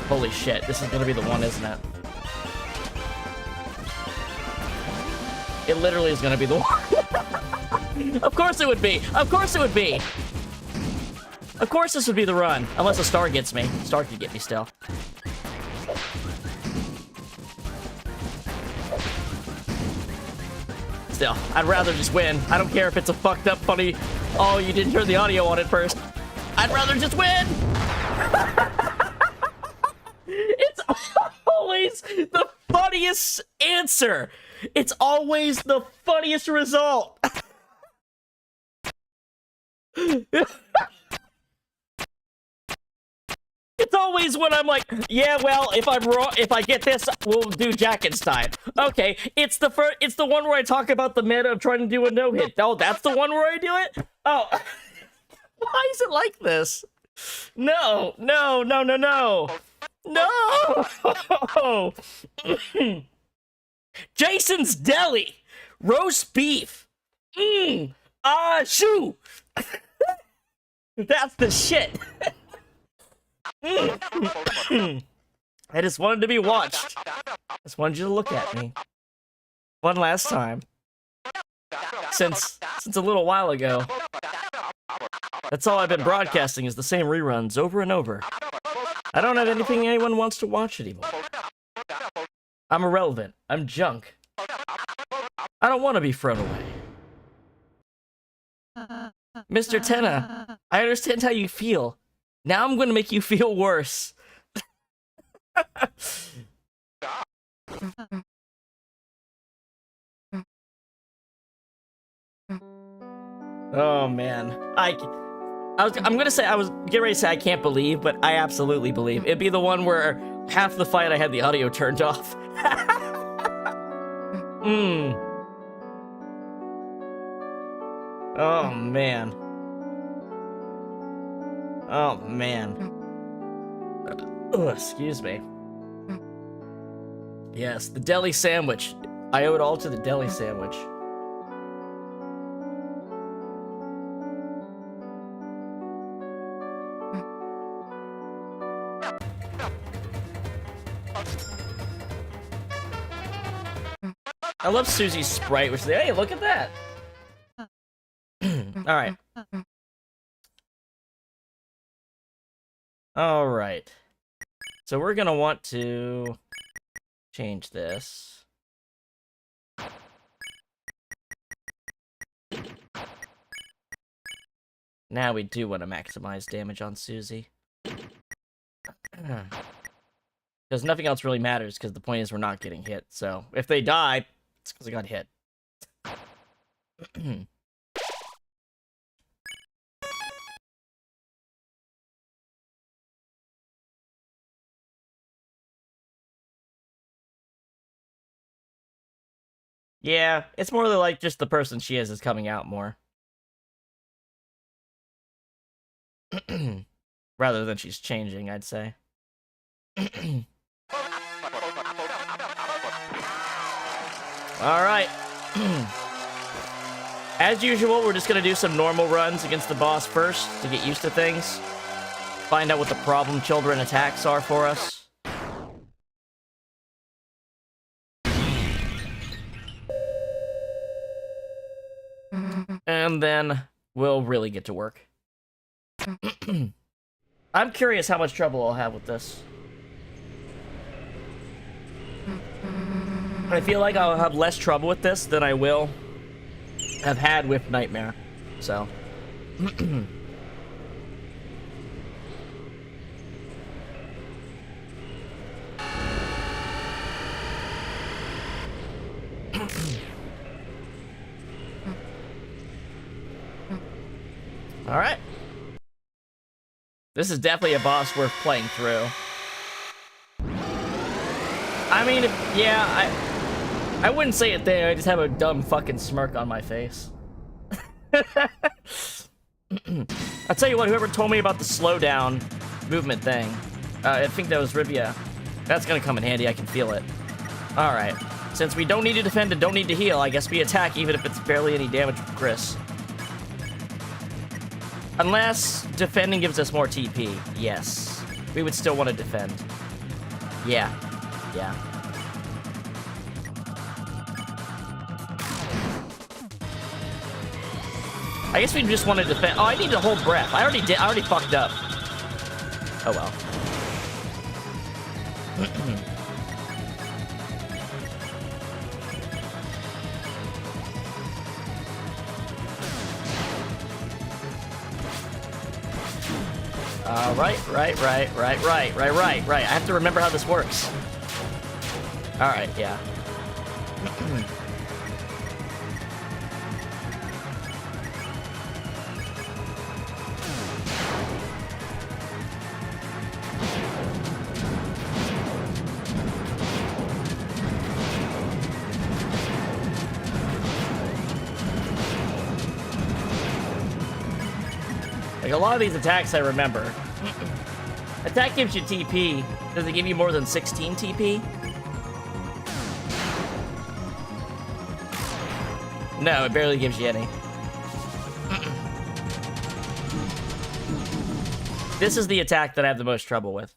Holy shit. This is gonna be the one, isn't it? It literally is gonna be the one. Of course it would be. Of course it would be. Of course this would be the run. Unless a star gets me. Star could get me still. Still, I'd rather just win. I don't care if it's a fucked up, funny, oh, you didn't turn the audio on at first. I'd rather just win! It's always the funniest answer. It's always the funniest result. It's always when I'm like, yeah, well, if I'm wrong, if I get this, we'll do Jackenstein. Okay, it's the one where I talk about the meta of trying to do a no-hit. Oh, that's the one where I do it? Oh, why is it like this? No, no, no, no, no. No! Jason's Deli! Roast beef! Shoo! That's the shit! I just wanted to be watched. Just wanted you to look at me. One last time. Since a little while ago. That's all I've been broadcasting is the same reruns over and over. I don't have anything anyone wants to watch anymore. I'm irrelevant. I'm junk. I don't want to be thrown away. Mr. Tenna, I understand how you feel. Now I'm gonna make you feel worse. Oh man, I'm gonna say I was getting ready to say I can't believe, but I absolutely believe it'd be the one where half the fight I had the audio turned off. Oh man. Oh man. Oh, excuse me. Yes, the deli sandwich. I owe it all to the deli sandwich. I love Susie's sprite, which is hey, look at that. Alright. Alright. So we're gonna want to change this. Now we do want to maximize damage on Susie. Because nothing else really matters, because the point is we're not getting hit. So if they die, it's because they got hit. Yeah, it's more like just the person she is coming out more. Rather than she's changing, I'd say. Alright. As usual, we're just gonna do some normal runs against the boss first to get used to things. Find out what the problem children attacks are for us. And then we'll really get to work. I'm curious how much trouble I'll have with this. I feel like I'll have less trouble with this than I will have had with Nightmare. So. Alright. This is definitely a boss worth playing through. I mean, yeah, I wouldn't say it there, I just have a dumb fucking smirk on my face. I'll tell you what, whoever told me about the slowdown movement thing, I think that was Ribia. That's gonna come in handy, I can feel it. Alright, since we don't need to defend and don't need to heal, I guess we attack even if it's barely any damage from Chris. Unless defending gives us more TP, yes. We would still want to defend. Yeah. Yeah. I guess we just want to defend. Oh, I need to hold breath. I already fucked up. Oh well. Right. I have to remember how this works. Alright, yeah. Like, a lot of these attacks I remember. Attack gives you TP. Does it give you more than 16 TP? No, it barely gives you any. This is the attack that I have the most trouble with.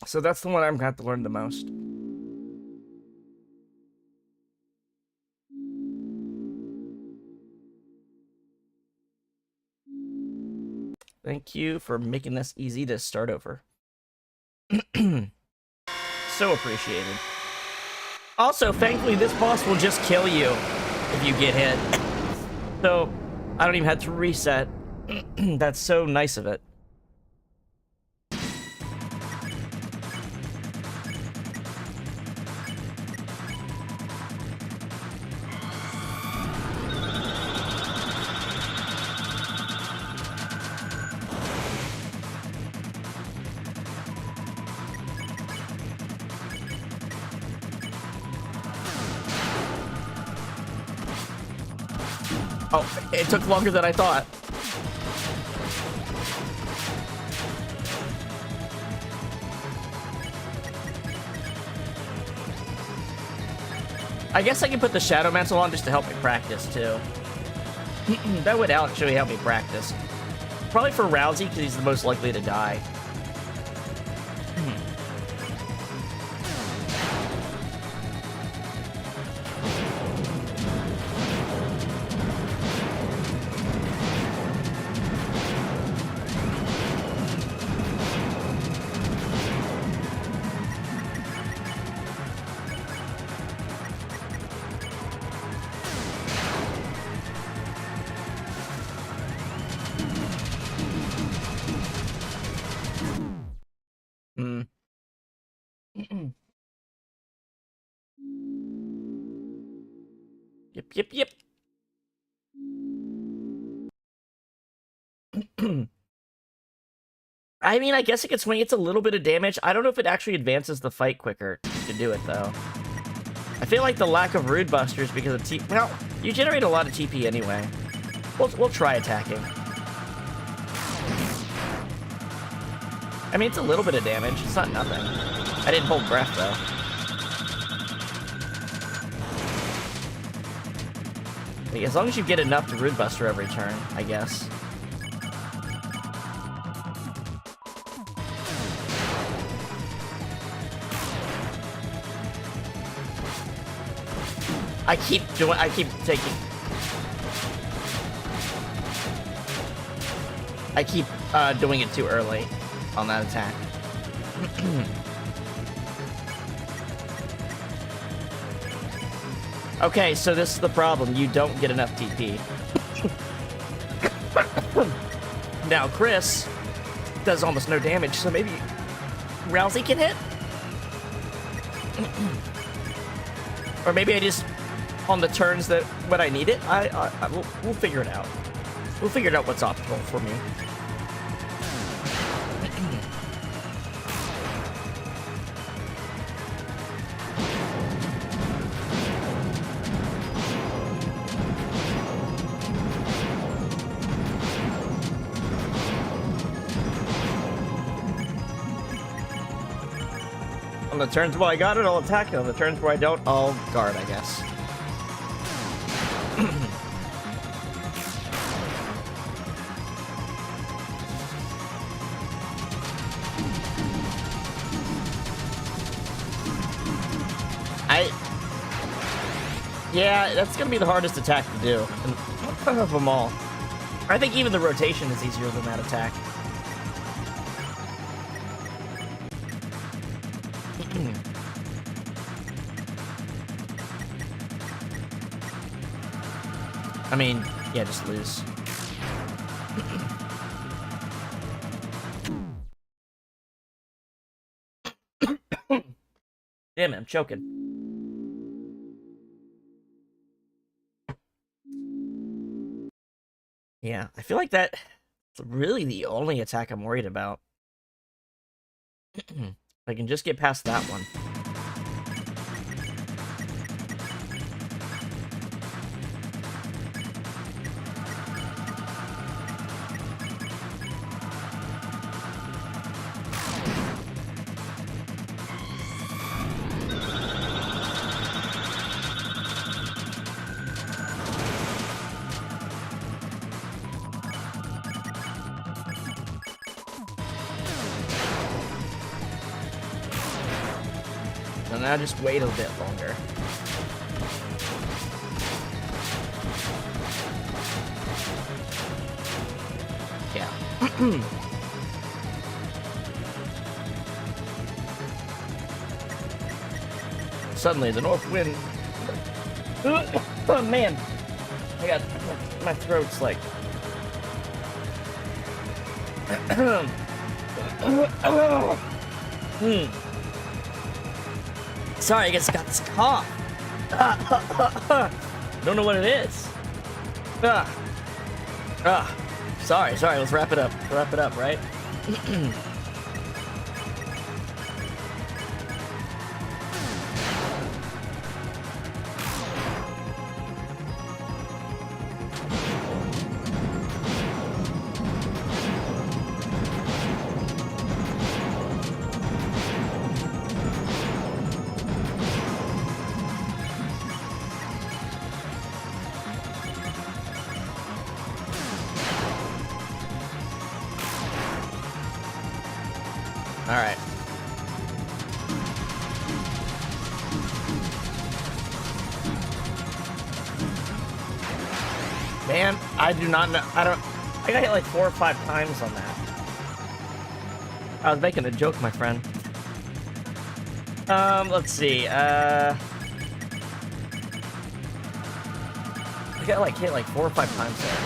So that's the one I'm going to have to learn the most. Thank you for making this easy to start over. So appreciated. Also, thankfully, this boss will just kill you if you get hit. So, I don't even have to reset. That's so nice of it. Oh, it took longer than I thought. I guess I can put the Shadow Mantle on just to help me practice, too. That would actually help me practice. Probably for Rousey, because he's the most likely to die. Yep. I mean, I guess it could swing. It's a little bit of damage. I don't know if it actually advances the fight quicker to do it, though. I feel like the lack of Rude Busters because of TP... Well, you generate a lot of TP anyway. We'll try attacking. I mean, it's a little bit of damage. It's not nothing. I didn't hold breath, though. As long as you get enough to Rude Buster every turn, I guess. I keep doing it too early on that attack. Okay, so this is the problem. You don't get enough TP. Now, Chris does almost no damage, so maybe Rousey can hit? Or maybe I just, on the turns that when I need it, we'll figure it out. We'll figure out what's optimal for me. On the turns where I got it, I'll attack. On the turns where I don't, I'll guard, I guess. Yeah, that's gonna be the hardest attack to do of them all. I think even the rotation is easier than that attack. I mean, yeah, just lose. Damn it, I'm choking. Yeah, I feel like that's really the only attack I'm worried about. If I can just get past that one. So now just wait a bit longer. Yeah. Suddenly the north wind... Oh man! I got my throat's like. Sorry, I just got this cough. Don't know what it is. Sorry. Let's wrap it up. Wrap it up, right? All right. Man, I do not know. I got hit like 4 or 5 times on that. I was making a joke, my friend. Let's see. I got like hit like 4 or 5 times there.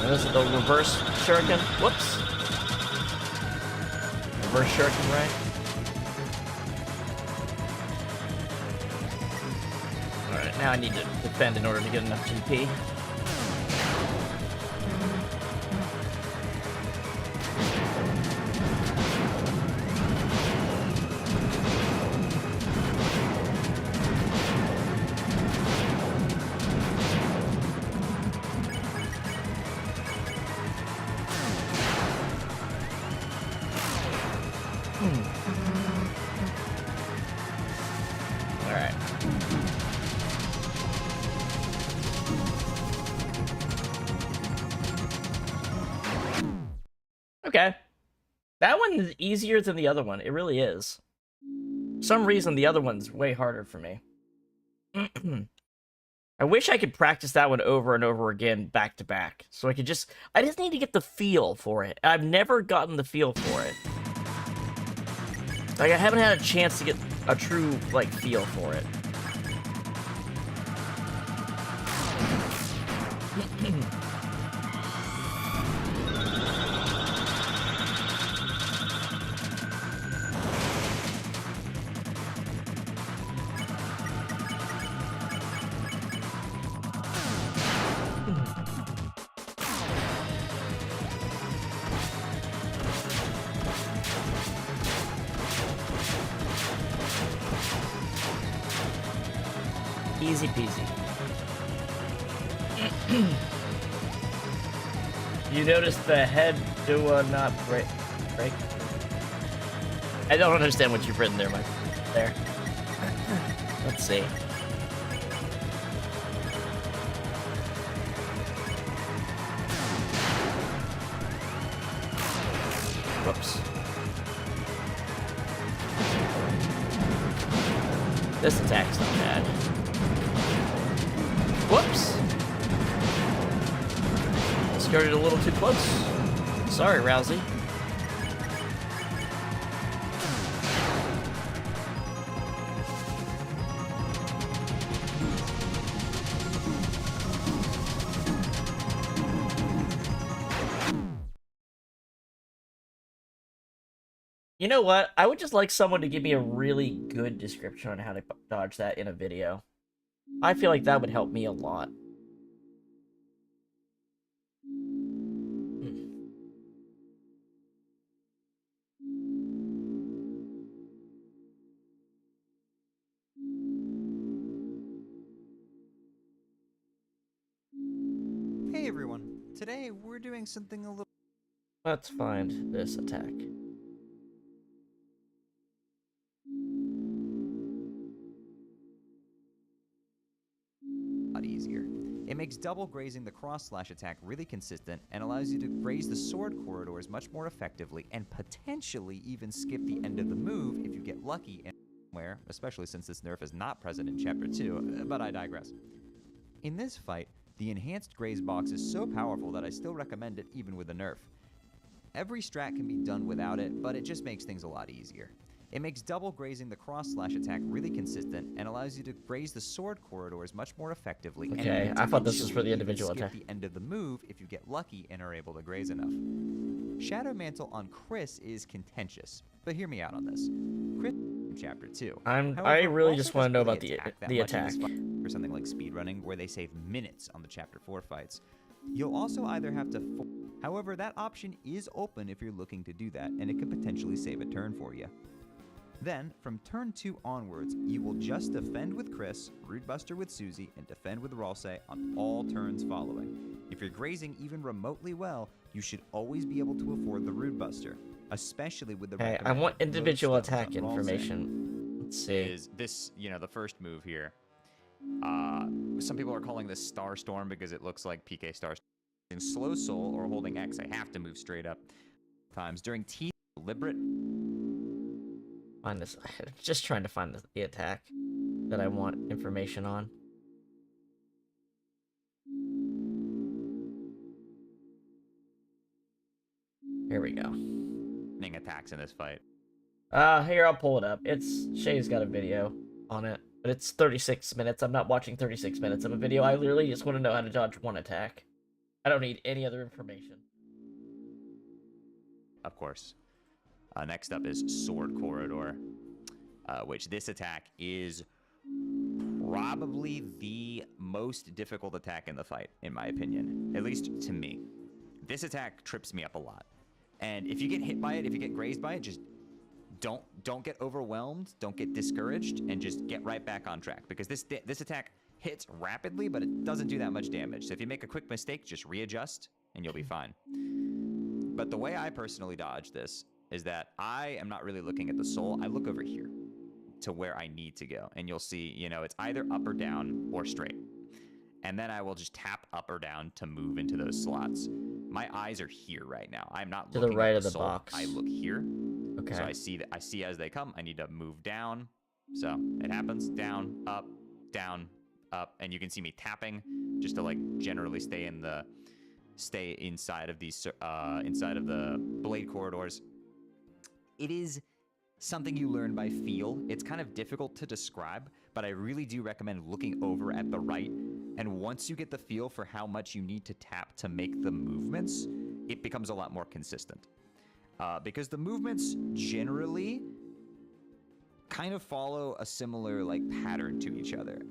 This is the reverse shuriken. Whoops. Reverse shuriken, right? Alright, now I need to defend in order to get enough GP. Alright. Okay. That one is easier than the other one. It really is. For some reason, the other one's way harder for me. I wish I could practice that one over and over again, back to back. So I just need to get the feel for it. I've never gotten the feel for it. Like, I haven't had a chance to get a true, like, feel for it. Easy peasy. You notice the head do not break? I don't understand what you've written there, Mike. There. Let's see. Whoops. This attack's not bad. Whoops! Skirted a little too close. Sorry, Rousey. You know what? I would just like someone to give me a really good description on how to dodge that in a video. I feel like that would help me a lot. Hey everyone, today we're doing something a little... Let's find this attack. easier. It makes double grazing the cross-slash attack really consistent and allows you to graze the sword corridors much more effectively and potentially even skip the end of the move if you get lucky and somewhere, especially since this nerf is not present in Chapter 2, but I digress. In this fight, the enhanced graze box is so powerful that I still recommend it even with a nerf. Every strat can be done without it, but it just makes things a lot easier. It makes double grazing the cross-slash attack really consistent and allows you to graze the sword corridors much more effectively. Okay, I thought this was for the individual skip attack. the end of the move if you get lucky and are able to graze enough. Shadow Mantle on Chris is contentious, but hear me out on this. Chris in Chapter 2. I really just want to know about the attack. For something like speedrunning, where they save minutes on the Chapter 4 fights. You'll also either have to... However, that option is open if you're looking to do that, and it could potentially save a turn for you. Then, from turn 2 onwards, you will just defend with Chris, Rude Buster with Susie, and defend with Ralsei on all turns following. If you're grazing even remotely well, you should always be able to afford the Rude Buster, especially with the... Okay, I want individual attack information. Let's see. Is this, the first move here. Some people are calling this Star Storm because it looks like PK Star Storm. In Slow Soul or holding X, I have to move straight up. Times during T, deliberate... Find this. I'm just trying to find the attack that I want information on. Here we go. Attacks in this fight. Here, I'll pull it up. Shay's got a video on it, but it's 36 minutes. I'm not watching 36 minutes of a video. I literally just want to know how to dodge one attack. I don't need any other information. Of course. Next up is Sword Corridor, which this attack is probably the most difficult attack in the fight, in my opinion. At least to me. This attack trips me up a lot. And if you get hit by it, if you get grazed by it, just don't get overwhelmed, don't get discouraged, and just get right back on track. Because this attack hits rapidly, but it doesn't do that much damage. So if you make a quick mistake, just readjust, and you'll be fine. But the way I personally dodge this is that I am not really looking at the soul. I look over here to where I need to go. And you'll see, it's either up or down or straight. And then I will just tap up or down to move into those slots. My eyes are here right now. I'm not looking to the right at of the soul. box. I look here. Okay. So I see as they come. I need to move down. So it happens. Down, up, and you can see me tapping just to generally stay inside of these inside of the blade corridors. It is something you learn by feel. It's kind of difficult to describe, but I really do recommend looking over at the right. And once you get the feel for how much you need to tap to make the movements, it becomes a lot more consistent. Because the movements generally kind of follow a similar pattern to each other.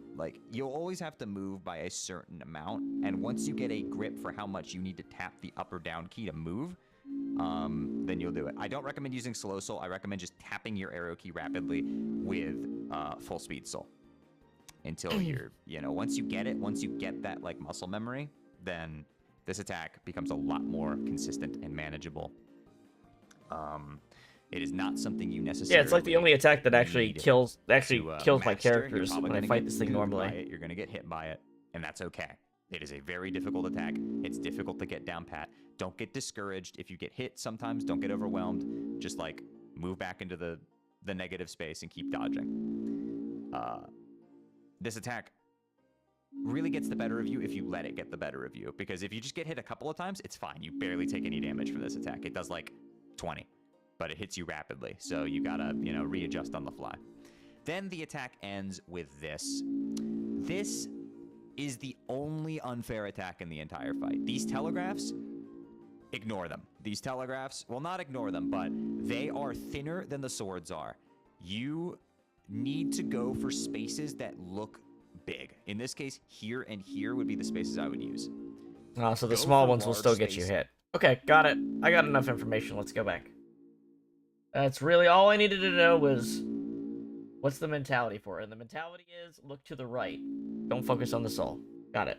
You'll always have to move by a certain amount, and once you get a grip for how much you need to tap the up or down key to move, then you'll do it. I don't recommend using Slow Soul. I recommend just tapping your arrow key rapidly with Full Speed Soul. Until you're, once you get that muscle memory, then this attack becomes a lot more consistent and manageable. It is not something you necessarily... Yeah, it's like the only attack that actually kills my characters when I fight this thing normally. You're going to get hit by it, and that's okay. It is a very difficult attack. It's difficult to get down pat. Don't get discouraged. If you get hit sometimes, don't get overwhelmed. Just move back into the negative space and keep dodging. This attack really gets the better of you if you let it get the better of you. Because if you just get hit a couple of times, it's fine. You barely take any damage from this attack. It does 20, but it hits you rapidly. So you gotta, readjust on the fly. Then the attack ends with this. This is the only unfair attack in the entire fight. These telegraphs, ignore them. These telegraphs, well, not ignore them, but they are thinner than the swords are. You need to go for spaces that look big. In this case, here and here would be the spaces I would use. Oh, so the small ones will still get you hit. Okay, got it. I got enough information. Let's go back. That's really all I needed to know was what's the mentality for it. And the mentality is look to the right. Don't focus on the soul. Got it.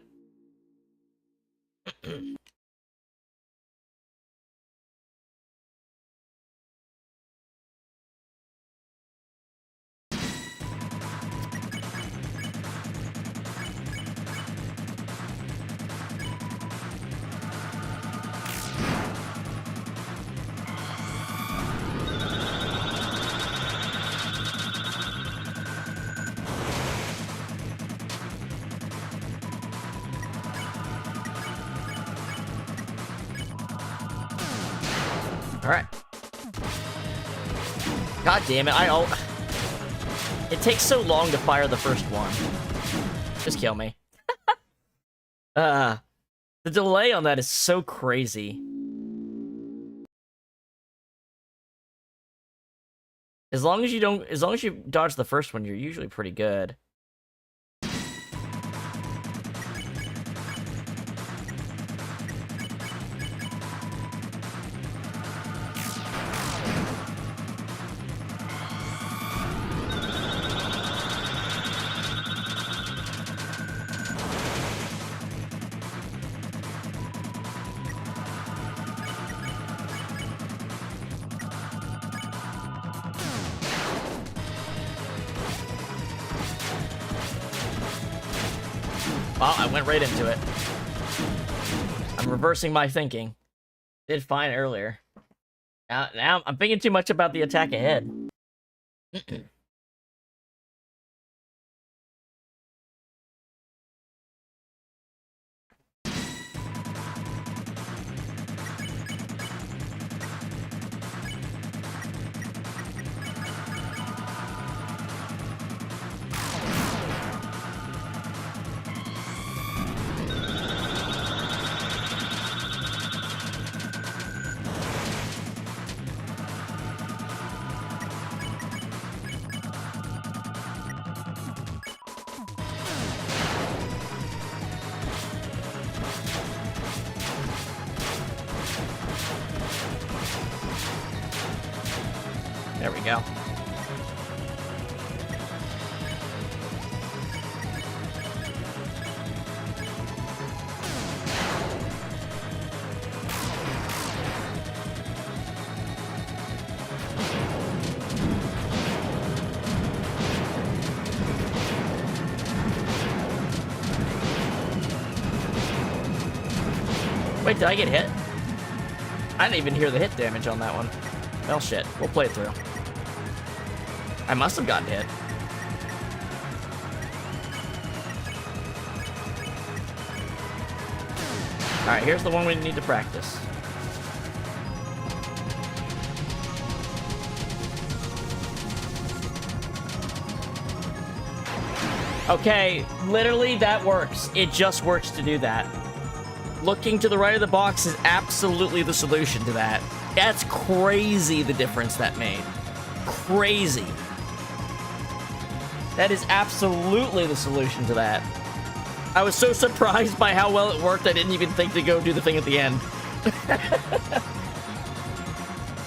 Alright. God damn it, it takes so long to fire the first one. Just kill me. The delay on that is so crazy. As long as you dodge the first one, you're usually pretty good. Well, I went right into it. I'm reversing my thinking. Did fine earlier. Now I'm thinking too much about the attack ahead. There we go. Wait, did I get hit? I didn't even hear the hit damage on that one. Well, shit. We'll play it through. I must have gotten hit. Alright, here's the one we need to practice. Okay, literally that works. It just works to do that. Looking to the right of the box is absolutely the solution to that. That's crazy, the difference that made. Crazy. That is absolutely the solution to that. I was so surprised by how well it worked, I didn't even think to go do the thing at the end.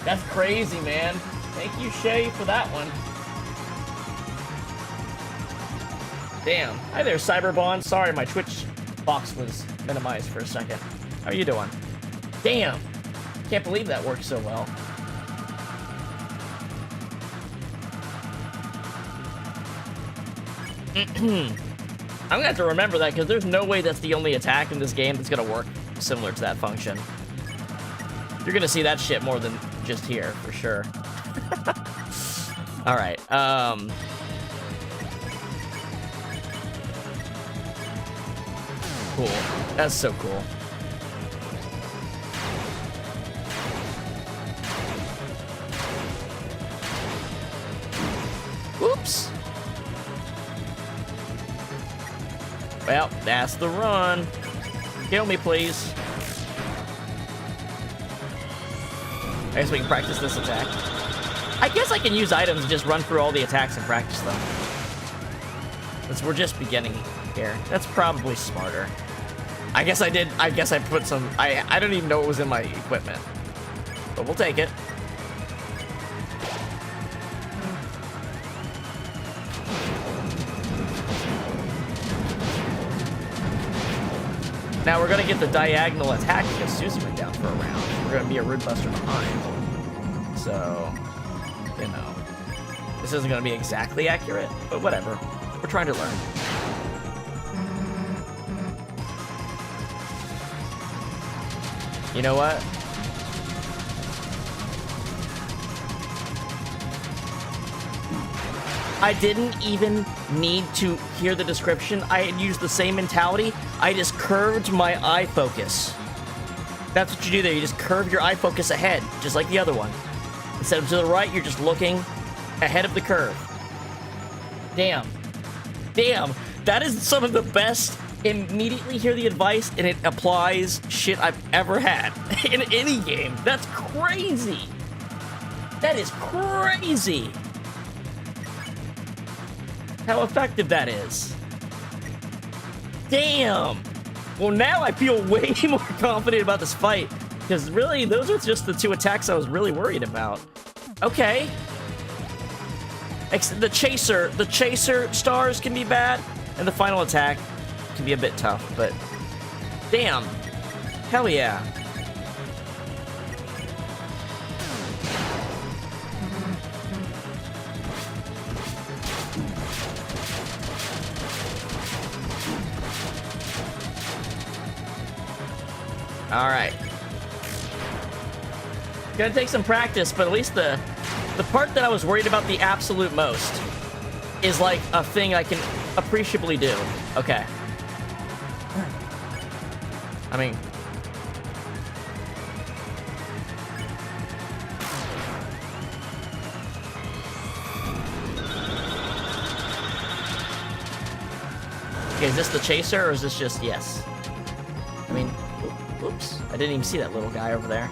That's crazy, man. Thank you, Shay, for that one. Damn. Hi there, Cyberbond. Sorry, my Twitch box was minimized for a second. How are you doing? Damn. Can't believe that worked so well. I'm gonna have to remember that, because there's no way that's the only attack in this game that's gonna work similar to that function. You're gonna see that shit more than just here, for sure. Alright, cool. That's so cool. Oops. Well, that's the run. Kill me, please. I guess we can practice this attack. I guess I can use items and just run through all the attacks and practice them. Since we're just beginning here. That's probably smarter. I guess I put some... I don't even know what was in my equipment. But we'll take it. Now we're gonna get the diagonal attack because Susie went down for a round. We're gonna be a Rude Buster behind. So, you know. This isn't gonna be exactly accurate, but whatever. We're trying to learn. You know what? I didn't even need to hear the description. I had used the same mentality. I just curved my eye focus. That's what you do there. You just curve your eye focus ahead, just like the other one. Instead of to the right, you're just looking ahead of the curve. Damn. Damn. That is some of the best immediately hear the advice and it applies shit I've ever had in any game. That's crazy. That is crazy. How effective that is. Damn. Well, now I feel way more confident about this fight because really those are just the 2 attacks I was really worried about. Okay. The chaser stars can be bad, and the final attack can be a bit tough, but damn. Hell yeah. All right. Gonna take some practice, but at least the part that I was worried about the absolute most is like a thing I can appreciably do. Okay. I mean... Okay, is this the chaser or is this just yes? I mean, oops. I didn't even see that little guy over there.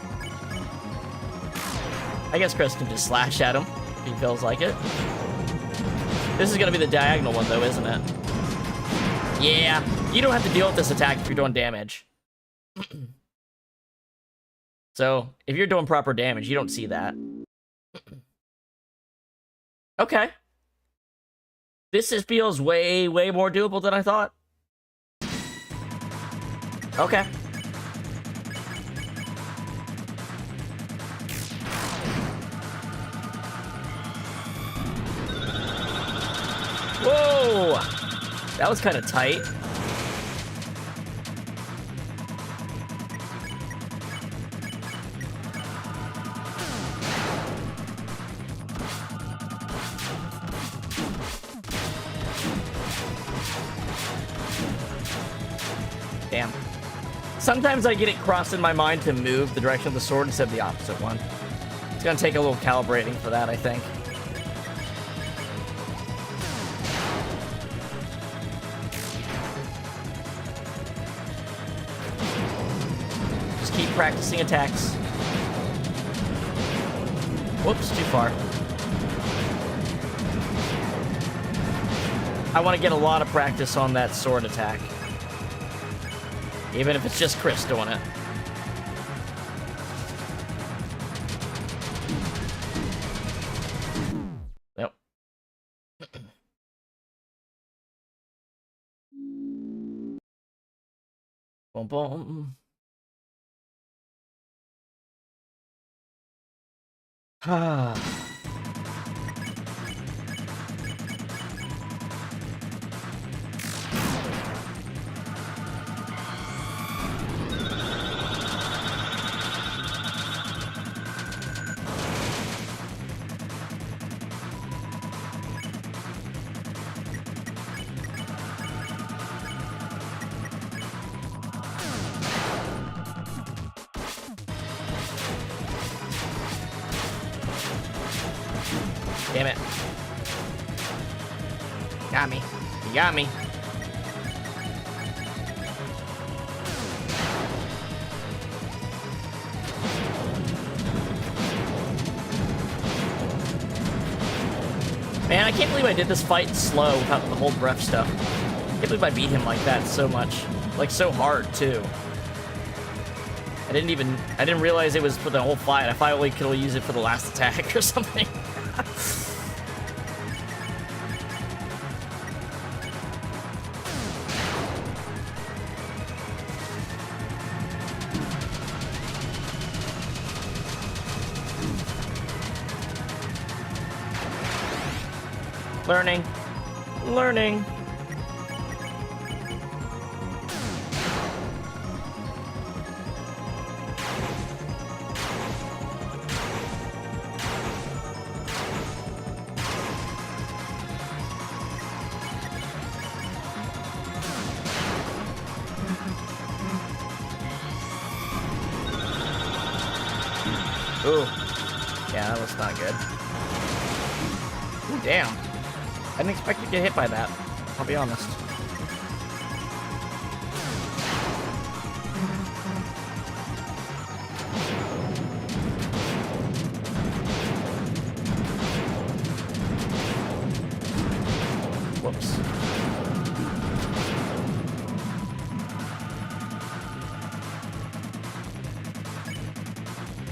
I guess Chris can just slash at him if he feels like it. This is gonna be the diagonal one though, isn't it? Yeah, you don't have to deal with this attack if you're doing damage. So, if you're doing proper damage, you don't see that. Okay. This feels way, way more doable than I thought. Okay. Whoa! That was kind of tight. Damn. Sometimes I get it crossed in my mind to move the direction of the sword instead of the opposite one. It's gonna take a little calibrating for that, I think. Just keep practicing attacks. Whoops, too far. I want to get a lot of practice on that sword attack. Even if it's just Chris doing it. Yep. Boom, boom. Ah. Damn it. Got me. You got me. Man, I can't believe I did this fight slow without the whole breath stuff. I can't believe I beat him like that so much. Like, so hard, too. I didn't realize it was for the whole fight. I thought I only could use it for the last attack or something. Learning. Learning. Ooh. Yeah, that was not good. Ooh, damn. I didn't expect to get hit by that. I'll be honest. Whoops.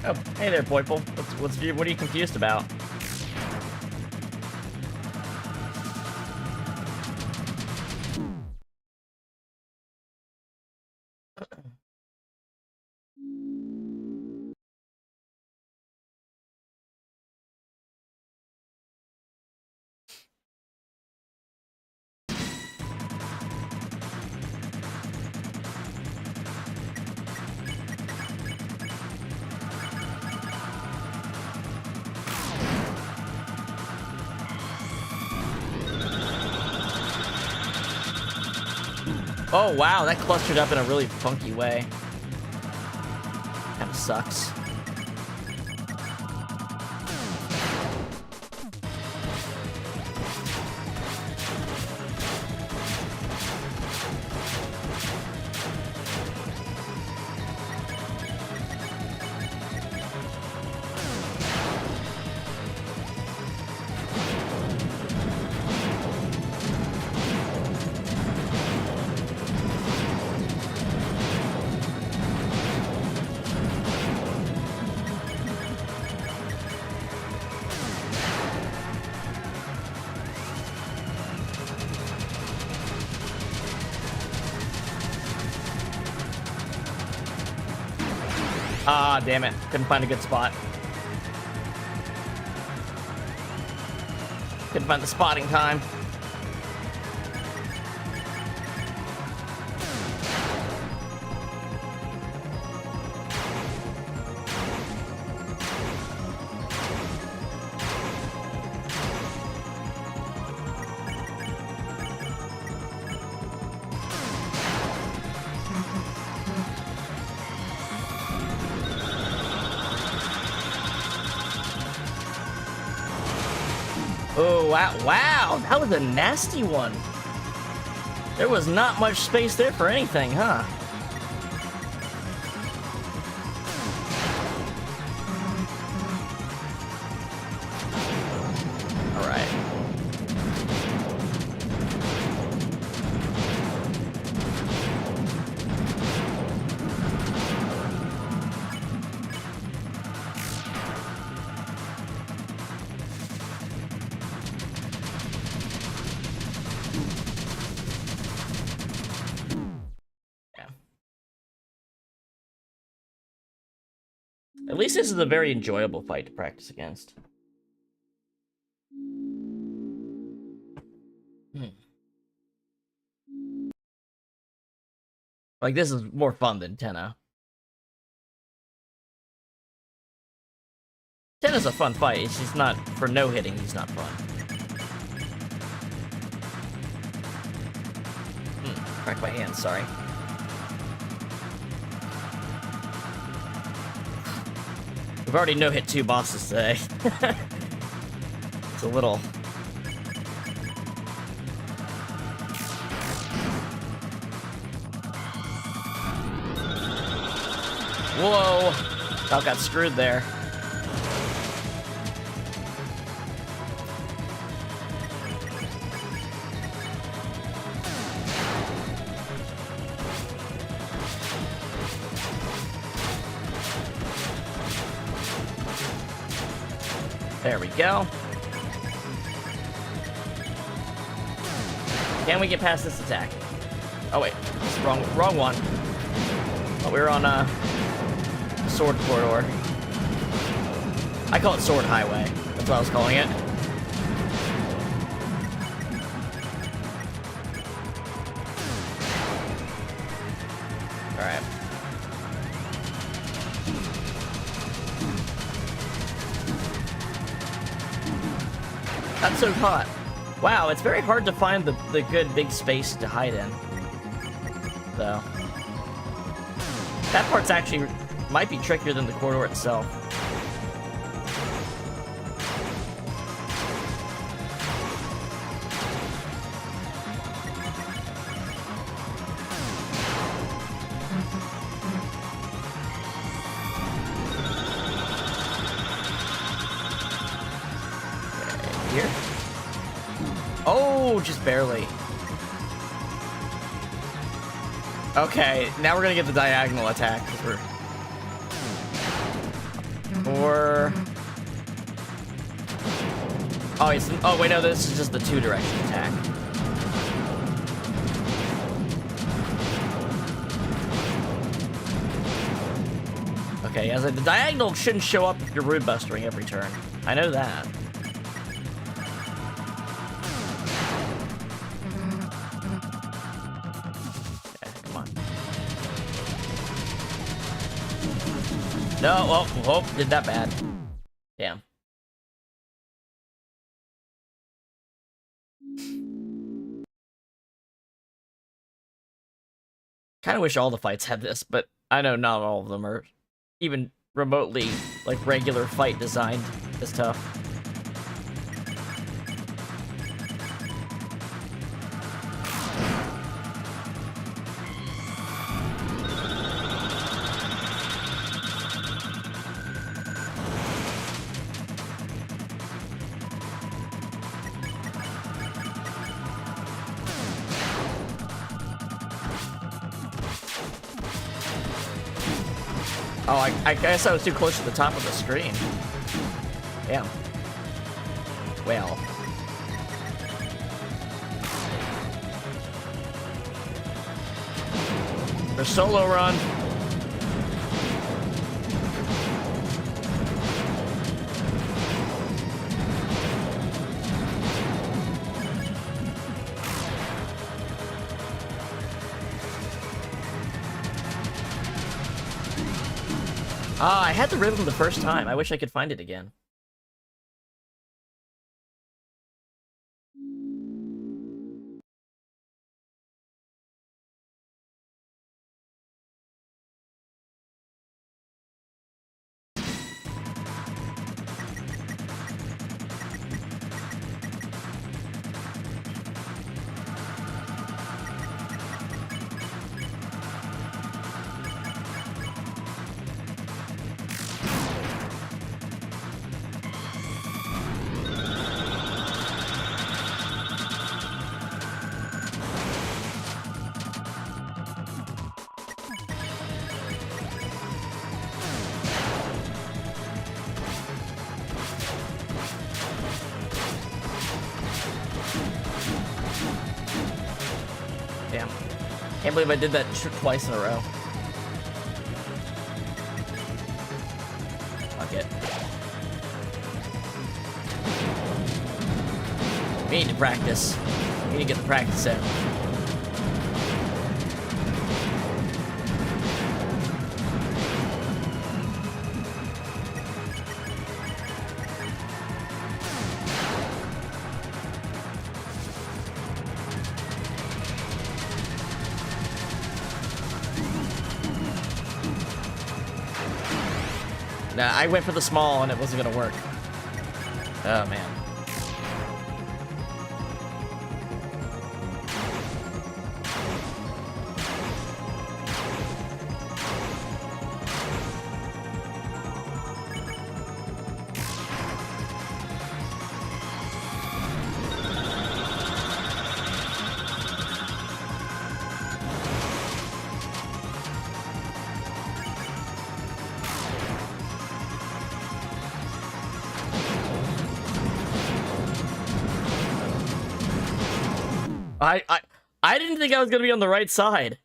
Oh, hey there, Poiple. What are you confused about? Oh, wow, that clustered up in a really funky way. Kinda sucks. Ah, damn it. Couldn't find a good spot. Couldn't find the spotting time. Oh, wow, wow, that was a nasty one. There was not much space there for anything, huh? All right. At least this is a very enjoyable fight to practice against. Like, this is more fun than Tenna. Tenna's a fun fight, it's just not, for no-hitting, he's not fun. Cracked my hand, sorry. We've already no-hit 2 bosses today. It's a little... Whoa! I got screwed there. There we go. Can we get past this attack? Oh wait, wrong one. Oh, we were on Sword Corridor. I call it Sword Highway. That's what I was calling it. Alright. Not so hot. Wow, it's very hard to find the good big space to hide in. So. That part's actually might be trickier than the corridor itself. Oh, just barely. Okay, now we're gonna get the diagonal attack. Or... Oh, wait, no, this is just the two-direction attack. Okay, yeah, the diagonal shouldn't show up if you're Rude Bustering every turn. I know that. Okay, come on. No, well, did that bad. Damn. Kind of wish all the fights had this, but I know not all of them are even remotely, like, regular fight designed this tough. Oh, I guess I was too close to the top of the screen. Damn. Well. The solo run. Ah, I had the rhythm the first time. I wish I could find it again. Damn. Can't believe I did that twice in a row. Fuck it. We need to practice. We need to get the practice in. Nah, I went for the small and it wasn't gonna work. Oh man. I didn't think I was gonna be on the right side.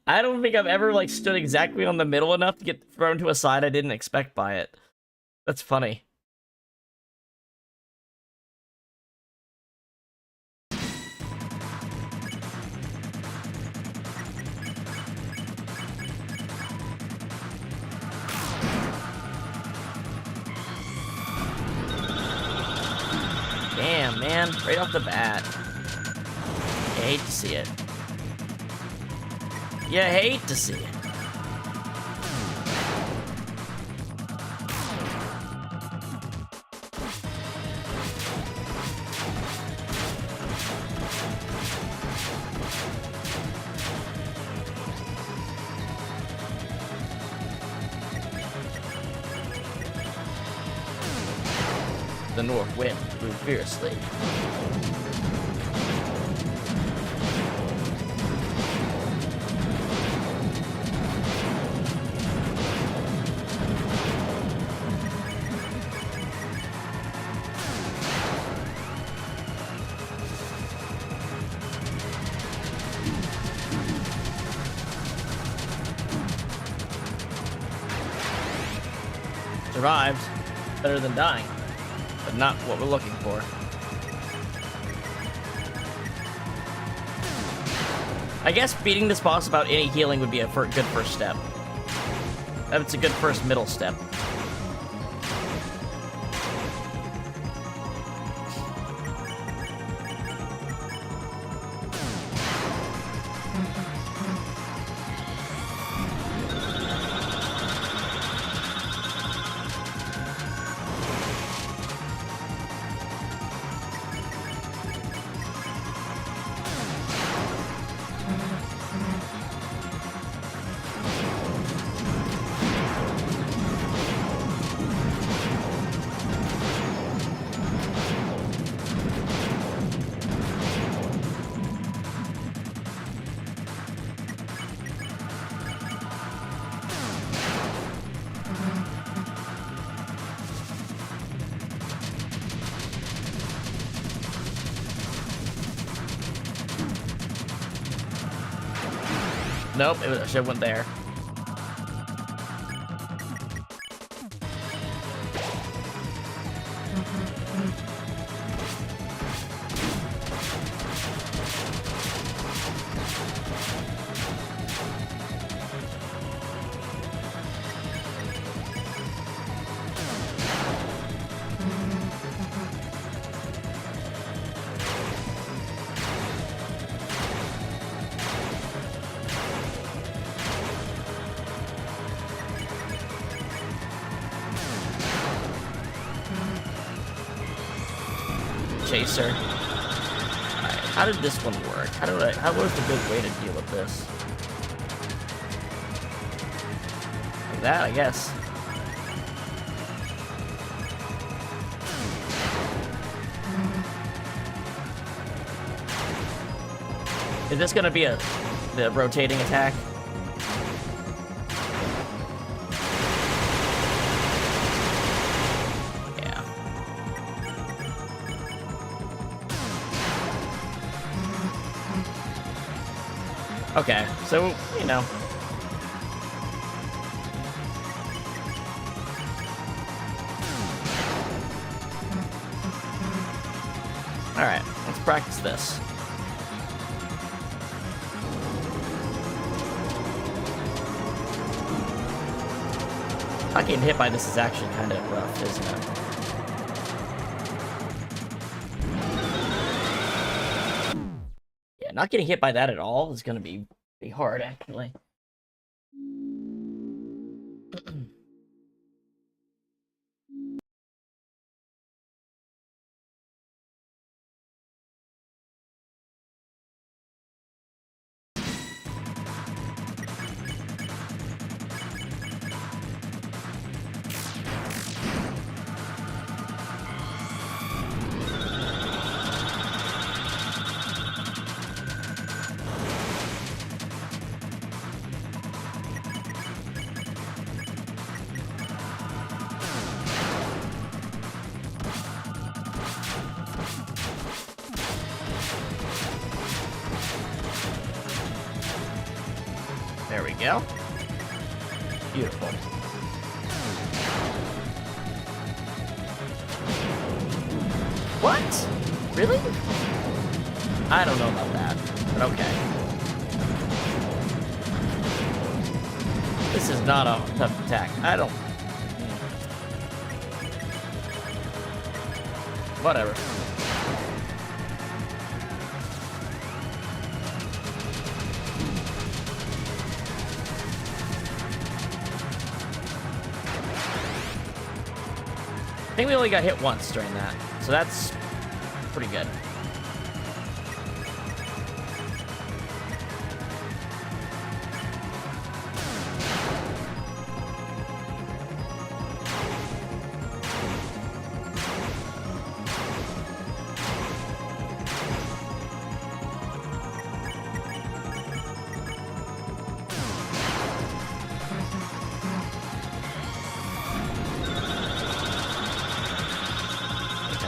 I don't think I've ever like stood exactly on the middle enough to get thrown to a side I didn't expect by it. That's funny. Damn, man, right off the bat. You hate to see it. You hate to see it. The north wind blew fiercely. Survived. Better than dying. But not what we're looking for. I guess beating this boss without any healing would be a good first step. That's a good first middle step. Nope, it should have went there. Chaser. Alright, how did this one work? How was the good way to deal with this? Like that, I guess. Is this gonna be the rotating attack? Okay, so, you know. Alright, let's practice this. Not getting hit by this is actually kind of rough, isn't it? Not getting hit by that at all is going to be hard, actually. There we go. Beautiful. What? Really? I don't know about that, but okay. This is not a tough attack. I don't... Whatever. I think we only got hit once during that, so that's pretty good.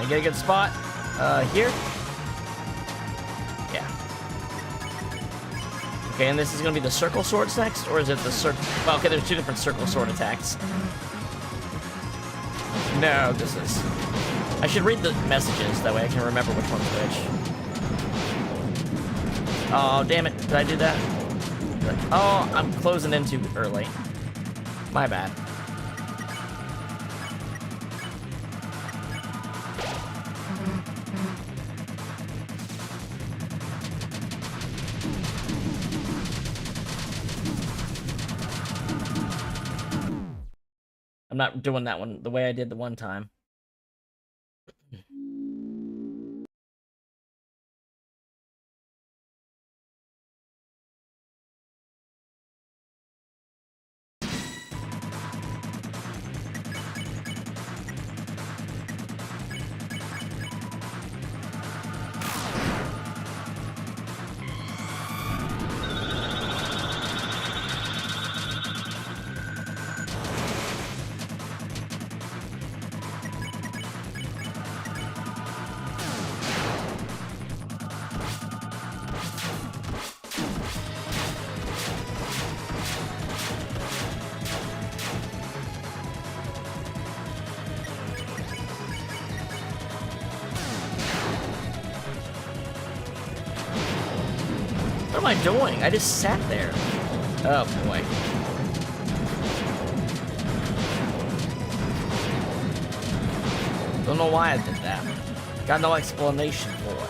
Get a good spot. Here? Yeah. Okay, and this is gonna be the circle swords next, or is it the circle? Well, okay, there's two different circle sword attacks. No, this is... I should read the messages, that way I can remember which one's which. Oh, damn it. Did I do that? Oh, I'm closing in too early. My bad. I'm not doing that one the way I did the one time. What am I doing? I just sat there. Oh boy. Don't know why I did that. Got no explanation for it.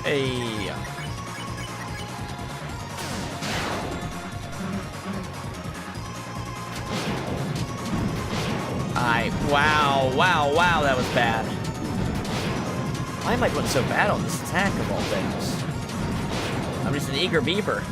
Hey. Wow, that was bad. Why am I doing so bad on this attack of all things? I'm just an eager beaver.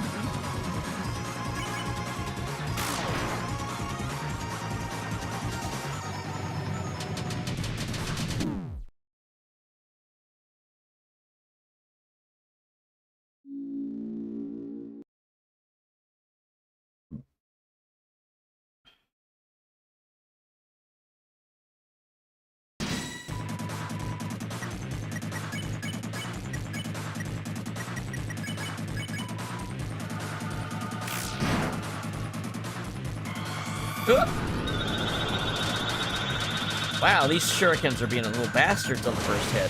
Wow, these shurikens are being a little bastards on the first hit.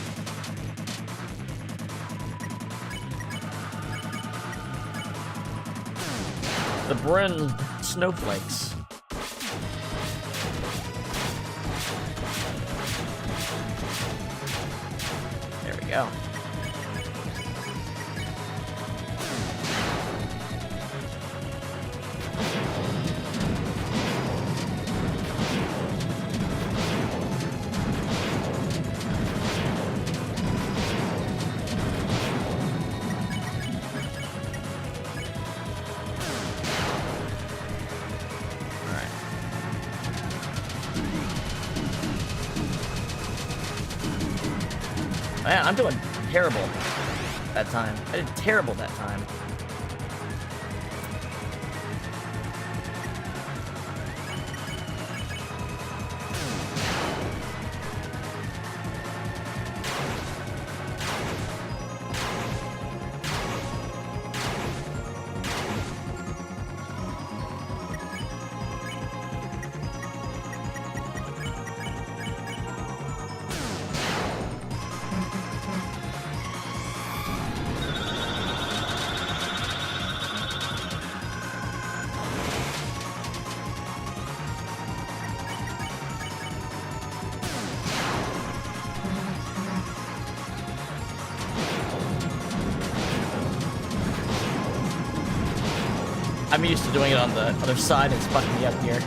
The Bryn snowflakes. There we go. Man, I'm doing terrible that time. I did terrible that time. I'm used to doing it on the other side. It's fucking me up here.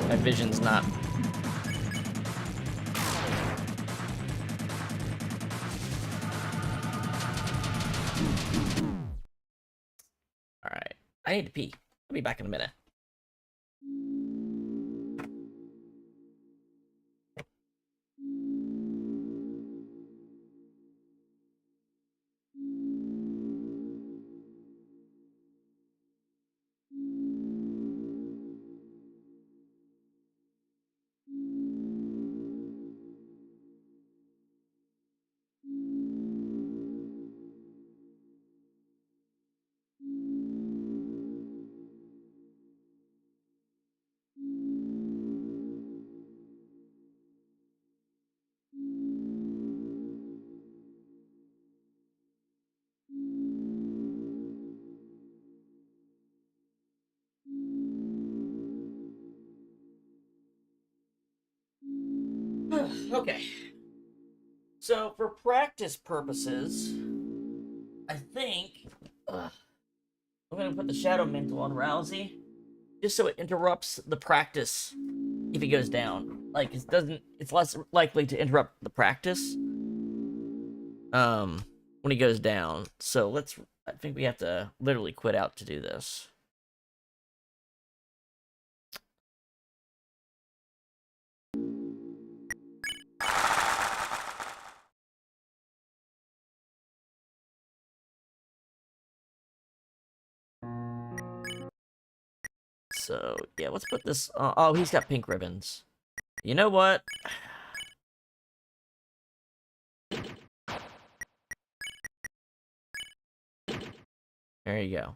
My vision's not. I need to pee. I'll be back in a minute. Okay. So, for practice purposes, I think I'm gonna put the Shadow Mantle on Rousey, just so it interrupts the practice if he goes down. Like, it's less likely to interrupt the practice when he goes down. So I think we have to literally quit out to do this. So, yeah, let's put this... oh, he's got pink ribbons. You know what? There you go.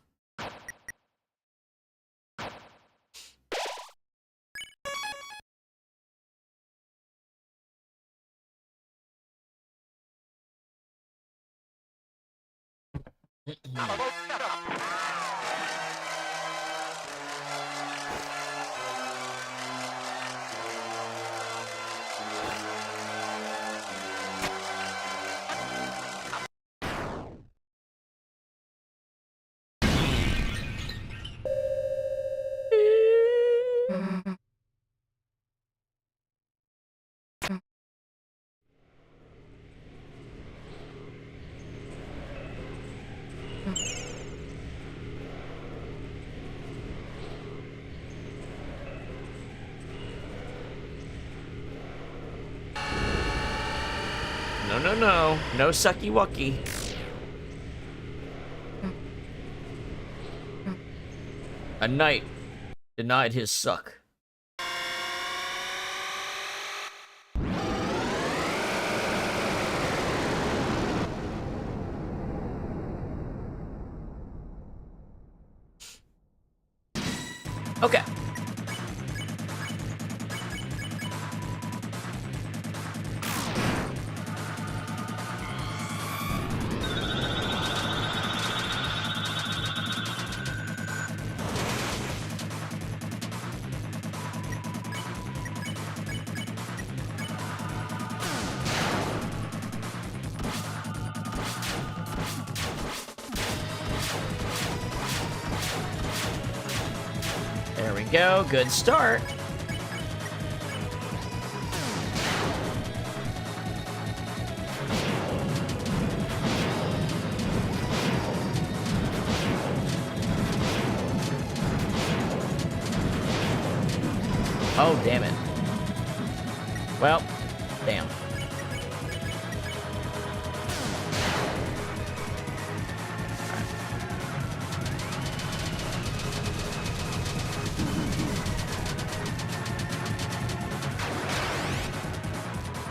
No. No sucky wucky. A knight denied his suck. Okay. There we go. Good start. Oh, damn it. Well, damn.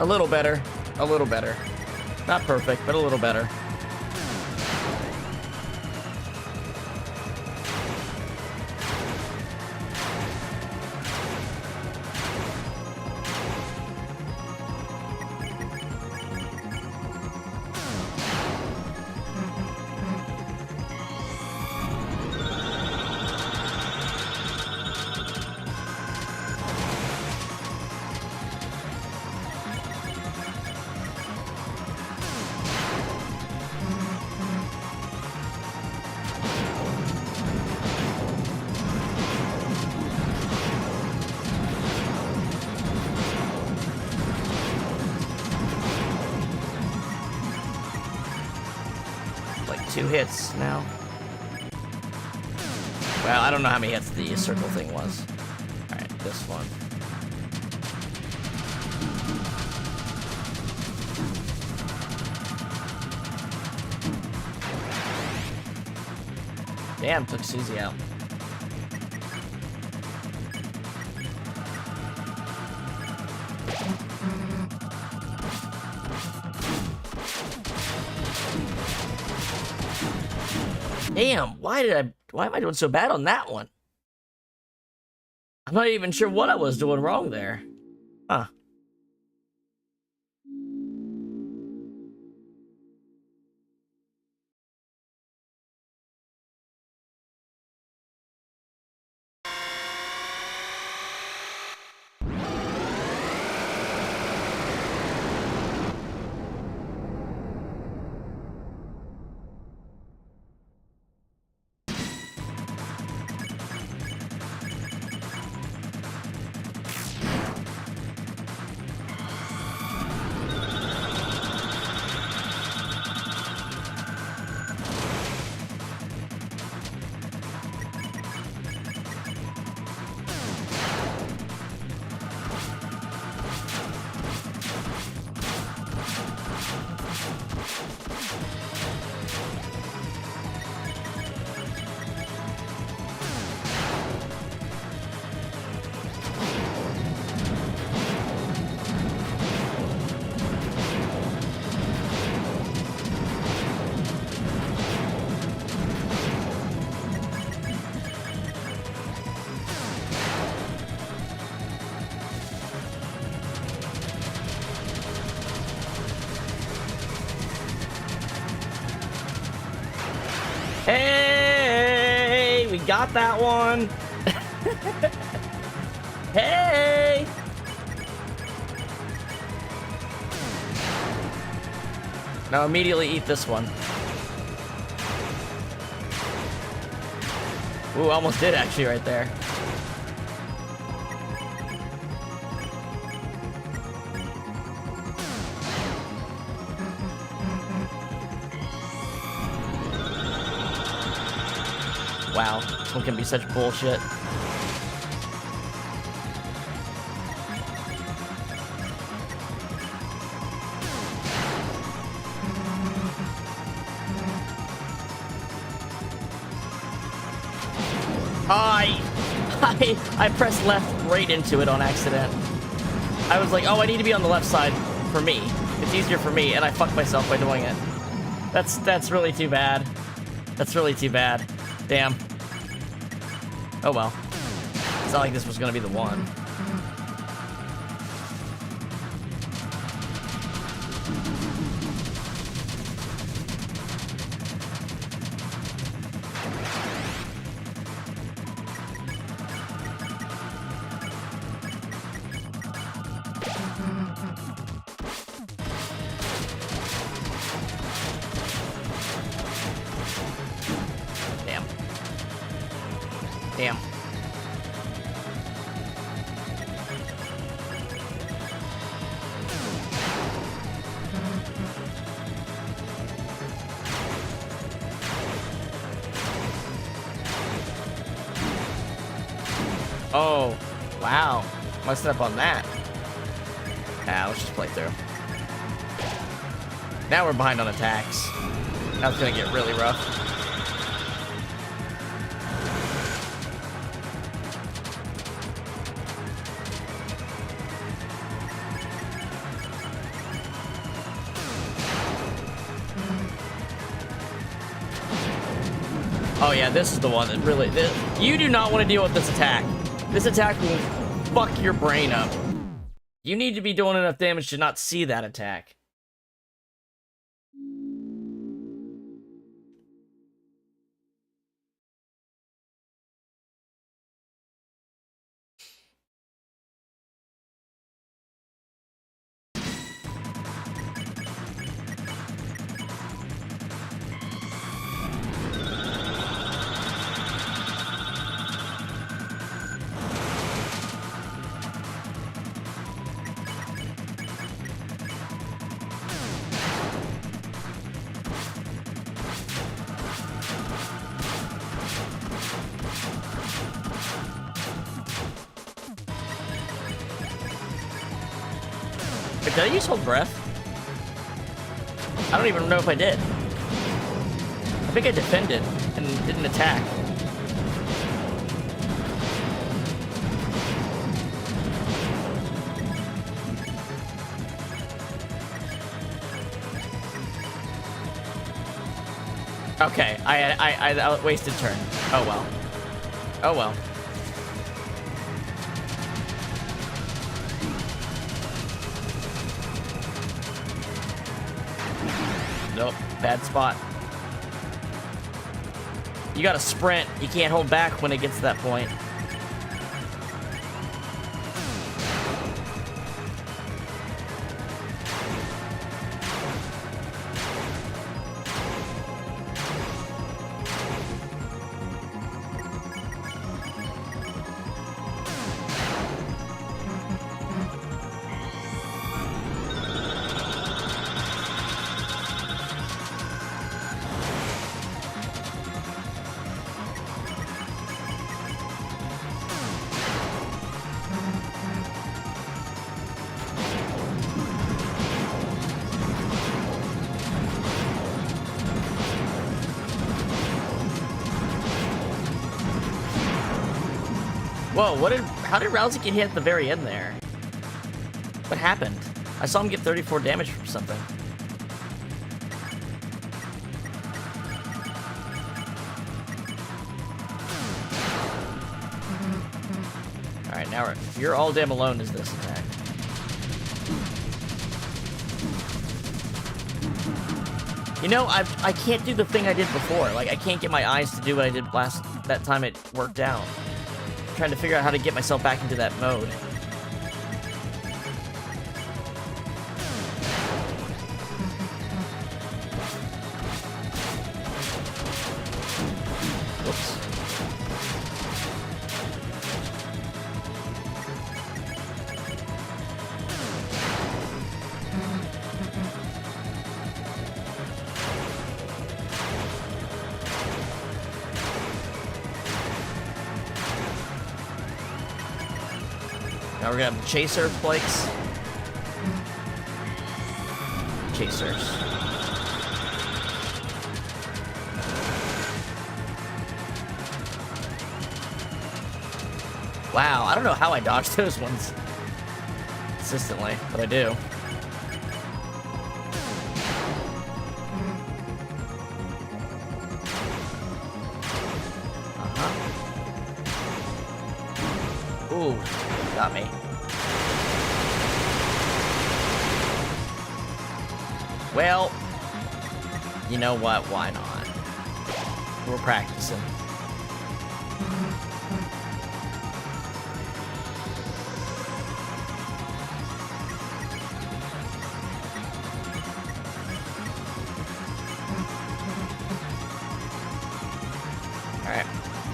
A little better. A little better. Not perfect, but a little better. Like 2 hits now. Well, I don't know how many hits the circle thing was. Alright, this one. Damn, took Susie out. Damn, why am I doing so bad on that one? I'm not even sure what I was doing wrong there. Huh. Hey, we got that one. Hey. Now immediately eat this one. Ooh, almost did actually right there. Wow, this one can be such bullshit. I pressed left right into it on accident. I was like, oh, I need to be on the left side for me. It's easier for me, and I fucked myself by doing it. That's really too bad. That's really too bad. Damn. Oh well. It's not like this was gonna be the one. Damn. Oh, wow. Messed up on that. Nah, let's just play through. Now we're behind on attacks. Now it's gonna get really rough. Oh yeah, this is the one that really... you do not want to deal with this attack. This attack will fuck your brain up. You need to be doing enough damage to not see that attack. Wait, did I use hold breath? I don't even know if I did. I think I defended and didn't attack. Okay, I wasted turn. Oh well. Oh well. Nope, bad spot. You gotta sprint. You can't hold back when it gets to that point. Whoa, how did Rousey get hit at the very end there? What happened? I saw him get 34 damage from something. Alright, now you're all damn alone is this attack. You know, I can't do the thing I did before. Like, I can't get my eyes to do what I did that time it worked out. Trying to figure out how to get myself back into that mode. Whoops. Now we're gonna have chaser flakes. Chasers. Wow, I don't know how I dodge those ones consistently, but I do. Ooh, got me. Well, you know what? Why not? We're practicing. Alright.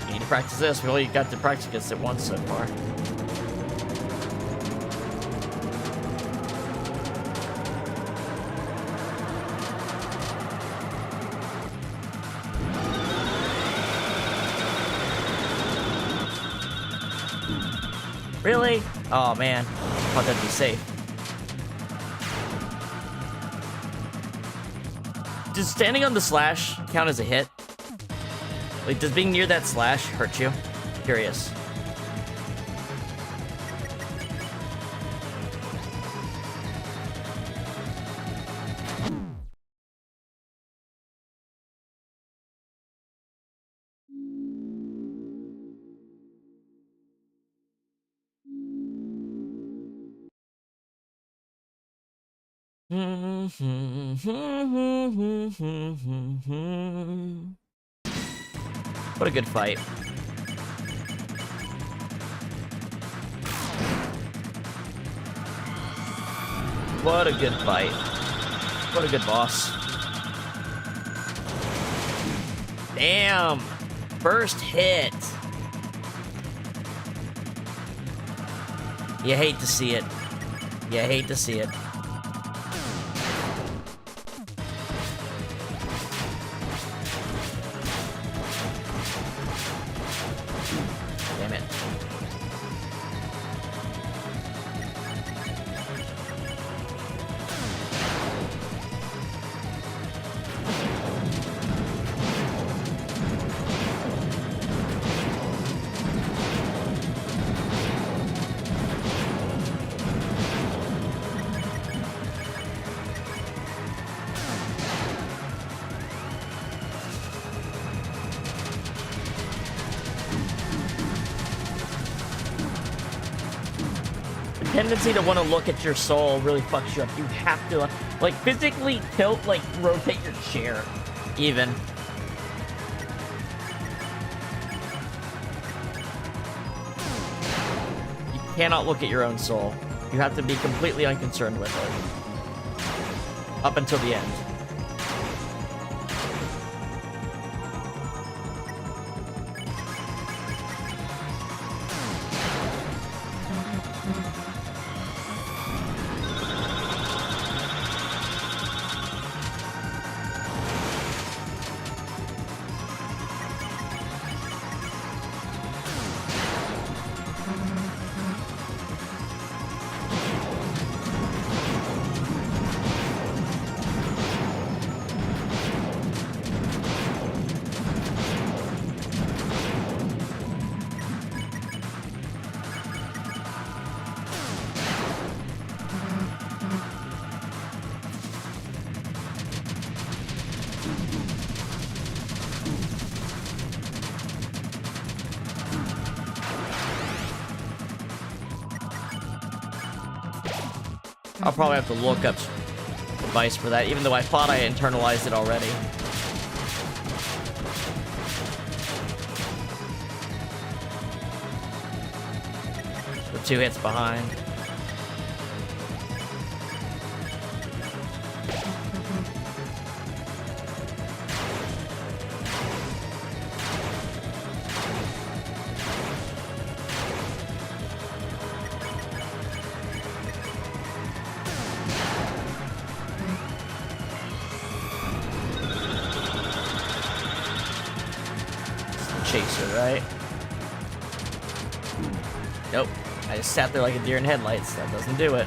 You need to practice this. We only got to practice against it once so far. Really? Oh man, I thought that'd be safe. Does standing on the slash count as a hit? Like, does being near that slash hurt you? Curious. What a good fight. What a good fight. What a good boss. Damn. First hit. You hate to see it. You hate to see it. Damn it. tendency to want to look at your soul really fucks you up. You have to, like, physically tilt, like, rotate your chair, even. You cannot look at your own soul. You have to be completely unconcerned with it. Up until the end. I'll probably have to look up advice for that, even though I thought I internalized it already. We're 2 hits behind. Chaser, right? Nope. I just sat there like a deer in headlights. That doesn't do it.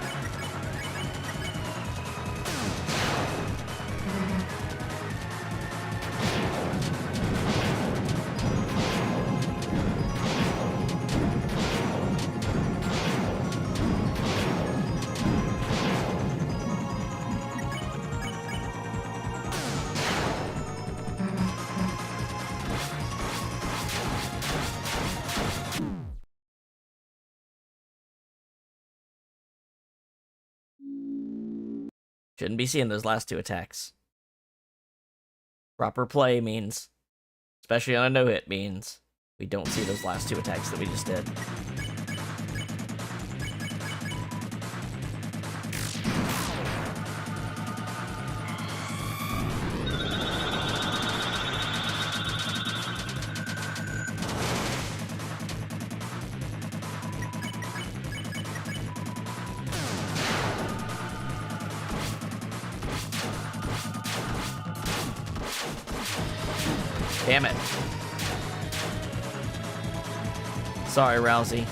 Shouldn't be seeing those last 2 attacks. Proper play means, especially on a no-hit, means we don't see those last 2 attacks that we just did. Damn it. Sorry, Rousey.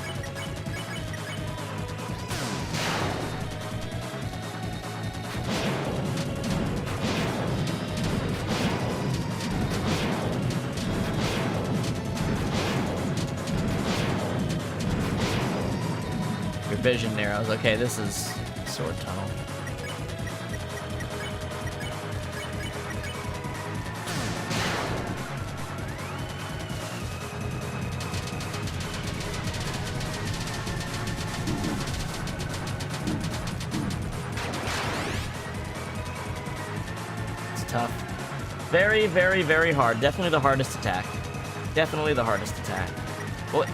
Your vision there, I was okay, this is Sword Tunnel. Tough. Very, very, very hard. Definitely the hardest attack. Definitely the hardest attack. What?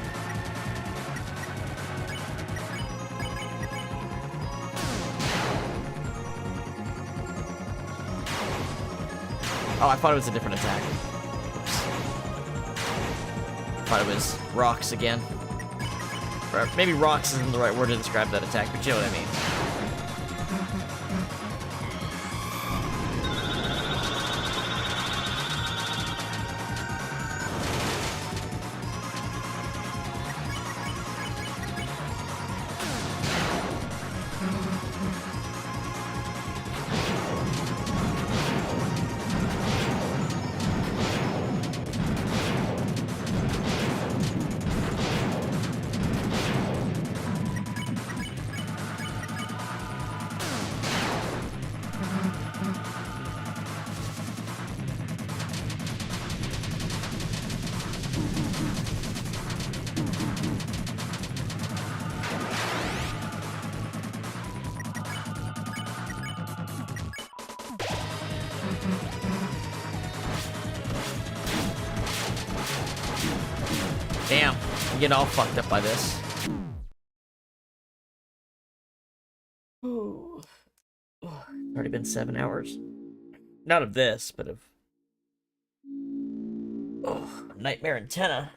Oh, I thought it was a different attack. Oops. Thought it was rocks again. Or maybe rocks isn't the right word to describe that attack, but you know what I mean. I'm getting all fucked up by this. Ooh. It's already been 7 hours. Not of this, but of... Oh, Nightmare in Tenna.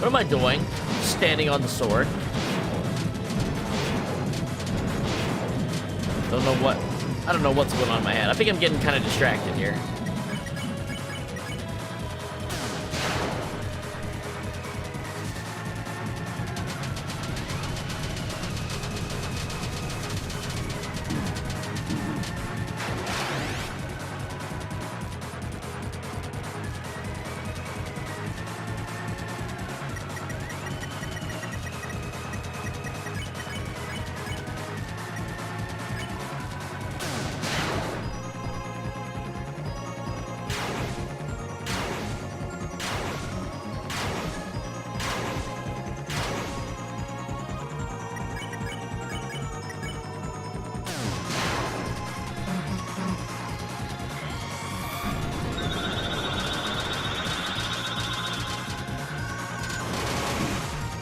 What am I doing? Standing on the sword. I don't know what's going on in my head. I think I'm getting kind of distracted here.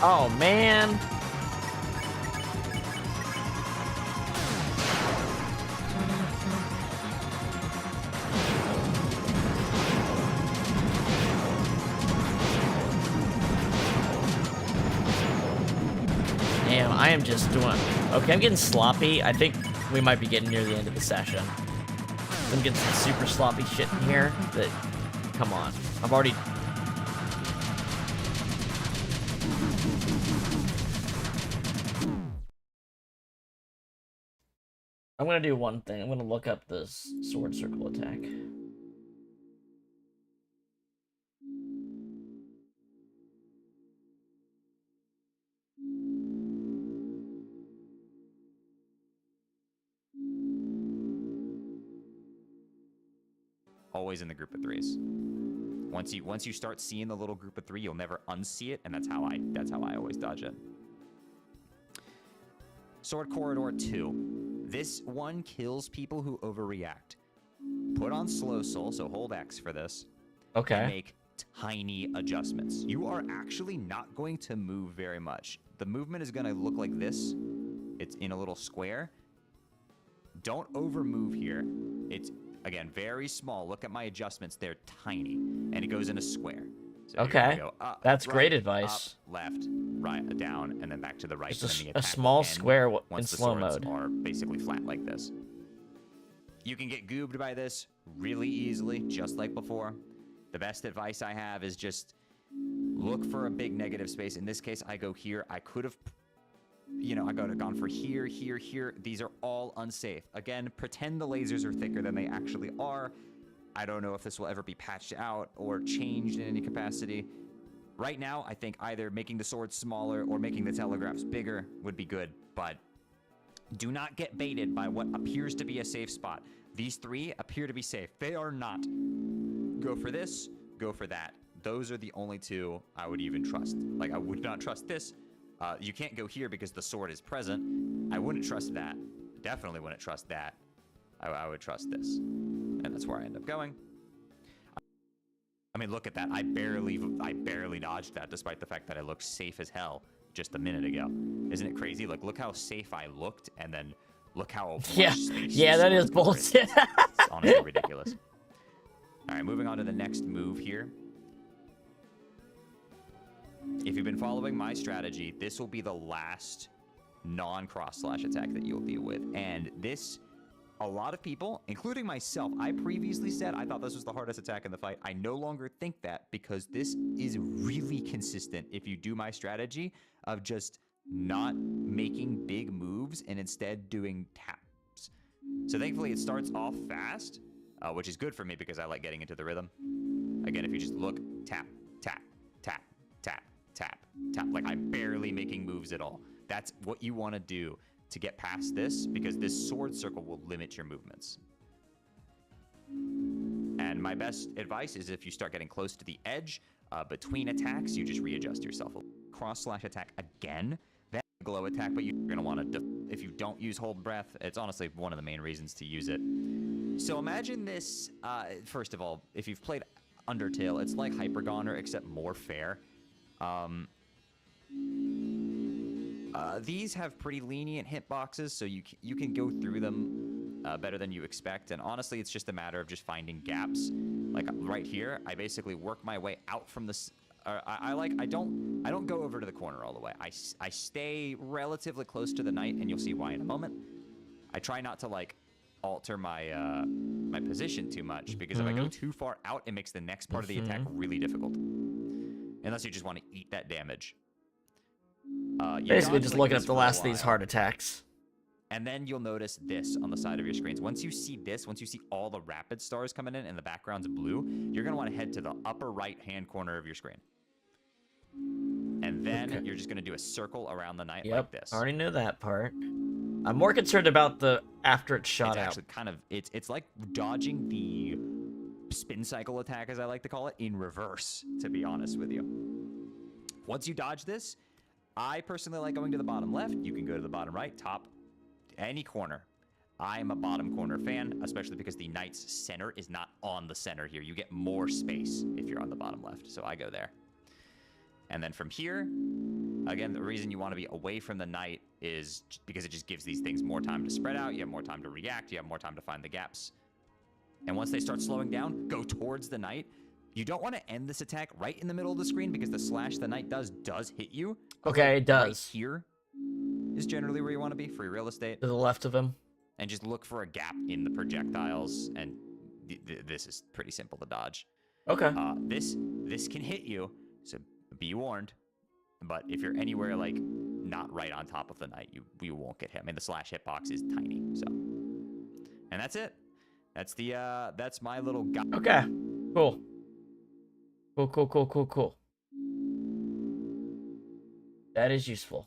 Oh, man. Damn, I am just doing... Okay, I'm getting sloppy. I think we might be getting near the end of the session. I'm getting some super sloppy shit in here that... Come on. I've already... I'm gonna do one thing. I'm gonna look up this sword circle attack. Always in the group of threes. Once you start seeing the little group of three, you'll never unsee it, and that's how I always dodge it. Sword Corridor 2. This one kills people who overreact. Put on Slow Soul, so hold X for this. Okay. And make tiny adjustments. You are actually not going to move very much. The movement is going to look like this. It's in a little square. Don't over move here. It's, again, very small. Look at my adjustments. They're tiny. And it goes in a square. So okay. Go up, that's right, great advice. Up, left, right, down, and then back to the right. Just and then a small square in once slow the swords mode. are basically flat like this. You can get goobed by this really easily, just like before. The best advice I have is just look for a big negative space. In this case, I go here. I could have, I could have gone for here, here, here. These are all unsafe. Again, pretend the lasers are thicker than they actually are. I don't know if this will ever be patched out or changed in any capacity. Right now, I think either making the swords smaller or making the telegraphs bigger would be good, but do not get baited by what appears to be a safe spot. These three appear to be safe. They are not. Go for this, go for that. Those are the only two I would even trust. Like, I would not trust this. You can't go here because the sword is present. I wouldn't trust that. Definitely wouldn't trust that. I would trust this. And that's where I end up going. I mean, look at that. I barely dodged that, despite the fact that I looked safe as hell just a minute ago. Isn't it crazy? Like, look how safe I looked, and then look how yeah, that is bullshit. It's honestly ridiculous. All right, moving on to the next move here. If you've been following my strategy, this will be the last non-cross slash attack that you'll deal with, and this a lot of people, including myself, I previously said I thought this was the hardest attack in the fight. I no longer think that because this is really consistent if you do my strategy of just not making big moves and instead doing taps. So thankfully it starts off fast, which is good for me because I like getting into the rhythm. Again, if you just look, tap, tap, tap, tap, tap, tap, like I'm barely making moves at all. That's what you want to do to get past this, because this sword circle will limit your movements. And my best advice is if you start getting close to the edge between attacks, you just readjust yourself. Cross slash attack again, then glow attack, but you're going to want to, if you don't use hold breath, it's honestly one of the main reasons to use it. So imagine this, first of all, if you've played Undertale, it's like Hypergoner, except more fair. These have pretty lenient hitboxes, so you can go through them better than you expect. And honestly, it's just a matter of just finding gaps. Like right here, I basically work my way out from this. I don't go over to the corner all the way. I stay relatively close to the knight, and you'll see why in a moment. I try not to like alter my my position too much, because if I go too far out, it makes the next part of the attack really difficult. Unless you just want to eat that damage. Basically just looking up the last of these hard attacks. And then you'll notice this on the side of your screens. Once you see this, once you see all the rapid stars coming in and the background's blue, you're going to want to head to the upper right-hand corner of your screen. And then you're just going to do a circle around the knight like this. Already knew that part. I'm more concerned about the after it's shot out. Actually kind of, it's like dodging the spin cycle attack, as I like to call it, in reverse, to be honest with you. Once you dodge this, I personally like going to the bottom left. You can go to the bottom right, top, any corner. I'm a bottom corner fan, especially because the knight's center is not on the center here. You get more space if you're on the bottom left, so I go there. And then from here, again, the reason you want to be away from the knight is because it just gives these things more time to spread out. You have more time to react. You have more time to find the gaps. And once they start slowing down, go towards the knight. You don't want to end this attack right in the middle of the screen, because the slash the knight does hit you. Okay, it does. Right here is generally where you want to be, free real estate. To the left of him. And just look for a gap in the projectiles, and this is pretty simple to dodge. Okay. This can hit you, so be warned. But if you're anywhere like not right on top of the knight, you won't get hit. I mean, the slash hitbox is tiny, so. And that's it. That's the that's my little guide. Okay. Cool. Cool. That is useful.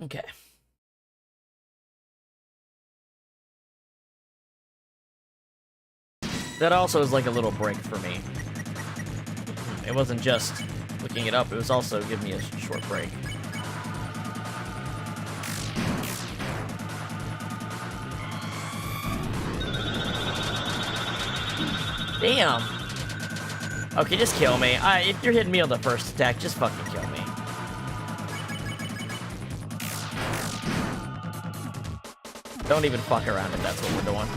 Okay. That also is like a little break for me. It wasn't just looking it up, it was also giving me a short break. Damn. Okay, just kill me. If you're hitting me on the first attack, just fucking kill me. Don't even fuck around if that's what we're doing.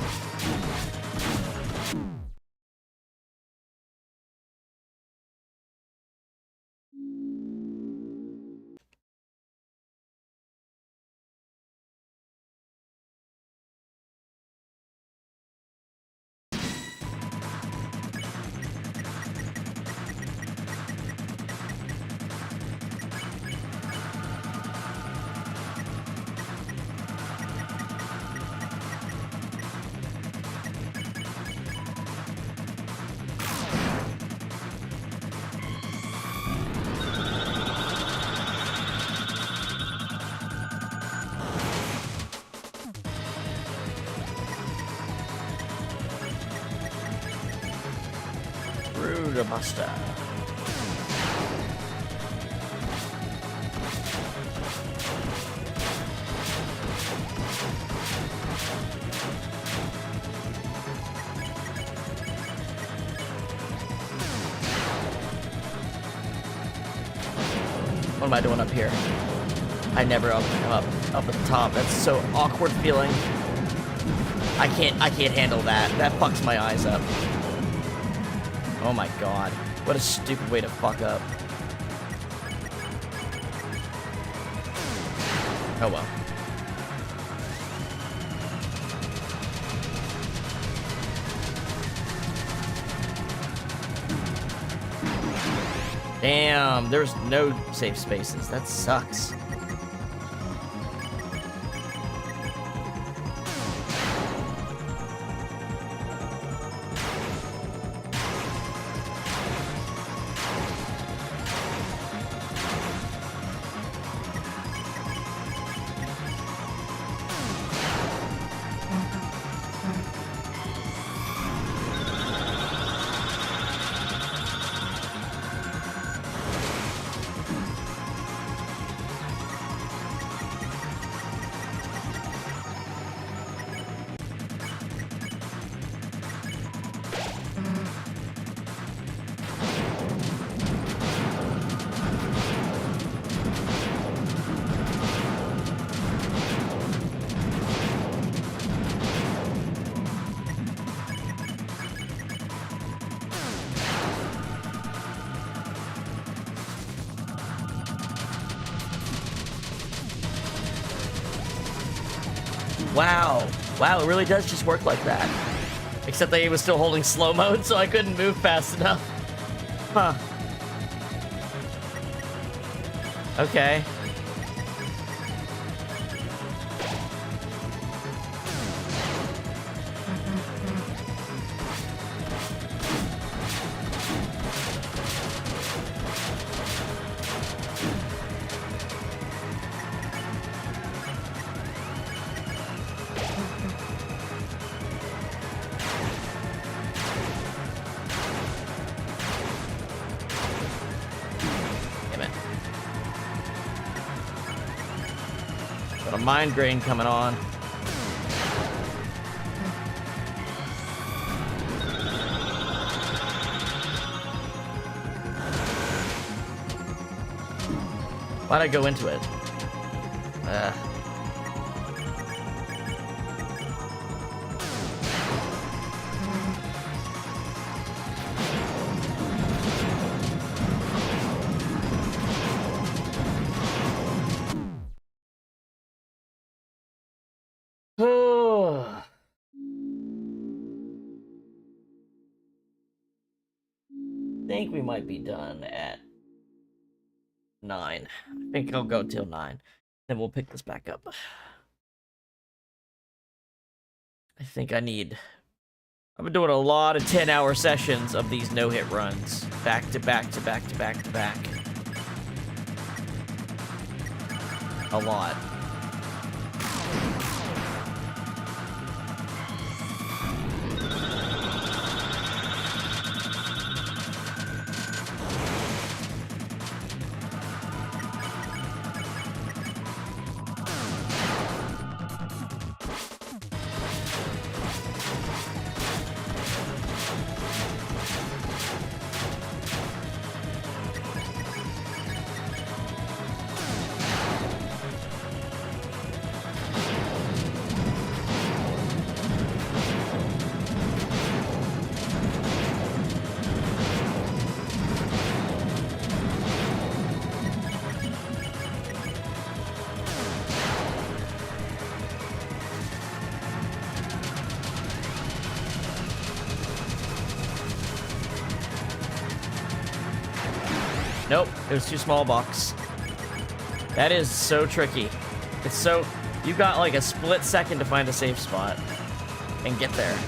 Buster. What am I doing up here? I never up at the top. That's so awkward feeling. I can't handle that. That fucks my eyes up. Oh my god. What a stupid way to fuck up. Oh well. Damn, there's no safe spaces. That sucks. Wow. Wow, it really does just work like that. Except that he was still holding slow mode, so I couldn't move fast enough. Huh. Okay. Got a mind grain coming on. Why'd I go into it? I think we might be done at 9. I think I'll go till 9. Then we'll pick this back up. I think I need... I've been doing a lot of 10-hour sessions of these no-hit runs. Back to back to back to back to back. A lot. Nope, it was too small box. That is so tricky. It's so... You've got like a split second to find a safe spot and get there.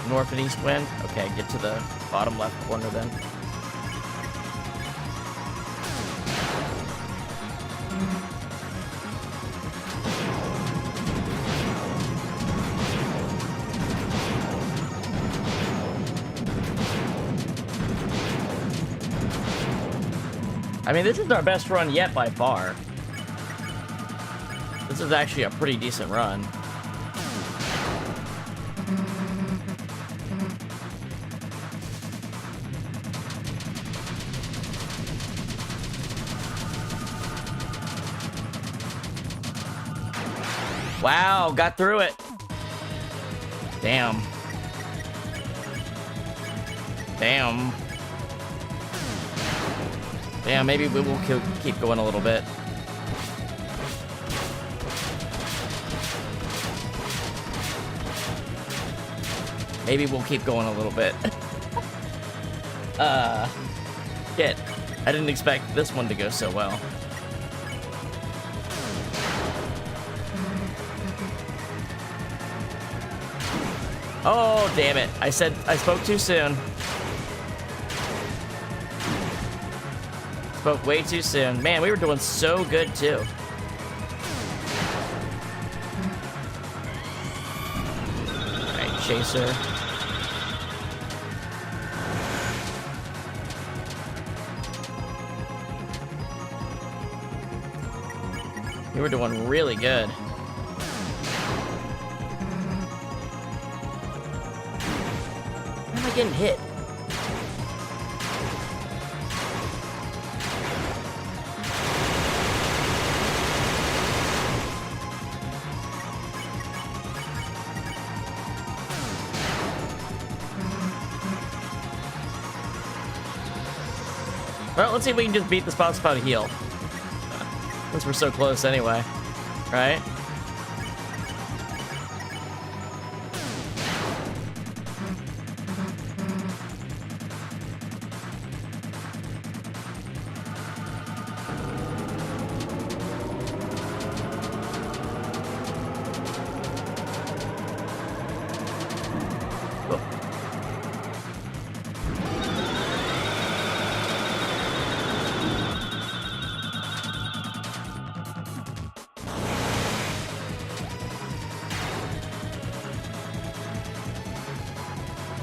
North and east wind. Okay, get to the bottom left corner then. I mean, this is our best run yet by far. This is actually a pretty decent run. Wow, got through it. Damn. Damn. Damn, maybe we will keep going a little bit. Maybe we'll keep going a little bit. Shit. I didn't expect this one to go so well. Oh, damn it. I spoke too soon. Spoke way too soon. Man, we were doing so good, too. Alright, Chaser. We were doing really good. Why am I getting hit? Well, let's see if we can just beat this boss without a heal. Since we're so close anyway, right?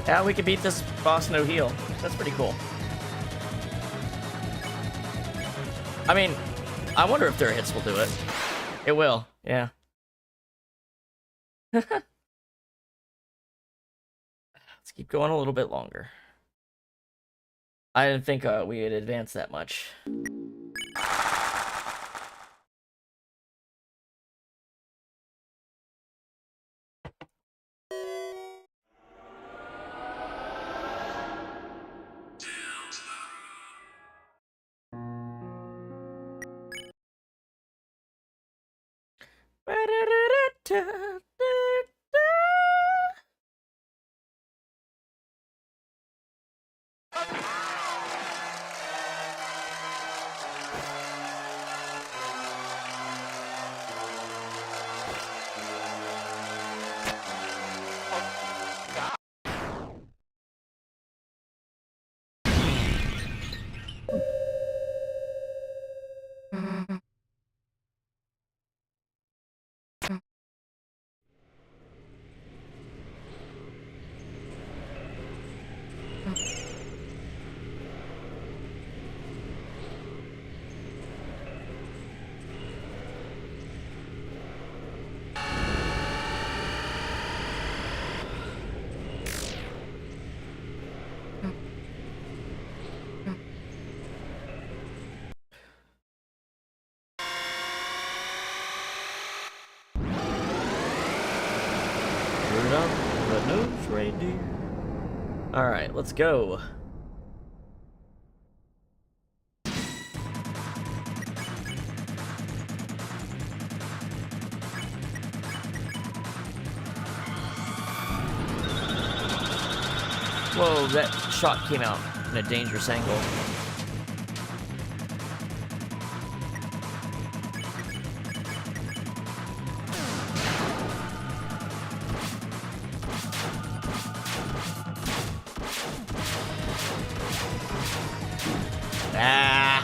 Yeah, we can beat this boss no heal. That's pretty cool. I mean, I wonder if their hits will do it. It will, yeah. Let's keep going a little bit longer. I didn't think we had advanced that much. All right, let's go. Whoa, that shot came out in a dangerous angle. Ah.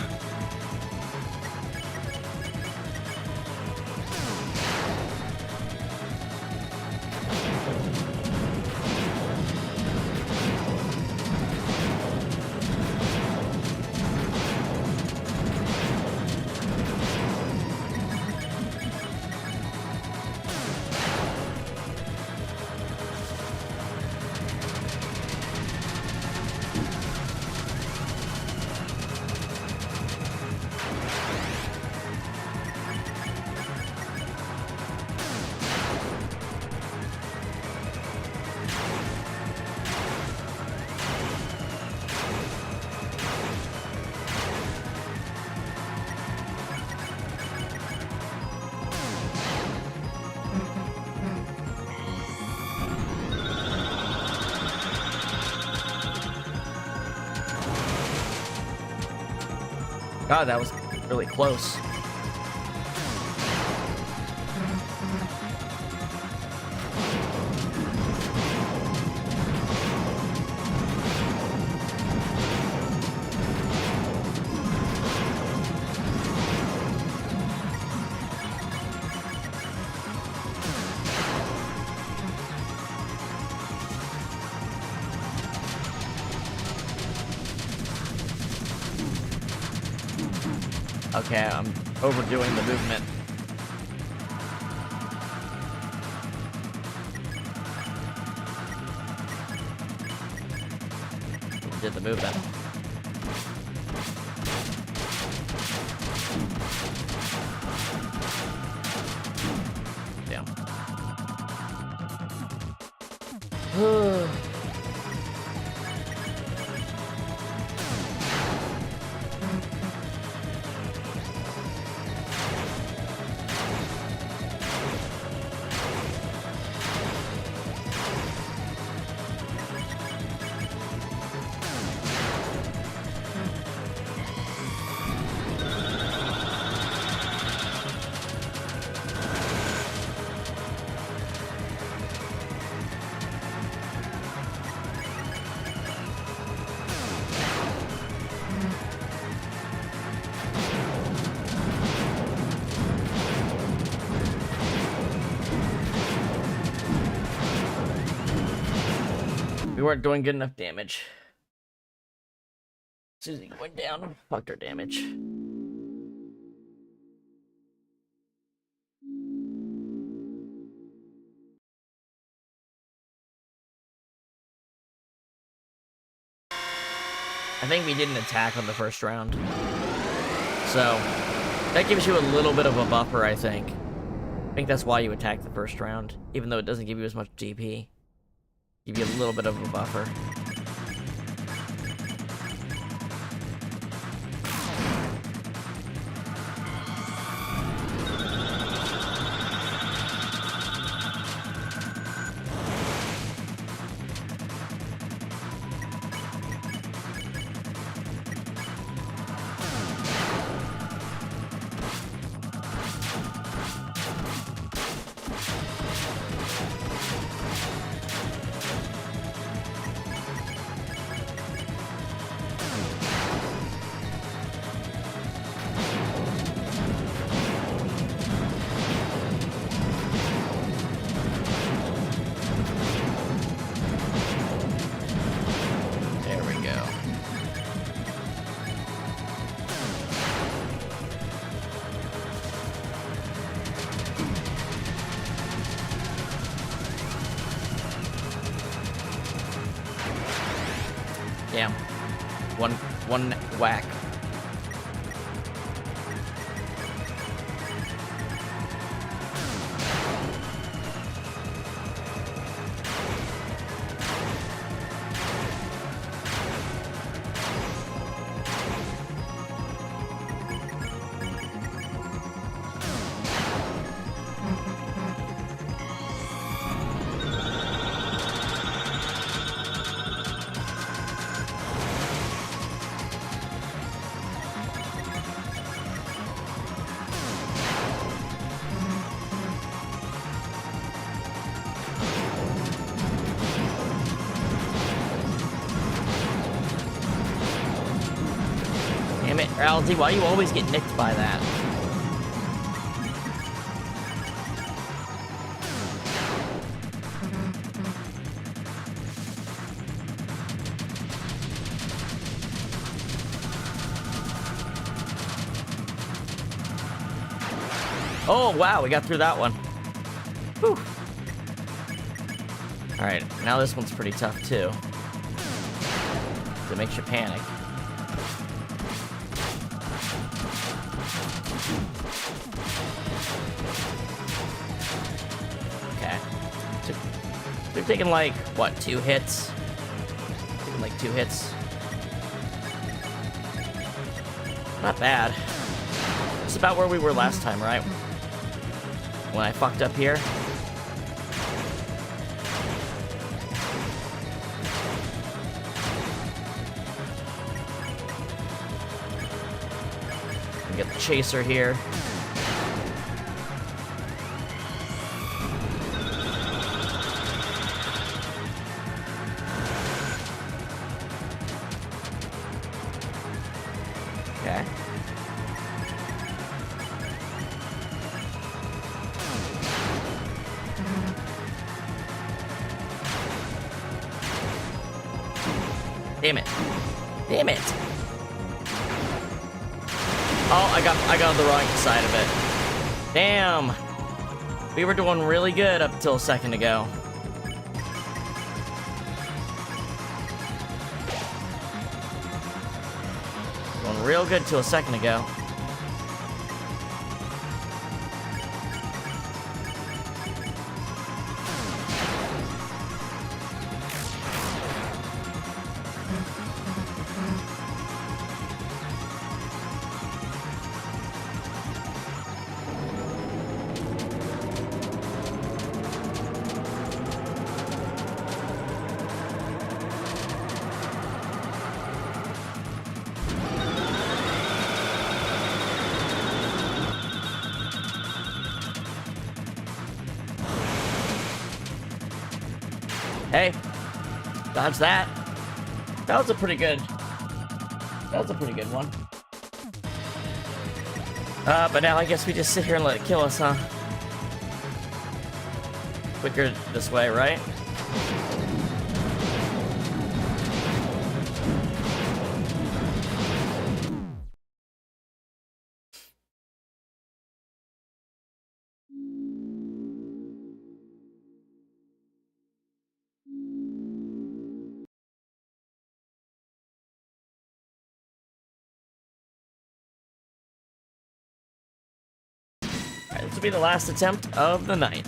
God, that was really close. Okay, I'm overdoing the movement. Did the movement. Damn. We weren't doing good enough damage. Susie went down, fucked her damage. I think we didn't attack on the first round. So, that gives you a little bit of a buffer, I think. I think that's why you attack the first round, even though it doesn't give you as much DP. Give you a little bit of a buffer. Damn. One whack. Damn it, Reality, why you always get nicked by that? Oh, wow, we got through that one. Whew. Alright, now this one's pretty tough, too. It makes you panic. Okay. They're taking, like, what, 2 hits? Taking, like, 2 hits. Not bad. It's about where we were last time, right? When I fucked up here. We get the chaser here. Okay. Damn it. Damn it. Oh, I got on the wrong side of it. Damn. We were doing really good up until a second ago. Doing real good till a second ago. Hey, dodge that. That was a pretty good one. But now I guess we just sit here and let it kill us, huh? Quicker this way, right? Alright, this will be the last attempt of the night.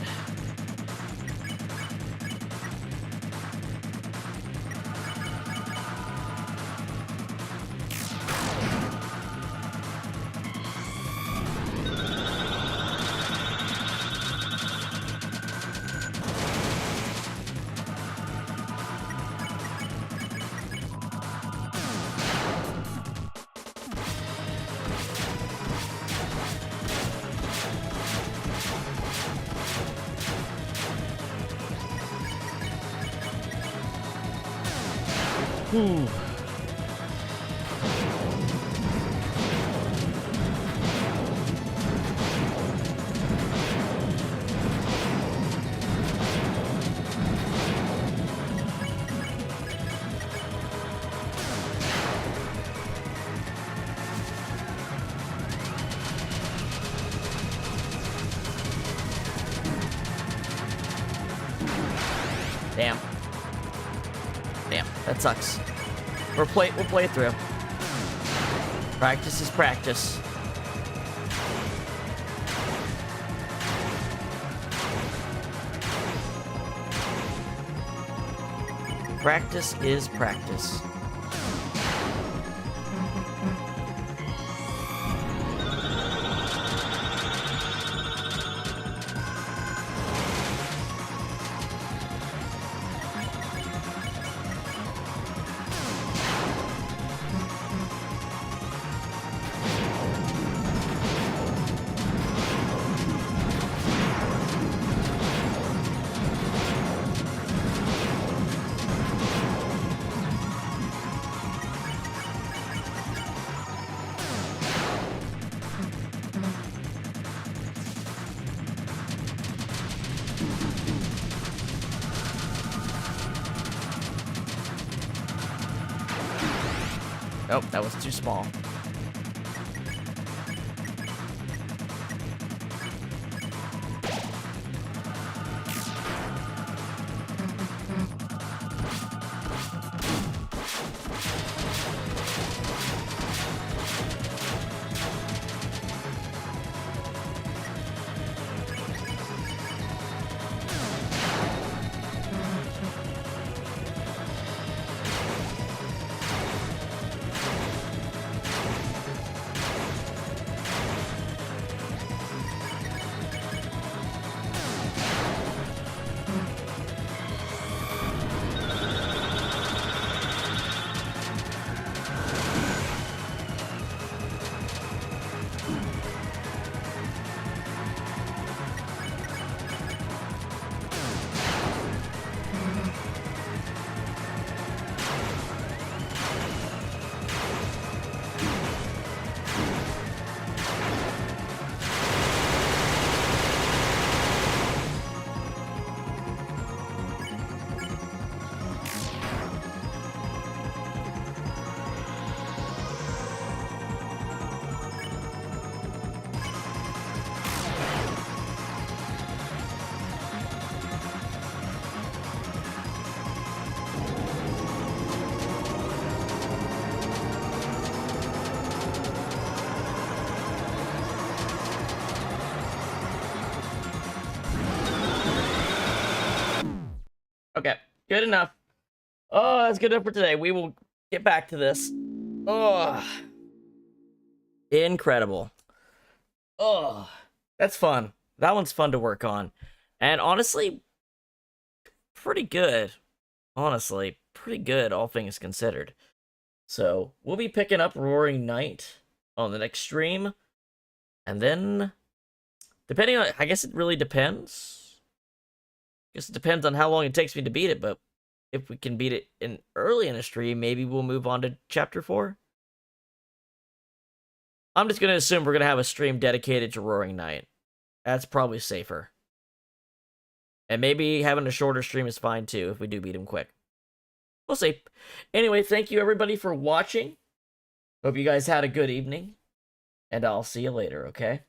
Ooh. Damn. Damn, that sucks. We'll play it through. Practice is practice. Practice is practice. Oh, that was too small. Good enough. Oh, that's good enough for today. We will get back to this. Oh, incredible. Oh, that's fun. That one's fun to work on. And honestly, pretty good. Honestly, pretty good, all things considered. So, we'll be picking up Roaring Night on the next stream. And then, depending on, I guess it really depends. I guess it depends on how long it takes me to beat it, but if we can beat it early in a stream, maybe we'll move on to Chapter 4. I'm just going to assume we're going to have a stream dedicated to Roaring Night. That's probably safer. And maybe having a shorter stream is fine too, if we do beat him quick. We'll see. Anyway, thank you everybody for watching. Hope you guys had a good evening. And I'll see you later, okay?